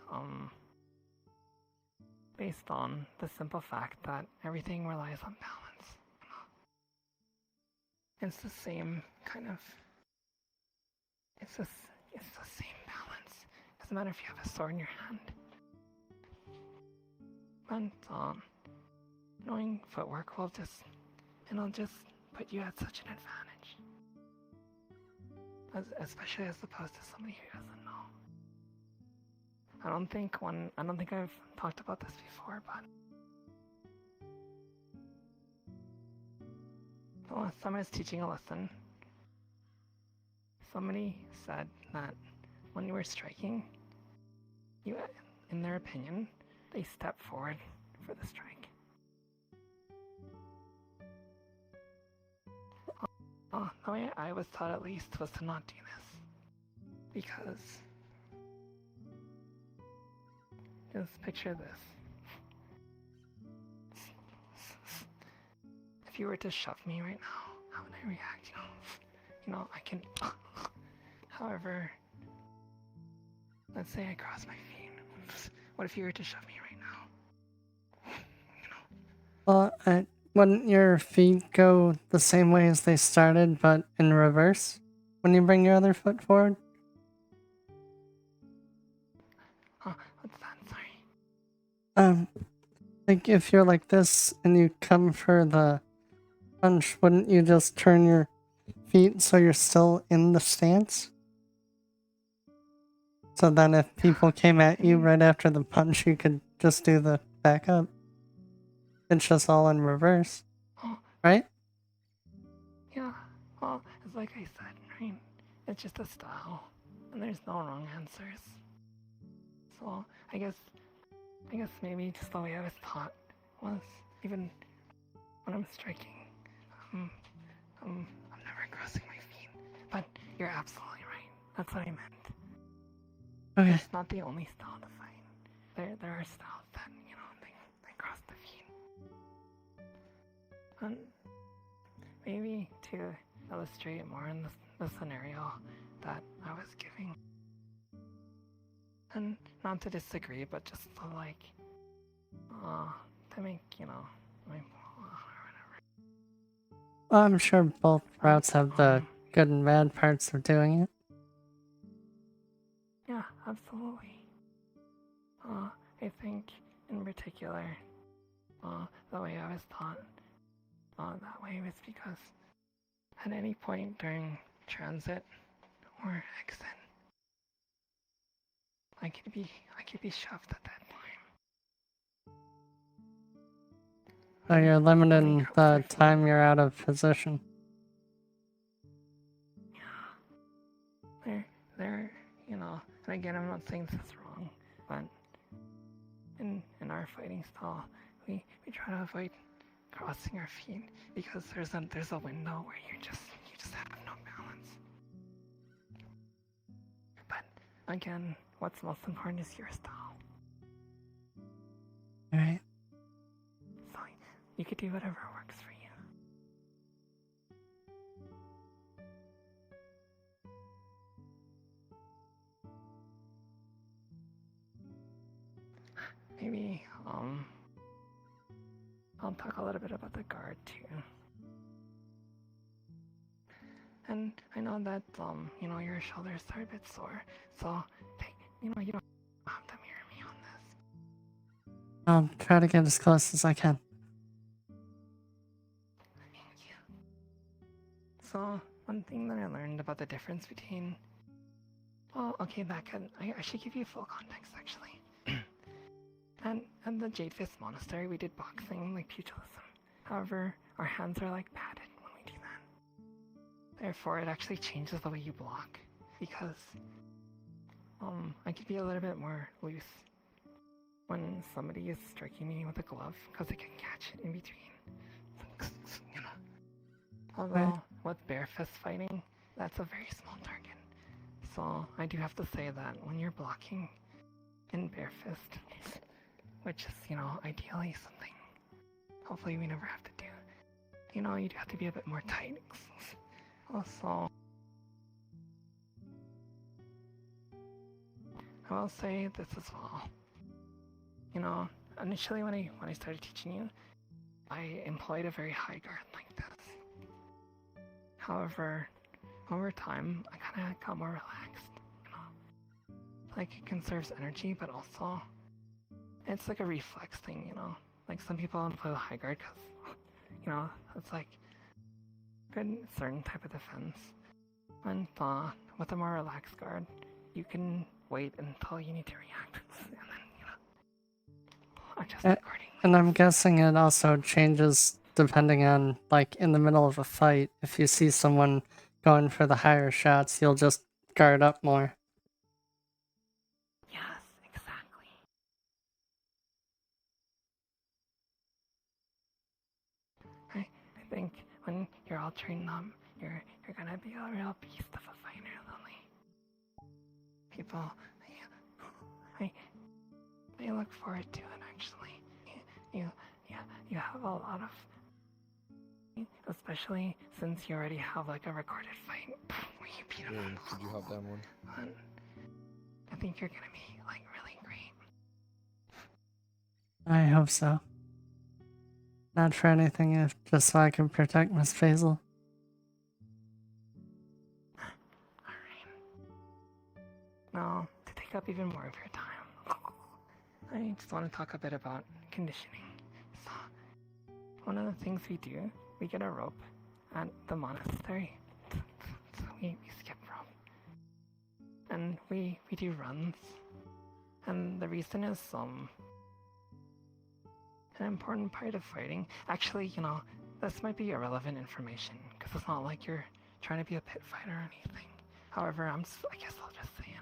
based on the simple fact that everything relies on balance. It's the same kind of, it's the same balance. Doesn't matter if you have a sword in your hand. But knowing footwork will it'll just put you at such an advantage. Especially as opposed to somebody who doesn't know. I don't think I've talked about this before, but the last time I was teaching a lesson, somebody said that when you were striking, you, in their opinion, they step forward for the strike. The way I was taught at least was to not do this. Because just picture this. If you were to shove me right now, how would I react? You know, I can. However, let's say I cross my feet. What if you were to shove me right now? Well, wouldn't your feet go the same way as they started, but in reverse? When you bring your other foot forward? What's that? Sorry. Like if you're like this and you come for the punch, wouldn't you just turn your feet so you're still in the stance? So then if people came at you right after the punch, you could just do the back up. It's just all in reverse. Right? Yeah, well, it's like I said, right? It's just a style, and there's no wrong answers. So I guess maybe just the way I was taught was even when I'm striking, I'm never crossing my feet. But you're absolutely right. That's what I meant. Okay. It's not the only style to fight. There are styles that they cross the feet. And maybe to illustrate more in the scenario that I was giving. And not to disagree, but just to to make, Well, I'm sure both routes have the good and bad parts of doing it. Yeah, absolutely. I think in particular, the way I was taught that way was because at any point during transit or exit, I could be shoved at that point. So you're limiting the time you're out of position. They're, you know, and again, I'm not saying this is wrong, but in our fighting style, we try to avoid crossing our feet because there's a window where you just have no balance. But again, what's most important is your style. Alright. So you could do whatever works for you. Maybe, I'll talk a little bit about the guard too. And I know that, you know, your shoulders are a bit sore, so, you know, you don't have to mirror me on this. I'll try to get as close as I can. Thank you. So, one thing that I learned about the difference between, well, okay, I should give you full context actually. And at the Jade Fist Monastery, we did boxing, like pugilism. However, our hands are like padded when we do that. Therefore, it actually changes the way you block, because I could be a little bit more loose when somebody is striking me with a glove, because I can catch it in between. You know. Although with bare fist fighting, that's a very small target. So I do have to say that when you're blocking in bare fist, which is, you know, ideally something hopefully we never have to do. You know, you do have to be a bit more tight. Also, I will say this as well. You know, initially when I started teaching you, I employed a very high guard like this. However, over time, I kind of got more relaxed. You know, like it conserves energy, but also it's like a reflex thing, you know? Like some people employ the high guard because, you know, it's like good certain type of defense. And with a more relaxed guard, you can wait until you need to react. And then, you know, adjust accordingly. And I'm guessing it also changes depending on, like, in the middle of a fight. If you see someone going for the higher shots, you'll just guard up more. Yes, exactly. I think when you're all trained up, you're gonna be a real beast of a fighter, Lily. People, I look forward to it actually. You have a lot of, especially since you already have like a recorded fight where you beat him up. Could you hop down one? I think you're gonna be like really great. I hope so. Not for anything, if just so I can protect Miss Basil. Now, to take up even more of your time, I just want to talk a bit about conditioning. So, one of the things we do, we get a rope at the monastery. So we skip rope. And we do runs. And the reason is an important part of fighting. Actually, you know, this might be irrelevant information, because it's not like you're trying to be a pit fighter or anything. However, I guess I'll just say it.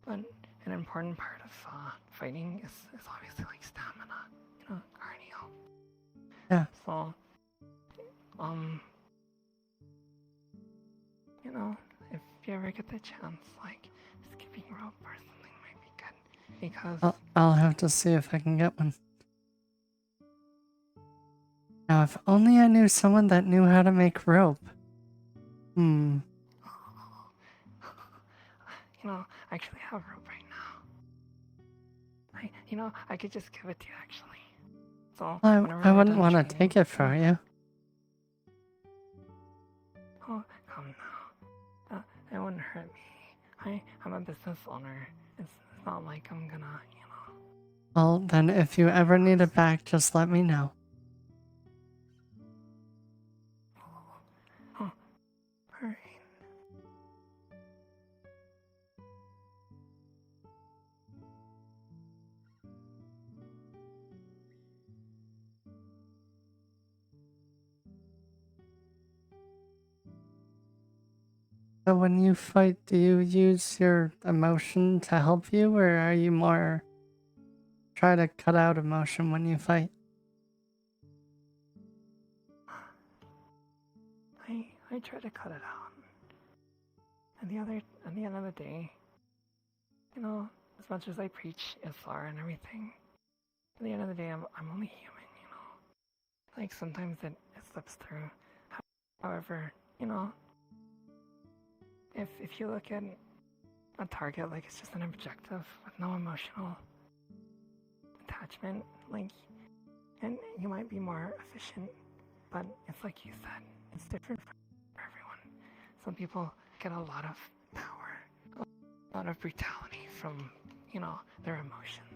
But an important part of fighting is obviously like stamina, you know, cardio. Yeah. So, you know, if you ever get the chance, like, skipping rope or something might be good. Because I'll have to see if I can get one. Now, if only I knew someone that knew how to make rope. you know, I actually have rope right now. I could just give it to you actually. So I wouldn't want to take it from you. Oh, come now. It wouldn't hurt me. I'm a business owner. It's not like I'm gonna, you know. Well, then if you ever need it back, just let me know. Oh, alright. So when you fight, do you use your emotion to help you, or are you more try to cut out emotion when you fight? I try to cut it out. At the end of the day, you know, as much as I preach Islam and everything, at the end of the day, I'm only human, you know. Like sometimes it slips through. However, you know, if you look at a target like it's just an objective with no emotional attachment, like, and you might be more efficient, but it's like you said, it's different for everyone. Some people get a lot of power, a lot of brutality from, you know, their emotions.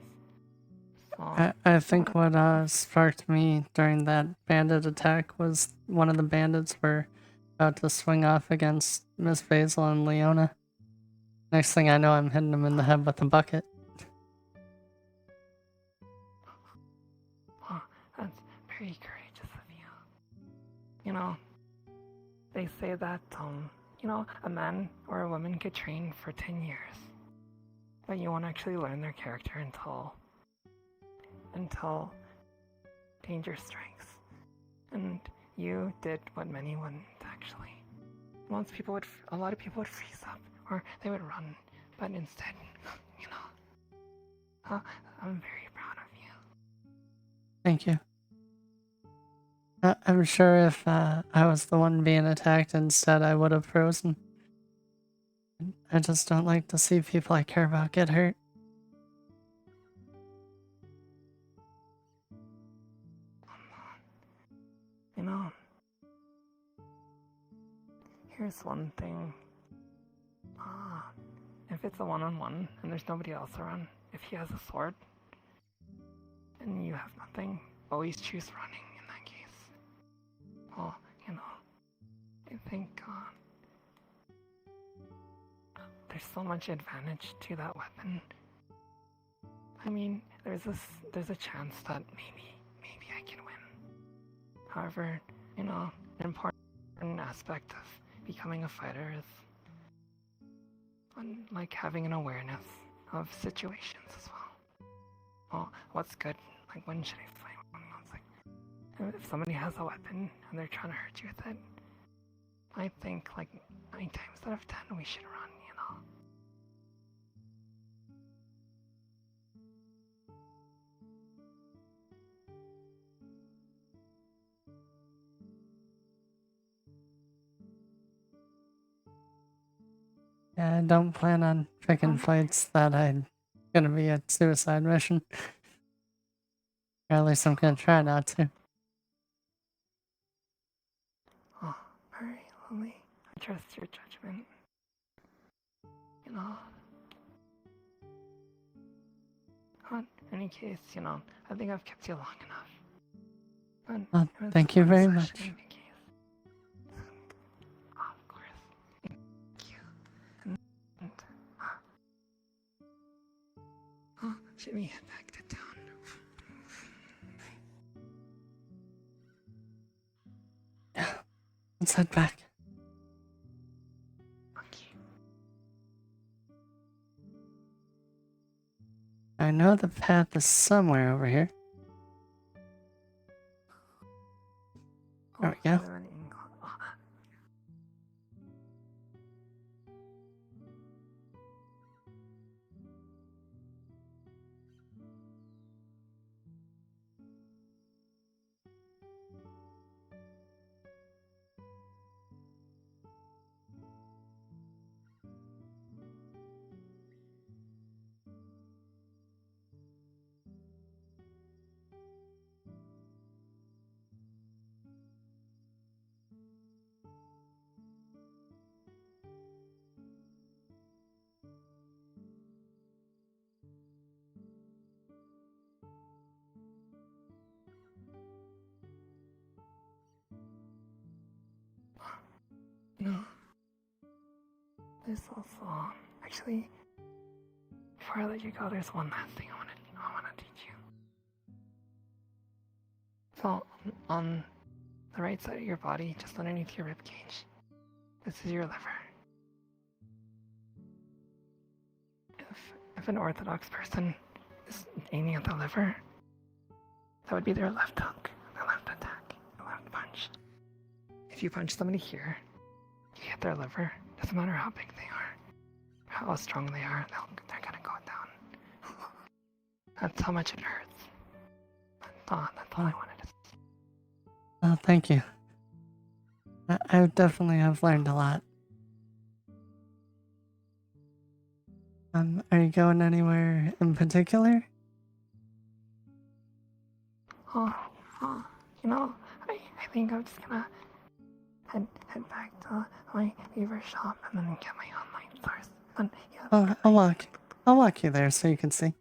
So, I think what sparked me during that bandit attack was one of the bandits were about to swing off against Miss Basil and Leona. Next thing I know, I'm hitting him in the head with a bucket. oh, that's very courageous of you. You know, they say that, you know, a man or a woman could train for 10 years, but you won't actually learn their character until danger strikes. And you did what many wouldn't actually. A lot of people would freeze up, or they would run, but instead, you know, I'm very proud of you. Thank you. I'm sure if I was the one being attacked instead, I would have frozen. I just don't like to see people I care about get hurt. You know, here's one thing. If it's a one-on-one and there's nobody else around, if he has a sword and you have nothing, always choose running in that case. Well, you know, I think there's so much advantage to that weapon. I mean, there's a chance that maybe I can win. However, you know, an important aspect of becoming a fighter is like having an awareness of situations as well. Well, what's good? Like, when should I fight? It's like, if somebody has a weapon and they're trying to hurt you with it, I think like 9 times out of 10 we should run, you know. Yeah, I don't plan on picking fights that I'm gonna be a suicide mission. Or at least I'm gonna try not to. Oh, alright, Lily. I trust your judgment. You know. In any case, you know, I think I've kept you long enough. But it was Thank a you fun very session much. in any case. Of course. Thank you. And, should we head back to town? Yeah, let's head back. I know the path is somewhere over here. There we go. No. There's also, actually, before I let you go, there's one last thing I wanna teach you. So, on the right side of your body, just underneath your rib cage, this is your liver. if an Orthodox person is aiming at the liver, that would be their left hook, their left attack, their left punch. If you punch somebody here, you hit their liver, doesn't matter how big they are, how strong they are, they're gonna go down. That's how much it hurts. That's all I wanted to say. Oh, thank you. I definitely have learned a lot. Are you going anywhere in particular? You know, I think I'm just gonna head back to my beaver shop and then get my online source. And, yeah. Oh, I'll walk you there so you can see.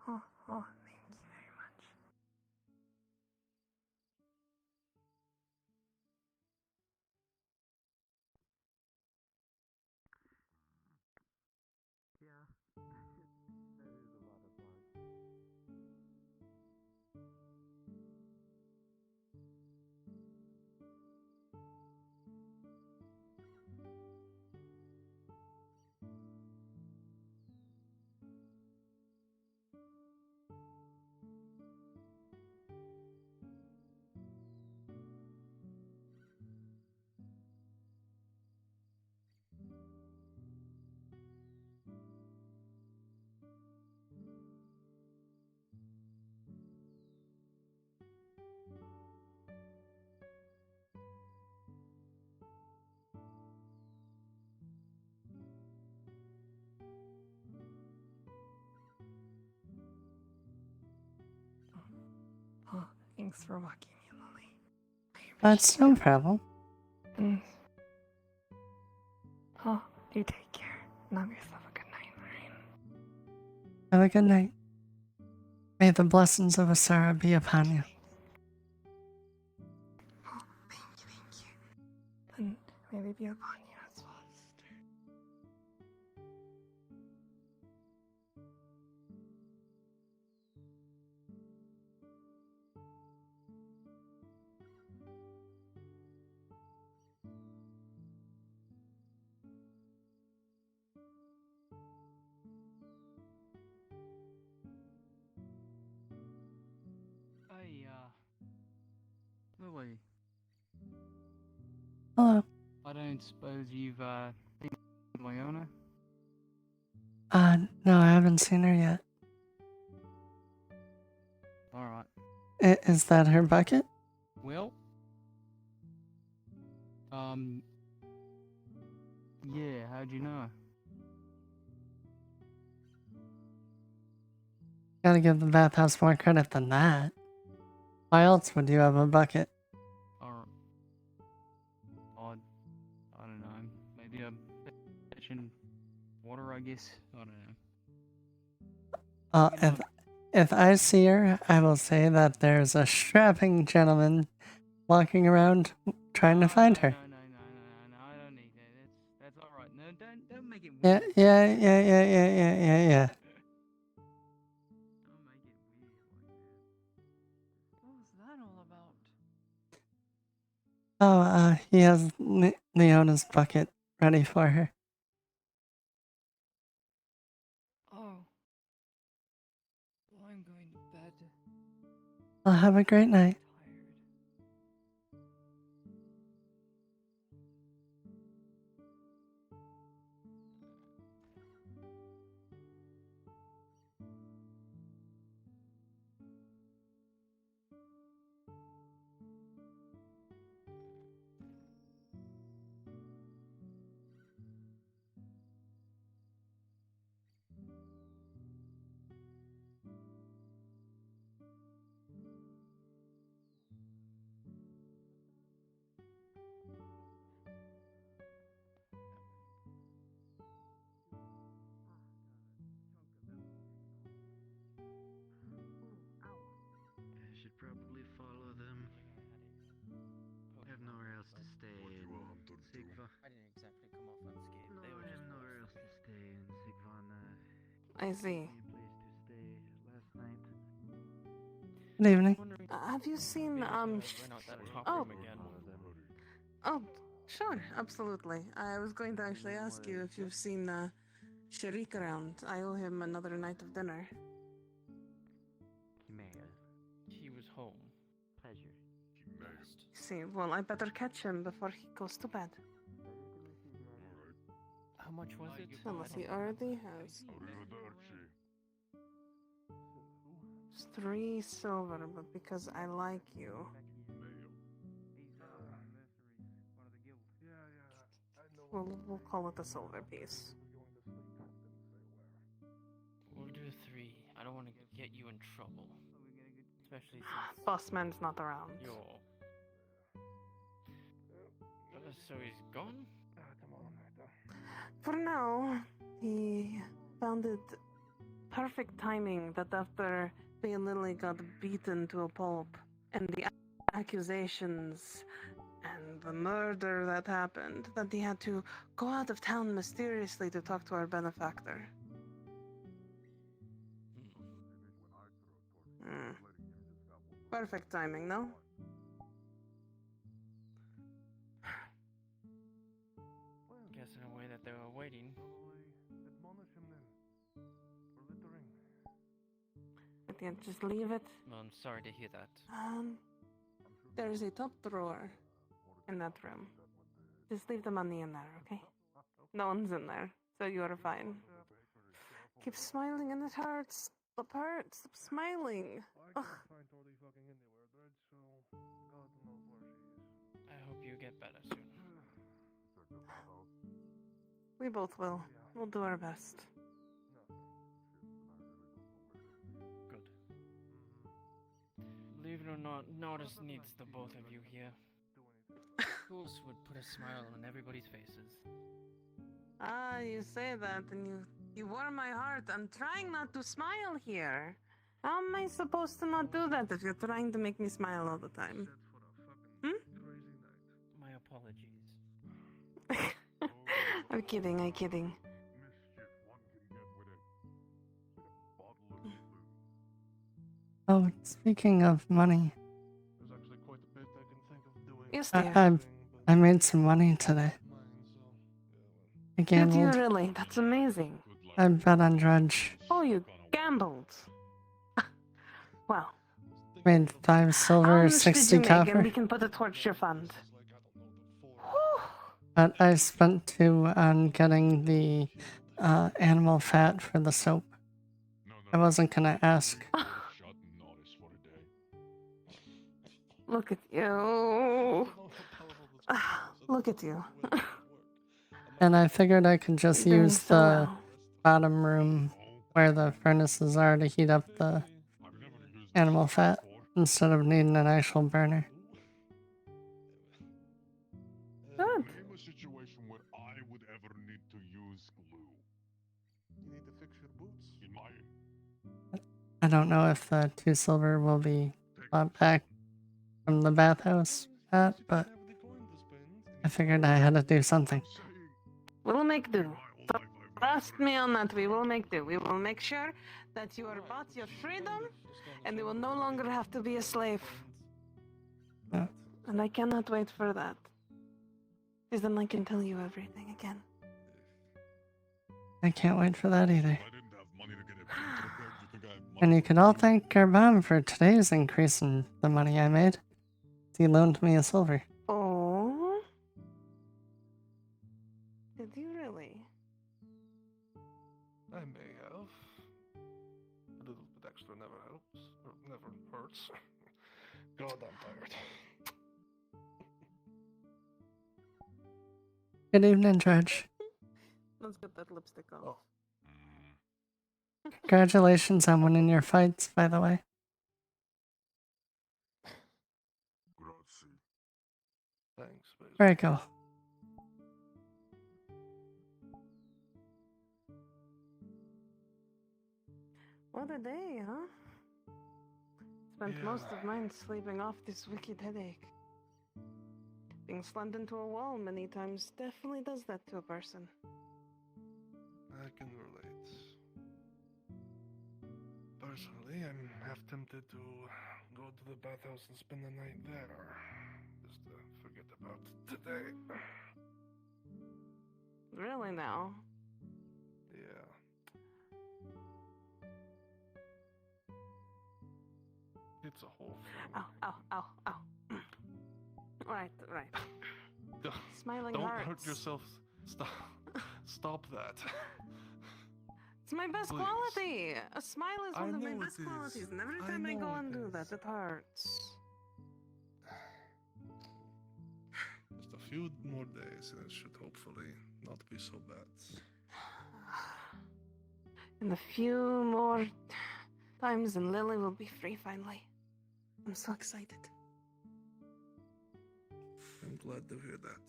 Oh, thank you very much. Yeah. That is a lot of fun. Oh, thanks for walking me, Lily. That's no problem. Oh, you take care. And have yourself a good night, Lorraine. Have a good night. May the blessings of Asara be upon you. Oh, thank you. And may they be upon you as well, sister. Hey, Lily. Hello. I don't suppose you've, seen Leona? No, I haven't seen her yet. Alright. Is that her bucket? Well, yeah, how'd you know? Gotta give the bathhouse more credit than that. Why else would you have a bucket? Or, I don't know, maybe a fetching water, I guess? I don't know. If I see her, I will say that there's a strapping gentleman walking around trying to find her. No, I don't need that. That's alright. No, don't make it weird. Yeah. Don't make it weird like that. What was that all about? Oh, he has Leona's bucket ready for her. Oh. Well, I'm going to bed. Well, have a great night. I should probably follow them. I have nowhere else to stay in Sigva. I didn't exactly come off unscathed. No, I have nowhere else to stay in Sigvana. I see. A place to stay last night. Good evening. Have you seen, Oh, sure, absolutely. I was going to actually ask you if you've seen, Sharik around. I owe him another night of dinner. He may have. He was home. Pleasure. See, well, I better catch him before he goes to bed. How much was it? Unless he already has. It's 3 silver, but because I like you. We'll call it a silver piece. We'll do 3. I don't want to get you in trouble. Especially since Bossman's not around. you're... So he's gone? For now, he found it perfect timing that after being Lily got beaten to a pulp and the accusations and the murder that happened, that he had to go out of town mysteriously to talk to our benefactor. Perfect timing, no? Guess in a way that they were waiting. I can't just leave it. Well, I'm sorry to hear that. There's a top drawer in that room. Just leave the money in there, okay? No one's in there, so you're fine. Keep smiling and it hurts. Stop hurts. Stop smiling. Ugh. I hope you get better soon. We both will. We'll do our best. Good. Believe it or not, Nordis needs the both of you here. Schools would put a smile on everybody's faces. Ah, you say that and you warm my heart. I'm trying not to smile here. How am I supposed to not do that if you're trying to make me smile all the time? My apologies. I'm kidding, I'm kidding. Oh, speaking of money, Yes, dear. I made some money today. I Did you gambled. really? That's amazing. I bet on Drudge. Oh, you gambled. Well, Made 5 how silver, much did 60 you make and copper. we can put it towards your fund. But I spent 2 on getting the animal fat for the soap. I wasn't gonna ask. Look at you. Look at you. And I figured I could just You're doing use so the well. bottom room where the furnaces are to heat up the animal fat instead of needing an actual burner. Good. In a situation where I would ever need to use glue. You need to fix your boots. In my I don't know if the 2 silver will be bought back from the bathhouse hat, but I figured I had to do something. We'll make do. Trust me on that. We will make do. We will make sure that you are bought your freedom and you will no longer have to be a slave. Yeah. And I cannot wait for that. Because then I can tell you everything again. I can't wait for that either. And you can all thank Garbon for today's increase in the money I made. He loaned me a silver. Oh? Did you really? I may have. A little bit extra never helps, or never hurts. God, I'm tired. Good evening, Drudge. Let's get that lipstick off. Congratulations on winning your fights, by the way. Thanks, baby. Very cool. What a day, huh? Spent most of mine sleeping off this wicked headache. Being slammed into a wall many times definitely does that to a person. I can relate. Personally, I'm half tempted to go to the bathhouse and spend the night there. Just to forget about today. Really now? Yeah. It's a whole Ow, ow, ow, ow. Right. thing. Smiling Don't hearts. hurt yourself. Stop that. It's my best Please. quality. A smile is I one of my know best it is. qualities, and every I time I go know and it do that, is. it hurts. Just a few more days, and it should hopefully not be so bad. And a few more times, and Lily will be free finally. I'm so excited. I'm glad to hear that.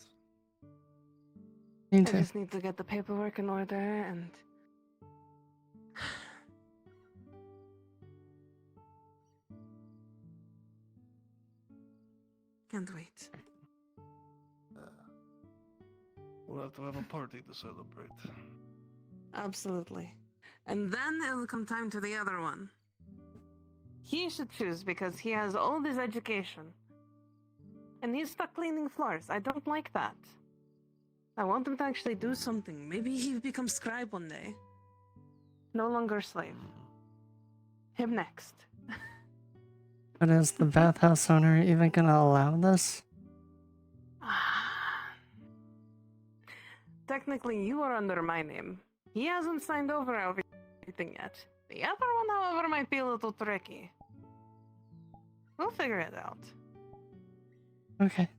Me I too. just need to get the paperwork in order and. Can't wait. We'll have to have a party to celebrate. Absolutely. And then it'll come time to the other one. He should choose because he has all this education. And he's stuck cleaning floors. I don't like that. I want him to actually do something. Maybe he becomes scribe one day. No longer slave. Him next. But is the bathhouse owner even gonna allow this? Technically, you are under my name. He hasn't signed over everything yet. The other one, however, might be a little tricky. We'll figure it out. Okay.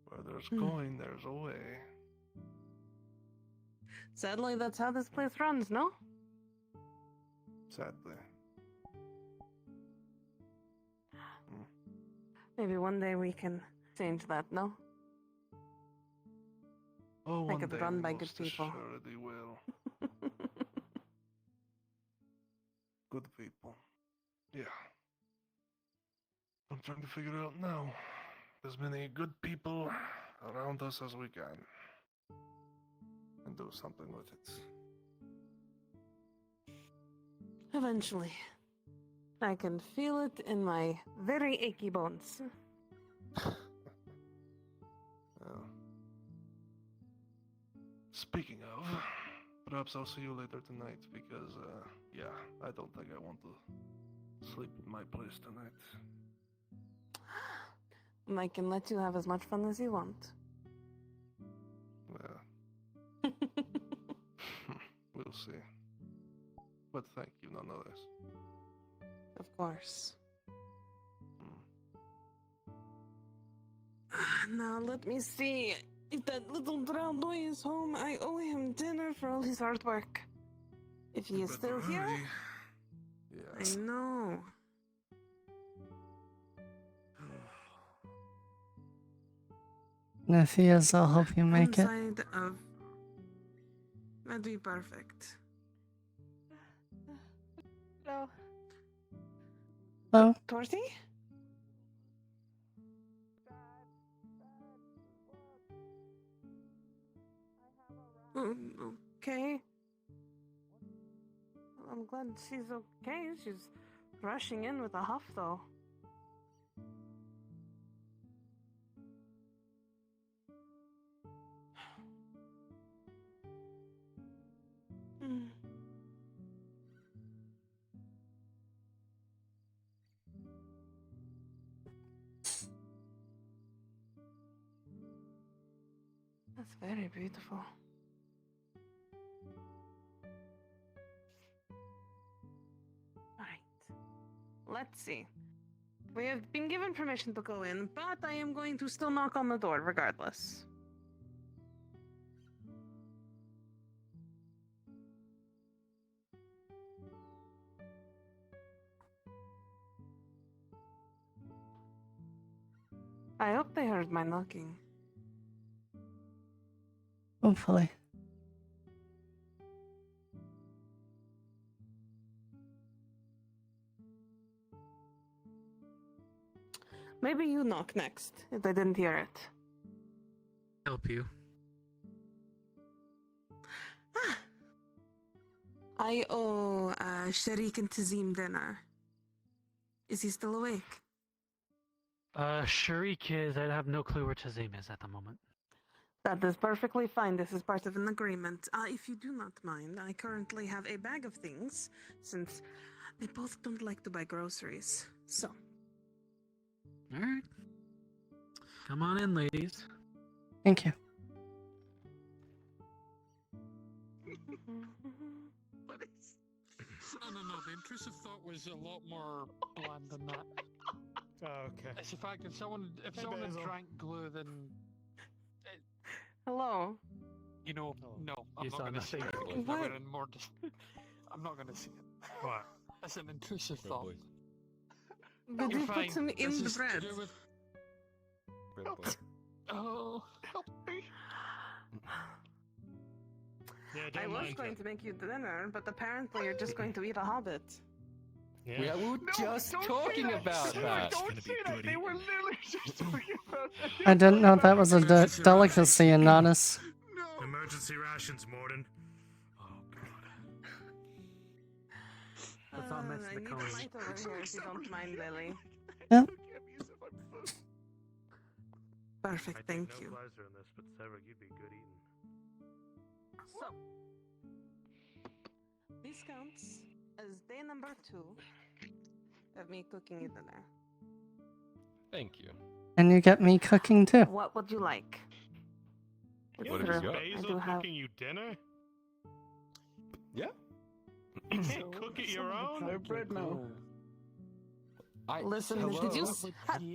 Where there's going, there's a way. Sadly, that's how this place runs, no? Sadly. Maybe one day we can change that, no? Oh, Make one it day run we by most good people. assuredly will. Good people. Yeah. I'm trying to figure out now. As many good people around us as we can. And do something with it. Eventually. I can feel it in my very achy bones. Well, speaking of, perhaps I'll see you later tonight because, yeah, I don't think I want to sleep in my place tonight. And I can let you have as much fun as you want. Yeah. We'll see. But thank you nonetheless. Of course. Now let me see. If that little drow boy is home, I owe him dinner for all his hard work. If he is still here, Yes. I know. And if he is, I'll help you make it. Inside of. That'd be perfect. No. Oh, Dorothy? Okay. Well, I'm glad she's okay. She's rushing in with a huff, though. Mm. That's very beautiful. Alright. Let's see. We have been given permission to go in, but I am going to still knock on the door regardless. I hope they heard my knocking. hopefully. Maybe you knock next, if they didn't hear it. Help you. I owe Sharik and Tazim dinner. Is he still awake? Sharik is. I have no clue where Tazim is at the moment. That is perfectly fine. This is part of an agreement. If you do not mind, I currently have a bag of things, since they both don't like to buy groceries. So, Alright. Come on in, ladies. Thank you. No. The intrusive thought was a lot more bland than that. Oh, okay. It's the fact if someone had Basil. drank glue, then hello. you know, no, I'm You not saw going to say nothing. it because What? we're in more. I'm not going to say it. What? That's an intrusive thought. But You're you fine. put some This in the is to bread. do with- Oh, help me. Yeah, I don't was mind going him. to make you dinner, but apparently you're just going to eat a hobbit. Yeah. We were just talking about that. Don't say that. They were literally just talking about that. I didn't know that was a delicacy in Nodus. Emergency rations, Morden. Let's not mix I the need a cone. light over here if you don't mind, Lily. Yeah. Perfect, thank you. pleasure in this, but Sarah, you'd be good eating. So, this counts as day number 2 of me cooking you dinner. Thank you. And you get me cooking too. What would you like? What have you got? I do Basil have. cooking you dinner? Yeah. You can't cook it your own? bread now. Listen, hello? did you?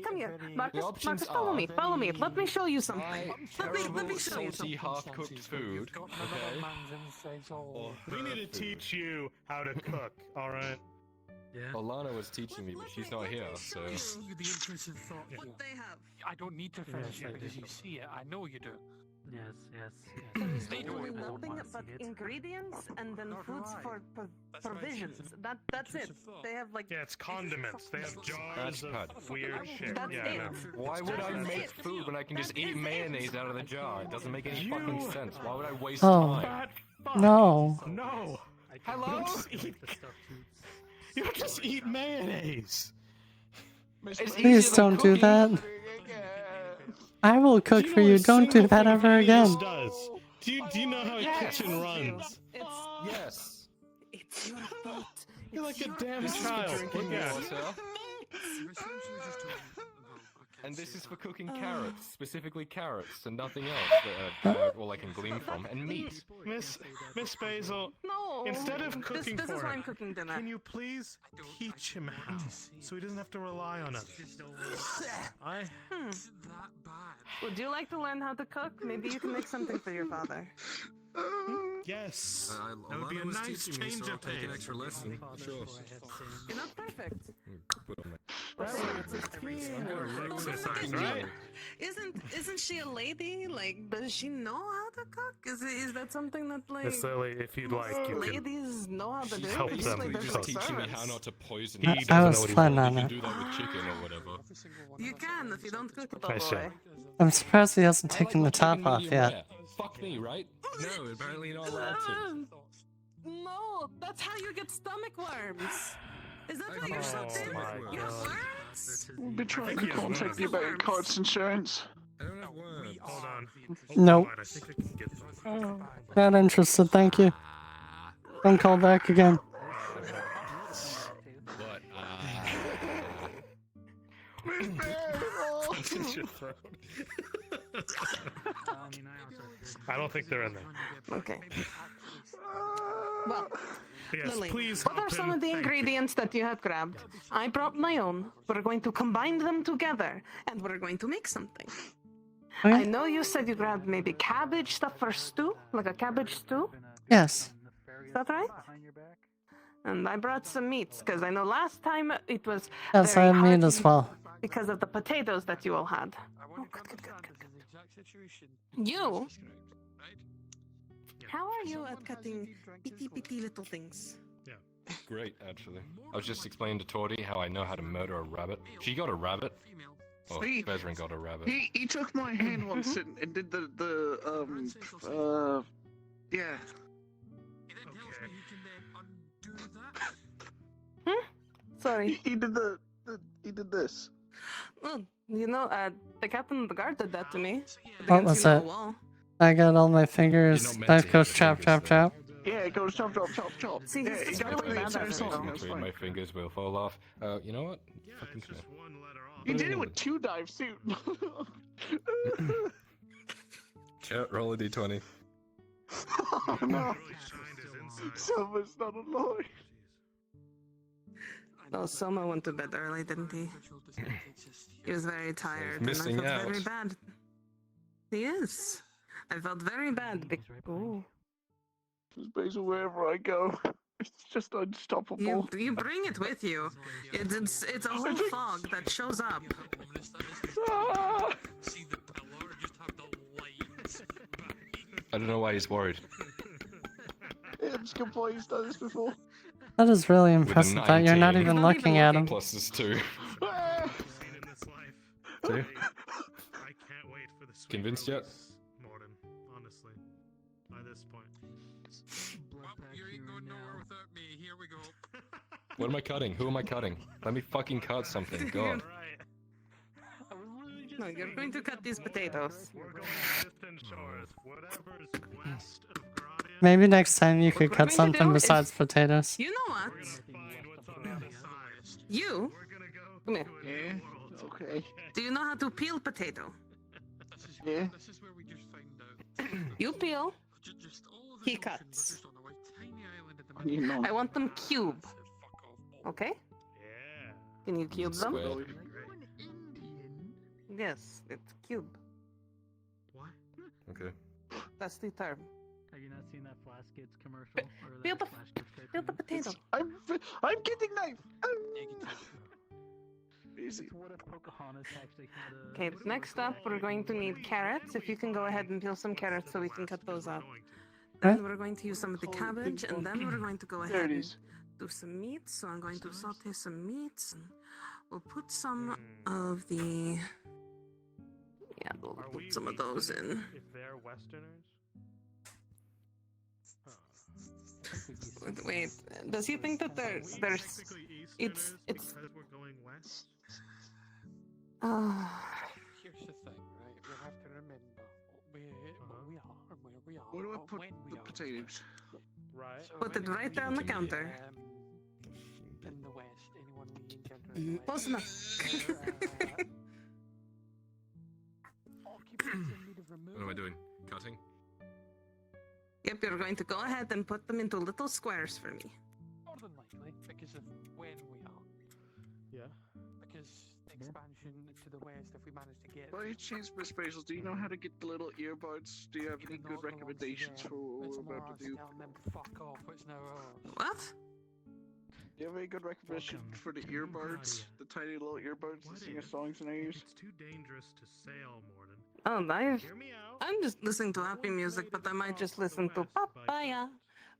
Come here, Marcus. options Marcus, follow are me. Follow me. Let me show you something. Let me Terrible, show you salty, something. half-cooked food. Okay. We need to teach you how to cook, alright? Yeah. Alana was teaching me, but she's not here, so. You see the intrusive thought. What they have. I don't need to finish Yes, I it because do. you see it. I know you do. Yes. There's They do literally it. nothing but ingredients and then Nor do foods I. for That's my provisions. intrusive- That's it. intrusive thought. They have like. Yeah, it's condiments. They have jars That's of weird shit. That's Yeah, it. no. Why would I That's make it. food when I can just That eat is it. mayonnaise out of the jar? It doesn't make any You- fucking sense. Why would I waste Oh. time? Fat fuck. No. No. Hello? You don't just eat, you don't just eat mayonnaise. It's Please easier than don't do cooking. that. I will cook for you. Don't do that ever again. Does. Do you know how a Yes. kitchen runs? Yes. It's your fault. You're like a your damn This is for child. drinking Look at it. water, You're essentially just talking. and this is for cooking carrots, specifically carrots, and nothing else that all I can glean from, and meat. Miss Basil, No. instead of cooking this for is why him, I'm cooking dinner. can you please teach him how, so he doesn't have to rely on us? Hmm. Would you like to learn how to cook? Maybe you can make something for your father. Yes. That would be a Alana was nice teaching me, change so I'll of take an pace. extra lesson. Sure. You're not perfect. Put on my. Right? Isn't she a lady? Like, does she know how to cook? Is that something that like Miss Lily, if you'd like, you can ladies know how to do? help them Usually Basically there's just like teaching me servants. how not to poison He it. doesn't know was what he's planning doing. on You it. can do that with chicken or whatever. You can if you don't cook it I all the see. way. I'm surprised he hasn't I taken the like my top chicken off medium yet. rare. Fuck me, right? No, apparently not allowed to. No, that's how you get stomach worms. Is that why you're so Oh thin? my You have God. worms? We've been trying think to he has contact worms. you about your car's insurance. I don't have worms. Hold on. Nope. I think I can get them. Not interested, thank you. Don't call back again. But, Punch in your throat. I don't think they're in there. Okay. Well, Yes, Lily, please what help are some him. of the Thank you. ingredients that you have grabbed? I brought my own. We're going to combine them together, and we're going to make something. I Okay. know you said you grabbed maybe cabbage stuff for stew, like a cabbage stew. Yes. Is that right? And I brought some meats because I know last time it was Yes, very I have meat as hearty well. because of the potatoes that you all had. Oh, good. You? How are you at cutting itty little things? great, actually. I was just explaining to Tordy how I know how to murder a rabbit. She got a rabbit. Oh, See, Bezrin got a rabbit. He took my hand once and did yeah. Sorry. He did he did this. Well, you know, the captain of the guard did that to me. What was Against, you know, it? the wall. I got all my fingers. You're not meant Knife to goes hit chop, fingers, chop, though. chop. Yeah, it goes chop, chop, chop, chop. See, yeah, he's it just got really the bad at entire it. song. That's Between fine. my fingers will fall off. You know what? Fucking come You did it with 2 dives too. Yeah, roll a d20. Oh no. Someone's not alive. Oh, Soma went to bed early, didn't he? He was very tired, missing and I felt out. very bad. He is. I felt very bad. Ooh. Just basically wherever I go, it's just unstoppable. You bring it with you. It's a whole fog that shows up. Ah! I don't know why he's worried. It's good boy, he's done this before. That is really With a impressive that you're not 19. even looking at him. Plus is 2. Ah! See? I can't wait for the sweet Convinced yet? release, Morden, honestly. By this point. You ain't going nowhere without me. Here we go. What am I cutting? Who am I cutting? Let me fucking cut something. God. No, you're going to cut these potatoes. We're going distant shores. Whatever's west of Gradia. Maybe next time you could we're cut going to something do is- besides potatoes. You know what? You? Come here. Yeah, okay. Do you know how to peel potato? Yeah. This is where we just find out. You peel, Just all of he this ocean, but cuts. just on a white tiny island at the You middle. know. I want them cube. Okay? Yeah. Can you cube them? Square. Yes, it's cube. What? Okay. That's the term. Have you not seen that Flash Kids commercial? Or Peel that the, Flash Kids peel the cartoon? potato. I'm getting knife. Easy. What if Pocahontas actually had a... Okay, next up we're going to need carrots. If you can go ahead and peel some carrots so we can cut those up. Then we're going to use some of the cabbage, and then we're going to go There ahead it and is. do some meat. So I'm going to saute some meats, and we'll put some of the... Yeah, we'll Are put we some of those Easterners in. If they're Westerners? Wait, does he think that there's Technically it's Easterners it's because we're going west? Here's the thing, right? We have to remember where we are and where we are. Where do I or put when we the are. potatoes? Right. So Put it anyone right there on the we, counter. In the west, anyone we encounter in the Close west. enough. Occupies in need of removal. What am I doing? Cutting? Yep, you're going to go ahead and put them into little squares for me. More than likely, because of when we are. Yeah. Because expansion to the west, if we manage to get. By any chance, Miss Basil, do you know how to get the little earbuds? Do you have any good recommendations for what It's we're about to do? telling them fuck off, it's now ours. What? Do you have any good recommendations for the earbuds? The tiny little earbuds that sing us songs in our ears? It's too dangerous to sail, Morden. Oh, nice. Hear me out. I'm just listening to happy music, but I might just listen to papaya.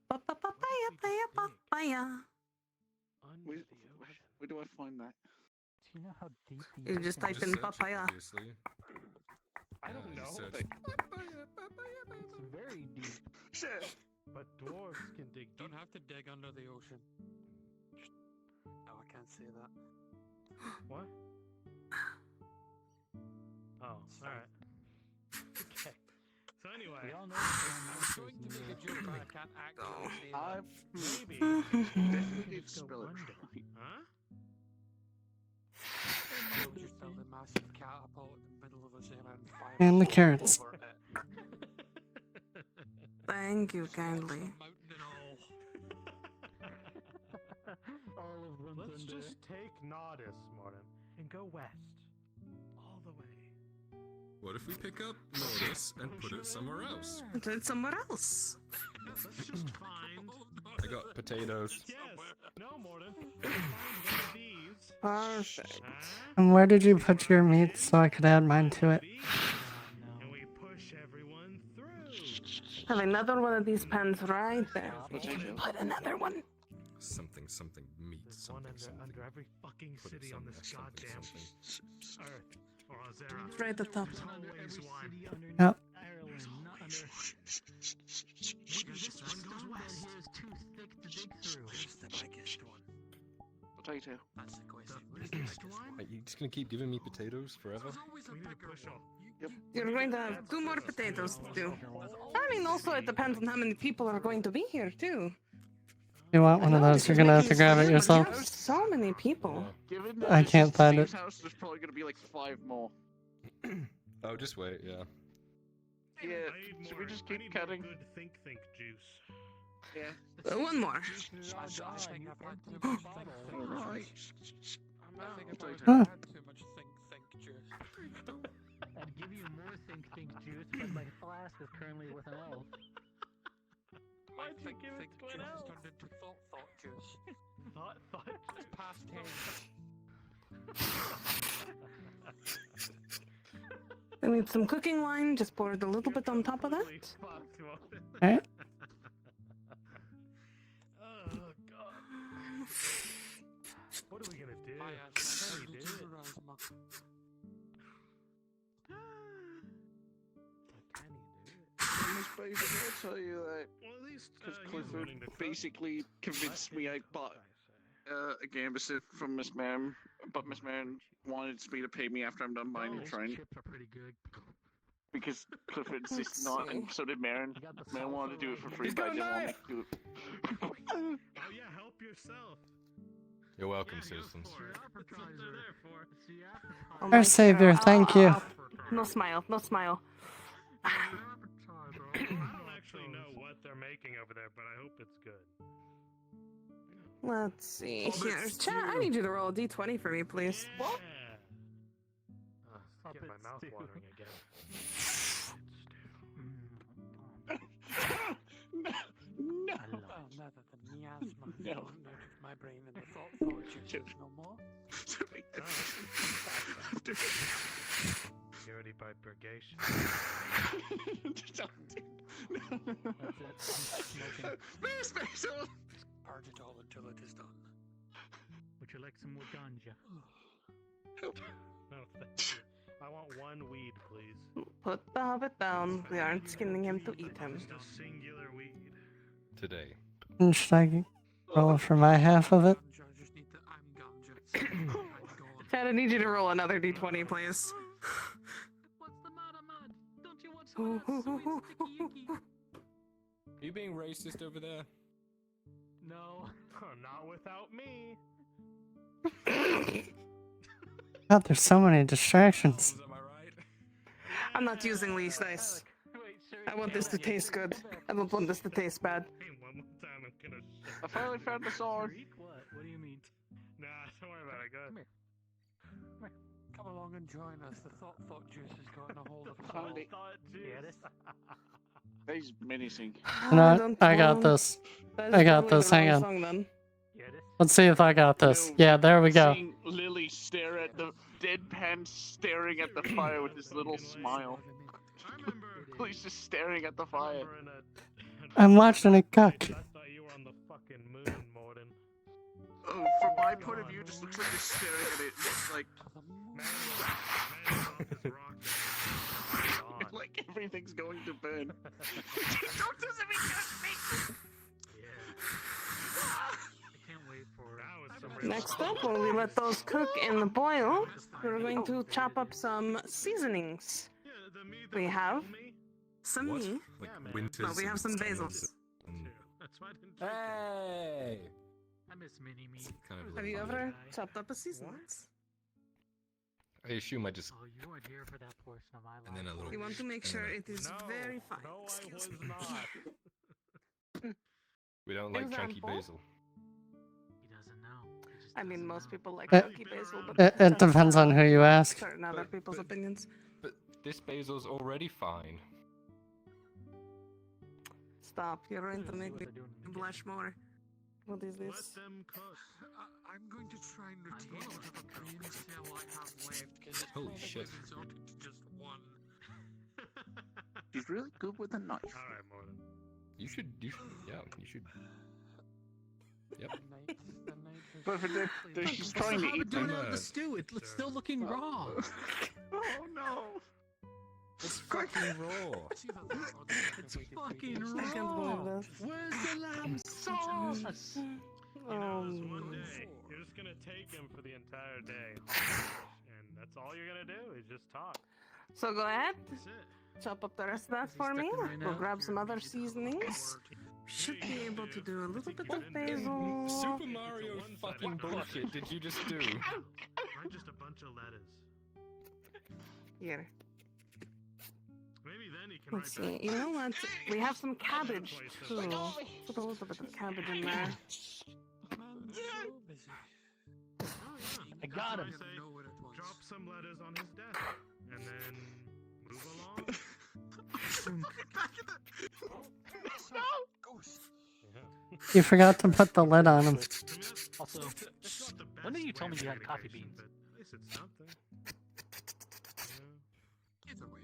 Papaya, papaya. Where do I find that? Do you know how deep the You just ocean type is? in papaya. Obviously. I don't You know. said- It's very deep. Shit. But dwarves can dig Don't deep. have to dig under the ocean. No, I can't say that. What? Oh, alright. Okay. So anyway. We all know I'm going to make a joke, but I can't actually say that. Maybe. Definitely need to spell it right. Huh? We'll just build a massive catapult in the middle of us and fire And the all carrots. over it. Thank you kindly. Mountain and all. all of them. Let's just take Nodus, Morden, and go west. All the way. What if we pick up Nodus and put it somewhere else? Put it somewhere else. Let's just find. I got potatoes. Yes. No, Morden. Find one of these. Perfect. And where did you put your meat so I could add mine to it? And we push everyone through. Have another one of these pans right there. We can put another one. Something, meat, There's one under every fucking Put it city on somewhere, this something, goddamn something. earth. Or Azera. Right at the top. There's always one. Yep. Ireland, not under. Maybe this one goes west. Here is too thick to dig through. Where's the biggest one? Potato. That's the question. The Where's the biggest biggest one? Are you just gonna keep giving me potatoes forever? There's always a We need to bigger push one. off. You're going to have 2 more potatoes to do. I mean, also it depends on how many people are going to be here too. You want one of those? You're gonna have to grab it yourself. There's so many people. Given that I this can't is find Steve's it. house, there's probably gonna be like 5 more. Oh, just wait, yeah. Yeah, should we just keep cutting? Good think juice. Yeah. 1 more. Alright. Huh. I'd give you more think juice, but my flask is currently with an elf. My think juice has turned into thought juice. Thought It's past tense. I need some cooking wine, just pour it a little bit on top of that. Alright. Oh god. What are we gonna do? Can we do it? Miss Basil, I'll tell you that. Because Clifford basically convinced me I bought a Gambit from Miss Marin, but Miss Marin wanted me to pay me after I'm done buying the train. Chips are pretty good. Because Clifford insisted not, and so did Marin. Marin wanted to do it for free, but I didn't want to do it. Oh yeah, help yourself. You're welcome, citizens. Oh my Our savior, God. thank you. No smile, no smile. I don't actually know what they're making over there, but I hope it's good. Let's see here. Chat, I need you to roll a d20 for me, please. What? Get my mouth watering again. No. Oh, now that the miasma has gotten out of my brain and the thought juice is no more. Purity by purgation. Miss Basil! Purge it all until it is done. Would you like some more ganja? No, thank you. I want 1 weed, please. Put the hobbit down. We aren't skinning him to eat him. Just a singular weed. Today. And should I roll for my half of it? Chad, I need you to roll another d20, please. What's the matter, man? Don't you want some of that sweet sticky icky? Are you being racist over there? No, not without me. God, there's so many distractions. I'm not using least dice. I want this to taste good. I don't want this to taste bad. One more time, I'm gonna. I finally found the sword. What? What do you mean? Nah, don't worry about it. Go ahead. Come along and join us. The thought juice has gotten a hold of us. Found it. He's menacing. No, I got this. I got this. Hang on. Let's see if I got this. Yeah, there we go. Seeing Lily stare at the deadpan, staring at the fire with this little smile. Lily's just staring at the fire. I'm watching it cook. I thought you were on the fucking moon, Morden. Oh, from my point of view, it just looks like you're staring at it. It's like, like everything's going to burn. Don't doesn't mean just me. I can't wait for Next up, when we let those cook in the boil, we're going to chop up some seasonings. We have some What? meat. Like winters No, we have and some summers basils. and- That's why I didn't. Hey! I miss mini me. Kind of Have you like- ever chopped up a seasonings? I assume I just. Oh, you weren't here for that portion of my life. And then a little. We want to make and sure then it is very fine. No, I Excuse was me. not. We don't like chunky Example? basil. He doesn't know. He just I mean, doesn't most know. people like It- chunky basil, but It depends on who you ask. certain other people's opinions. But this basil's already fine. Stop, you're going to make me What they're doing in the blush more. What is Let this? them cook. I'm going to try and retain whatever green cell I have left, because it's Holy probably shit. resulted to just one. She's really good with a knife. Alright, Morden. You should. You should. Yeah. You should. Yep. But for they're she's trying to eat doing them. out of the stew. It's still looking raw. Oh no! It's fucking raw. It's fucking I can't raw. believe this. Where's the lamb sauce? You know, this one day, you're just gonna take him for the entire day. And that's all you're gonna do is just talk. So go ahead. Chop up the rest of that for me. We'll grab some other seasonings. Should be able to do a little bit of basil. Super Mario fucking bullshit did you just do? Or just a bunch of lettuce. Here. Maybe then he can Let's write see. You know what? We have some cabbage too. Put a little bit of cabbage in there. I got him. Drop some lettuce on his desk, and then move along. You forgot to put the lid on him. Also, when did you tell me you had coffee beans? At least it's something. Either way,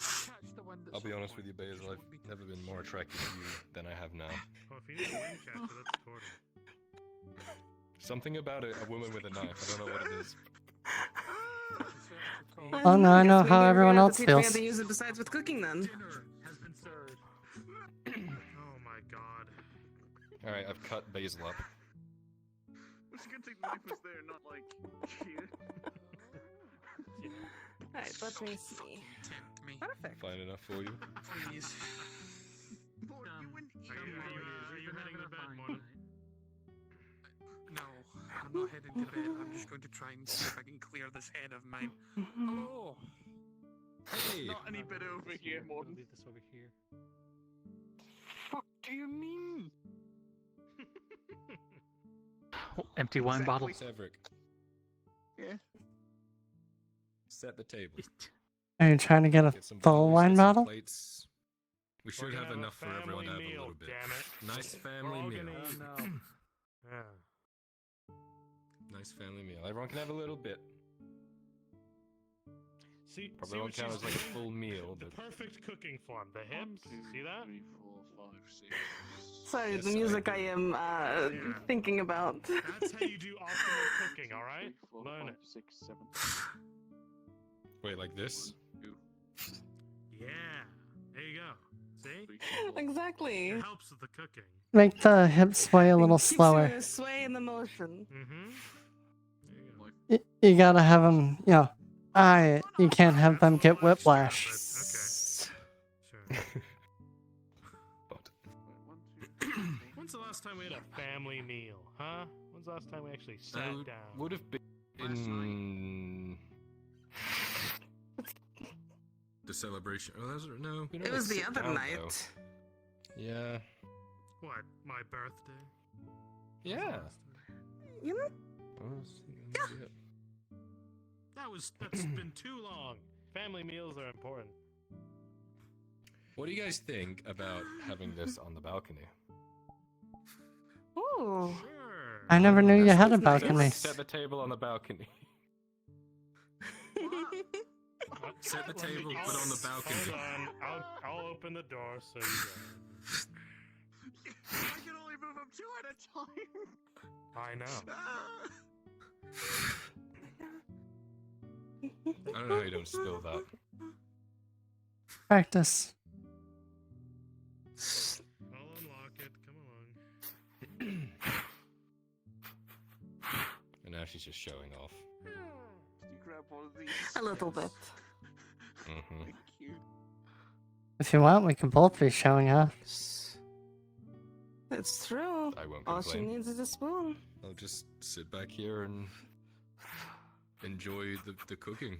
catch the one that's I'll be honest with you, Basil. I've never been more attracted to you than I have now. Well, if you need a wind catcher, that's Torty. Something about it, a woman with a knife. I don't know what it is. Oh no, I know Guess how maybe everyone we're gonna have else to teach me how feels. to use it besides with cooking then. Oh my god. Alright, I've cut Basil up. It's a good thing the knife was there, not like here. Alright, let me see. Perfect. Fine enough for you. Please. Are you heading to bed, Morton? No, I'm not heading to bed. I'm just going to try and see if I can clear this head of mine. Hello. Hey. Not any bit over here, Morton. Leave this over here. Fuck do you mean? Oh, empty wine bottle. Severick, Yeah. set the table. Are you trying to get a Get some full bowls, wine get some bottle? plates. We We're should gonna have enough a for everyone to have family a meal, little bit. damn it. Nice We're family all meal. gonna eat. Yeah. Nice family meal. Everyone can have a little bit. See, Probably see won't what count she's as like a saying? full meal, The but perfect cooking form. The hips. See that? 3, 4, 5, 6. Sorry, Yes, the I music do. I am thinking about. That's how you do optimal cooking. All right. 3, 4, Learn 5, it. 6, 7. wait, like this? 2, Yeah. There you go. See? 3, 4, Exactly. It helps with the cooking. Make the hips sway a little Keeps you slower. in a sway in the motion. Mm-hmm. There you go. You gotta have them, you know. You can't have them get whiplash. Sure. But When's the last time we had a family meal, huh? When's the last time we actually sat I down? would have been the celebration. Oh, that's no. We don't It was like the sit other down, night. though. Yeah. What? My birthday? Yeah. You know? That's been too long. Family meals are important. What do you guys think about having this on the balcony? Ooh. Sure. I never knew you had a sounds nice. balcony. Set the table on the balcony. Set the Let me- table, put on the balcony. Hold on. I'll open the door so you go. I can only move them 2 at a time. I know. I don't know how you don't spill that. Practice. I'll unlock it. Come along. And now she's just showing off. Can you grab one of these? A little bit. Mm-hmm. Thank you. If you want, we can both be showing off. It's true. I won't All she complain. needs is a spoon. I'll just sit back here and enjoy the cooking.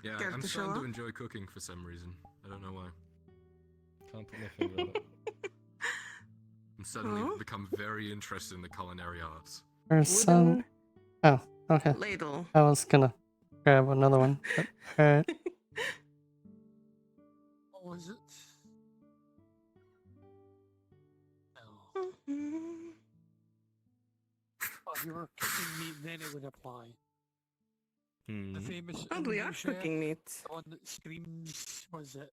Yeah, Care I'm to starting show to up? enjoy cooking for some reason. I don't know why. Can't put my finger on it. I'm suddenly Huh? become very interested in the culinary arts. There's some. Wooden Oh, okay. ladle. I was gonna grab another one. But, alright. What was it? Mhm. Oh, if you were cooking meat, then it would apply. Hmm. The famous Oh, we are Indian chef, cooking meat. the one that screams, was it?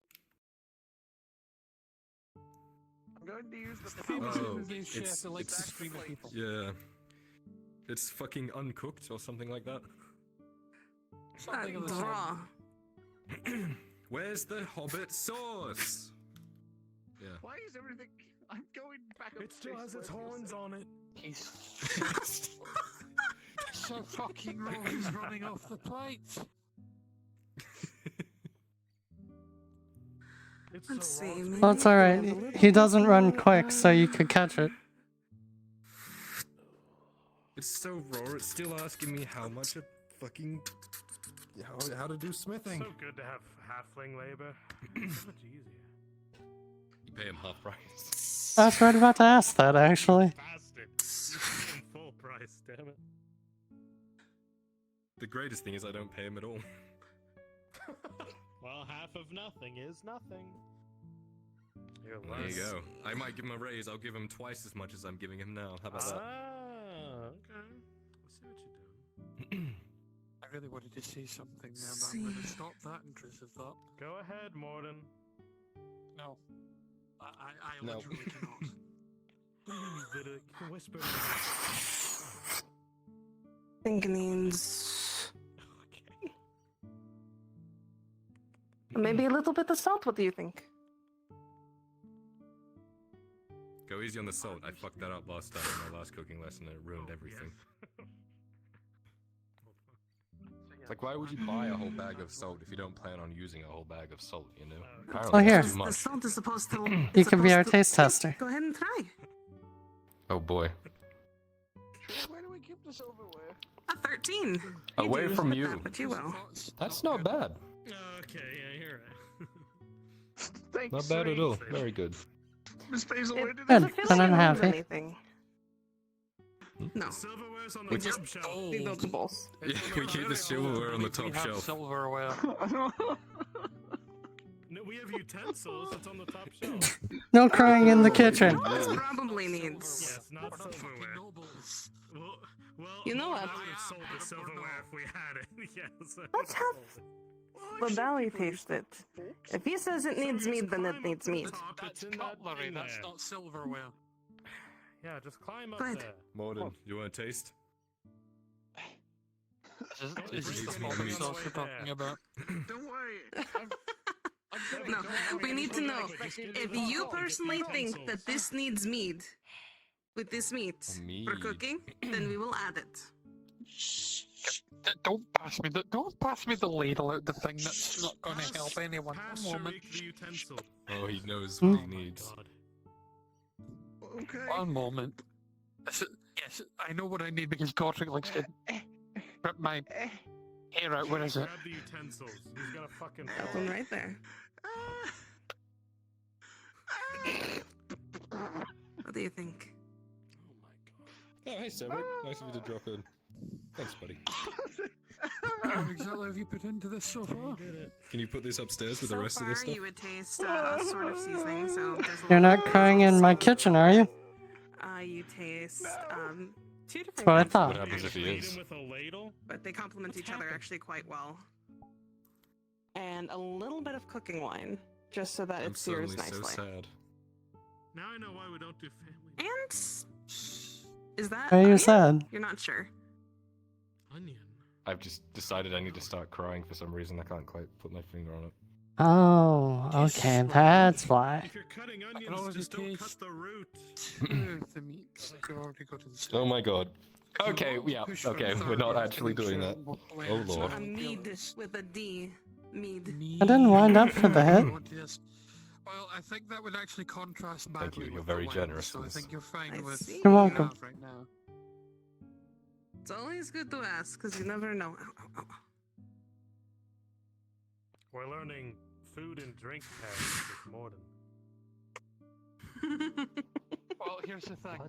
I'm going to use the The famous Oh, Indian chef it's- that likes to it's- scream at people. Yeah. It's fucking uncooked or something like that. Something of the sort. Draw. Where's the hobbit sauce? Yeah. Why is everything? I'm going back up. It still has its horns on it. He's so fucking low, he's running off the plate. Let's see. maybe Well, it's we can alright. have a little He doesn't bit run more, quick, so you could catch it. It's so raw. It's still asking me how much a fucking how to do smithing. So good to have halfling labor. So much easier. You pay him half price. I was right about to ask that, actually. Bastard. Full price, damn it. The greatest thing is I don't pay him at all. Well, half of nothing is nothing. You're There you go. I might give him a raise. I'll give him twice as much as I'm giving him now. How about that? Ah, okay. I see what you're doing. I really wanted to say something there, but I'm going to stop that intrusive thought. Go ahead, Morden. No. I No. literally cannot. What do you mean, Vida? You can whisper. think it needs maybe a little bit of salt. What do you think? Go easy on the salt. I fucked that up last time in my last cooking lesson and it ruined everything. It's like, why would you buy a whole bag of salt if you don't plan on using a whole bag of salt, you know? Apparently here. that's too The much. salt is supposed to. You it's can be our supposed to- taste tester. Go ahead and try. Oh boy. Where do we keep the silverware? A 13. Away didn't from put you. that, but you will. That's not bad. Okay, yeah, you're right. Thanks. Not bad at all. Very good. Miss Basil, where did Good, that go? then I'm happy. Anything. No. Silverware's on We the just- top shelf. Deductibles. Yeah, we keep the silverware on the top We have shelf. silverware. No, we have utensils. It's on the top shelf. No crying in the kitchen. This probably needs. Yes, not silverware. Nobles. Well, You know what? I would have sold the silverware if we had it. Yes. Let's have Ladali taste it. If he says it needs meat, then it needs meat. That's cutlery, that's not silverware. Yeah, just climb up Go ahead. there. Morden, you want a taste? Is It this needs the more moment meat. sauce you're talking about? Don't worry. No, we need to know if you personally think that this needs meat with this meat for Meat. cooking, then we will add it. Don't pass me the ladle out the thing. That's not going to help anyone. Pass One moment. Sharik the utensil. Oh, he knows what he needs. God. Okay. One moment. Yes, I know what I need because Godric likes to rip my hair out. Where is it? Grab the utensils. He's gonna fucking That fall. one right there. What do you think? Oh, hey, Cedric. Nice of you to drop in. Thanks, buddy. What exactly have you put into this so far? Can you put this upstairs with So the rest far, of this stuff? you would taste a sort of seasoning. So there's a You're not little crying in my kitchen, are you? You taste two different. That's what I kinds, thought. What happens if he Feed is? him with a ladle. but they complement each other actually quite well. And a little bit of cooking wine, just so that I'm it sears suddenly so nicely. sad. Now I know why we don't do family. And is that? Why are you onion? sad? You're not sure. Onion. I've just decided I need to start crying for some reason. I can't quite put my finger on it. Oh, okay, that's why. If you're cutting can onions, always just don't cut taste- the root. The meat. Like you've already got it. Oh my god. Okay, yeah, Push for okay, the we're third not one, actually make doing sure that. we're Oh playing lord. A mead with a D. Mead. I didn't wind up for the hit. Yes. Well, I think that would actually contrast Thank badly you, you're with the very wine, generous So in I this. think you're fine I with see. what You're you welcome. have right now. It's always good to ask, because you never know. Ow, ow, We're learning food and drink pairings with Morden. ow. Well, here's the thing.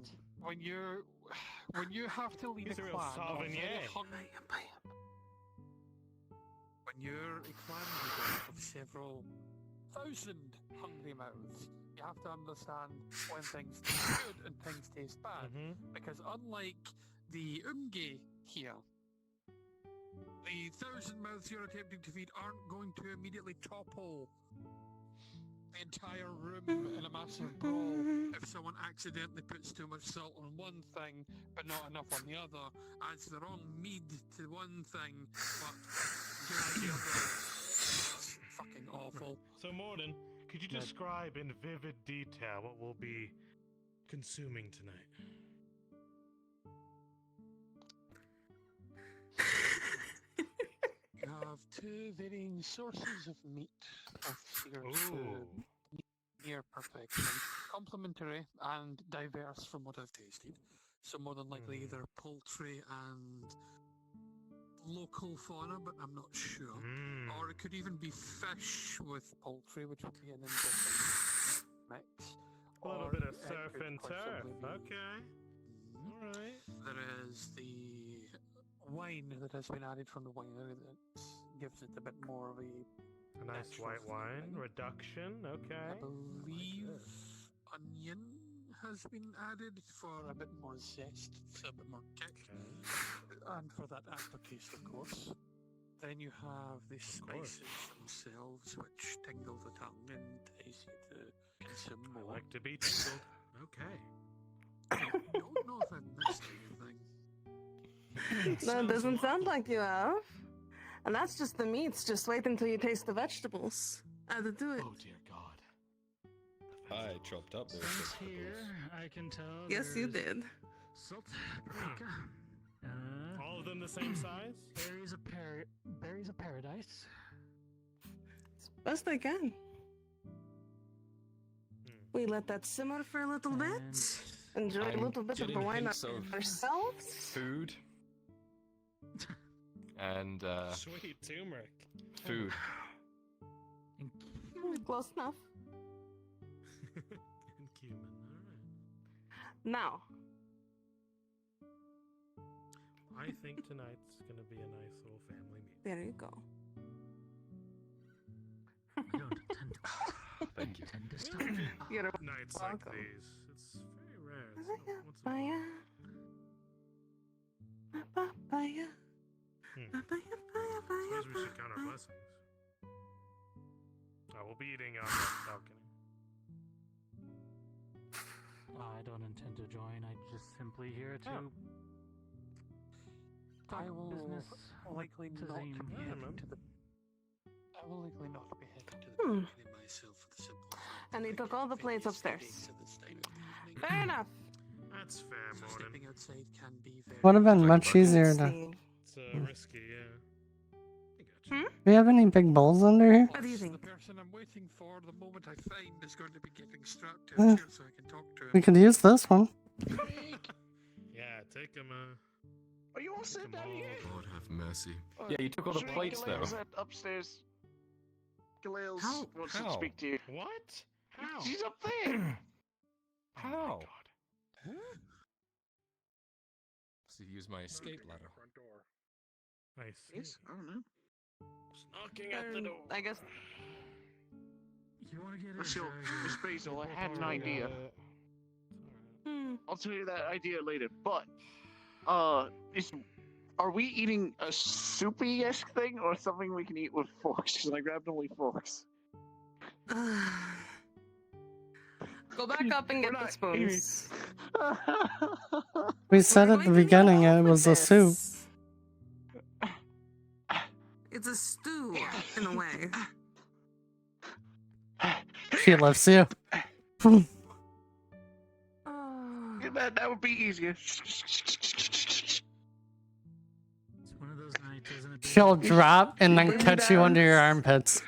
When you have to lead He's a a real clan of very Sauvignon. when you're a clan leader of several thousand hungry mouths, you have to understand when things taste good and things taste bad. Because unlike the Umge here, the 1,000 mouths you're attempting to feed aren't going to immediately topple the entire room in a massive brawl if someone accidentally puts too much salt on one thing but not enough on the other, adds the wrong mead to one thing but good idea, but it's fucking awful. So Morden, Could you describe in vivid detail what we'll be consuming tonight? You have two varying sources of meat of figures near perfection, complementary and diverse from what I've tasted. So more than likely either poultry and local fauna, but I'm not sure. Or it could even be fish with poultry, which would be an interesting mix. A little Or bit of it surf could and turf. possibly be- Okay. Alright. There is the wine that has been added from the winery that gives it a bit more of a nice natural white wine. flavoring. Reduction. Okay. I believe onion has been added for a bit more zest, a bit more kick, and for that aftertaste, of course. Then you have the spices themselves, which tingle the tongue and entice you to consume more. I like to be tickled. Okay. I don't know if I missed anything. No, it doesn't sound like you have. And that's just the meats. Just wait until you taste the vegetables. Added to it. Oh dear God. I chopped up those Since vegetables. here, I can tell. Yes, you there's did. Salt, paprika. All of them the same size? Berries of paradise. Best I can. We let that simmer for a little bit. Enjoy a I'm little bit of the getting wine hints of ourselves. Food. And Sweet turmeric. food. Close enough. And cumin. Alright. Now, I think tonight's gonna be a nice little family meal. there you go. I don't intend to. Thank you. Intend to stop. You're Nights welcome. like these, it's very rare. It's not once in a Papaya. Papaya. Suppose we should count our blessings. We'll be eating on the balcony. I don't intend to join. I'm just simply here to. I will business likely to not Zane. be Yeah, heading man. to the. I will likely not be heading to the balcony myself for the simple fact And he that took I all the can plates finish upstairs. days at this time of the evening. Fair enough. That's fair, So Morning. stepping outside can be very. Would have been much easier to. It's risky, yeah. Hmm? Do we have any big bowls under here? What do you think? The person I'm waiting for, the moment I find, is going to be getting strapped to Uh, a chair so I can talk to him. We could use this one. Yeah, take him, Are you all sitting down here? Lord have mercy. Yeah, you took all the plates though. Galeil's upstairs. Galeil's wants to How? speak to you. What? How? She's up there. How? So use my escape ladder. Front door. Nice. Yes, I don't know. Knocking at the door. I guess. You want to get in? So, Miss Basil, I had an Portal, idea. Hmm. I'll tell you that idea later. But, are we eating a soupy-esque thing or something we can eat with forks? Because I grabbed only forks. Go back up and get the spoons. We said at the beginning it was a soup. It's a stew, in a way. She loves you. That would be easier. It's one of those nights, isn't it? She'll drop and then cut you under your armpits.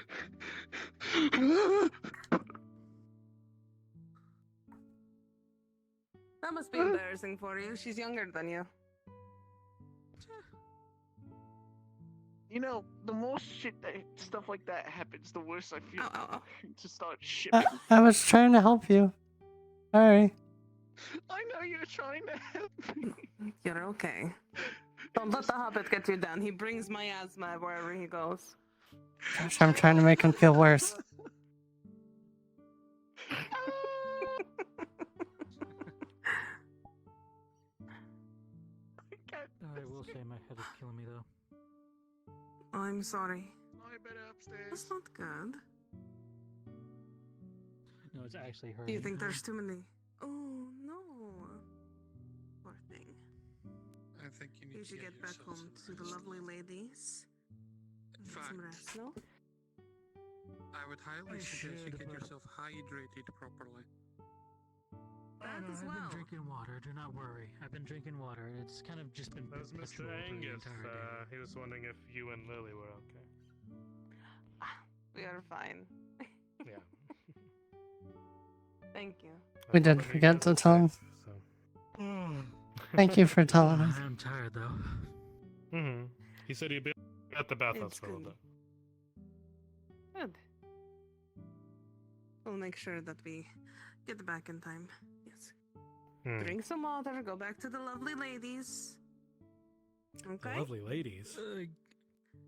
That must be embarrassing for you. She's younger than you. You know, the more stuff like that happens, the worse I feel to start I, shipping. I was trying to help you. Sorry. I know you're trying to help me. You're okay. Don't let the hobbit get you down. He brings miasma wherever he goes. Gosh, I'm trying to make him feel worse. I will say my head is killing me though. I'm sorry. I better upstairs. That's not good. No, it's actually hurting. Do you think there's too many? Oh, no. Poor thing. I think you need You to should get back yourself home some to the rest. lovely ladies. In Get some fact, rest, no? I would highly suggest you get yourself hydrated properly. That as well. I've been drinking water. Do not worry. I've been drinking water. It's kind of just been That was Mr. perpetual for the Angus. entire day. He was wondering if you and Lily were okay. We are fine. Yeah. Thank you. We did forget to tell him. Thank you for telling us. I'm tired though. Mm-hmm. He said he'd be at the bathhouse It's for a little good. bit. Good. We'll make sure that we get back in time. Yes. Hmm. Drink some water, go back to the lovely ladies. Okay? Lovely ladies.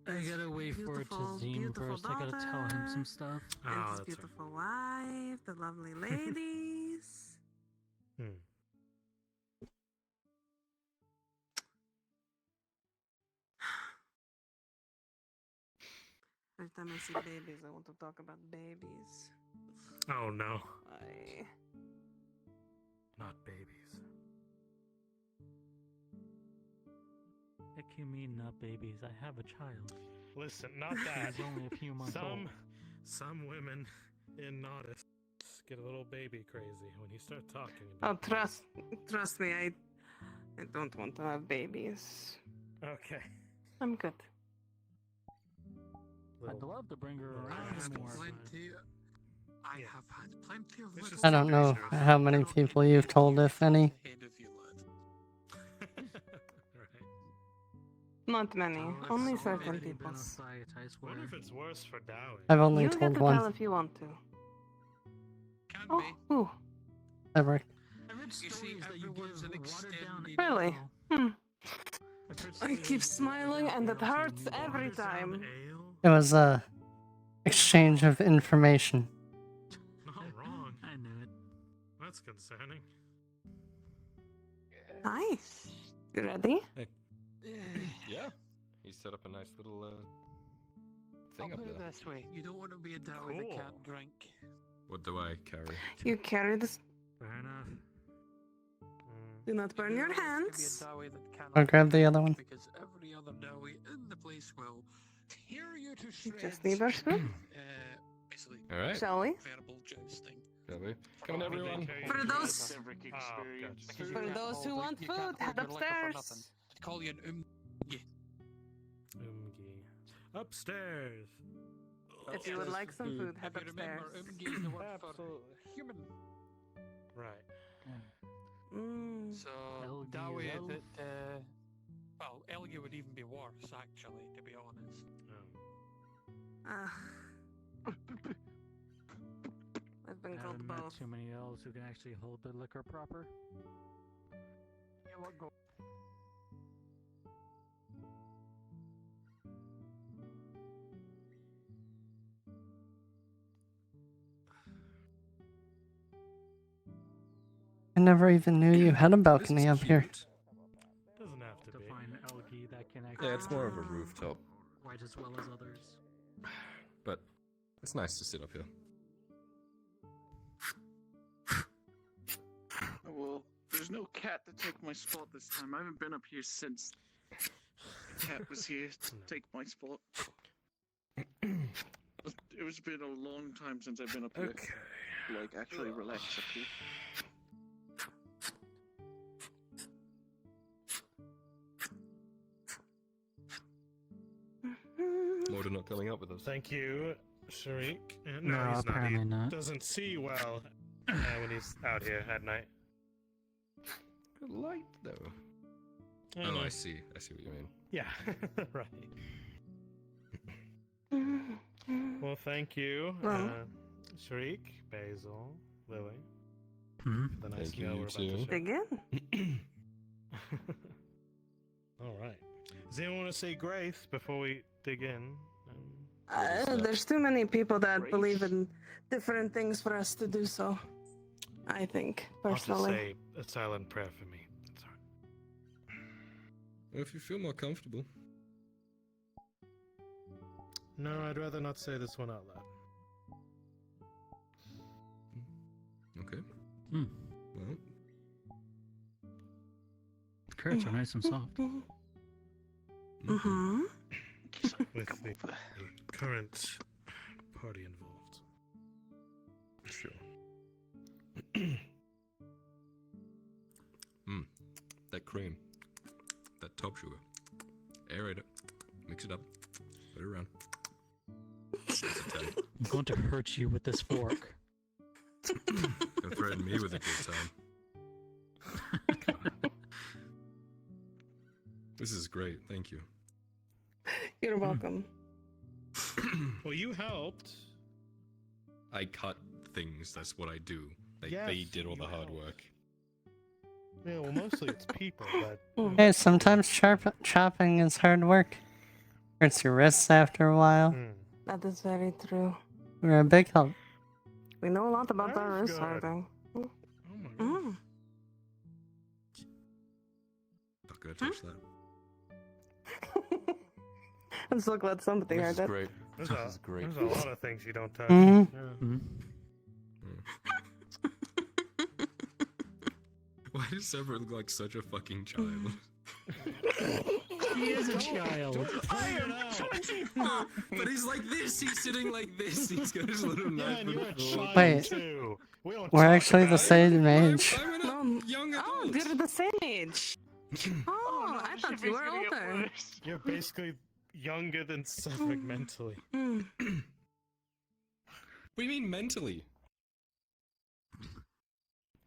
I gotta wait for it to Beautiful, Zine beautiful first. I gotta tell him some stuff. And Oh, his that's beautiful wife, the lovely ladies. Hmm. Every time I see babies, I want to talk about babies. Oh no. Not babies. Heck you mean not babies? I have a child. Listen, not that. He's only a few months old. Some women in Nodus get a little baby crazy when you start talking Oh, about. trust me, I don't want to have babies. Okay. I'm good. I'd love to bring her I around have more. plenty. I have had plenty of little I don't know how many people you've told, if any. ahead of you, lad. Not many, only certain Already people. been a sight, I swear. What if it's worse for Dowie? I've only You get told to tell one. if you want to. Can Oh, be. ooh, Ever. I read You see, stories that you everyone's give an watered down extended. really? ale. Hmm. I've heard I stories keep that smiling watered and down it ale hurts you need every water. time. Ale? It was a exchange of information. Not wrong. I knew it. That's concerning. Nice. You ready? Yeah. He set up a nice little I'll thing up put it there. this way: you don't want to be a Dowie that Cool. can't drink. What do I carry? You carry this. Fair enough. Do not burn your You don't want to be a hands. Dowie that cannot I'll grab the drink, other one. Because every other Dowie in the place will tear you to You shreds. just need our spoon. Basically, All right. Shall we? verbal jousting. Shall we? Come on, everyone. For those- Civic Oh, experience. Because you For can't those who hold it- want you can't food, head hold your liquor for upstairs. nothing. They call you an Umgi. Upstairs. If you would like some food, head If you remember, upstairs. umgi is the word for Absolutely. human. Right. Mm. So Elgi Dowie is elf. that well, Elgi would even be worse actually, to be honest. I've been I called haven't met both. too many elves who can actually hold their liquor proper. Yeah, what go? I never even knew you had a balcony up here. Doesn't have to be. Define algae that can actually Yeah, it's more of a rooftop, quite as well as others. but it's nice to sit up here. Oh, well, there's no cat to take my spot this time. I haven't been up here since the cat was here to take my spot. It was been a long time since I've been up here. Okay. Like, actually relax up here. Mortar not coming up with us. Thank you, Sharik. No, he's apparently He not. doesn't see well when he's out here at night. Good light, though. I Oh, know. I see. I see what you mean. Yeah, right. Well, thank you, Well- Sharik, Basil, Lily. Hmm? For the nice Thank you, meal you we're about too. to share. Dig in. All right. Does anyone want to say grace before we dig in? There's too many people that believe in different things for us to do so. I think, I'll just personally. say a silent prayer for me. It's all right. Well, if you feel more comfortable. No, I'd rather not say this one out loud. Okay. Hmm. Well, The carrots are nice and soft. Mm-hmm. With the current party involved. That cream. That top sugar. Aerate it. Mix it up. Put it around. That's a 10. I'm going to hurt you with this fork. Don't threaten me with a good time. This is great. Thank you. You're welcome. Well, you helped. I cut things. That's what I do. They Yes, did all the you hard helped. work. Yeah, well, mostly it's people, but Hey, sometimes chopping is hard work. Hurts your wrists after a while. That is very true. We're a big help. We know a lot about That our was wrist good. hurting. Not gonna touch that. I'm so glad somebody heard that. Great. there's This a, is great. there's a lot of things you don't touch. Mhm. Yeah. Why does Sever look like such a fucking child? He is a child. I am 24. But he's like this. He's sitting like this. He's got his little knife. and you're a child Wait. too. We don't We're talk actually the about it. same age. Young Oh, adult. they're the same age. Oh, I thought you were older. You're basically younger than Cedric mentally. Mm. What do you mean mentally?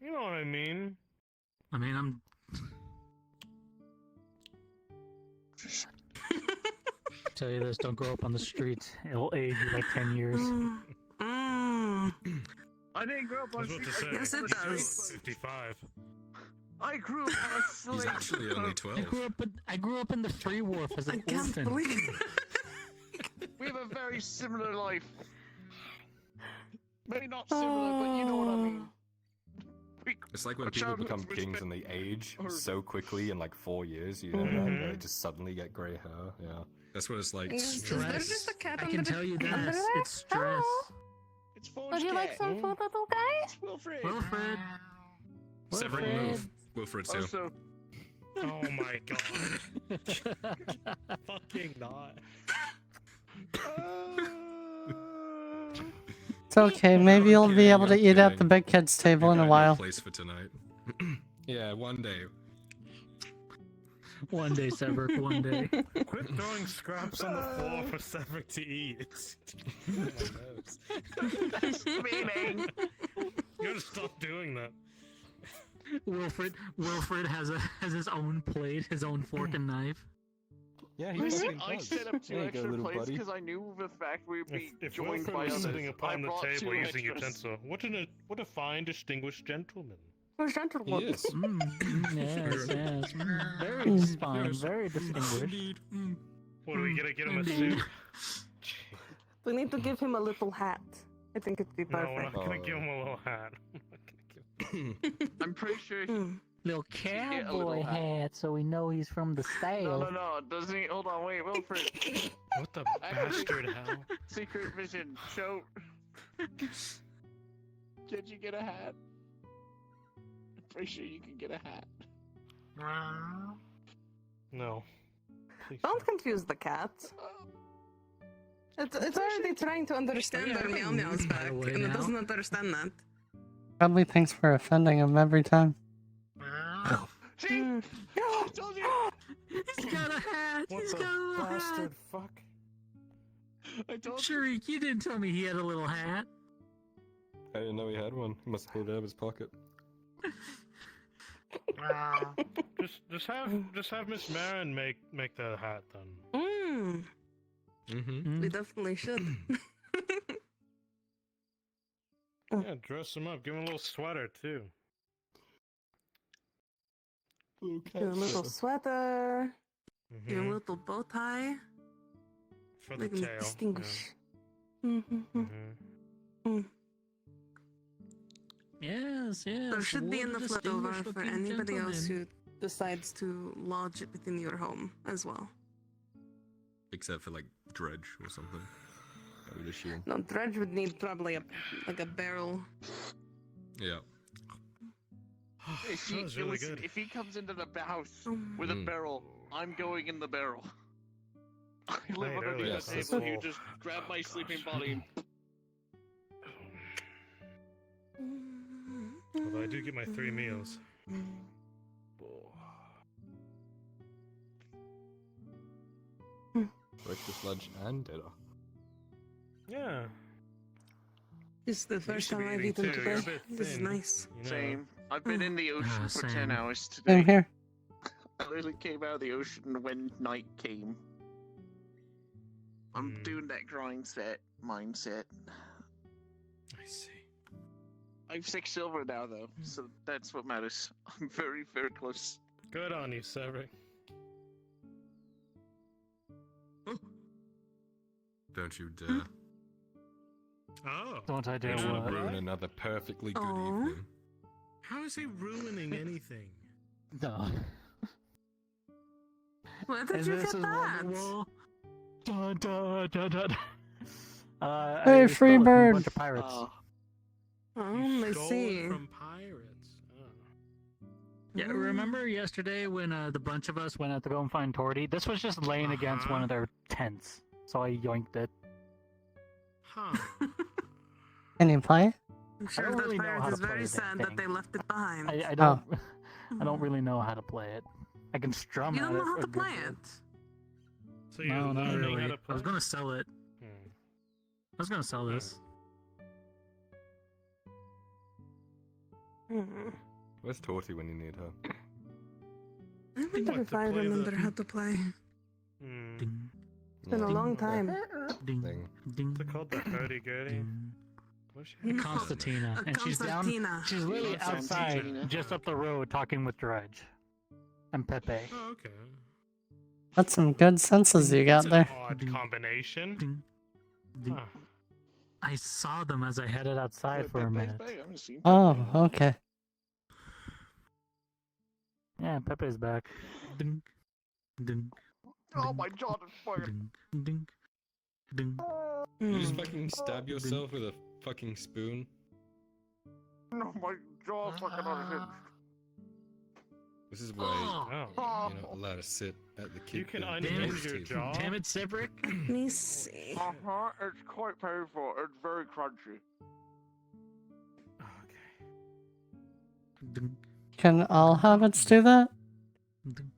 You know what I mean? I mean, I'm. Tell you this: don't grow up on the streets. It'll age you like 10 years. I didn't grow up I on was about to street. say. Yes, it does. 55. I grew up on a slave. He's actually only 12. I grew up in the Free Wharf as an I can't orphan. believe We have a very similar life. Maybe not similar, but you know what I mean. It's like when Our people childhoods become were kings spent- and they age or- so quickly in like 4 years, you know, and they just suddenly get grey hair. Yeah, that's what it's like. Is there just a cat I under can the- tell you under this: there? it's stress. It's Forge Would you like Cat. some food, little guy? It's Wilfred. Wilfred. Several move. Wilfred too. Also, Oh my god. Fucking not. It's okay. Maybe you'll be able to eat at the big kids table in a while. Place for tonight. Yeah, one day. One day, Severick, one day. Quit throwing scraps on the floor for Cedric to eat. meaning. You gotta stop doing that. Wilfred has his own plate, his own fork and knife. Yeah, I set up two extra plates because I knew the fact we'd be If joined Wilfred by was others. sitting I upon the brought table two using extras. utensil, what a fine, distinguished gentleman. Who's gentleman? He is. Yes, yes. Very fine, very distinguished. What, are we gonna get him a Indeed. suit? We need to give him a little hat. I think it'd be No, we're perfect. not gonna give him a little hat. I'm pretty sure. Little cowboy hat, so we know he's from the No, South. doesn't he? Hold on, wait, Wilfred. What the bastard hell? Secret vision, show. Did you get a hat? I'm pretty sure you can get a hat. No. Please Don't confuse the cat. It's already trying to understand our meow meows back, way and it now. doesn't understand that. Probably thinks we're offending him every time. See? I told you! He's got a hat. What He's the got a little bastard hat. fuck? I told Sharik, you didn't tell me he had a little hat. I didn't know he had one. He must have pulled it out of his pocket. Just have Miss Marin make the hat then. Mm-hmm. We definitely should. Yeah, dress him up. Give him a little sweater too. Give him a little sweater. Give him a Mhm. little bow tie. For the Make him tail. distinguish. Yes, yes. There should be what a enough leftover for distinguished-looking anybody else gentleman. who decides to lodge it within your home as well. Except for like Dredge or something. I would assume. No, Dredge would need probably a barrel. Yeah. If That was really listen, good. if he comes into the house with a Mm. barrel, I'm going in the barrel. I live Mate, underneath earlier, the that's table. You all. just grab my sleeping body. Although I do get my 3 meals. Breakfast, lunch, and dinner. Yeah. This is the first time I've eaten today. This is nice. Same. I've been in the ocean for 10 same. hours today. Same here. I literally came out of the ocean when night came. I'm doing that grind set mindset. I see. I have 6 silver now, though, so that's what matters. I'm very, very close. Good on you, Cedric. Don't you dare. Oh. Don't I dare Don't what? ruin another perfectly good Aw. evening. How is he ruining anything? No. Where did And you this get is that? Wonderwall. Dun, dun, dun, dun. Hey, I free stole it from a bird. bunch of pirates. Oh, I Stole see. it from pirates. Yeah, remember yesterday when the bunch of us went out to go and find Torty? This was just laying against one of their tents, so I yoinked it. Huh. Can you play? I'm sure don't that really know how pirate to is very play sad that that they left it behind. I don't. I don't really know how to play it. I can strum You at don't it. know how a to good play bit. it. So you're No, not learning how really. to I play? was gonna sell it. Hmm. I was gonna sell this. Where's Torty when you need her? I wonder if I remember how to play. Hmm. It's been a long time. Ding. Ding. They're called the hurdy-gurdy. What's she No. Constantina, A and she's down. Constantina. She's literally outside, Constantina. just up the road, talking with Dredge and Pepe. Oh, okay. That's some good senses you got there. Odd combination. Huh. I saw them as I headed outside for a minute. I haven't seen Oh, okay. Yeah, Pepe's back. Ding, ding, Oh my god, it's fire. ding, ding. You just fucking stab yourself with a fucking spoon. No, my jaw fucking unhinged. This is why Oh. you're not allowed to sit at the kid. You can the unhinge kids' your table. jaw. Damn it, Cedric. Let me see. Uh-huh, it's quite painful. It's very crunchy. Ding, Can all hobbits do that? ding.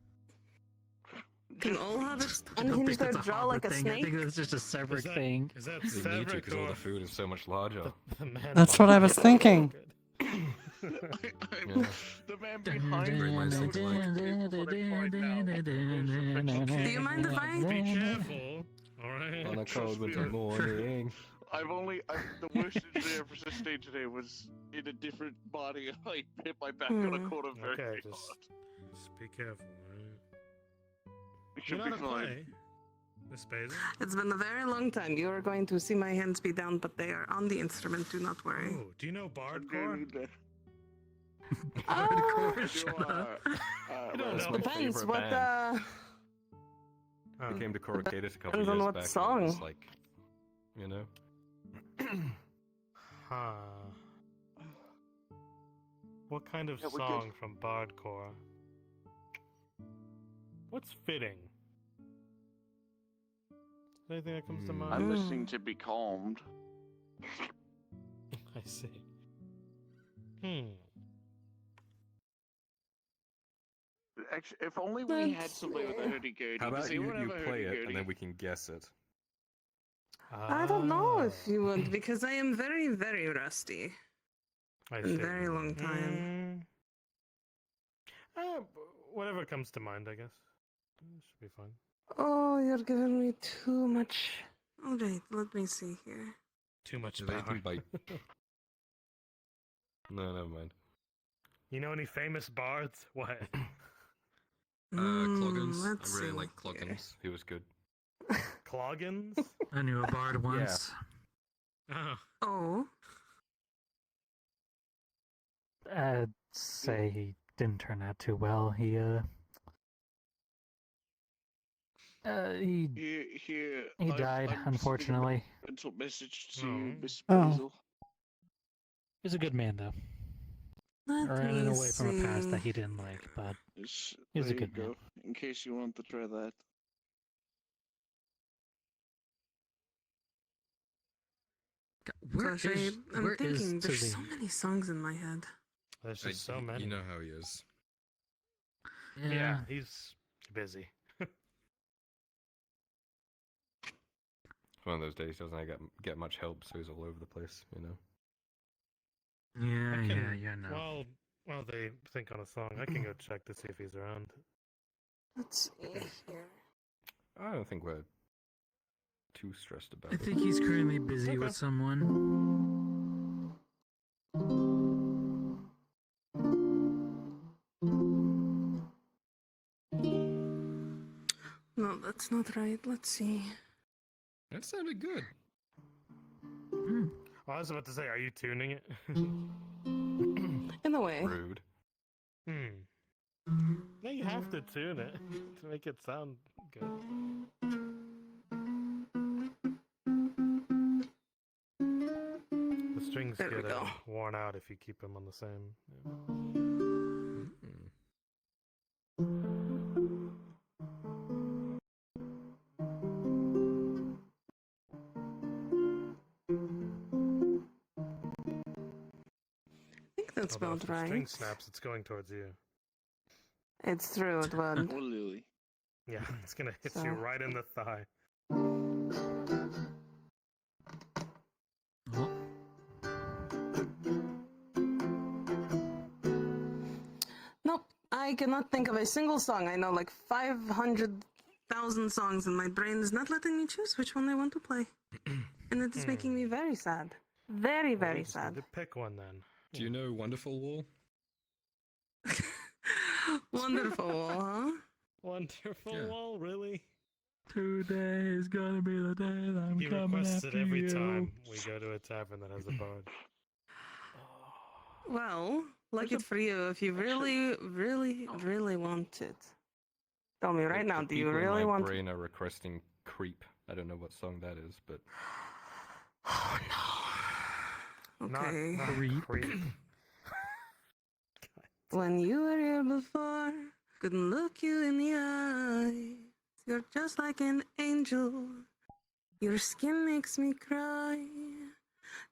Can all have it I don't unhinge think their it's a jaw Hobbit like a thing. I snake? think it's just a Cedric thing. Is that They need to Cedric because all or the food is so much larger. the man? That's what I was thinking. Yeah. The man behind me. Do you mind if I? Be careful. Alright. On a cold winter morning. The worst injury I ever sustained today was in a different body. I hit my back on a corner very Okay, hard. just be careful, right? It You should know be how to fine. play, Miss Basil? It's been a very long time. You are going to see my hands be down, but they are on the instrument. Do not worry. Oh, do you know Didn't Bardcore? need that. Hardcore, You shut up. That's know. my Depends favorite what band. Oh. I came to Corrugated a couple Depends on years what back. And song. it was like, you know. Huh. What kind of Yeah, we song from Bardcore? What's fitting? Is there anything that comes to mind? I'm listening to Be Calmed. I see. Actually, if only we had somebody with a hurdy-gurdy. How Does about you anyone have a play it hurdy-gurdy? and then we can guess it. I don't know if you would, because I am very, very rusty. I In see. a very long time. Whatever comes to mind, I guess. Should be fine. Oh, you're giving me too much. Alright, let me see here. Too much Do they power. do bite? No, never mind. You know any famous bards? What? Cloggins. Let's I really see like here. Cloggins. He was good. Cloggins? I knew a bard once. Oh. Oh, I'd say he didn't turn out too well. He He died, I'm unfortunately. sending a mental message to Oh. Miss Oh. Basil. He's a good man, though. let Running me away from a past see. that he didn't like, but Yes, He's a there good you man. go. In case you want to try that. where Gosh, I'm where is thinking there's so Celine? many songs in my head. There's just so many. You know how he is. Yeah, he's busy. One of those days he doesn't get much help, so he's all over the place, you know. Yeah, no. While they think on a song, I can go check to see if he's around. Let's see here. I don't think we're too stressed about I it. think he's currently busy with someone. No, that's not right. Let's see. That sounded good. Well, I was about to say, are you tuning it? In a way. Rude. No, you have to tune it to make it sound good. The strings There we get go. worn out if you keep them on the same. I think that's Although about if the string right. snaps, it's going towards you. It's true, it would. Oh, Lily. Yeah, it's gonna hit So- you right in the thigh. Nope, I cannot think of a single song. I know like 500,000 songs, and my brain is not letting me choose which one I want to play. And it is making me very sad. Very, Well, very you just need sad. to pick one then. Do you know Wonderful Wall? Wonderful, huh? Wonderful Yeah. Wall, really? Today is gonna be the day that I'm He coming requests after it every you. time we go to a tavern that has a bard. Well, like it for you if you really, really, really want it. Tell me right now, The do you people in really my want brain are requesting Creep. I don't know what song that is, but Oh no. Okay. Not creep. When you were here before, couldn't look you in the eye. You're just like an angel. Your skin makes me cry.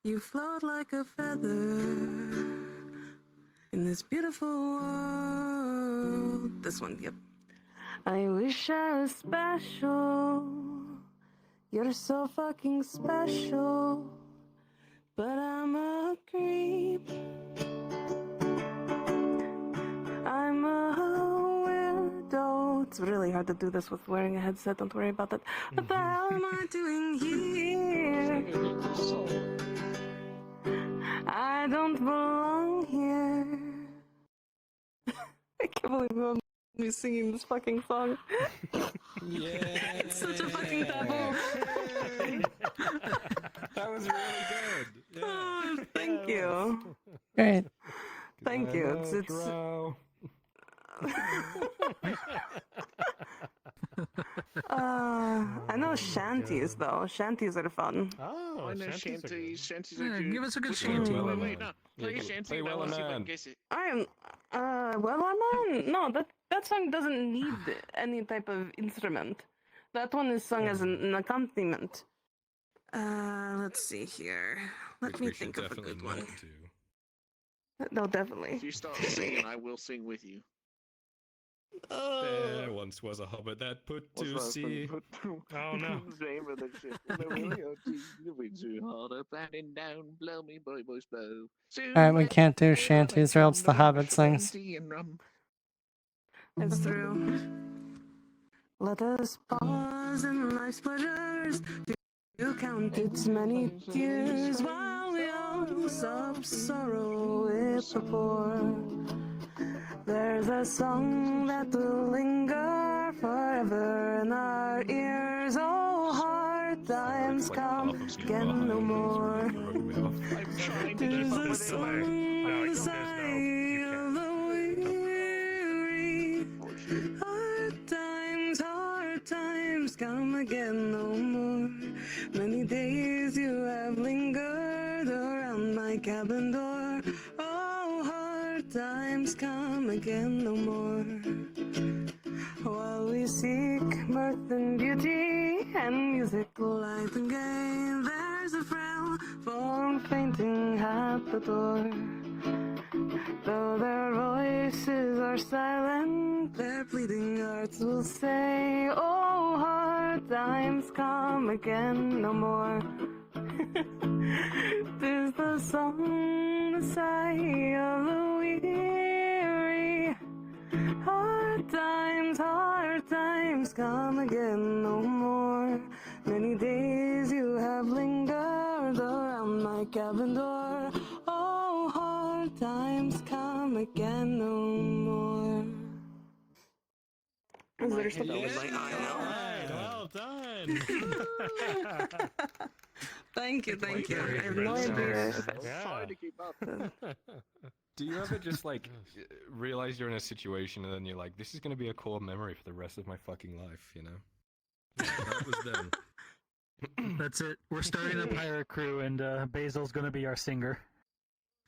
You float like a feather in this beautiful world. This one, yep. I wish I was special. You're so fucking special. But I'm a creep. I'm a weirdo. It's really hard to do this with wearing a headset. Don't worry about that. What the hell am I doing here? I don't belong here. I can't believe I'm singing this fucking song. yeah, It's such a fucking taboo. that was really good. Oh, thank you. Great. Thank you. It's I know shanties though. Shanties are fun. Oh, I know shanties shanties. are good. Shanties are Yeah, good. give us a good Which shanty. one? Wait, no. Play Yeah, shanty. play and I Well want to see if I Man. can guess it. I'm well I'm on. No, that song doesn't need any type of instrument. That one is sung as an accompaniment. Let's see here. Let Which me we should think of a definitely good not one. do. No, definitely. If you start singing, I will sing with you. There once was a hobbit that put to sea. Oh no. Name of the ship. Too hard up and down, blow me, boy, boys, blow. Alright, we can't do shanties or else the Hobbit sings. It's true. Let us pause in life's pleasures to count its many tears while we all sob sorrow with the poor. There's a song that will linger forever in our ears. Oh, hard times come again no more. There's a song on the side of the weary. Hard times come again no more. Many days you have lingered around my cabin door. Oh, hard times come again no more. While we seek mirth and beauty and music light and gay, there's a frail form fainting at the door. Though their voices are silent, their bleeding hearts will say, oh, hard times come again no more. 'Tis the song, the sigh of the weary. Hard times come again no more. Many days you have lingered around my cabin door. Oh, hard times come again no more. Is there something with my eye now? Well done. Thank you. I have no idea. Yeah. Do you ever just like realize you're in a situation and then you're like, this is gonna be a core memory for the rest of my fucking life, you know? That was them. That's it. We're starting a pirate crew, and Basil's gonna be our singer.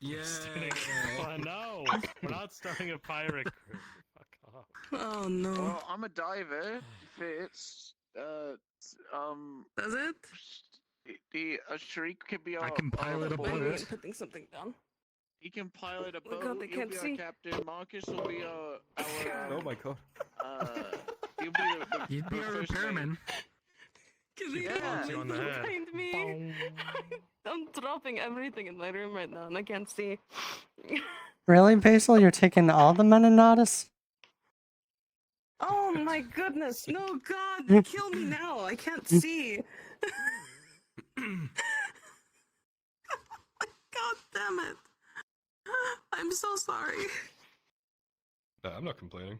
Yeah. Oh, no, we're not starting a pirate crew. Fuck off. Oh no. Well, I'm a diver. Fits. Does it? Sharik can be our. I can pilot a boat. Putting something down. He can pilot a Look boat. out, they You'll can't be see. our captain. Marcus will be our. Oh my god. You'll be the You'd be our first mate. repairman. Yeah. You on the head. Behind me. I'm dropping everything in my room right now, and I can't see. Really, Basil? You're taking all the Menonautus? Oh my goodness! No, God, kill me now! I can't see. God damn it! I'm so sorry. I'm not complaining.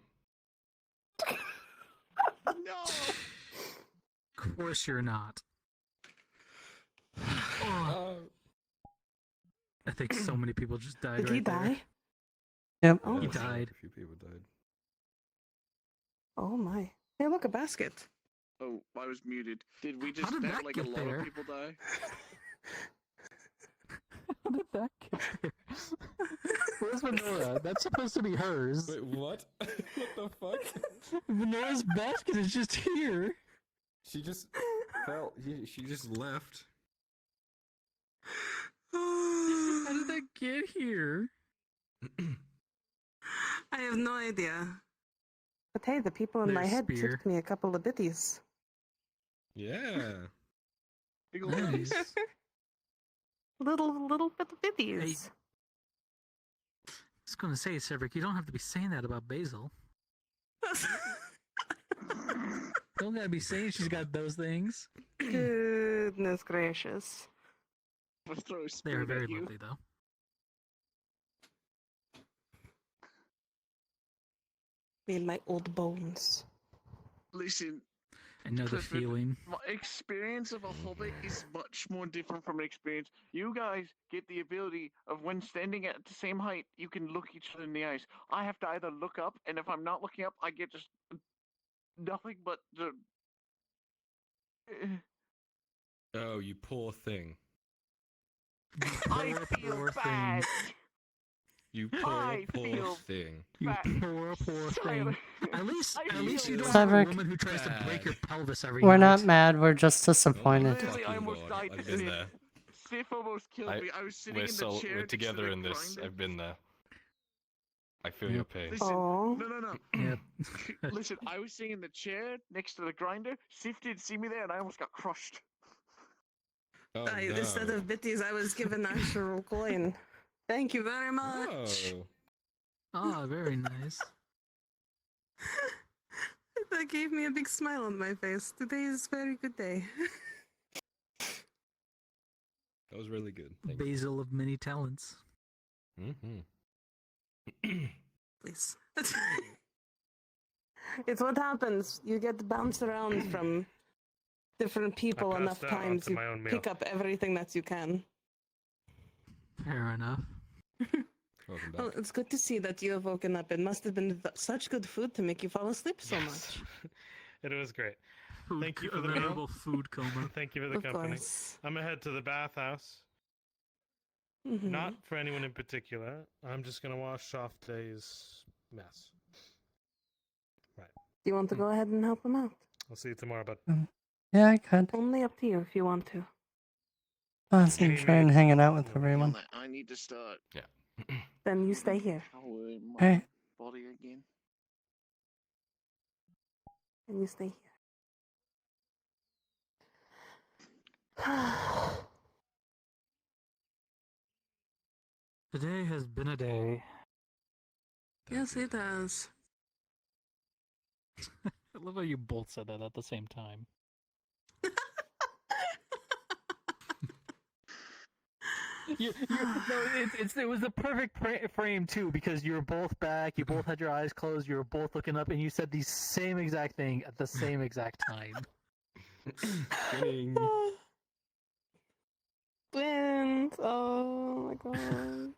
No. Of course you're not. Oh. I think so many people just died Did right he die? there. Yep. Oh. He died. A few people died. Oh my! Hey, look, a basket. Oh, I was muted. Did we just did have that like a get lot there? of people die? How did that get there? Where's Venora? That's supposed to be hers. Wait, what? What the fuck? Venora's basket is just here. She just fell. She just left. How did that get here? I have no idea. But hey, the people in my There's head Spear. tipped me a couple of bitties. Yeah. Nice. Little bit of bitties. I was gonna say, Cedric, you don't have to be saying that about Basil. Don't gotta be saying she's got those things. Goodness gracious. Let's throw a They are spoon very at you. lovely, though. Me and my old bones. Listen, I know the Clifford, feeling. my experience of a hobbit is much more different from an experience. You guys get the ability of when standing at the same height, you can look each other in the eyes. I have to either look up, and if I'm not looking up, I get just nothing but the. Oh, you poor thing. I feel poor bad. You poor, I poor feel thing. You Fat. poor thing. At least you don't have a Cedric. woman who tries to break your pelvis every We're night. not mad, we're just disappointed. Literally, I almost died. I've been there. Sif almost killed me. I was sitting in the chair. We're next to together the in this. grinder. I've been there. I feel your pain. Listen, Aw. no. Yep. Listen, I was sitting in the chair next to the grinder. Sif didn't see me there, and I almost got crushed. Oh, Instead of bitties, I was given actual coin. Thank you very much. Oh. Ah, very nice. That gave me a big smile on my face. Today is a very good day. That was really good. Thank you. Basil of many talents. Mm-hmm. Please. It's what happens. You get bounced around from different people I enough passed out times. onto You my own meal. pick up everything that you can. Fair enough. Welcome back. Well, it's good to see that you have woken up. It must have been such good food to make you fall asleep so much. It was great. Food, Thank you for a the meal. veritable food coma. Thank you for the Of company. course. I'm gonna head to the bathhouse. Mhm. Not for anyone in particular. I'm just gonna wash off today's mess. Right. Do you want to go ahead and help him out? I'll see you tomorrow, bud. Yeah, I could. Only up to you if you want to. I was enjoying hanging out with everyone. I need to start. Yeah. Then you stay here. Power in my Hey. body again. And you stay here. Today has been a day. Yes, it does. I love how you both said that at the same time. No, it was the perfect frame too, because you were both back, you both had your eyes closed, you were both looking up, and you said the same exact thing at the same exact time. Twins. Oh my god.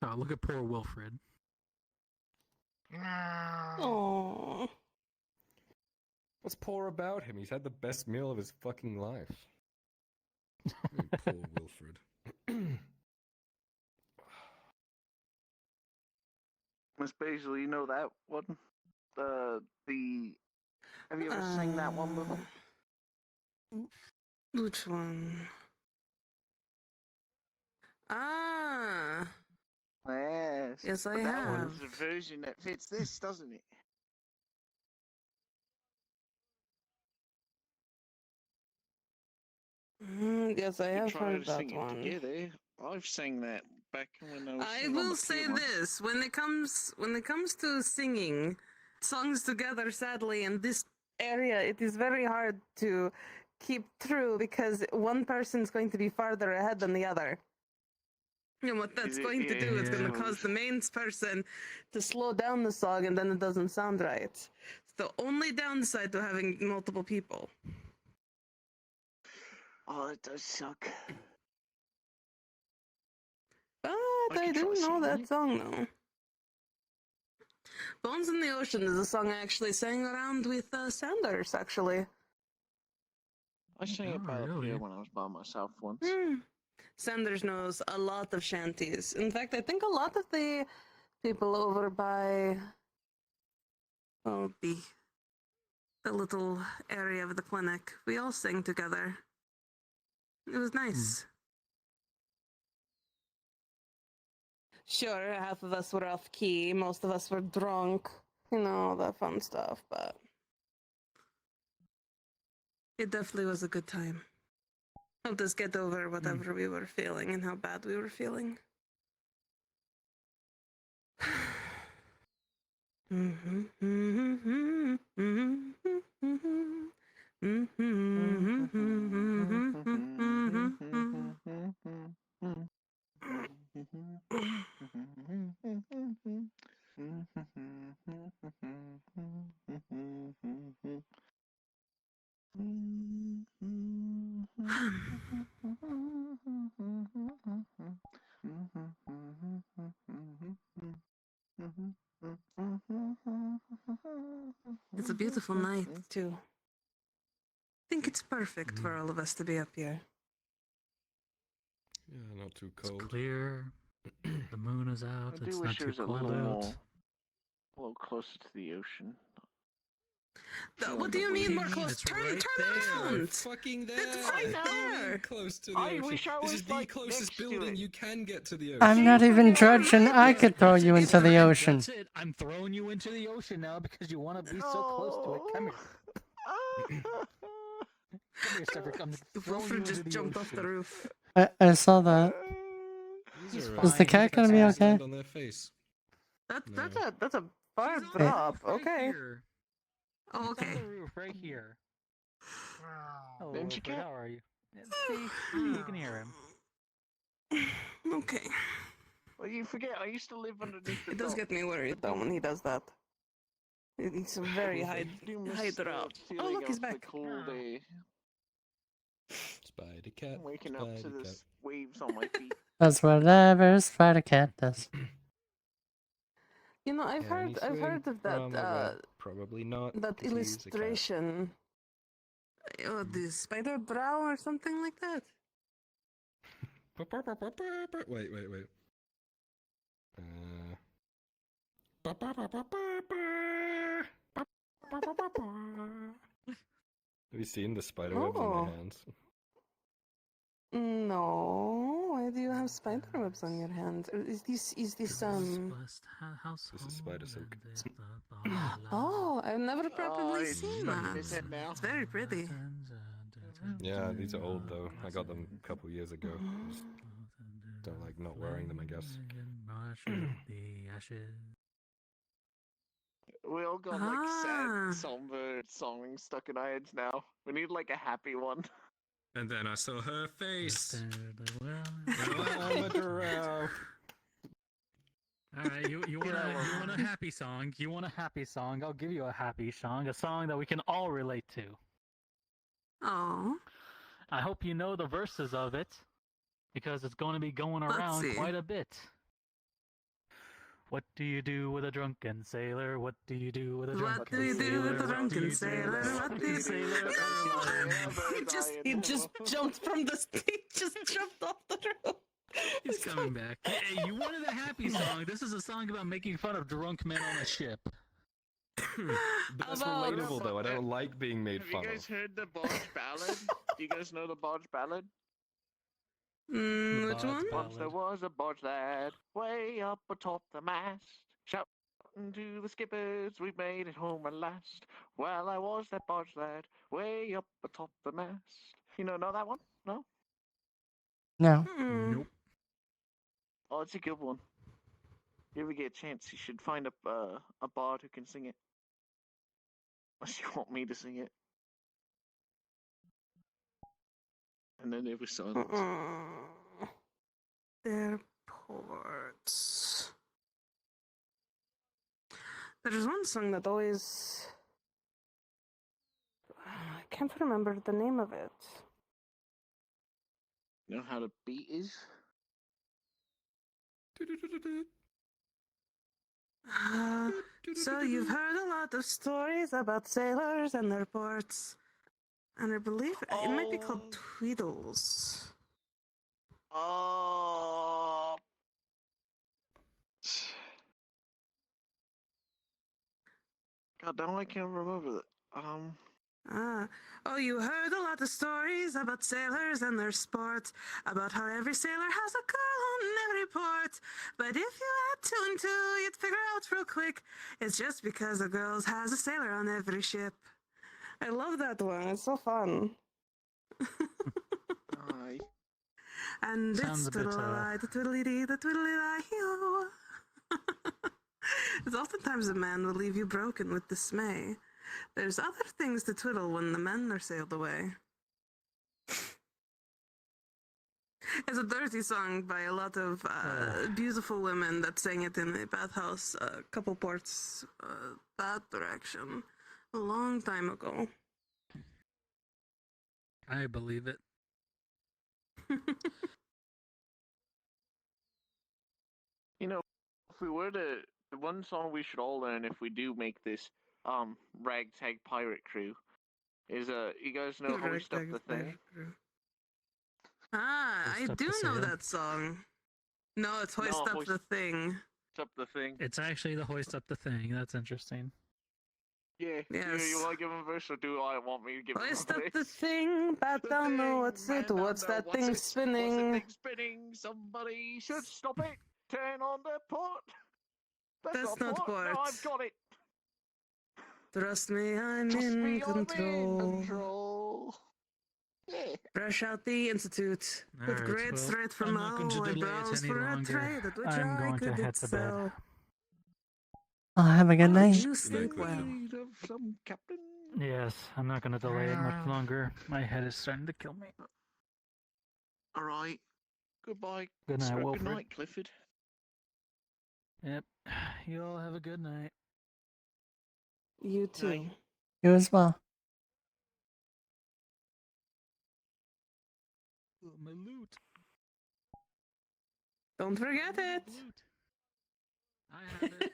Oh, look at poor Wilfred. Oh. What's poor about him? He's had the best meal of his fucking life. Poor Wilfred. Miss Basil, you know that one? Have you ever seen that one before? Which one? Ah. Yes. Yes, I but that have. one's a version that fits this, doesn't it? Yes, I We have tried heard to that sing it one. together. I've sang that back when I was. I singing on will the say piano. this: when it comes to singing songs together, sadly, in this area, it is very hard to keep true because one person's going to be farther ahead than the other. And what that's going to do is going to cause the main person to slow down the song, and then it doesn't sound right. It's the only downside to having multiple people. Oh, it does suck. But I do know that song, though. Bones in the Ocean is a song I actually sang around with Sanders, actually. I sang it by the piano when I was by myself once. Sanders knows a lot of shanties. In fact, I think a lot of the people over by the little area of the clinic, we all sang together. It was nice. Sure, half of us were off key, most of us were drunk, you know, all that fun stuff, but it definitely was a good time. Helped us get over whatever we were feeling and how bad we were feeling. It's a beautiful night, too. I think it's perfect for all of us to be up here. Yeah, not too cold. It's clear. The moon is out. I It's do not wish it too was a cold little out. more, a little closer to the ocean. What do you mean more close? It's Turn right around! It's fucking there. It's right there! Close to the I ocean. wish I This was is the like closest next to building it. you can get to the ocean. I'm not even judging. I could throw you into the ocean. That's it. I'm throwing you into the ocean now because you want to be so close to it. Come here. Come here, Cedric. I'm throwing you Wilfred into just the jumped ocean. off the roof. I saw that. These are, Is the cat gonna be okay? On their face. That's a far She's on drop. the roof right Okay. here. Oh, She's okay. on the roof right here. Hello, Didn't you Wilfred, get- how are you? Yeah, see, you can hear him. Okay. Well, you forget, I used to live underneath the It does dock. get me worried, though, when he does that. It's a very high, You miss high the drop. Oh, feeling look, he's of the back. cold air. Spider cat. Waking up to spider the cat. waves on my feet. That's whatever Spider Cat does. You know, I've Can he heard swim of from a that, web? Probably not. that 'cause he's a cat. illustration. Oh, the spider brow or something like that. Wait. Have you seen the spider webs in Oh. my hands? No. Why do you have spider webs on your hands? Or is this This is spider silk. Oh, I've never properly it's seen stuck in that. his head now. It's very pretty. Yeah, these are old though. I got them a couple years ago. Just don't like not wearing them, I guess. We all got like sad, somber songs stuck in our heads now. We need like a happy one. And then I saw her face. Alright, you want a happy song? You want a happy song? I'll give you a happy song, a song that we can all relate to. Oh. I hope you know the verses of it, because it's going to be going around see. quite a bit. What do you do with a drunken sailor? What do you do with a drunken sailor? What do you do with a What drunken do you do sailor? with a What do you drunken do? sailor? He just jumped from the stage, just jumped off the roof. He's coming back. Hey, you wanted a happy song. This is a song about making fun of drunk men on a ship. That's relatable though. I don't like being made Have fun you guys of. heard the Bodge Ballad? Do you guys know the Bodge Ballad? Which one? Once there was a Bodge lad, way up atop the mast, shouting to the skippers, we made it home at last. Well, I was that Bodge lad, way up atop the mast. You know that one? No? No. Nope. Oh, it's a good one. If you ever get a chance, you should find a bard who can sing it. Unless you want me to sing it. And then there was silence. Airports. There's one song that always... I can't remember the name of it. You know how the beat is? So you've heard a lot of stories about sailors and their ports. And I believe it might be called Tweedles. Oh. God damn, I can't remember that. Oh, you heard a lot of stories about sailors and their sports, about how every sailor has a girl on every port. But if you add 2 and 2, you'd figure out real quick, it's just because a girl has a sailor on every ship. I love that one, it's so fun. Aye. And Sounds it's a bit, twiddle-lie, the twiddly-dee, the twiddly-lie-hee-oh. It's oftentimes a man will leave you broken with dismay. There's other things to twiddle when the men are sailed away. It's a dirty song by a lot of beautiful women that sang it in a bathhouse a couple ports that direction a long time ago. I believe it. You know, if we were to... The one song we should all learn if we do make this ragtag pirate crew is you guys know Hoist Up the Thing? I do know that song. No, it's Hoist Up the Thing. Hoist Up the Thing. It's actually the Hoist Up the Thing. That's interesting. Yeah. Yes. You want to give him a verse, or do I want me to give him a verse? Hoist up the thing, but don't know what's it. What's that thing spinning? What's the thing spinning? Somebody should stop it. Turn on the port. That's not port. No, I've got it. Trust me, I'm Trust in me, control. I'm in control. Yeah. Fresh out the institute with Alright, grades well, straight from I'm not going to my delay it brows any for a longer. trade at which I'm I going to could head to bed. sell. Oh, have a good night. You sleep well. Some captain. Yes, I'm not going to delay it much longer. My head is starting to kill me. All right. Goodbye. Good night, Good Wilfred. night, Clifford. Yep. You all have a good night. You too. You as well. Oh, my loot. Don't forget it. I have it.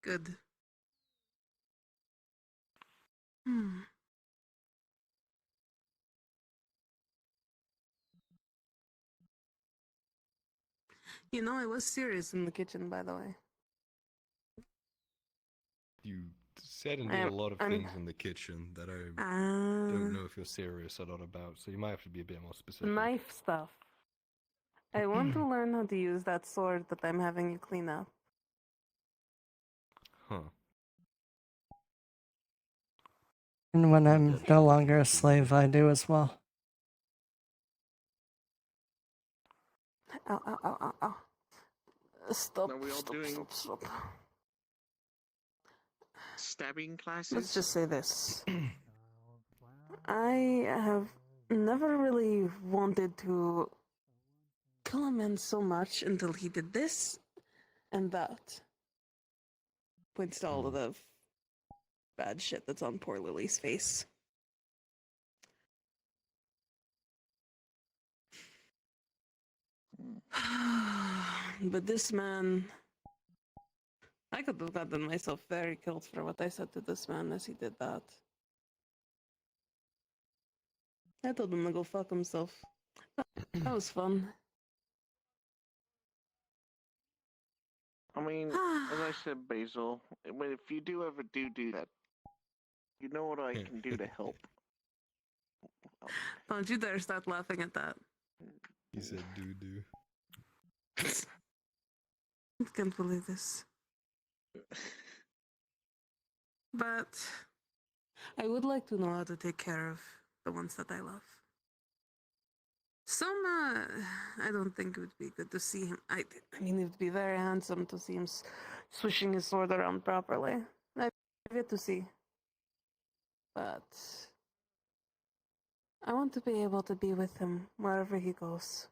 Good. You know, I was serious in the kitchen, by the way. You said and did a lot of things in the kitchen that I don't know if you're serious a lot about, so you might have to be a bit more specific. Knife stuff. I want to learn how to use that sword that I'm having you clean up. Huh. And when I'm no longer a slave, I do as well. Ow, ow, ow, ow, ow. Stop, Are we all stop, doing stop, stop. stabbing classes? Let's just say this. I have never really wanted to kill a man so much until he did this and that. Points to all of the bad shit that's on poor Lily's face. But this man, I could have gotten myself very killed for what I said to this man as he did that. I told him to go fuck himself. That was fun. I mean, as I said, Basil, if you do ever do that, you know what I can do to help. Don't you dare start laughing at that. He said doo-doo. I can't believe this. But I would like to know how to take care of the ones that I love. Some, I don't think it would be good to see him. I mean, it would be very handsome to see him swishing his sword around properly. I've yet to see. But I want to be able to be with him wherever he goes.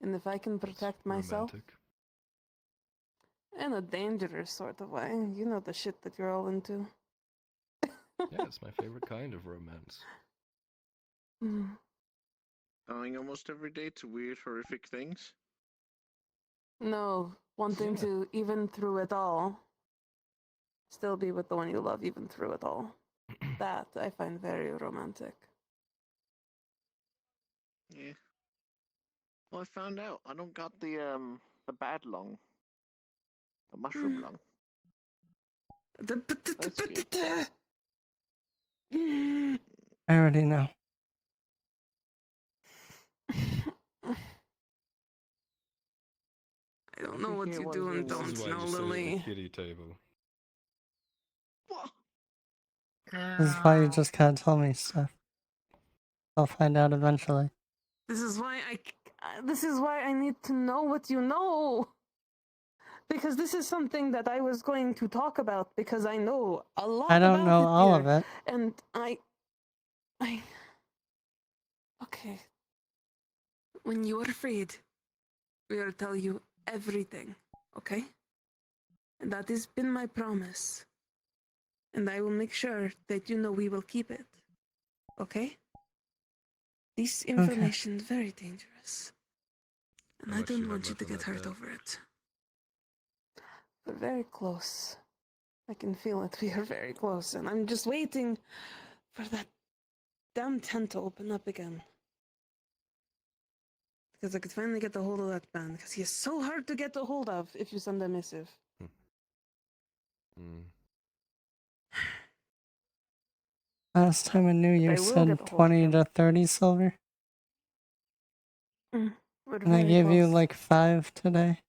And if I can protect myself in a dangerous sort of way, you know the shit that you're all into. Yeah, it's my favorite kind of romance. Going almost every day to weird, horrific things. No, wanting to, even through it all, still be with the one you love, even through it all. That I find very romantic. Yeah. Well, I found out I don't got the bad lung, the mushroom lung. That's good. I already know. I don't know what you do and This don't is why I know, just sit at the Lily. kiddie table. This is why you just can't tell me stuff. I'll find out eventually. This is why I need to know what you know. Because this is something that I was going to talk about because I know a lot I don't about know it, all dear. of it. And okay. When you are afraid, we will tell you everything, okay? And that has been my promise. And I will make sure that you know we will keep it. Okay? This information is very dangerous. And How I much do you don't have want you left to on get that hurt bet? over it. We're very close. I can feel it. We are very close. And I'm just waiting for that damn tent to open up again. Because I could finally get a hold of that man. Because he is so hard to get a hold of if you send a missive. Last time I knew I you will said get a hold of 20 him. to 30 silver. We're And I very gave you close. like 5 today.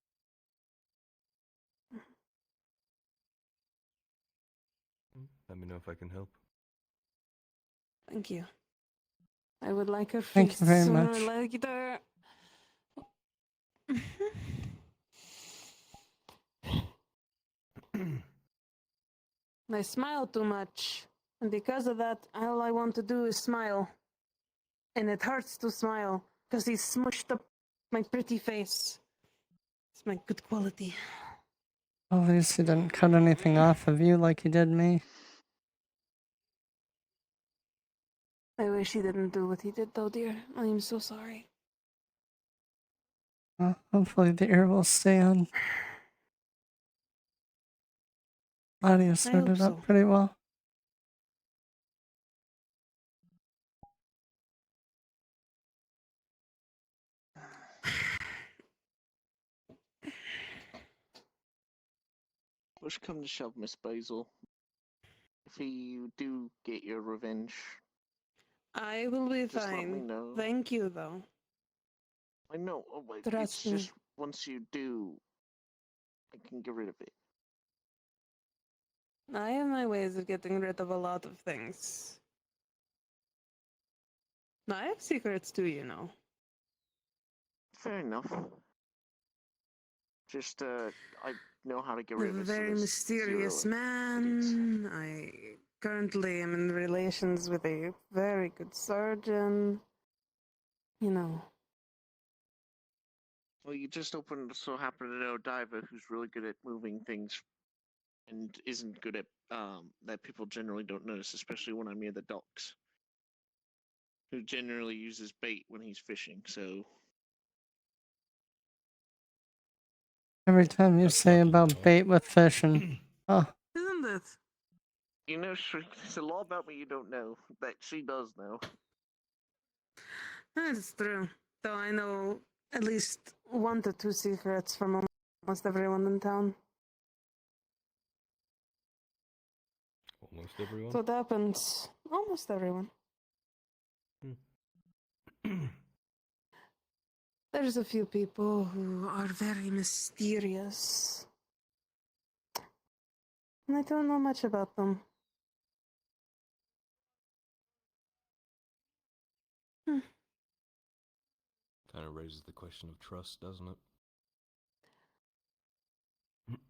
Let me know if I can help. Thank you. I would like her Thank face you very sooner much. or later. I smile too much. And because of that, all I want to do is smile. And it hurts to smile. Because he smushed up my pretty face. It's my good quality. At least he didn't cut anything off of you like he did me. I wish he didn't do what he did though, dear. I am so sorry. Well, hopefully the ear will stay on. Body is I sorted hope up so. pretty well. Push come to shove, Miss Basil. If you do get your revenge, I will be just let me fine. know. Thank you, though. I know. Oh, it's Trust me. just once you do, I can get rid of it. I have my ways of getting rid of a lot of things. I have secrets too, you know. Fair enough. Just, I know how to get A rid of it. so very there's mysterious zero man. I currently am in relations with a very good surgeon. You know. Well, you just so happen to know Diva, who's really good at moving things, and isn't good at that people generally don't notice, especially when I'm near the docks. Who generally uses bait when he's fishing. So Every time you say about bait with fishing, oh, Isn't it? you know, there's a lot about me you don't know that she does know. That's true. Though I know at least 1 to 2 secrets from almost everyone in town. Almost everyone. So it happens. Almost everyone. There's a few people who are very mysterious. And I don't know much about them. Kind of raises the question of trust, doesn't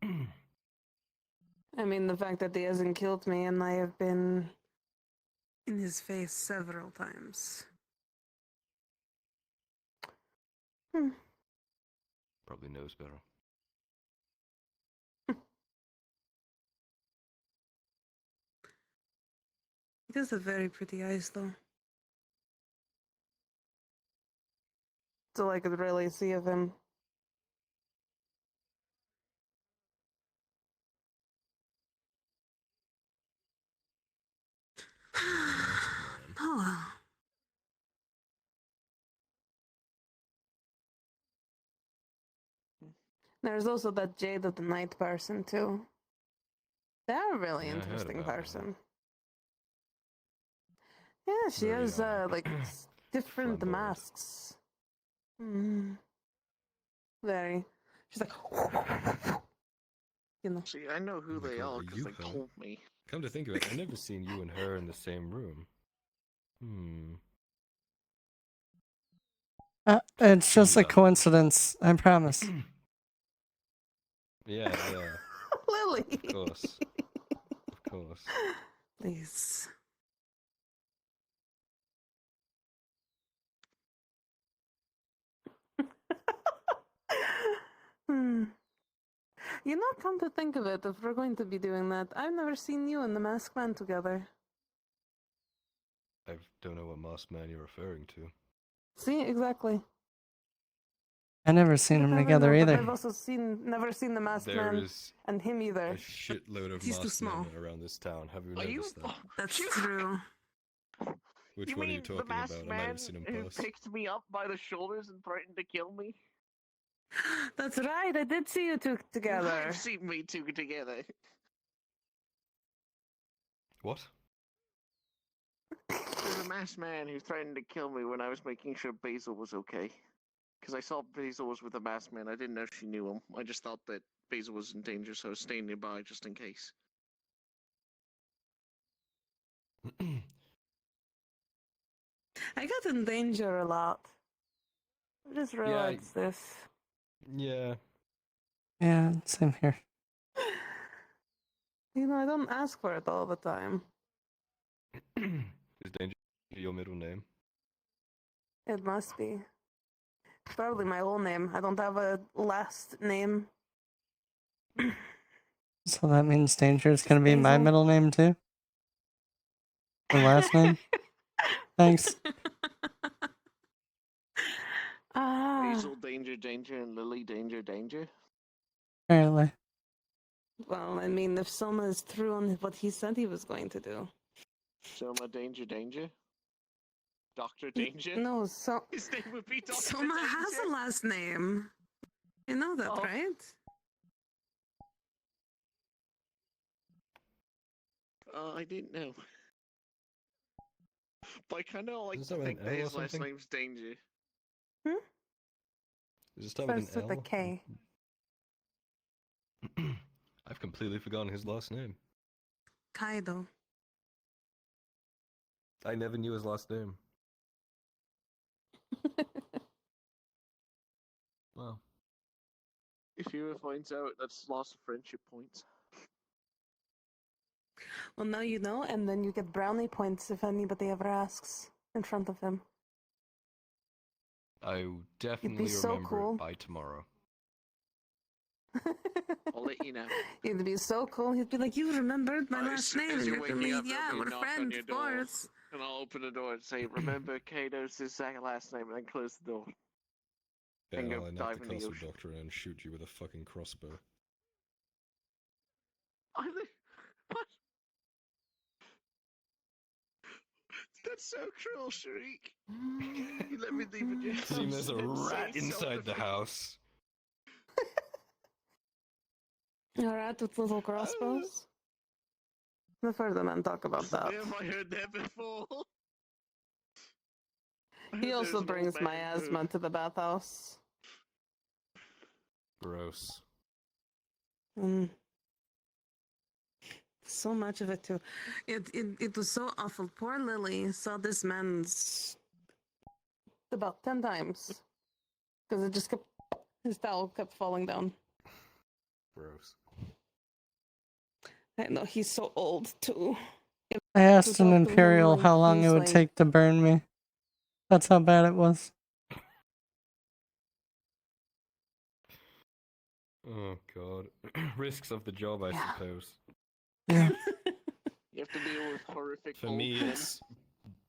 it? I mean, the fact that he hasn't killed me and I have been in his face several times. Probably knows better. He does have very pretty eyes, though. That's all I could really see of him. Oh well. There's also that Jade of the Night person, too. They're a really Yeah, I heard interesting about her. person. Yeah, she Very, has, like, different flamboyant. masks. Very. She's like, you know. See, I know who Oh my they God, are are because you they her? told me. Come to think of it, I've never seen you and her in the same room. it's just a Similar. coincidence, I promise. Yeah, yeah. Lily! Of course. Of course. Please. You know, come to think of it, if we're going to be doing that, I've never seen you and the Masked Man together. I don't know what masked man you're referring to. See, exactly. I never seen them together But either. I've also never seen the Masked There Man is and him a either. shitload of He's too masked small. men around this town. Have you Are you? noticed that? That's true. Which you one are mean you talking the masked about? I might man have seen him who post. picked me up by the shoulders and threatened to kill me? That's right, I did see you two together. I've seen me two together. What? There's a masked man who threatened to kill me when I was making sure Basil was okay. Because I saw Basil was with a masked man. I didn't know she knew him. I just thought that Basil was in danger, so I was staying nearby just in case. I got in danger a lot. I just realized this. Yeah. Yeah, same here. You know, I don't ask for it all the time. Is Danger your middle name? It must be. It's probably my whole name. I don't have a last name. So that means Danger is gonna be my middle name too? The last name? Thanks. Basil, danger, danger, and Lily, danger, danger. Apparently. Well, I mean, if Soma is true on what he said he was going to do. Soma, danger, danger. Dr. Danger? No, so His name would be Dr. Soma has Danger? a last name. You know that, Oh. right? I didn't know. But I kind of like Does to that think have that an L or his last something? name's Danger. Does it start with Starts an with a L? K. I've completely forgotten his last name. Kaido. I never knew his last name. Wow. If he ever finds out, that's loss of friendship points. Well, now you know, and then you get brownie points if anybody ever asks in front of him. I will definitely so remember cool. it by tomorrow. I'll let you know. It'd be so cool. He'd be like, "You remembered my last As name." soon as And you're you're waking me, up, yeah, there'll be we're a knock on friends, your of door, course. and I'll open the door and say, "Remember Kaido's his second last name," and then close the door. Yeah, And and go I'll dive enact the in the castle ocean. doctor and shoot you with a fucking crossbow. What? That's so cruel, Sharik. You let me leave with your Seeing house there's a and say rat inside the self-defense. house. A rat with little crossbows. I've heard the men talk about that. Where have I heard that before? I He heard also there's an brings old man miasma to the bathhouse. Gross. So much of it too. It was so awful. Poor Lily saw this man's about 10 times because it just kept his towel kept falling down. Gross. I know he's so old too. I asked an talk to him, Imperial like, how long it he's would like- take to burn me. That's how bad it was. Oh god. Risks of the job, I suppose. Yeah. You have to deal with horrific For old me, men. it's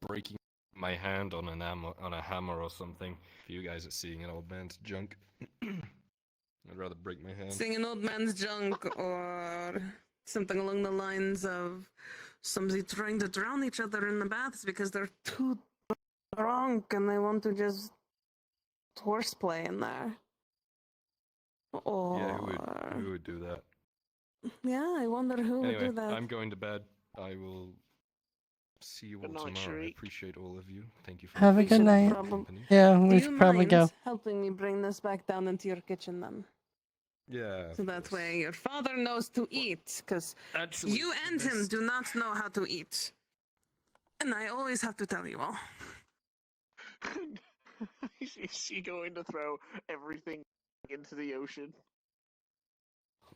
breaking my hand on a hammer or something. For you guys, it's seeing an old man's junk. I'd rather break my hand. Seeing an old man's junk or something along the lines of somebody trying to drown each other in the baths because they're too drunk and they want to just horseplay in there. Or Yeah, who would do that? yeah, I wonder who would Anyway, do that. I'm going to bed. I will see you all Good night, tomorrow. I Sharik. appreciate all of you. Thank you for Have a your good night. company. Yeah, Do we you should probably mind go. helping me bring this back down into your kitchen then? Yeah. So that way your father knows to eat, because Actually, you and him this- do not know how to eat. And I always have to tell you all. Is she going to throw everything into the ocean?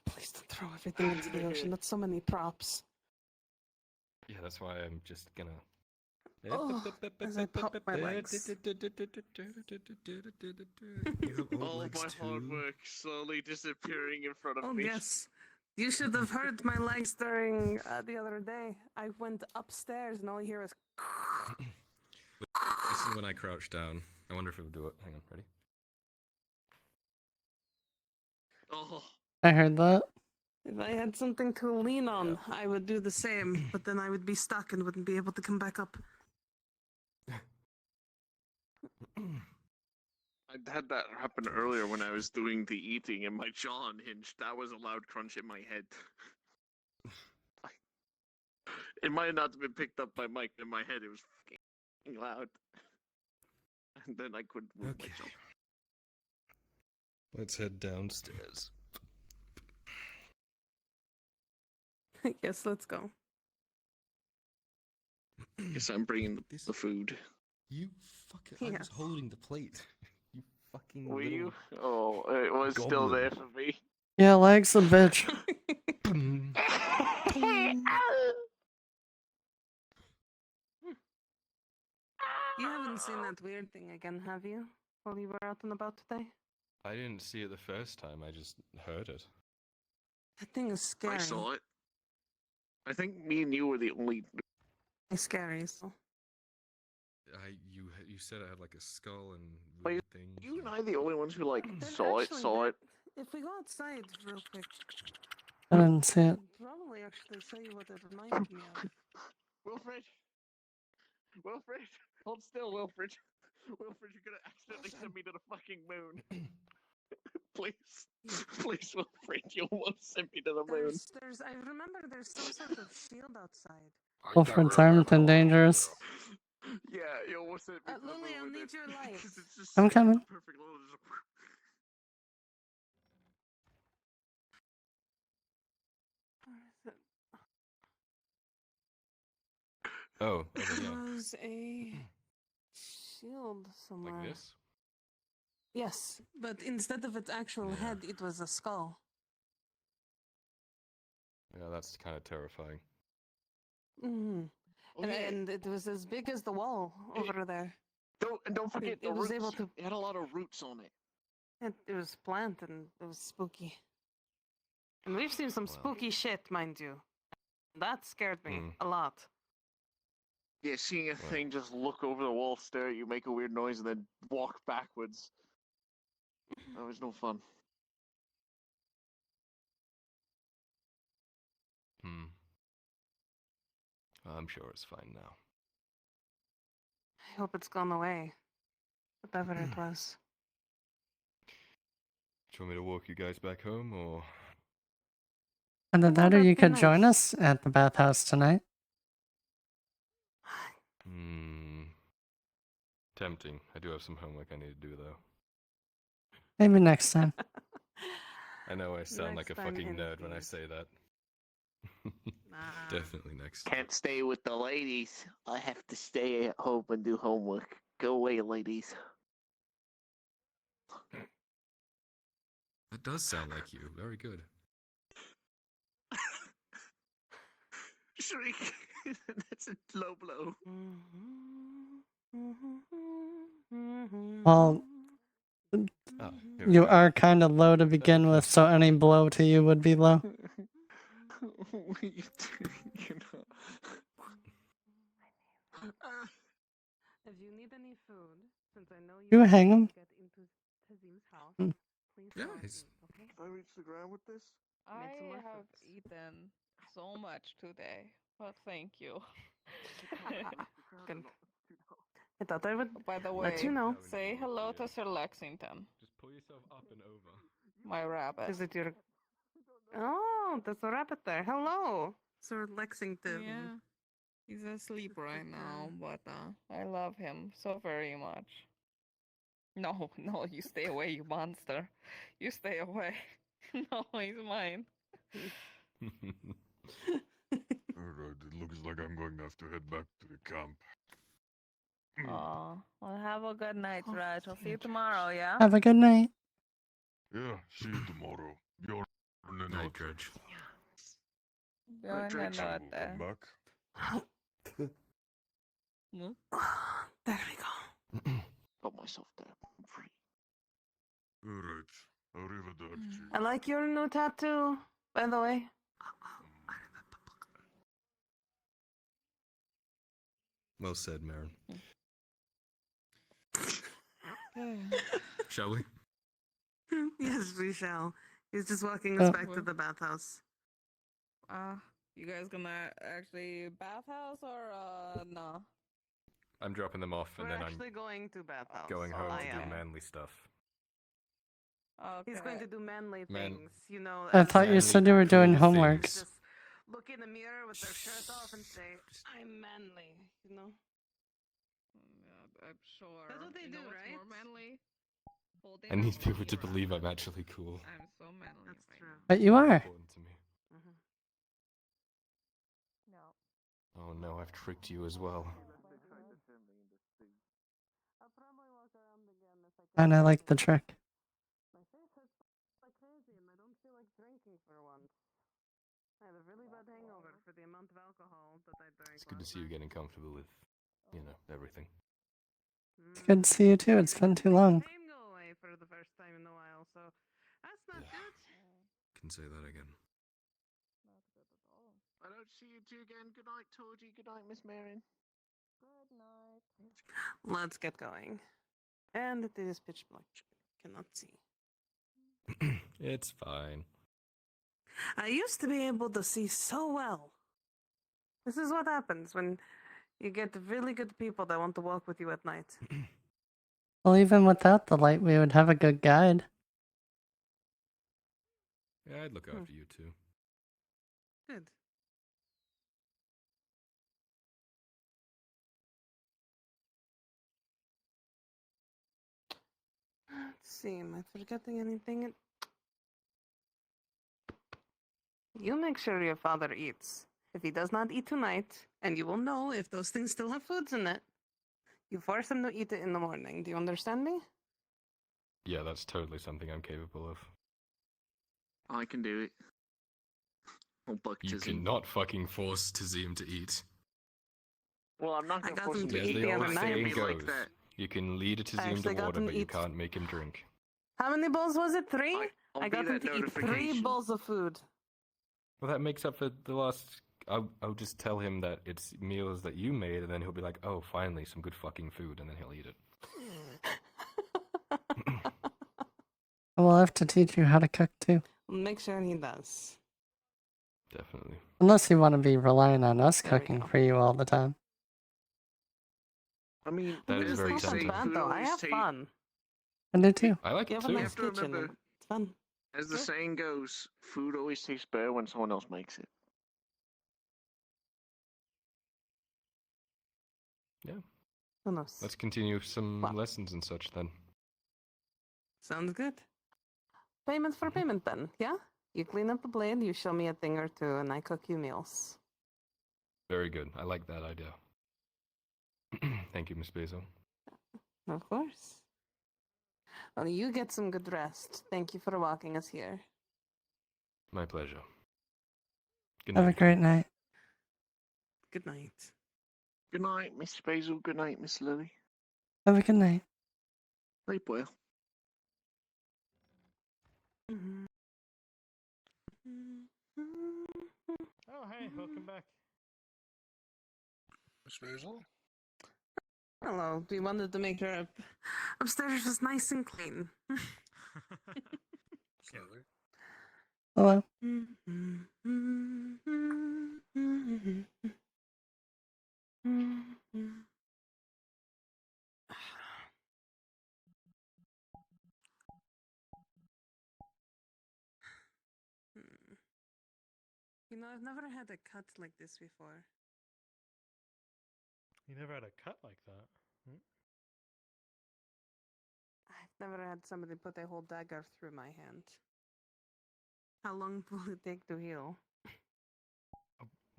Please don't throw everything into the ocean. That's so many props. Yeah, that's why I'm just gonna. Oh, as I pop my legs. All of my hard work slowly disappearing in front of Oh, me. yes. You should have heard my legs during the other day. I went upstairs and all I hear is. This is when I crouch down. I wonder if it'll do it. Hang on, ready? Oh, I heard that. If I had something to lean on, I would do the same, but then I would be stuck and wouldn't be able to come back up. I had that happen earlier when I was doing the eating and my jaw unhinged. That was a loud crunch in my head. It might not have been picked up by Mike, but in my head it was fucking loud. And then I couldn't move my jaw. Let's head downstairs. Yes, let's go. Guess I'm bringing the food. You fucking. I Yeah. was holding the plate. You fucking. Were little you? Oh, it was still goblin. there for me. Yeah, legs a bitch. You haven't seen that weird thing again, have you? While you were out and about today? I didn't see it the first time. I just heard it. That thing is scary. I saw it. I think me and you were the only. It's scary, so. You said it had like a skull and Wait, weird things. you and I the only ones who like Then saw actually, it. If we go outside real quick, I didn't see it. I'll probably actually show you what it reminded me of. Wilfred! Wilfred! Hold still, Wilfred! Wilfred, you're gonna accidentally send me to the fucking moon. Please, please, Wilfred, you won't send me to the moon. I remember there's some sort of shield outside. Wilfred's armed and dangerous. Yeah, you almost sent me to the Lily, I'll moon. need your light. It's just I'm coming. perfect little. Oh, There okay, yeah. was a shield somewhere. Like this? Yes, but instead of its actual head, it was a skull. Yeah, that's kind of terrifying. Mm-hmm. Oh, and, yeah. and it was as big as the wall over there. Don't forget It the was roots. able to. It had a lot of roots on it. It was plant and it was spooky. And we've seen some spooky shit, mind you. That scared me a lot. Yeah, seeing a thing just look over the wall, stare at you, make a weird noise, and then walk backwards. That was no fun. I'm sure it's fine now. I hope it's gone away. Whatever it was. Do you want me to walk you guys back home, or...? Either that or that'd you be could nice. join us at the bathhouse tonight. Tempting. I do have some homework I need to do, though. Maybe next time. I know I sound like Next a time, fucking nerd when I indeed. say that. Definitely next. Can't stay with the ladies. I have to stay at home and do homework. Go away, ladies. That does sound like you. Very good. Shriek. That's a low blow. Well, Oh, here we you go. are kind of low to begin with, so any blow to you would be low. If you need any food, since I know You you hang 'em. to get into Tazim's house, Mm. please Yeah, tell me, he's- okay? Can I reach the ground with this? Make some I more have fruits. eaten so much today, but thank you. Good. I thought I would By the way, let you know. say hello to Sir Lexington, Just pull yourself up and over. my rabbit. Is it your... Oh, there's a rabbit there. Hello, Sir Lexington. Yeah, he's asleep right now, but I love him so very much. No, no, you stay away, you monster. You stay away. No, he's mine. Alright, it looks like I'm going to have to head back to the camp. Aw, well, have a good night, Raj. I'll see you tomorrow, yeah? Have a good night. Yeah, see you tomorrow. You're Night, Dredge. Buona Come notte. back. Hmm? There we go. Got myself there. I'm free. Alright, arrivederci. I like your new tattoo, by the way. Well said, Marin. Shall we? Yes, we shall. He's just walking us back to Well- the bathhouse. You guys gonna actually bathhouse or no? I'm dropping them off, and We're then actually going to bathhouse. I'm going home I to do am. manly stuff. Okay. He's going to do manly Man- things, you know. I as thought you manly said you were doing people homework. Just look in the mirror with their shirt off and say, "I'm manly," you know. Yeah, I'm sure. That's what they You know do, what's right? More manly? Holding I need up a people to mirror. believe I'm actually cool. I'm so manly. That's right true. But you are. Important to me. now. No. Oh no, I've tricked you as well. And I like the trick. My face hurts like crazy, and I don't feel like drinking for once. I had a really bad hangover for the amount of alcohol that I drank. It's good to see you getting comfortable with, you know, everything. It's good to see you too. It's been too long. Pain go away for the first time in a while, so that's not good. Can say that again. I don't see you two again. Good night, Toji. Good night, Miss Marin. Good night. Let's get going. And it is pitch black. Cannot see. It's fine. I used to be able to see so well. This is what happens when you get really good people that want to walk with you at night. Well, even without the light, we would have a good guide. Yeah, I'd look Hmm. after you too. Good. Let's see, am I forgetting anything? You make sure your father eats. If he does not eat tonight, and you will know if those things still have foods in it, you force him to eat it in the morning. Do you understand me? Yeah, that's totally something I'm capable of. I can do it. I'll buck You Tizzy. cannot fucking force Tazim to eat. Well, I'm not I gonna got force him him to to As eat the the old other night. saying be goes, like that. you can lead a I Tazim to actually got water, him but you eat- can't make him drink. How many bowls was it? 3? I'll I be got him that to eat 3 notification. bowls of food. Well, that makes up for the last. I'll just tell him that it's meals that you made, and then he'll be like, "Oh, finally, some good fucking food," and then he'll eat it. We'll have to teach you how to cook too. Make sure he does. Definitely. Unless you want to be relying on us There we cooking go. for you all the time. I mean, That is as very they say, tempting. Bad food though. I always have tastes. fun. I do too. I like You it have a too. nice have to kitchen. remember- It's fun. As the saying goes, food always tastes better when someone else makes it. Yeah. Who knows? Let's continue some Well. lessons and such then. Sounds good. Payment for payment then, yeah? You clean up the blade, you show me a thing or two, and I cook you meals. Very good. I like that idea. Thank you, Miss Basil. Of course. Well, you get some good rest. Thank you for walking us here. My pleasure. Good Have a night. great night. Good night. Good night, Miss Basil. Good night, Miss Lily. Have a good night. Sleep well. Oh, hey, welcome back. Miss Basil? Hello. We wanted to make sure upstairs was nice and clean. Slowly. Hello. You know, I've never had a cut like this before. You never had a cut like that. Hmm? I've never had somebody put a whole dagger through my hand. How long will it take to heal?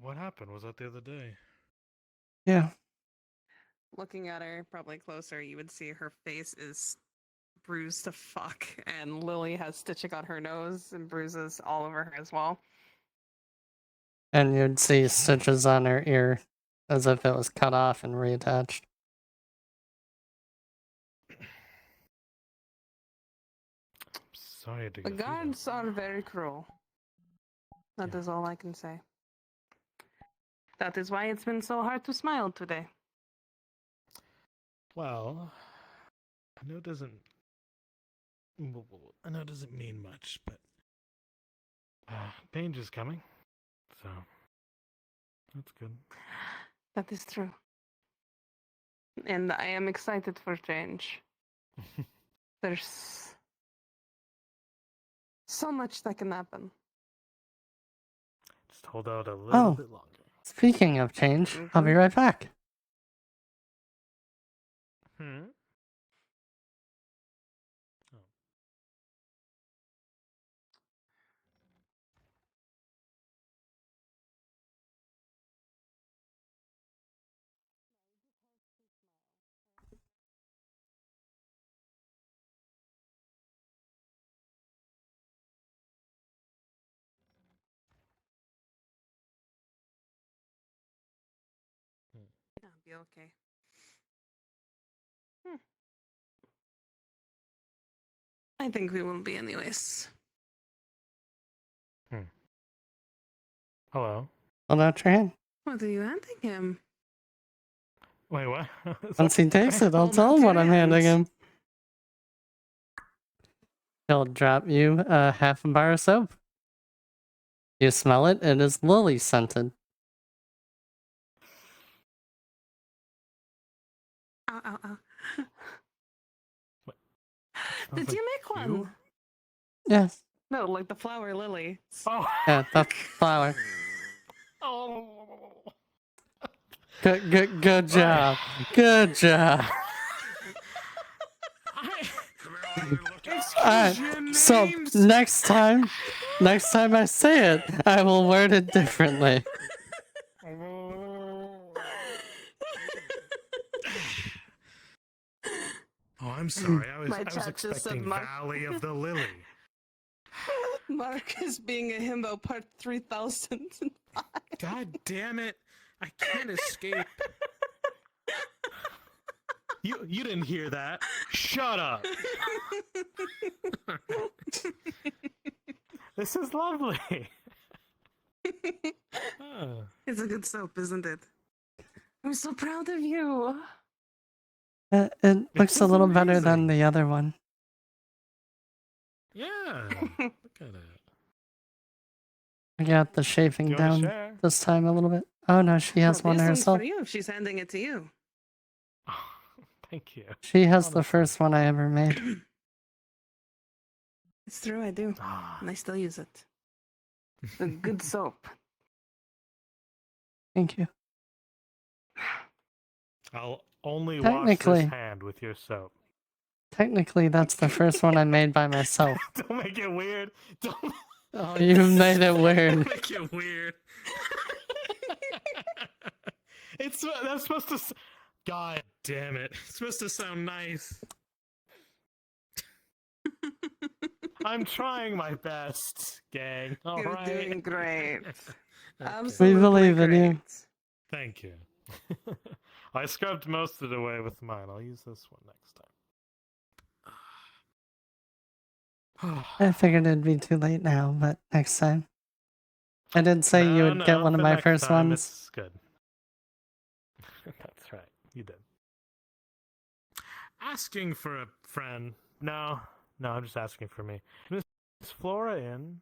What happened? Was that the other day? Yeah. Looking at her probably closer, you would see her face is bruised to fuck, and Lily has stitching on her nose and bruises all over her as well. And you'd see stitches on her ear as if it was cut off and reattached. Sorry to The go through that. guards are very cruel. That is all I can say. That is why it's been so hard to smile today. Well, I know it doesn't. I know it doesn't mean much, but danger's coming, so that's good. That is true. And I am excited for change. There's so much that can happen. Just hold out a little Oh, bit longer. speaking of change, I'll be right back. Hmm. Oh. I'll be okay. I think we will be anyways. Hello. Hold out your hand. What are you handing him? Wait, what? Once he takes it, I'll Hold tell out him what your I'm handing hands. him. He'll drop you half a bar of soap. You smell it, it is lily scented. Ow, ow, ow. Smells Did like you make one? you? Yes. No, like the flower lily. Oh. Yeah, the flower. Oh. Good job. Good job. Alright, so next time I say it, I will word it differently. Oh, I'm sorry. I My was chat just said expecting Mark. Valley of the Lily. Marcus being a himbo part 3005. God damn it! I can't escape. You didn't hear that. Shut up. This is lovely. It's a good soap, isn't it? I'm so proud of you. It looks a little better than the other one. Yeah. Look at it. I got the shaving Do you wanna down share? this time a little bit. Oh no, she has Well, one this one's herself. for you if she's handing it to you. Thank you. She has the first one I ever made. It's true, I do. And I still use it. A good soap. Thank you. I'll only wash Technically. this hand with your soap. Technically, that's the first one I made by myself. Don't make it weird. Don't. Oh, you made it weird. Make it weird. That's supposed to. God damn it! It's supposed to sound nice. I'm trying my best, gang. All You're right. doing great. We Absolutely believe in great. you. Thank you. I scrubbed most of it away with mine. I'll use this one next time. I figured it'd be too late now, but next time. I did say you would get one of the my next first time ones. It's good. That's right. You did. Asking for a friend. No, I'm just asking for me. Is Flora in?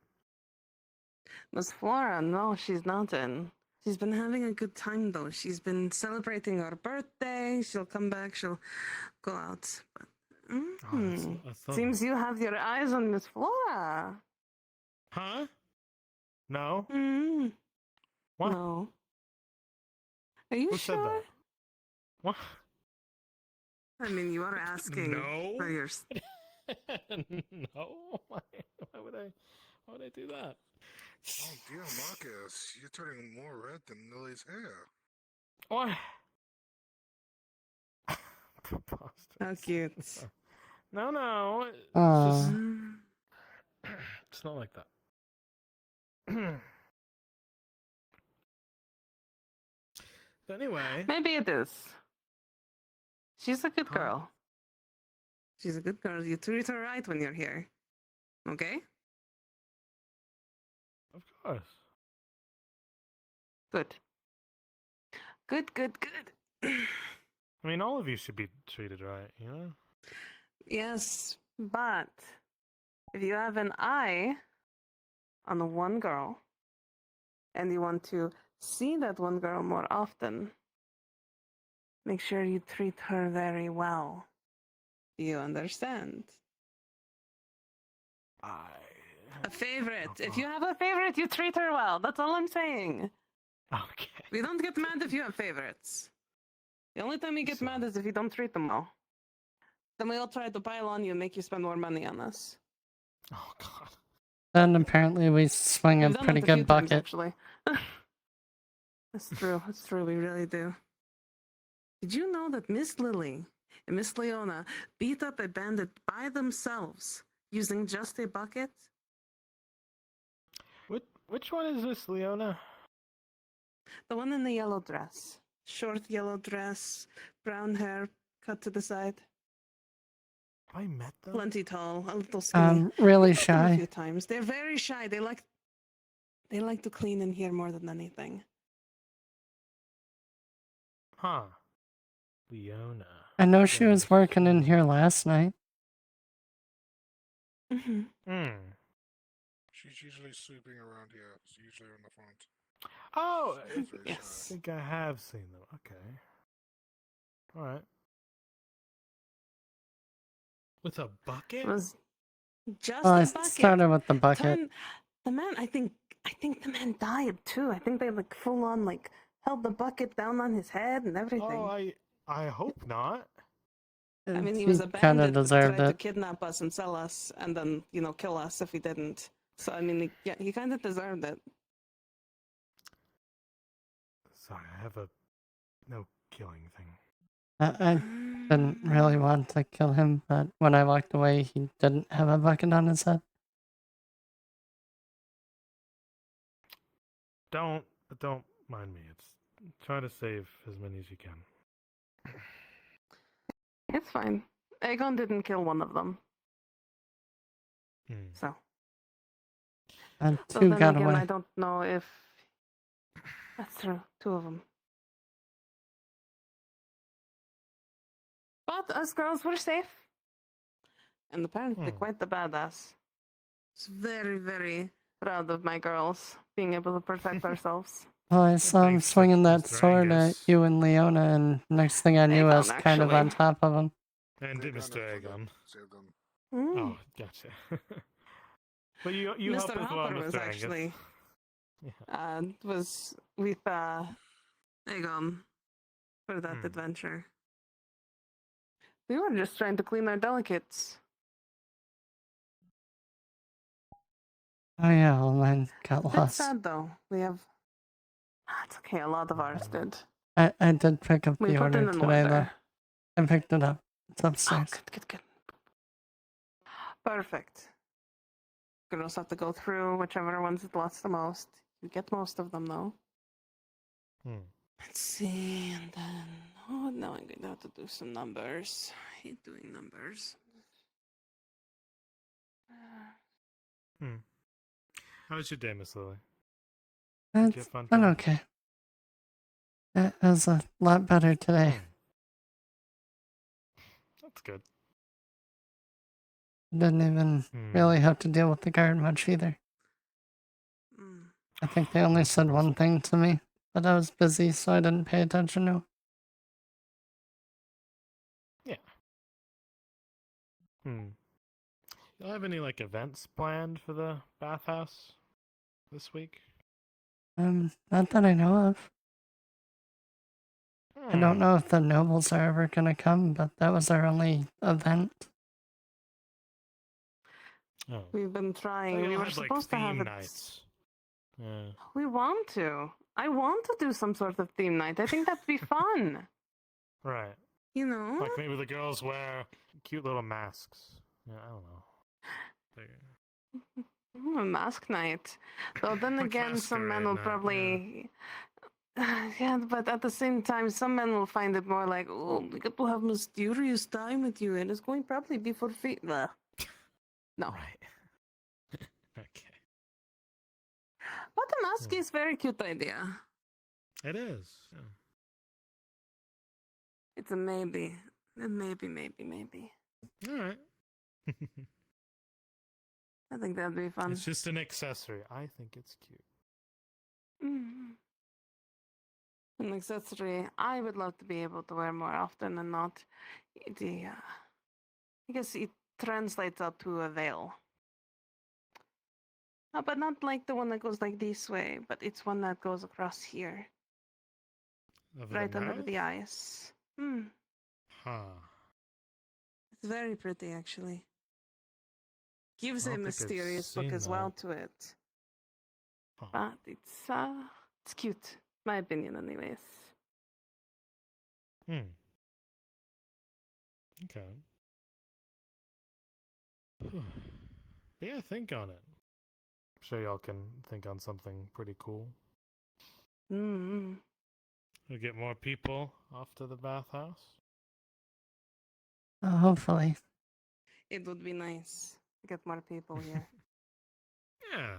Miss Flora, no, she's not in. She's been having a good time though. She's been celebrating her birthday. She'll come back. She'll go out. But, I thought- seems you have your eyes on Miss Flora. Huh? No. What? No. Are you Who sure? said that? What? I mean, you are asking No. for your. No. Why would I do that? Oh dear, Marcus, you're turning more red than Lily's hair. What? How cute. No. Aw. It's not like that. Anyway. Maybe it is. She's a good girl. She's a good girl. You treat her right when you're here. Okay? Of course. Good. Good. I mean, all of you should be treated right, you know? Yes, but if you have an eye on the one girl and you want to see that one girl more often, make sure you treat her very well. Do you understand? A favorite. If you have a favorite, you treat her well. That's all I'm saying. Okay. We don't get mad if you have favorites. The only time you get mad is if you don't treat them well. Then we all try to pile on you and make you spend more money on us. Oh, God. Then apparently we swing a We've done pretty that a few good times, bucket. actually. That's true. That's true. We really do. Did you know that Miss Lily and Miss Leona beat up a bandit by themselves using just a bucket? Which one is this, Leona? The one in the yellow dress. Short yellow dress, brown hair cut to the side. I met them. Plenty tall, a little skinny. Really I've met them a shy. few times. They're very shy. They like to clean in here more than anything. Huh. Leona. I know she was working in here last night. Mm-hmm. She's usually sweeping around here. She's usually in the front. Oh, She's very yes. I think I have seen them. Okay. All right. With a bucket? Was Just Well, I a bucket. started with the bucket. The man, I think the man died too. I think they like full on like held the bucket down on his head and everything. Oh, I hope not. I mean, he He was a kind of bandit that deserved tried to it. kidnap us and sell us, and then kill us if he didn't. So I mean, he kind of deserved it. Sorry, I have a no killing thing. I didn't really want to kill him, but when I walked away, he didn't have a bucket on his head. Don't mind me. It's try to save as many as you can. It's fine. Aegon didn't kill one of them. So. And So two then got again, away. I don't know if that's true. 2 of them. But us girls were safe, and apparently quite the badass. It's very, very proud of my girls being able to protect ourselves. Well, I saw him swinging that sword at you and Leona, and next thing I knew, I was Aegon, kind of on actually. top of him. And Mr. Aegon. Mm. Oh, gotcha. But you helped Mr. as well, Hopper was Mr. Angus. actually was with Aegon for that adventure. We were just trying to clean our delicates. Oh yeah, well mine got It's lost. sad though. We have. It's okay. A lot of ours did. I did pick up We the put order it in today order. though. I picked it up. It's upstairs. Good. Perfect. Girls have to go through whichever ones it lost the most. You get most of them though. Let's see, and then now I'm going to have to do some numbers. I hate doing numbers. How was your day, Miss Lily? Did you It's have fun been today? okay. It was a lot better today. That's good. Didn't even really have to deal with the guard much either. I think they only said one thing to me, but I was busy, so I didn't pay attention to it. Yeah. Y'all have any like events planned for the bathhouse this week? Not that I know of. I don't know if the nobles are ever gonna come, but that was our only event. Oh. We've been trying. We were supposed to have it. nights. Yeah. We want to. I want to do some sort of theme night. I think that'd be fun. Right. You know? Like maybe the girls wear cute little masks. Yeah, I don't know. A mask night. Though then Like again, some men masquerade will night, probably. Yeah, but at the same time, some men will find it more like, oh, we get to have mysterious time with you, and it's going to probably be for free. No. Right. Okay. But the mask is a very cute idea. It is. Yeah. It's a maybe. Maybe. All right. I think that'd be fun. It's just an accessory. I think it's cute. An accessory I would love to be able to wear more often and not I guess it translates out to a veil. But not like the one that goes like this way, but it's one that goes across here. Over Right the under mouth? the eyes. Huh. It's very pretty, actually. Gives I a don't think I've mysterious look seen as well that. to it. But it's cute. My opinion, anyways. Okay. Yeah, think on it. I'm sure y'all can think on something pretty cool. Mm-hmm. We'll get more people off to the bathhouse. Hopefully. It would be nice to get more people here. Yeah.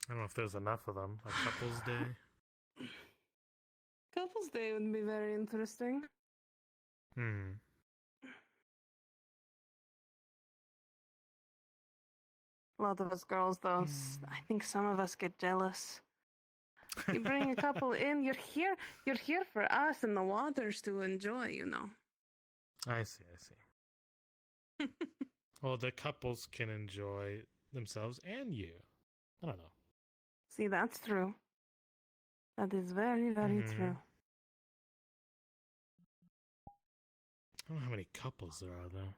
I don't know if there's enough of them. A couple's day. Couples Day would be very interesting. A lot of us girls, though, I think some of us get jealous. You bring a couple in. You're here. You're here for us and the waters to enjoy. You know. I see. Well, the couples can enjoy themselves and you. I don't know. See, that's true. That is very, very true. I don't know how many couples there are, though.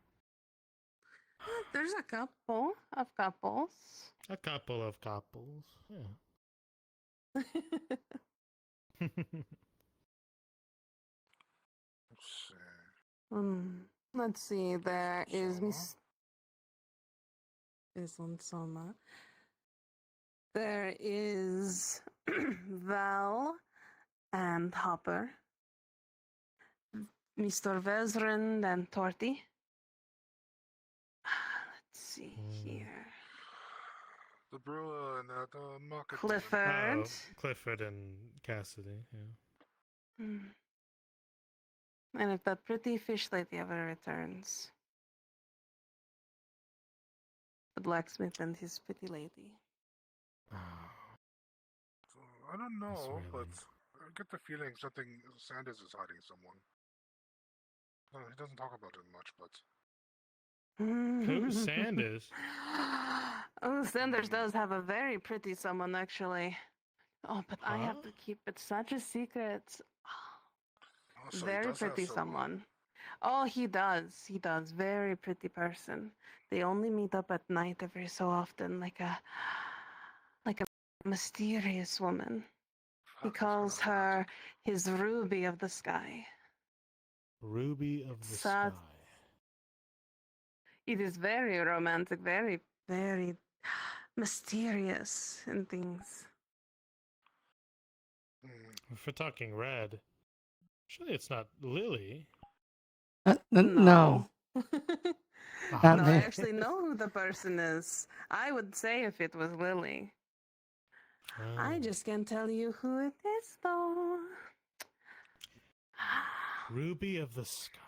There's a couple of couples. A couple of couples. Yeah. Let's see. There is Miss. Is on Soma. There is Val and Hopper. Mr. Vezrin and Torty. Let's see here. The brewer and the market. Clifford. Oh, Clifford and Cassidy, yeah. And if that pretty fish lady ever returns. The blacksmith and his pretty lady. I don't know, but I get the feeling Sanders is hiding someone. He doesn't talk about it much, but. Who's Sanders? Oh, Sanders does have a very pretty someone, actually. Oh, but I have to keep it such a secret. So Very pretty someone. Oh, he does. He does. Very pretty person. They only meet up at night every so often, like a mysterious woman. He calls her his Ruby of the Sky. Ruby of the Sky. It is very romantic, very, very mysterious and things. If we're talking red, surely it's not Lily. No. No, I actually know who the person is. I would say if it was Lily. I just can't tell you who it is, though. Ruby of the Sky.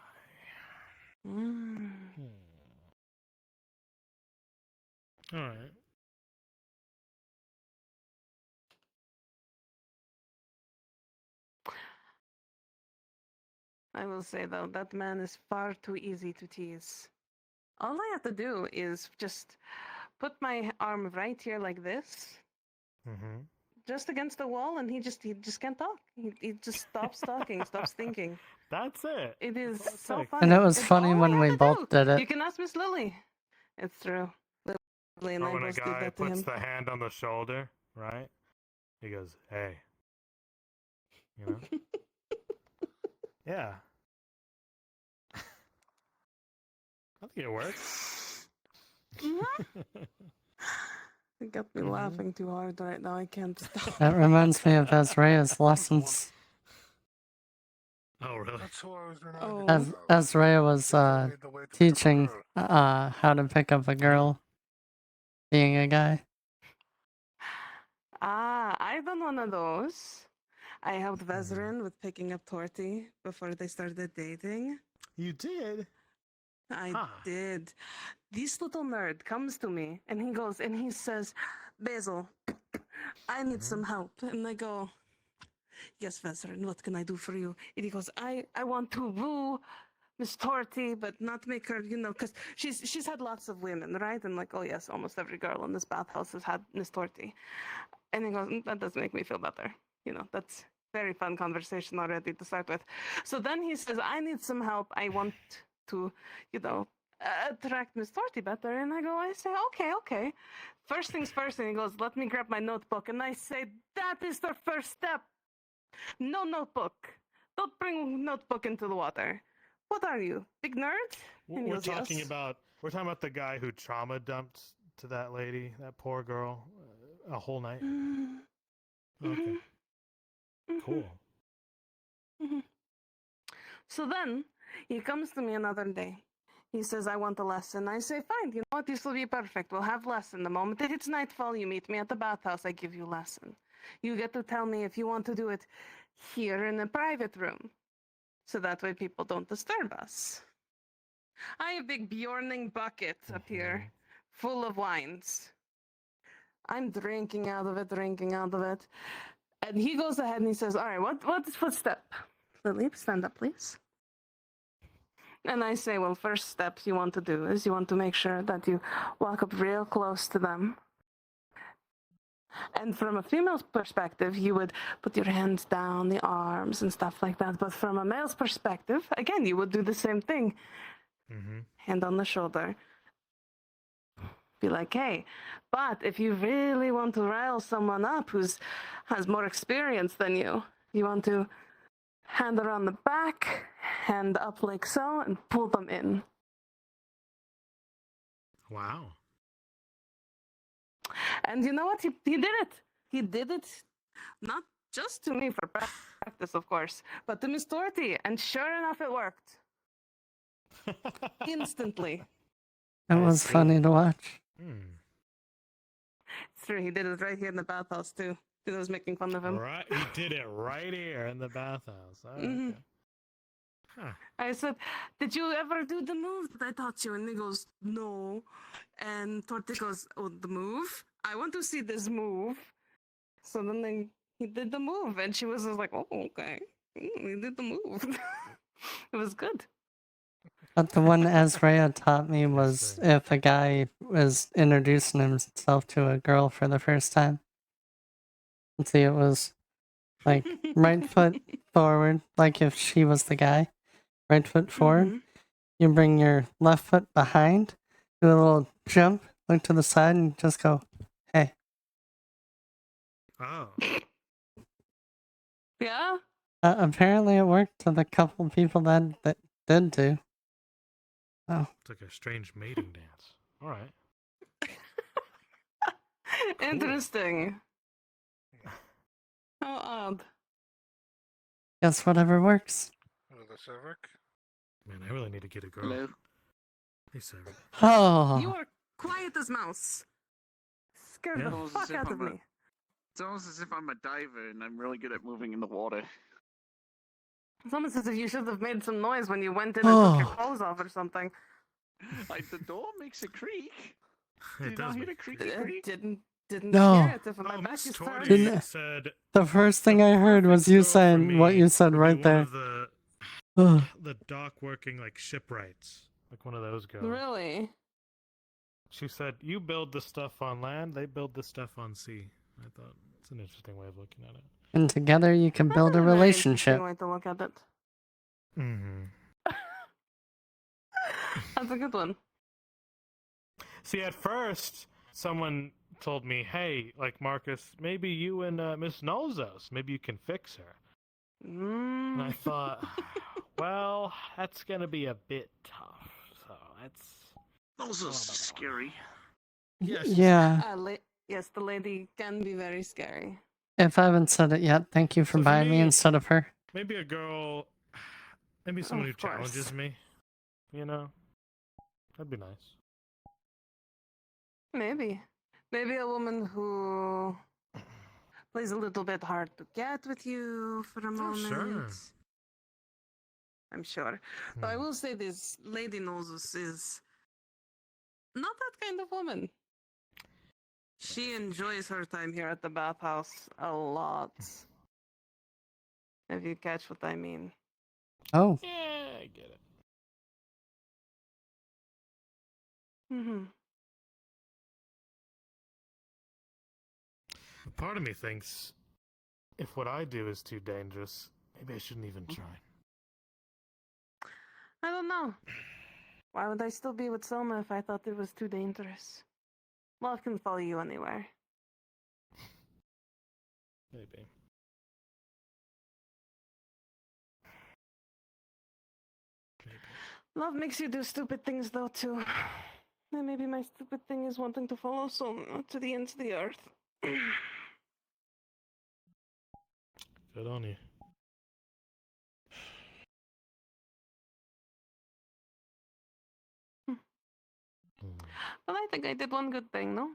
All right. I will say, though, that man is far too easy to tease. All I have to do is just put my arm right here like this, just against the wall, and he just can't talk. He just stops talking, stops thinking. That's it. It is so like. funny. And it was It's funny all when I we have to both do. did it. You can ask Miss Lily. It's true. Lily and I When a both did guy that to puts him. the hand on the shoulder, right? He goes, "Hey," you know. Yeah. I think it works. It got me laughing too hard right now. I can't stop. That reminds me of Azraea's lessons. Oh, really? That's who I was reminded As Azraea was teaching how to pick up a girl, being a guy. I've done one of those. I helped Vezrin with picking up Torty before they started dating. You did? I did. This little nerd comes to me and he goes and he says, Basil, I need some help. And I go, yes, Vezrin, what can I do for you? And he goes, I want to woo Miss Torty, but not make her, because she's had lots of women, right? And like, oh yes, almost every girl in this bathhouse has had Miss Torty. And he goes, that doesn't make me feel better. That's very fun conversation already to start with. So then he says, I need some help. I want to, attract Miss Torty better. And I say, okay. First things first. And he goes, let me grab my notebook. And I say, that is the first step. No notebook. Don't bring notebook into the water. What are you, big nerd? And he We're goes, talking "Yes." about the guy who trauma dumped to that lady, that poor girl, a whole night. Okay. Cool. So then he comes to me another day. He says, I want a lesson. I say, fine, you know what? This will be perfect. We'll have lesson. The moment that it's nightfall, you meet me at the bathhouse. I give you lesson. You get to tell me if you want to do it here in a private room. So that way people don't disturb us. I have a big Bjorning bucket up here full of wines. I'm drinking out of it. And he goes ahead and he says, "All right, what's first step? Lily, stand up, please." And I say, well, first step you want to do is you want to make sure that you walk up real close to them. And from a female's perspective, you would put your hands down, the arms and stuff like that. But from a male's perspective, again, you would do the same thing. Hand on the shoulder. Be like, hey. But if you really want to rile someone up has more experience than you, you want to hand around the back, hand up like so, and pull them in. Wow. And you know what? He did it. He did it not just to me for practice, of course, but to Miss Torty. And sure enough, it worked. Instantly. That was funny to watch. It's true. He did it right here in the bathhouse, too. He was making fun of him. Right, he did it right here in the bathhouse. Oh, Mhm. okay. Huh. I said, did you ever do the move that I taught you? And he goes, no. And Torty goes, oh, the move? I want to see this move. So then he did the move. And she was just like, oh, okay. He did the move. It was good. But the one Azrea taught me was if a guy was introducing himself to a girl for the first time. Let's see, it was like right foot forward, like if she was the guy. Right foot forward. You bring your left foot behind, do a little jump, look to the side, and just go, hey. Oh. Yeah? Apparently it worked to the couple people that did too. Oh. It's like a strange mating dance. All right. Interesting. How odd. Guess whatever works. The Severick? Man, I really need to get a girl. Hello. Hey, Sarah. Oh. You are quiet as mouse. Scared Yeah. the fuck out of me. It's almost as if I'm a diver and I'm really good at moving in the water. It's almost as if you should have made some noise when you went in and took your Oh. clothes off or something. Like the door makes a creak. It Did you does not hear make the creaky creak? Didn't No. hear it. If my back is turned. Didn't- said The first thing I heard was you saying what you said right there. Ugh. the dock working like shipwrights, like one of those girls. Really? She said, "You build the stuff on land; they build the stuff on sea." I thought it's an interesting way of looking at it. And together you can build a Very relationship. interesting way to look at it. Mm-hmm. That's a good one. See, at first, someone told me, "Hey, like Marcus, maybe you and Miss Nolzos, maybe you can fix her." And I thought, well, that's gonna be a bit tough. So that's. Those are scary. Yes. Yeah. Yes, the lady can be very scary. If I haven't said it yet, thank you for So for buying me me- instead of her. Maybe a girl, maybe someone who Of course. challenges me. You know, that'd be nice. Maybe a woman who plays a little bit hard to get with you for a moment. sure. I'm sure. But I will say this: Lady Nozus is not that kind of woman. She enjoys her time here at the bathhouse a lot. If you catch what I mean. Oh. Yeah, I get it. Mm-hmm. Part of me thinks if what I do is too dangerous, maybe I shouldn't even try. I don't know. Why would I still be with Selma if I thought it was too dangerous? Love can follow you anywhere. Maybe. Love makes you do stupid things, though, too. And maybe my stupid thing is wanting to follow Selma to the ends of the earth. Good on you. But I think I did one good thing, no?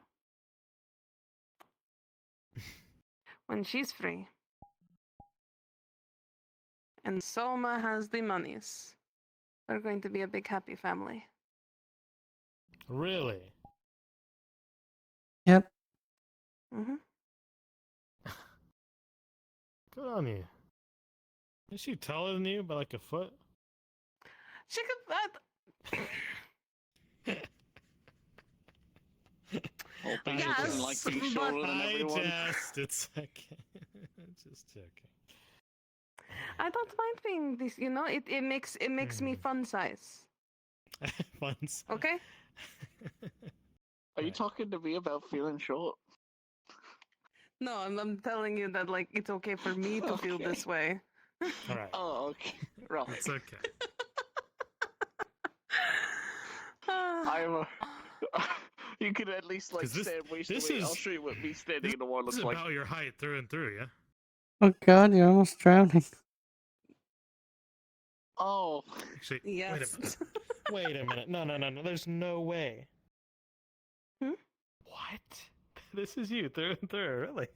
When she's free. And Soma has the monies. We're going to be a big happy family. Really? Yep. Mm-hmm. Good on you. Is she taller than you by like a foot? She could. All things Yes, looking like being but- shorter than I everyone. just okay. Just checking. I don't mind being this. You know, it makes me fun size. Fun size. Okay. Are you talking to me about feeling short? No, I'm telling you that like it's okay for me to feel Okay. this way. All right. Oh, okay. Right. It's okay. I'm a... You could at least like 'Cause this- stand waist this away. I'll is- show you what me standing in the water This looks is like. about your height through and through, yeah? Oh god, you're almost drowning. Oh. Actually, Yes. wait a minute. Wait a minute. No. There's no way. Hmm? What? This is you through and through, really?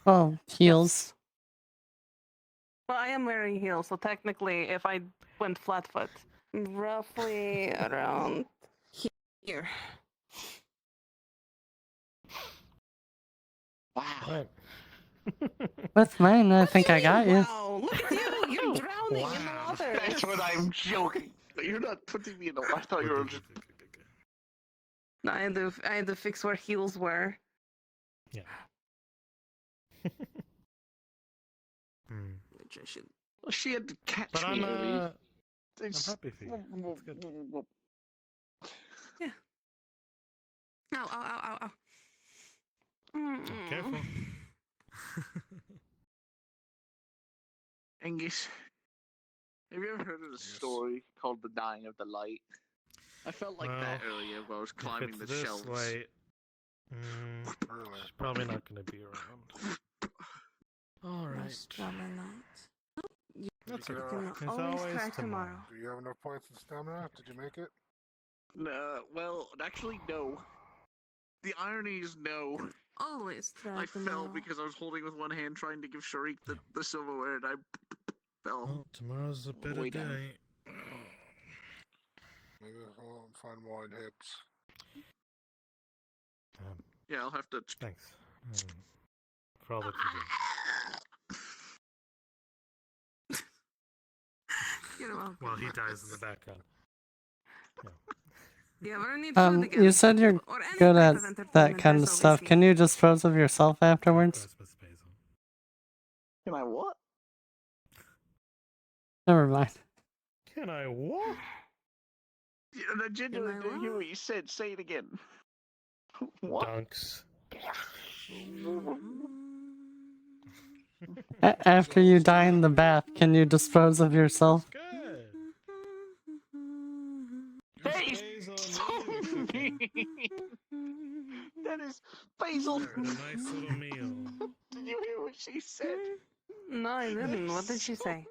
Oh, heels. Well, I am wearing heels, so technically, if I went flat foot, roughly around here. Wow. Right. With mine, I think I got you. Wow, look at you! You're drowning in the water. That's what I'm joking. You're not putting me in the water. I thought you were just... No, I had to fix where heels were. Yeah. Which I should. Well, she had to catch But me. I'm It's- happy for you. That's good. Yeah. Ow! Ow! Ow! Ow! Ow! Careful. Angus, have you ever heard of the story called The Dying of the Light? I felt like that Well, earlier while I was If climbing it's the this shelves. light, she's probably not going to be around. All right. Most probably not. That's You okay. can It's always always try tomorrow. tomorrow. Do you have enough points in stamina? Did you make it? No, well, actually, no. The irony is no. Always try I fell tomorrow. because I was holding with one hand trying to give Sharik the silverware and I fell. Well, tomorrow's a better Way down. day. Maybe I'll find more in hips. Yeah, I'll have to. Thanks for all that you You're welcome. do. While he dies in the background. Yeah, we're gonna need food again. You said you're Or any good type at of that entertainment, kind of there's stuff. always Can you dispose of yourself afterwards? Can I what? Never mind. Can I what? I genuinely didn't hear what you said. Say it again. What? Dunks. After you die in the bath, can you dispose of yourself? Good. That is so mean. That is Basil. A nice little meal. Did you hear what she said? No, I didn't. What did she say?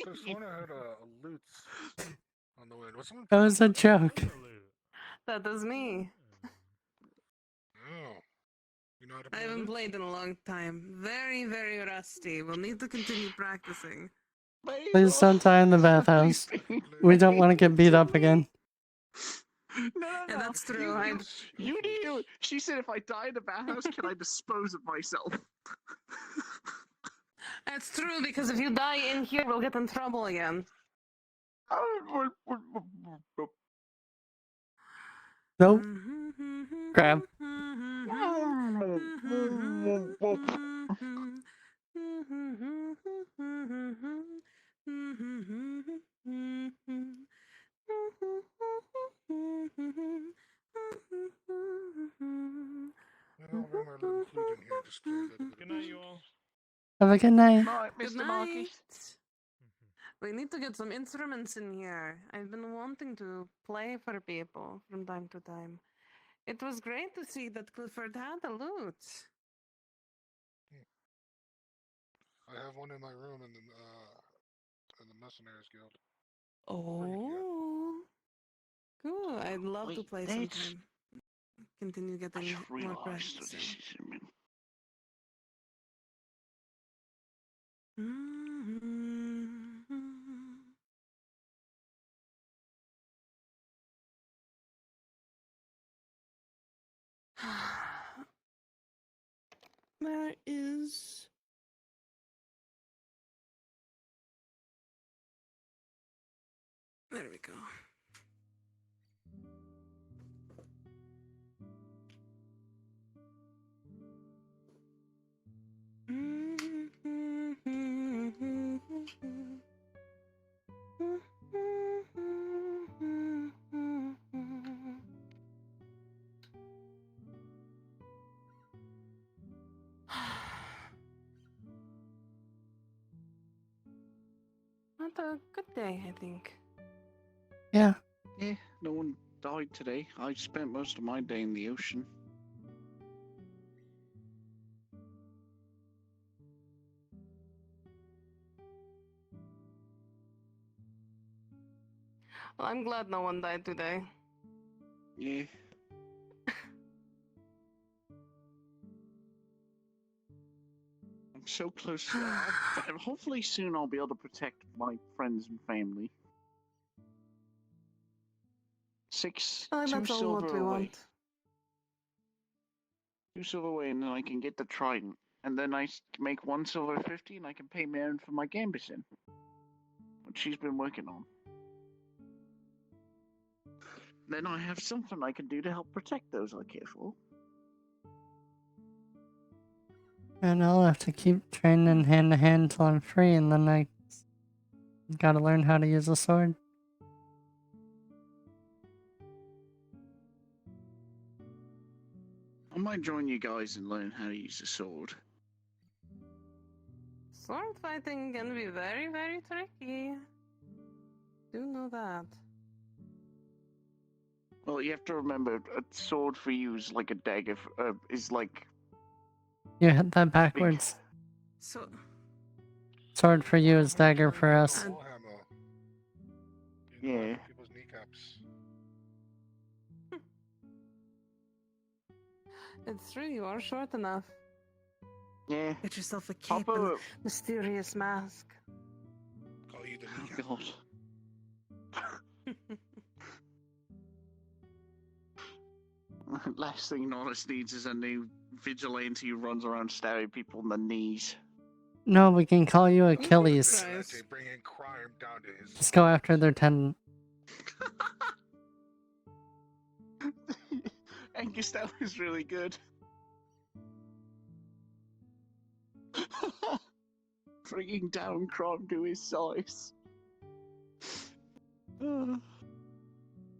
Could have sworn I heard a loot on the wind. Was someone? That was a joke. That was me. Oh. You know how to I play haven't loot? played in a long time. Very, very rusty. We'll need to continue practicing. Please don't die in the bathhouse. We don't want to get beat up again. No. Yeah, that's true. You knew. She said, if I die in the bathhouse, can I dispose of myself? That's true, because if you die in here, we'll get in trouble again. Nope. Grab. Good night, you all. Have a good night. Night, Good Mr. Marcus. We need to get some instruments in here. I've been wanting to play for people from time to time. It was great to see that Clifford had a lute. I have one in my room in the Mercenaries Guild. Oh, cool. I'd love to play that's- sometime. Continue getting just more realised practice. that this is him. There is There we go. Not a good day, I think. Yeah. Yeah, no one died today. I spent most of my day in the ocean. Well, I'm glad no one died today. Yeah. I'm so close. Hopefully soon I'll be able to protect my friends and family. Oh, Two that's all silver what we away. want. 2 silver away, and then I can get the trident. And then I make 1 silver 50, and I can pay Marin for my gambeson, which she's been working on. Then I have something I can do to help protect those I care for. And I'll have to keep training hand to hand till I'm free, and then I gotta learn how to use a sword. I might join you guys and learn how to use a sword. Sword fighting can be very, very tricky. Do know that. Well, you have to remember, a sword for you is like a dagger. Is like You hit that backwards. So, Sword for you is dagger for us. Warhammer. Yeah. People's kneecaps. it's true, you are short enough. Yeah. Get yourself a cape and a mysterious mask. Call you the Oh kneecap. God. Last thing Norris needs is a new vigilante who runs around stabbing people in the knees. No, we can call you Achilles. Vigilante bringing crime down to his. Just go after their tendon. Angus, that was really good. Bringing down crime to his size.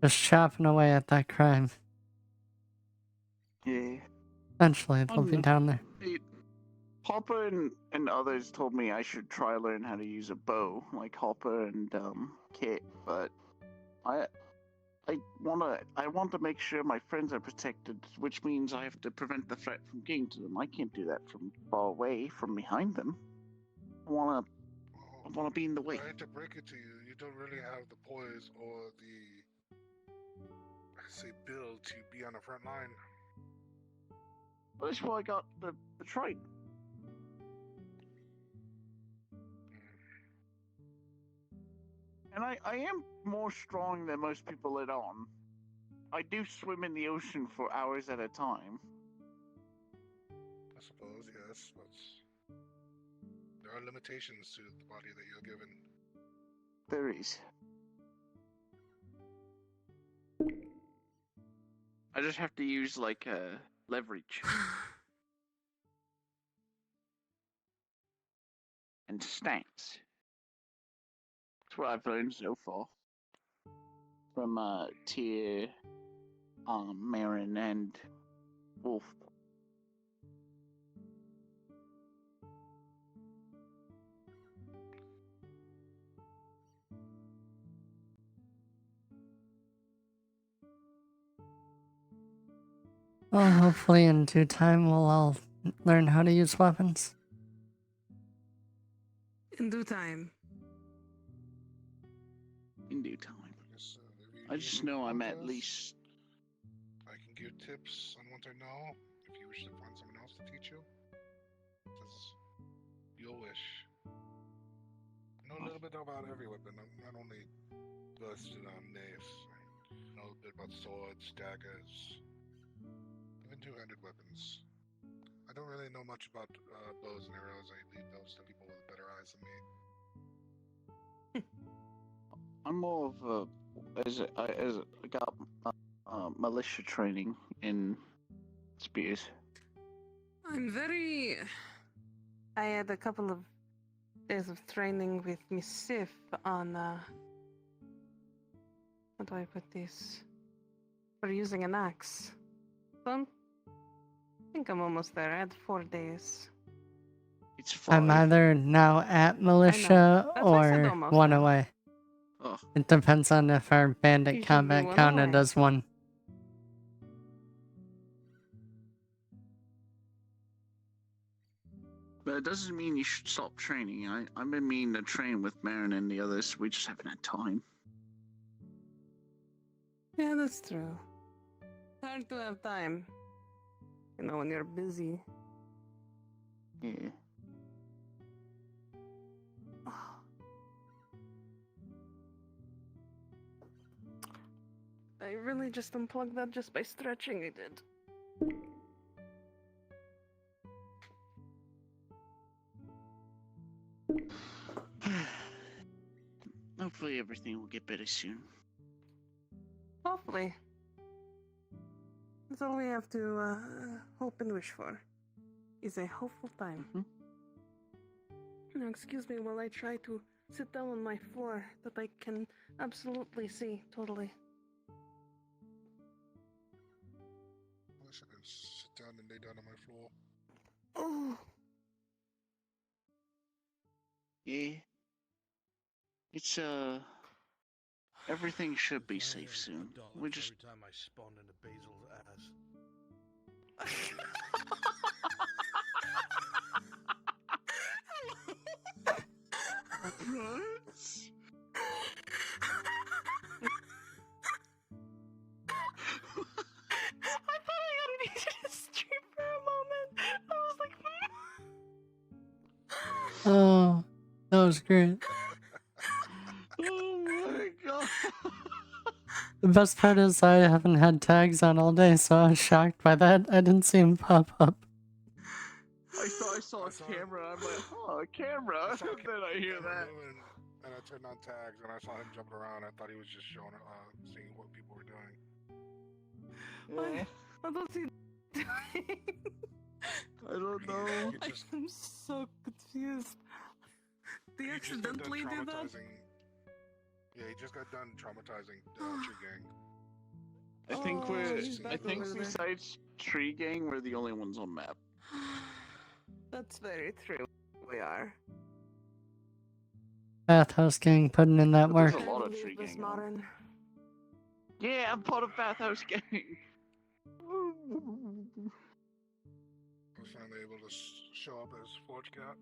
Just chopping away at that crime. Yeah. Eventually, they'll be down there. Hopper and others told me I should try learn how to use a bow, like Hopper and Kit, but I want to make sure my friends are protected, which means I have to prevent the threat from getting to them. I can't do that from far away, from behind them. I wanna be in the way. I hate to break it to you, you don't really have the poise or the, I say, build to be on the front line. Well, that's why I got the trident. And I am more strong than most people let on. I do swim in the ocean for hours at a time. I suppose, yes, but there are limitations to the body that you're given. There is. I just have to use, like, leverage. And stats. That's what I've learned so far. From, Tyr, Marin, and Wolf. Well, hopefully in due time we'll all learn how to use weapons. In due time. In due time. I just know I'm at least. I can give tips on what I know if you wish to find someone else to teach you. That's your wish. I know a little bit about every weapon. I'm not only versed in knives. I know a bit about swords, daggers, even two-handed weapons. I don't really know much about bows and arrows. I leave those to people with better eyes than me. I'm more of a I got militia training in Spears. I'm very. I had a couple of days of training with Miss Sif on. How do I put this? For using an axe. So I think I'm almost there. I had 4 days. It's I'm either now at militia That's why I said or almost one there. away. Oh. It depends on if our You bandit should be combat one counted away. as one. But it doesn't mean you should stop training. I've been meaning to train with Marin and the others. We just haven't had time. Yeah, that's true. It's hard to have time. You know, when you're busy. Yeah. I really just unplugged that just by stretching, I did. Hopefully everything will get better soon. Hopefully. That's all we have to hope and wish for. Is a hopeful time. Now, excuse me while I try to sit down on my floor that I can absolutely see totally. I should sit down and lay down on my floor. Oh. Yeah. It's everything should be safe soon. We just Every time I spawn into Basil's ass. I thought I got an to stream for a moment. I was like, Oh, that was great. oh my god. The best part is I haven't had tags on all day, so I was shocked by that. I didn't see him pop up. I saw a camera. I'm like, oh, a camera. And then I hear that. And I turned on tags and I saw him jumping around. I thought he was just showing, seeing what people were doing. What was he doing? I don't know. I'm so confused. Did he just got done accidentally do that? traumatizing- Yeah, he just got done traumatizing Tree Gang. I think he's I back think over there. besides Tree Gang, we're the only ones on map. That's very true. We are. Bathhouse Gang putting in that There's work. a lot of Believe Tree this Gang. on. modern. Yeah, I'm part of Bathhouse Gang. I was finally able to show up as Forge Cat.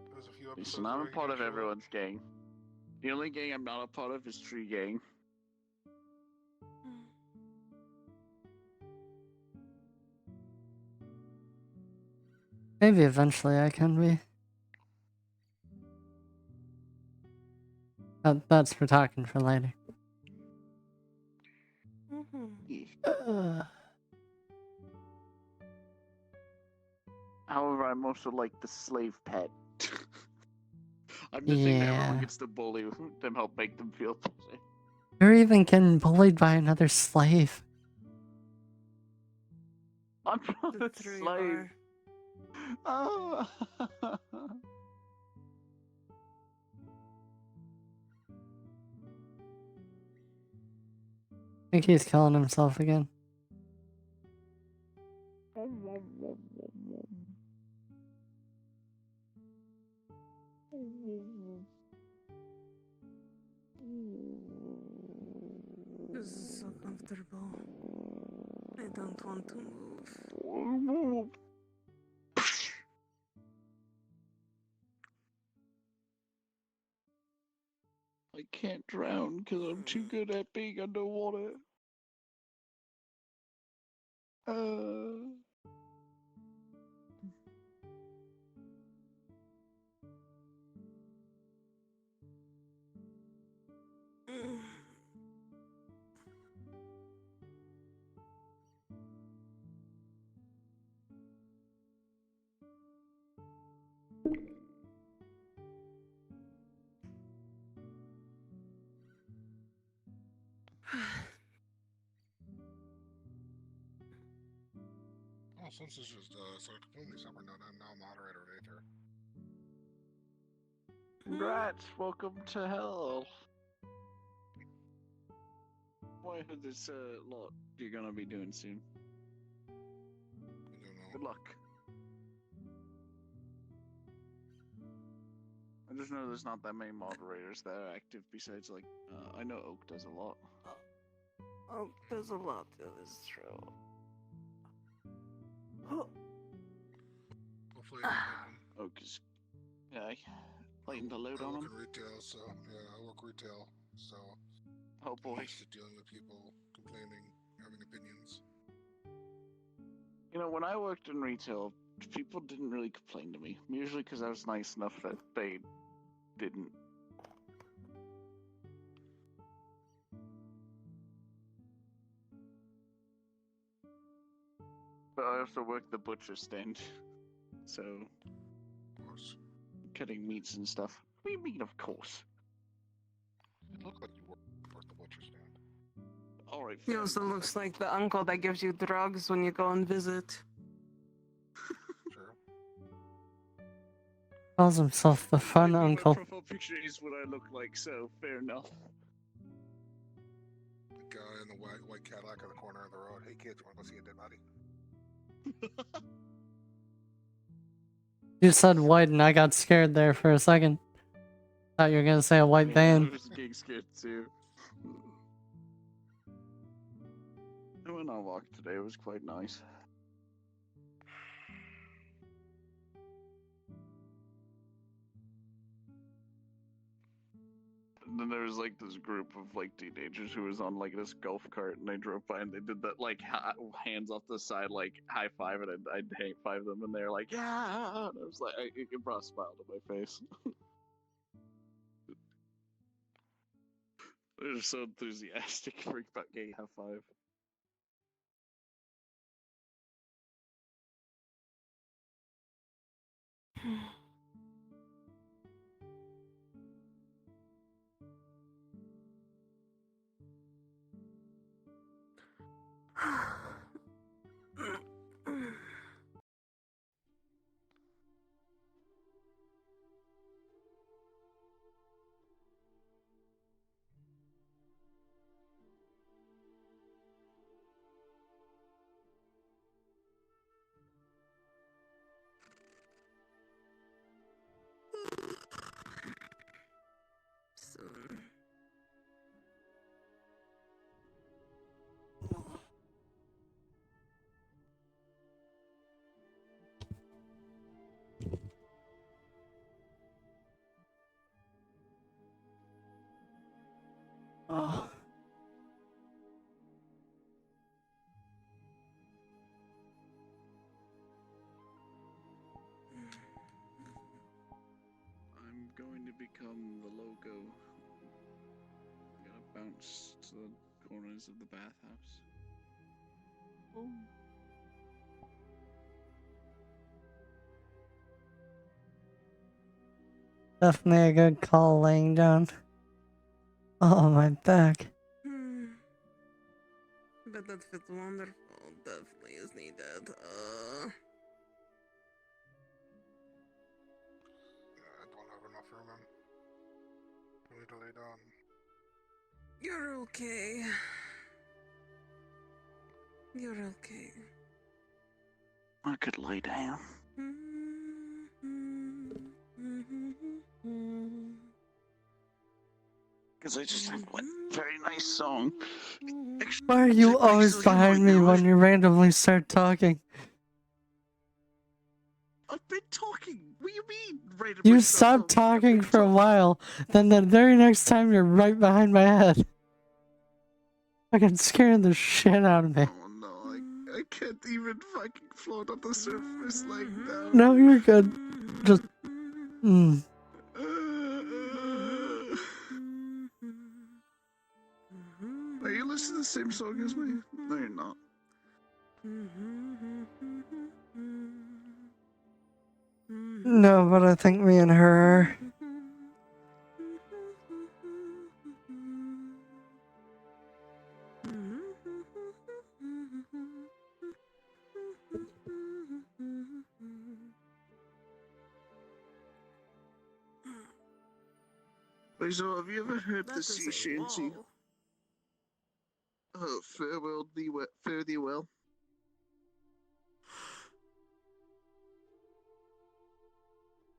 There was a few episodes Listen, I'm where a he part didn't of show up. everyone's gang. The only gang I'm not a part of is Tree Gang. Maybe eventually I can be. That's for talking for later. However, I'm also like the slave pet. I'm the thing that everyone Yeah. gets to bully them, help make them feel safe. You're even getting bullied by another slave. I'm not a true you slave. are. Oh. I think he's killing himself again. This is so comfortable. I don't want to move. I can't drown because I'm too good at being underwater. since this is so completely separate note, I'm now moderator of Aether. Congrats! Welcome to hell. What this lot you're gonna be doing soon? Good luck. I just know there's not that many moderators that are active besides, like, I know Oak does a lot. Oh, there's a lot that is true. Hopefully, Oak is, yeah, lighting the load I on work him. in retail, so yeah, I work retail, so Oh boy. I'm used to dealing with people complaining, having opinions. You know, when I worked in retail, people didn't really complain to me. Usually because I was nice enough that they didn't. But I also worked the butcher stand, so cutting meats and stuff. What do you mean, of course? It looked like you worked the butcher stand. All right. He also looks like the uncle that gives you drugs when you go and visit. Sure. Calls himself the fun uncle. My profile picture is what I look like, so fair enough. The guy in the white Cadillac in the corner of the road. Hey kids, wanna go see a dead body? You said white and I got scared there for a second. Thought you were gonna say a white I van. was getting scared too. I went on a walk today. It was quite nice. And then there was like this group of like teenagers who was on like this golf cart, and they drove by and they did that like hands off the side like high five, and I'd high five them, and they're like yeah, and I was like it brought a smile to my face. They're just so enthusiastic for about getting high five. Soon. Oh. I'm going to become the logo. I'm gonna bounce to the corners of the bathhouse. Oh. Definitely a good call laying down. Oh, my back. But that fits wonderful. Definitely is needed. Yeah, I don't have enough room. I need to lay down. You're okay. You're okay. I could lay down. Because I just had one very nice song. Why are you always behind me when you randomly start talking? I've been talking. What do you mean? You stopped talking for a while, then the very next time you're right behind my head. Fucking scaring the shit out of me. Oh no, I can't even fucking float on the surface like that. No, you're good. Just. Are you listening to the same song as me? No, you're not. No, but I think me and her are. Basil, have you ever heard That the is sea a shanty? wall. Farewell thee well. Fare thee well.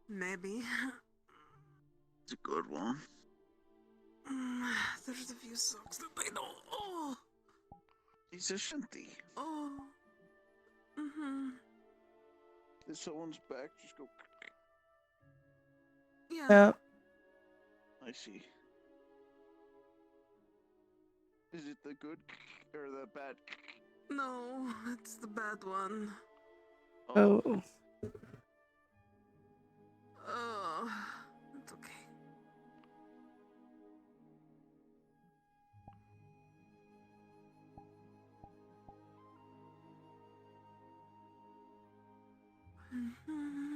Maybe. It's a good one. There's a few songs that I know. Oh, It's a shanty. oh. Mm-hmm. If someone's back, just go. Yeah. Yep. I see. Is it the good or the bad? No, it's the bad one. Oh. Oh, it's okay.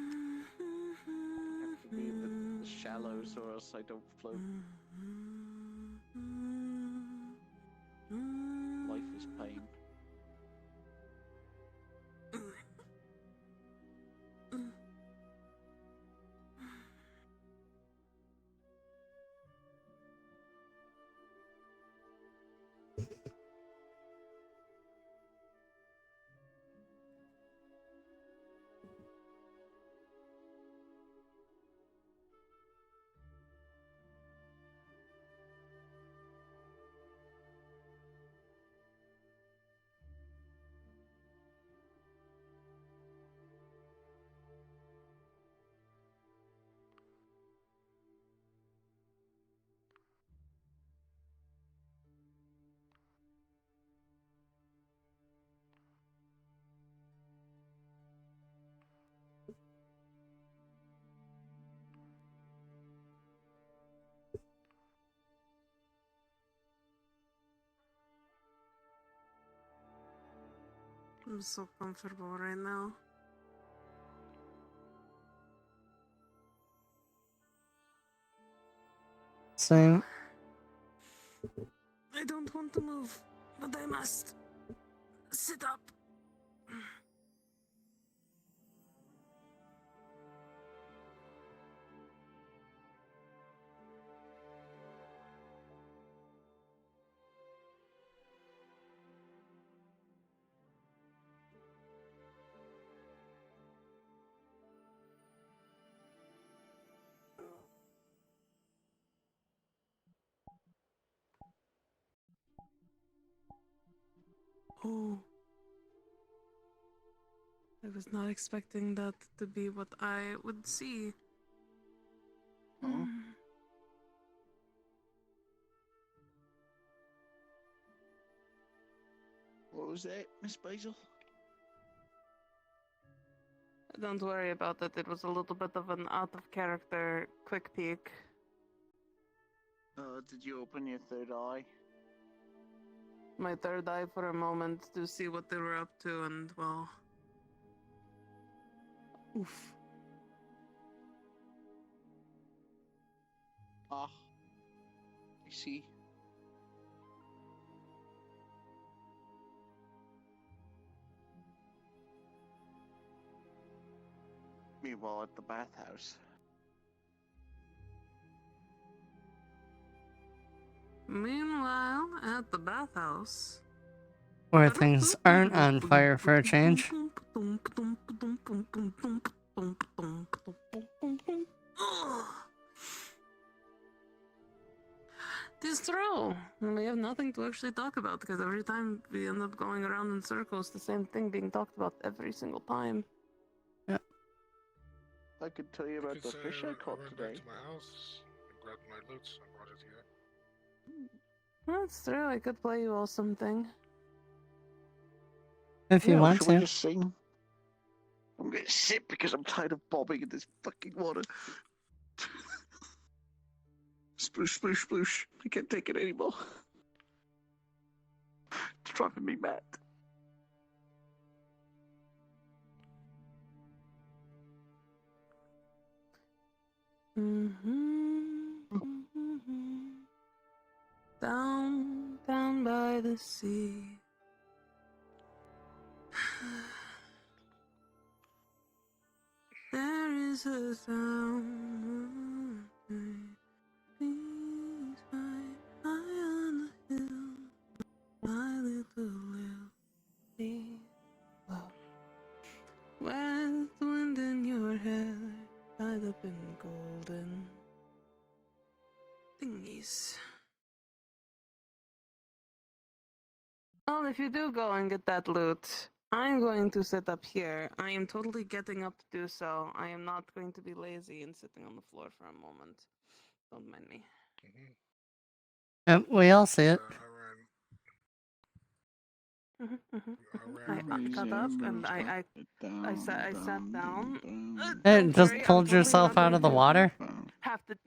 Have to be in the shallows, or else I don't float. Life is pain. I'm so comfortable right now. Same. I don't want to move, but I must. Sit up. Oh. I was not expecting that to be what I would see. What was that, Miss Basil? Don't worry about it. It was a little bit of an out of character quick peek. Did you open your third eye? My third eye for a moment to see what they were up to, and well. Oof. Ah. I see. Meanwhile, at the bathhouse. Meanwhile, at the bathhouse. Where things aren't on fire for a change. This true. We have nothing to actually talk about because every time we end up going around in circles, the same thing being talked about every single time. Yeah. I could tell you about the fish I caught went today. back to my house and grabbed my loot and brought it here. That's true. I could play you all something. If you Yeah, want should we to. just sing? I'm gonna sit because I'm tired of bobbing in this fucking water. Sploosh, sploosh, sploosh. I can't take it anymore. It's driving me mad. Down, down by the sea. There is a sound. Nice. Well, if you do go and get that loot, I'm going to sit up here. I am totally getting up to do so. I am not going to be lazy and sitting on the floor for a moment. Don't mind me. Yep, we all see it. I got up and I sat down. Hey, Don't just worry, I'm pulled totally yourself not out of the going to water? Have to,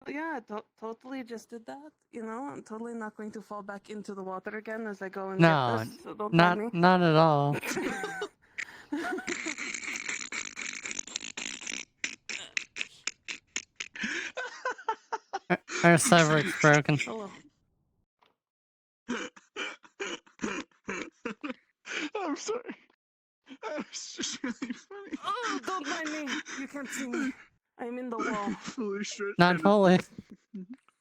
yeah, totally just did that. I'm totally not going to fall back into the water again as I go and get No, this. So don't mind me. not at all. Our Severic's broken. Hello. I'm sorry. That was just really funny. Oh, don't mind me. You can't see me. I'm in the wall. Fully stretched Not out. fully.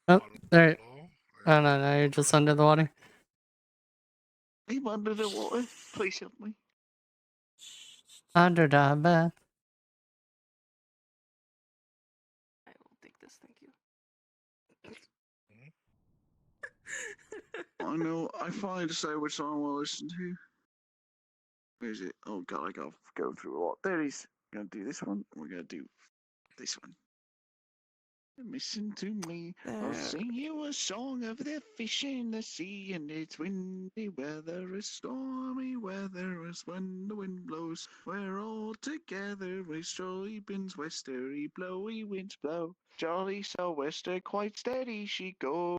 Oh, there. Oh no, no, you're just under the water. I'm under the water. Please help me. Under the bed. I will take this, thank you. I know. I finally decided which song I want to listen to. Where is it? Oh god, I gotta go through a lot. There it is. We're gonna do this one. We're gonna do this one. Listen to me. I'll sing you a song of the fish in the sea, and it's windy weather, it's stormy weather, it's when the wind blows. We're all together, with jolly winds westerly, blowy winds blow. Jolly sou'wester, quite steady she goes.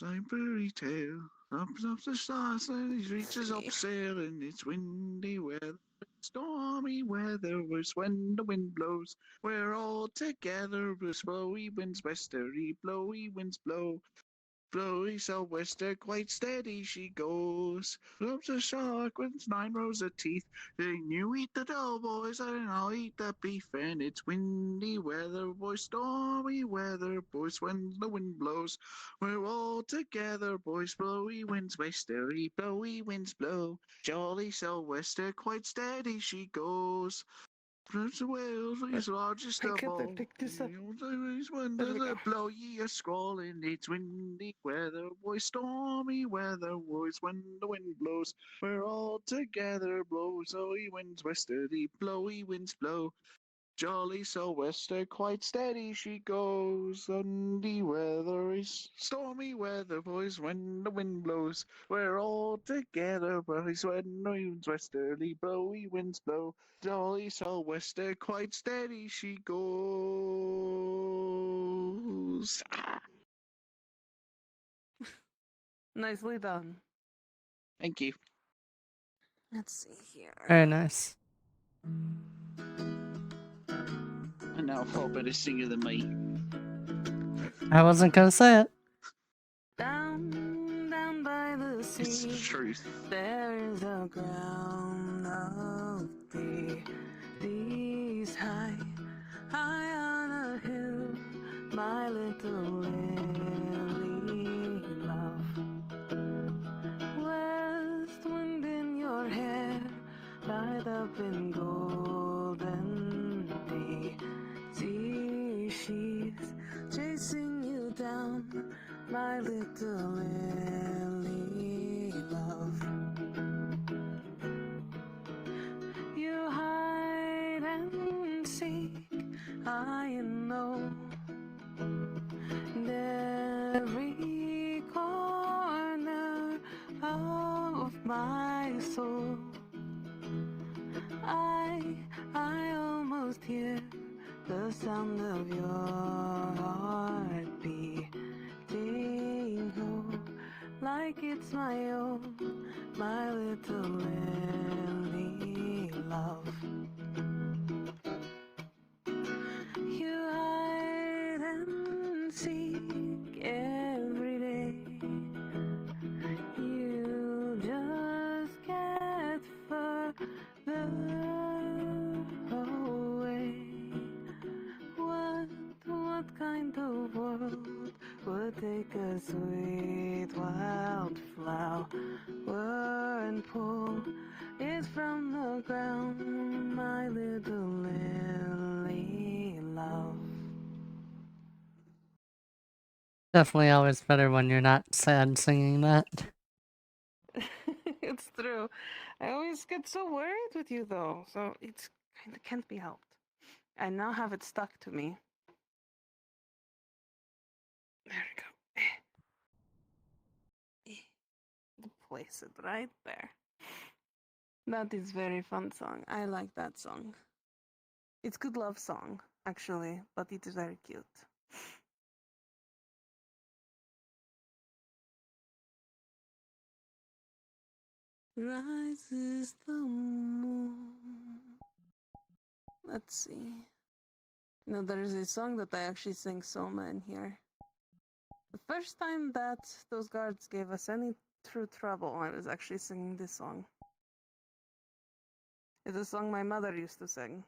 I'm fairy tale, up the stars, and he reaches up sailing. It's windy weather, stormy weather, was when the wind blows. We're all together, with blowy winds westerly, blowy winds blow. Blowy sou'wester, quite steady she goes. Loves a shark with 9 rows of teeth. Then you eat the dough, boys, and I'll eat the beef. And it's windy weather, boys, stormy weather, boys, when the wind blows. We're all together, boys, blowy winds westerly, blowy winds blow. Jolly sou'wester, quite steady she goes. Prince of Wales is largest of all. Blow ye a squall, and it's windy weather, boys, stormy weather, boys, when the wind blows. We're all together, blows, blowy winds westerly, blowy winds blow. Jolly sou'wester, quite steady she goes. Windy weather is stormy weather, boys, when the wind blows. We're all together, boys, when the winds westerly, blowy winds blow. Jolly sou'wester, quite steady she goes. Nicely done. Thank you. Let's see here. Very nice. And now far better singer than me. I wasn't gonna say it. Down by the sea. It's the truth. There is a ground of these high on a hill, my little lily love. West wind in your hair, tied up in golden daisies, chasing you down, my little lily love. You hide and seek, I know, in every corner of my soul. I almost hear the sound of your heart beating, oh, like it's my own, my little lily love. You hide and seek every day. You just get further away. What kind of world would take a sweet wildflower and pull it from the ground, my little lily love? Definitely always better when you're not sad singing that. It's true. I always get so worried with you, though, so it's kind of can't be helped. I now have it stuck to me. There we go. Place it right there. That is very fun song. I like that song. It's good love song, actually, but it is very cute. Rises the moon. Let's see. No, there is a song that I actually sing Soma in here. The first time that those guards gave us any true trouble, I was actually singing this song. It's a song my mother used to sing.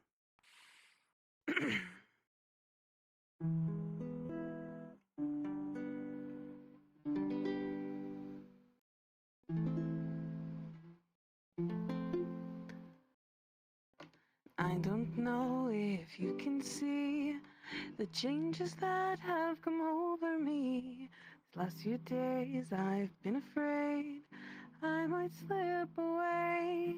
I don't know if you can see the changes that have come over me. These last few days I've been afraid I might slip away.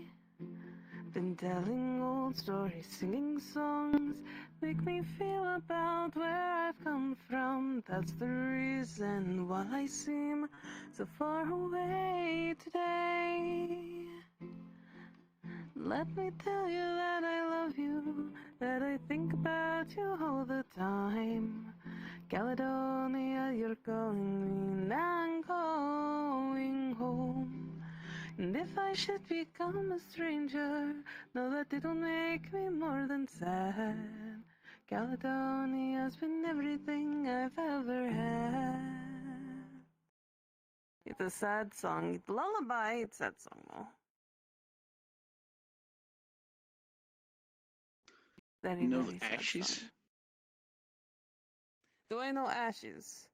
Been telling old stories, singing songs, make me feel about where I've come from. That's the reason why I seem so far away today. Let me tell you that I love you, that I think about you all the time. Caledonia, you're calling me, now I'm going home. And if I should become a stranger, know that it'll make me more than sad. Caledonia's been everything I've ever had. It's a sad song. It's a lullaby. It's a sad song, though. Very, No very sad ashes. song. Do I know Ashes?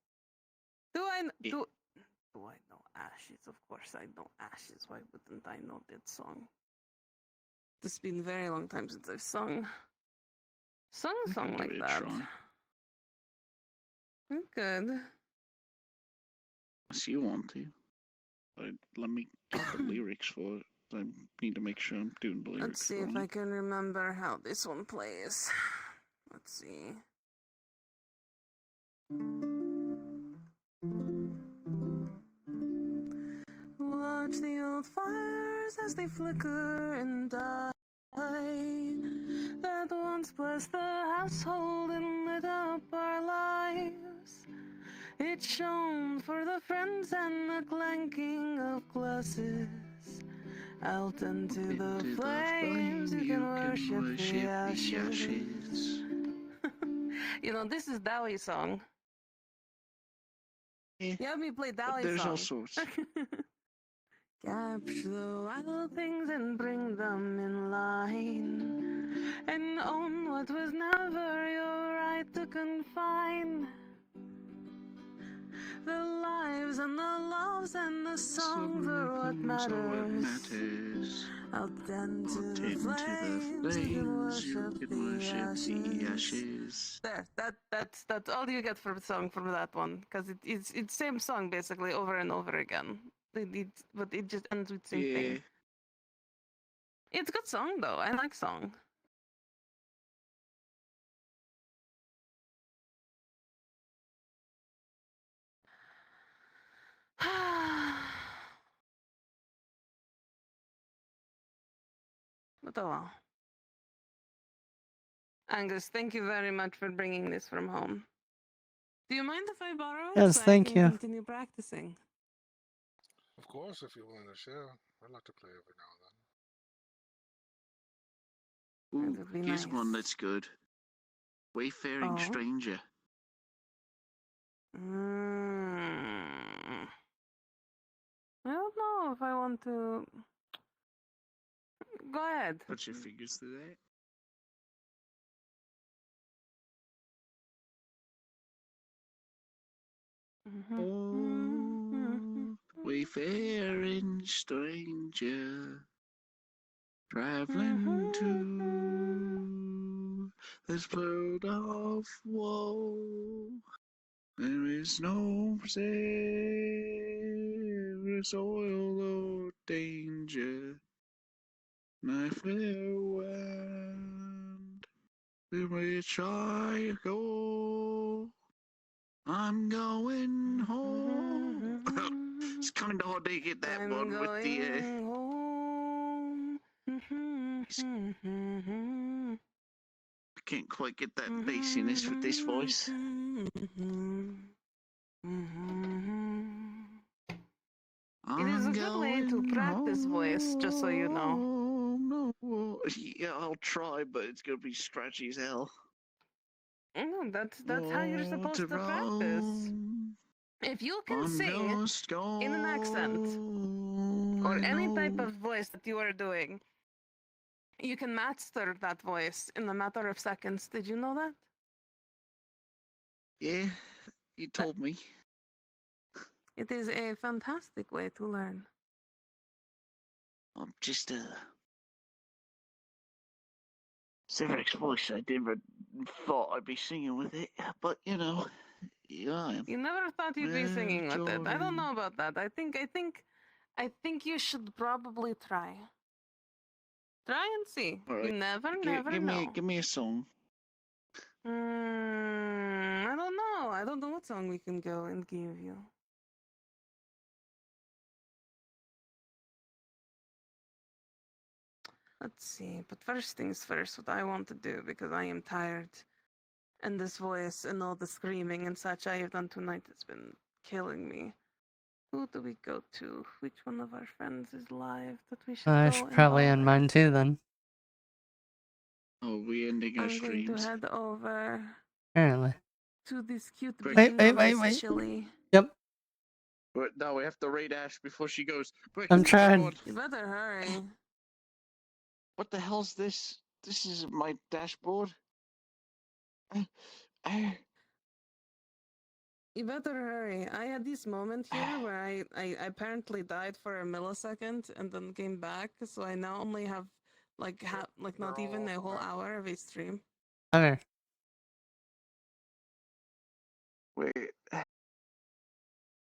Do I know Ashes? Of course I know Ashes. Why wouldn't I know that song? It's been a very long time since I've sung a song like that. Good. Unless you want to. But let me get the lyrics for it. I need to make sure I'm doing the lyrics. Let's see if I can remember how this one plays. Let's see. Watch the old fires as they flicker and die. That once blessed the household and lit up our lives. It shone for the friends and the clanking of glasses. Out into the flames, you can worship the ashes. You know, this is Dowie's song. You have me play Dowie's There's song. all sorts. Capture the wild things and bring them in line, and own what was never your right to confine. The lives and the loves and the songs are what matters. Out into the flames, you can worship the ashes. There, that's all you get for the song from that one, because it's same song basically over and over again. But it just ends with same thing. It's a good song though. I like song. But oh well. Angus, thank you very much for bringing this from home. Do you mind if I borrow it Yes, so thank I can you. continue practicing? Of course, if you're willing to share. I'd like to play every now and then. Ooh, That would be here's nice. one that's good. Wayfaring Oh. Stranger. I don't know if I want to. Go ahead. Put your fingers through that. Oh, wayfaring stranger, traveling to this world of woe. There is no serious oil or danger. My fair wind, in which I go, I'm going home. It's kind of hard to get that one with the. I can't quite get that bassiness with this voice. It is a good way to practice voice, just so you know. Yeah, I'll try, but it's gonna be scratchy as hell. No, that's how you're supposed to practice. If you can sing in an accent or any type of voice that you are doing, you can master that voice in a matter of seconds. Did you know that? Yeah, you told me. It is a fantastic way to learn. I'm just Severix voice. I never thought I'd be singing with it, but you know, here I am. You never thought you'd be singing with it. I don't Jordan. know about that. I think you should probably try. Try and see. All right. You never Give know. me a song. I don't know. I don't know what song we can go and give you. Let's see. But first things first, what I want to do, because I am tired, and this voice and all the screaming and such I have done tonight has been killing me. Who do we go to? Which one of our friends is live that we should I go should and probably end follow? mine too then. Oh, we ending our I'm going to streams. head over Apparently. to this cute Wait, Miss Chili. Yep. But no, we have to raid Ash before she goes. Quick, I'm trying. everyone. You better hurry. What the hell's this? This is my dashboard. You better hurry. I had this moment here where I apparently died for a millisecond and then came back, so I now only have like not even a whole hour of a stream. Okay.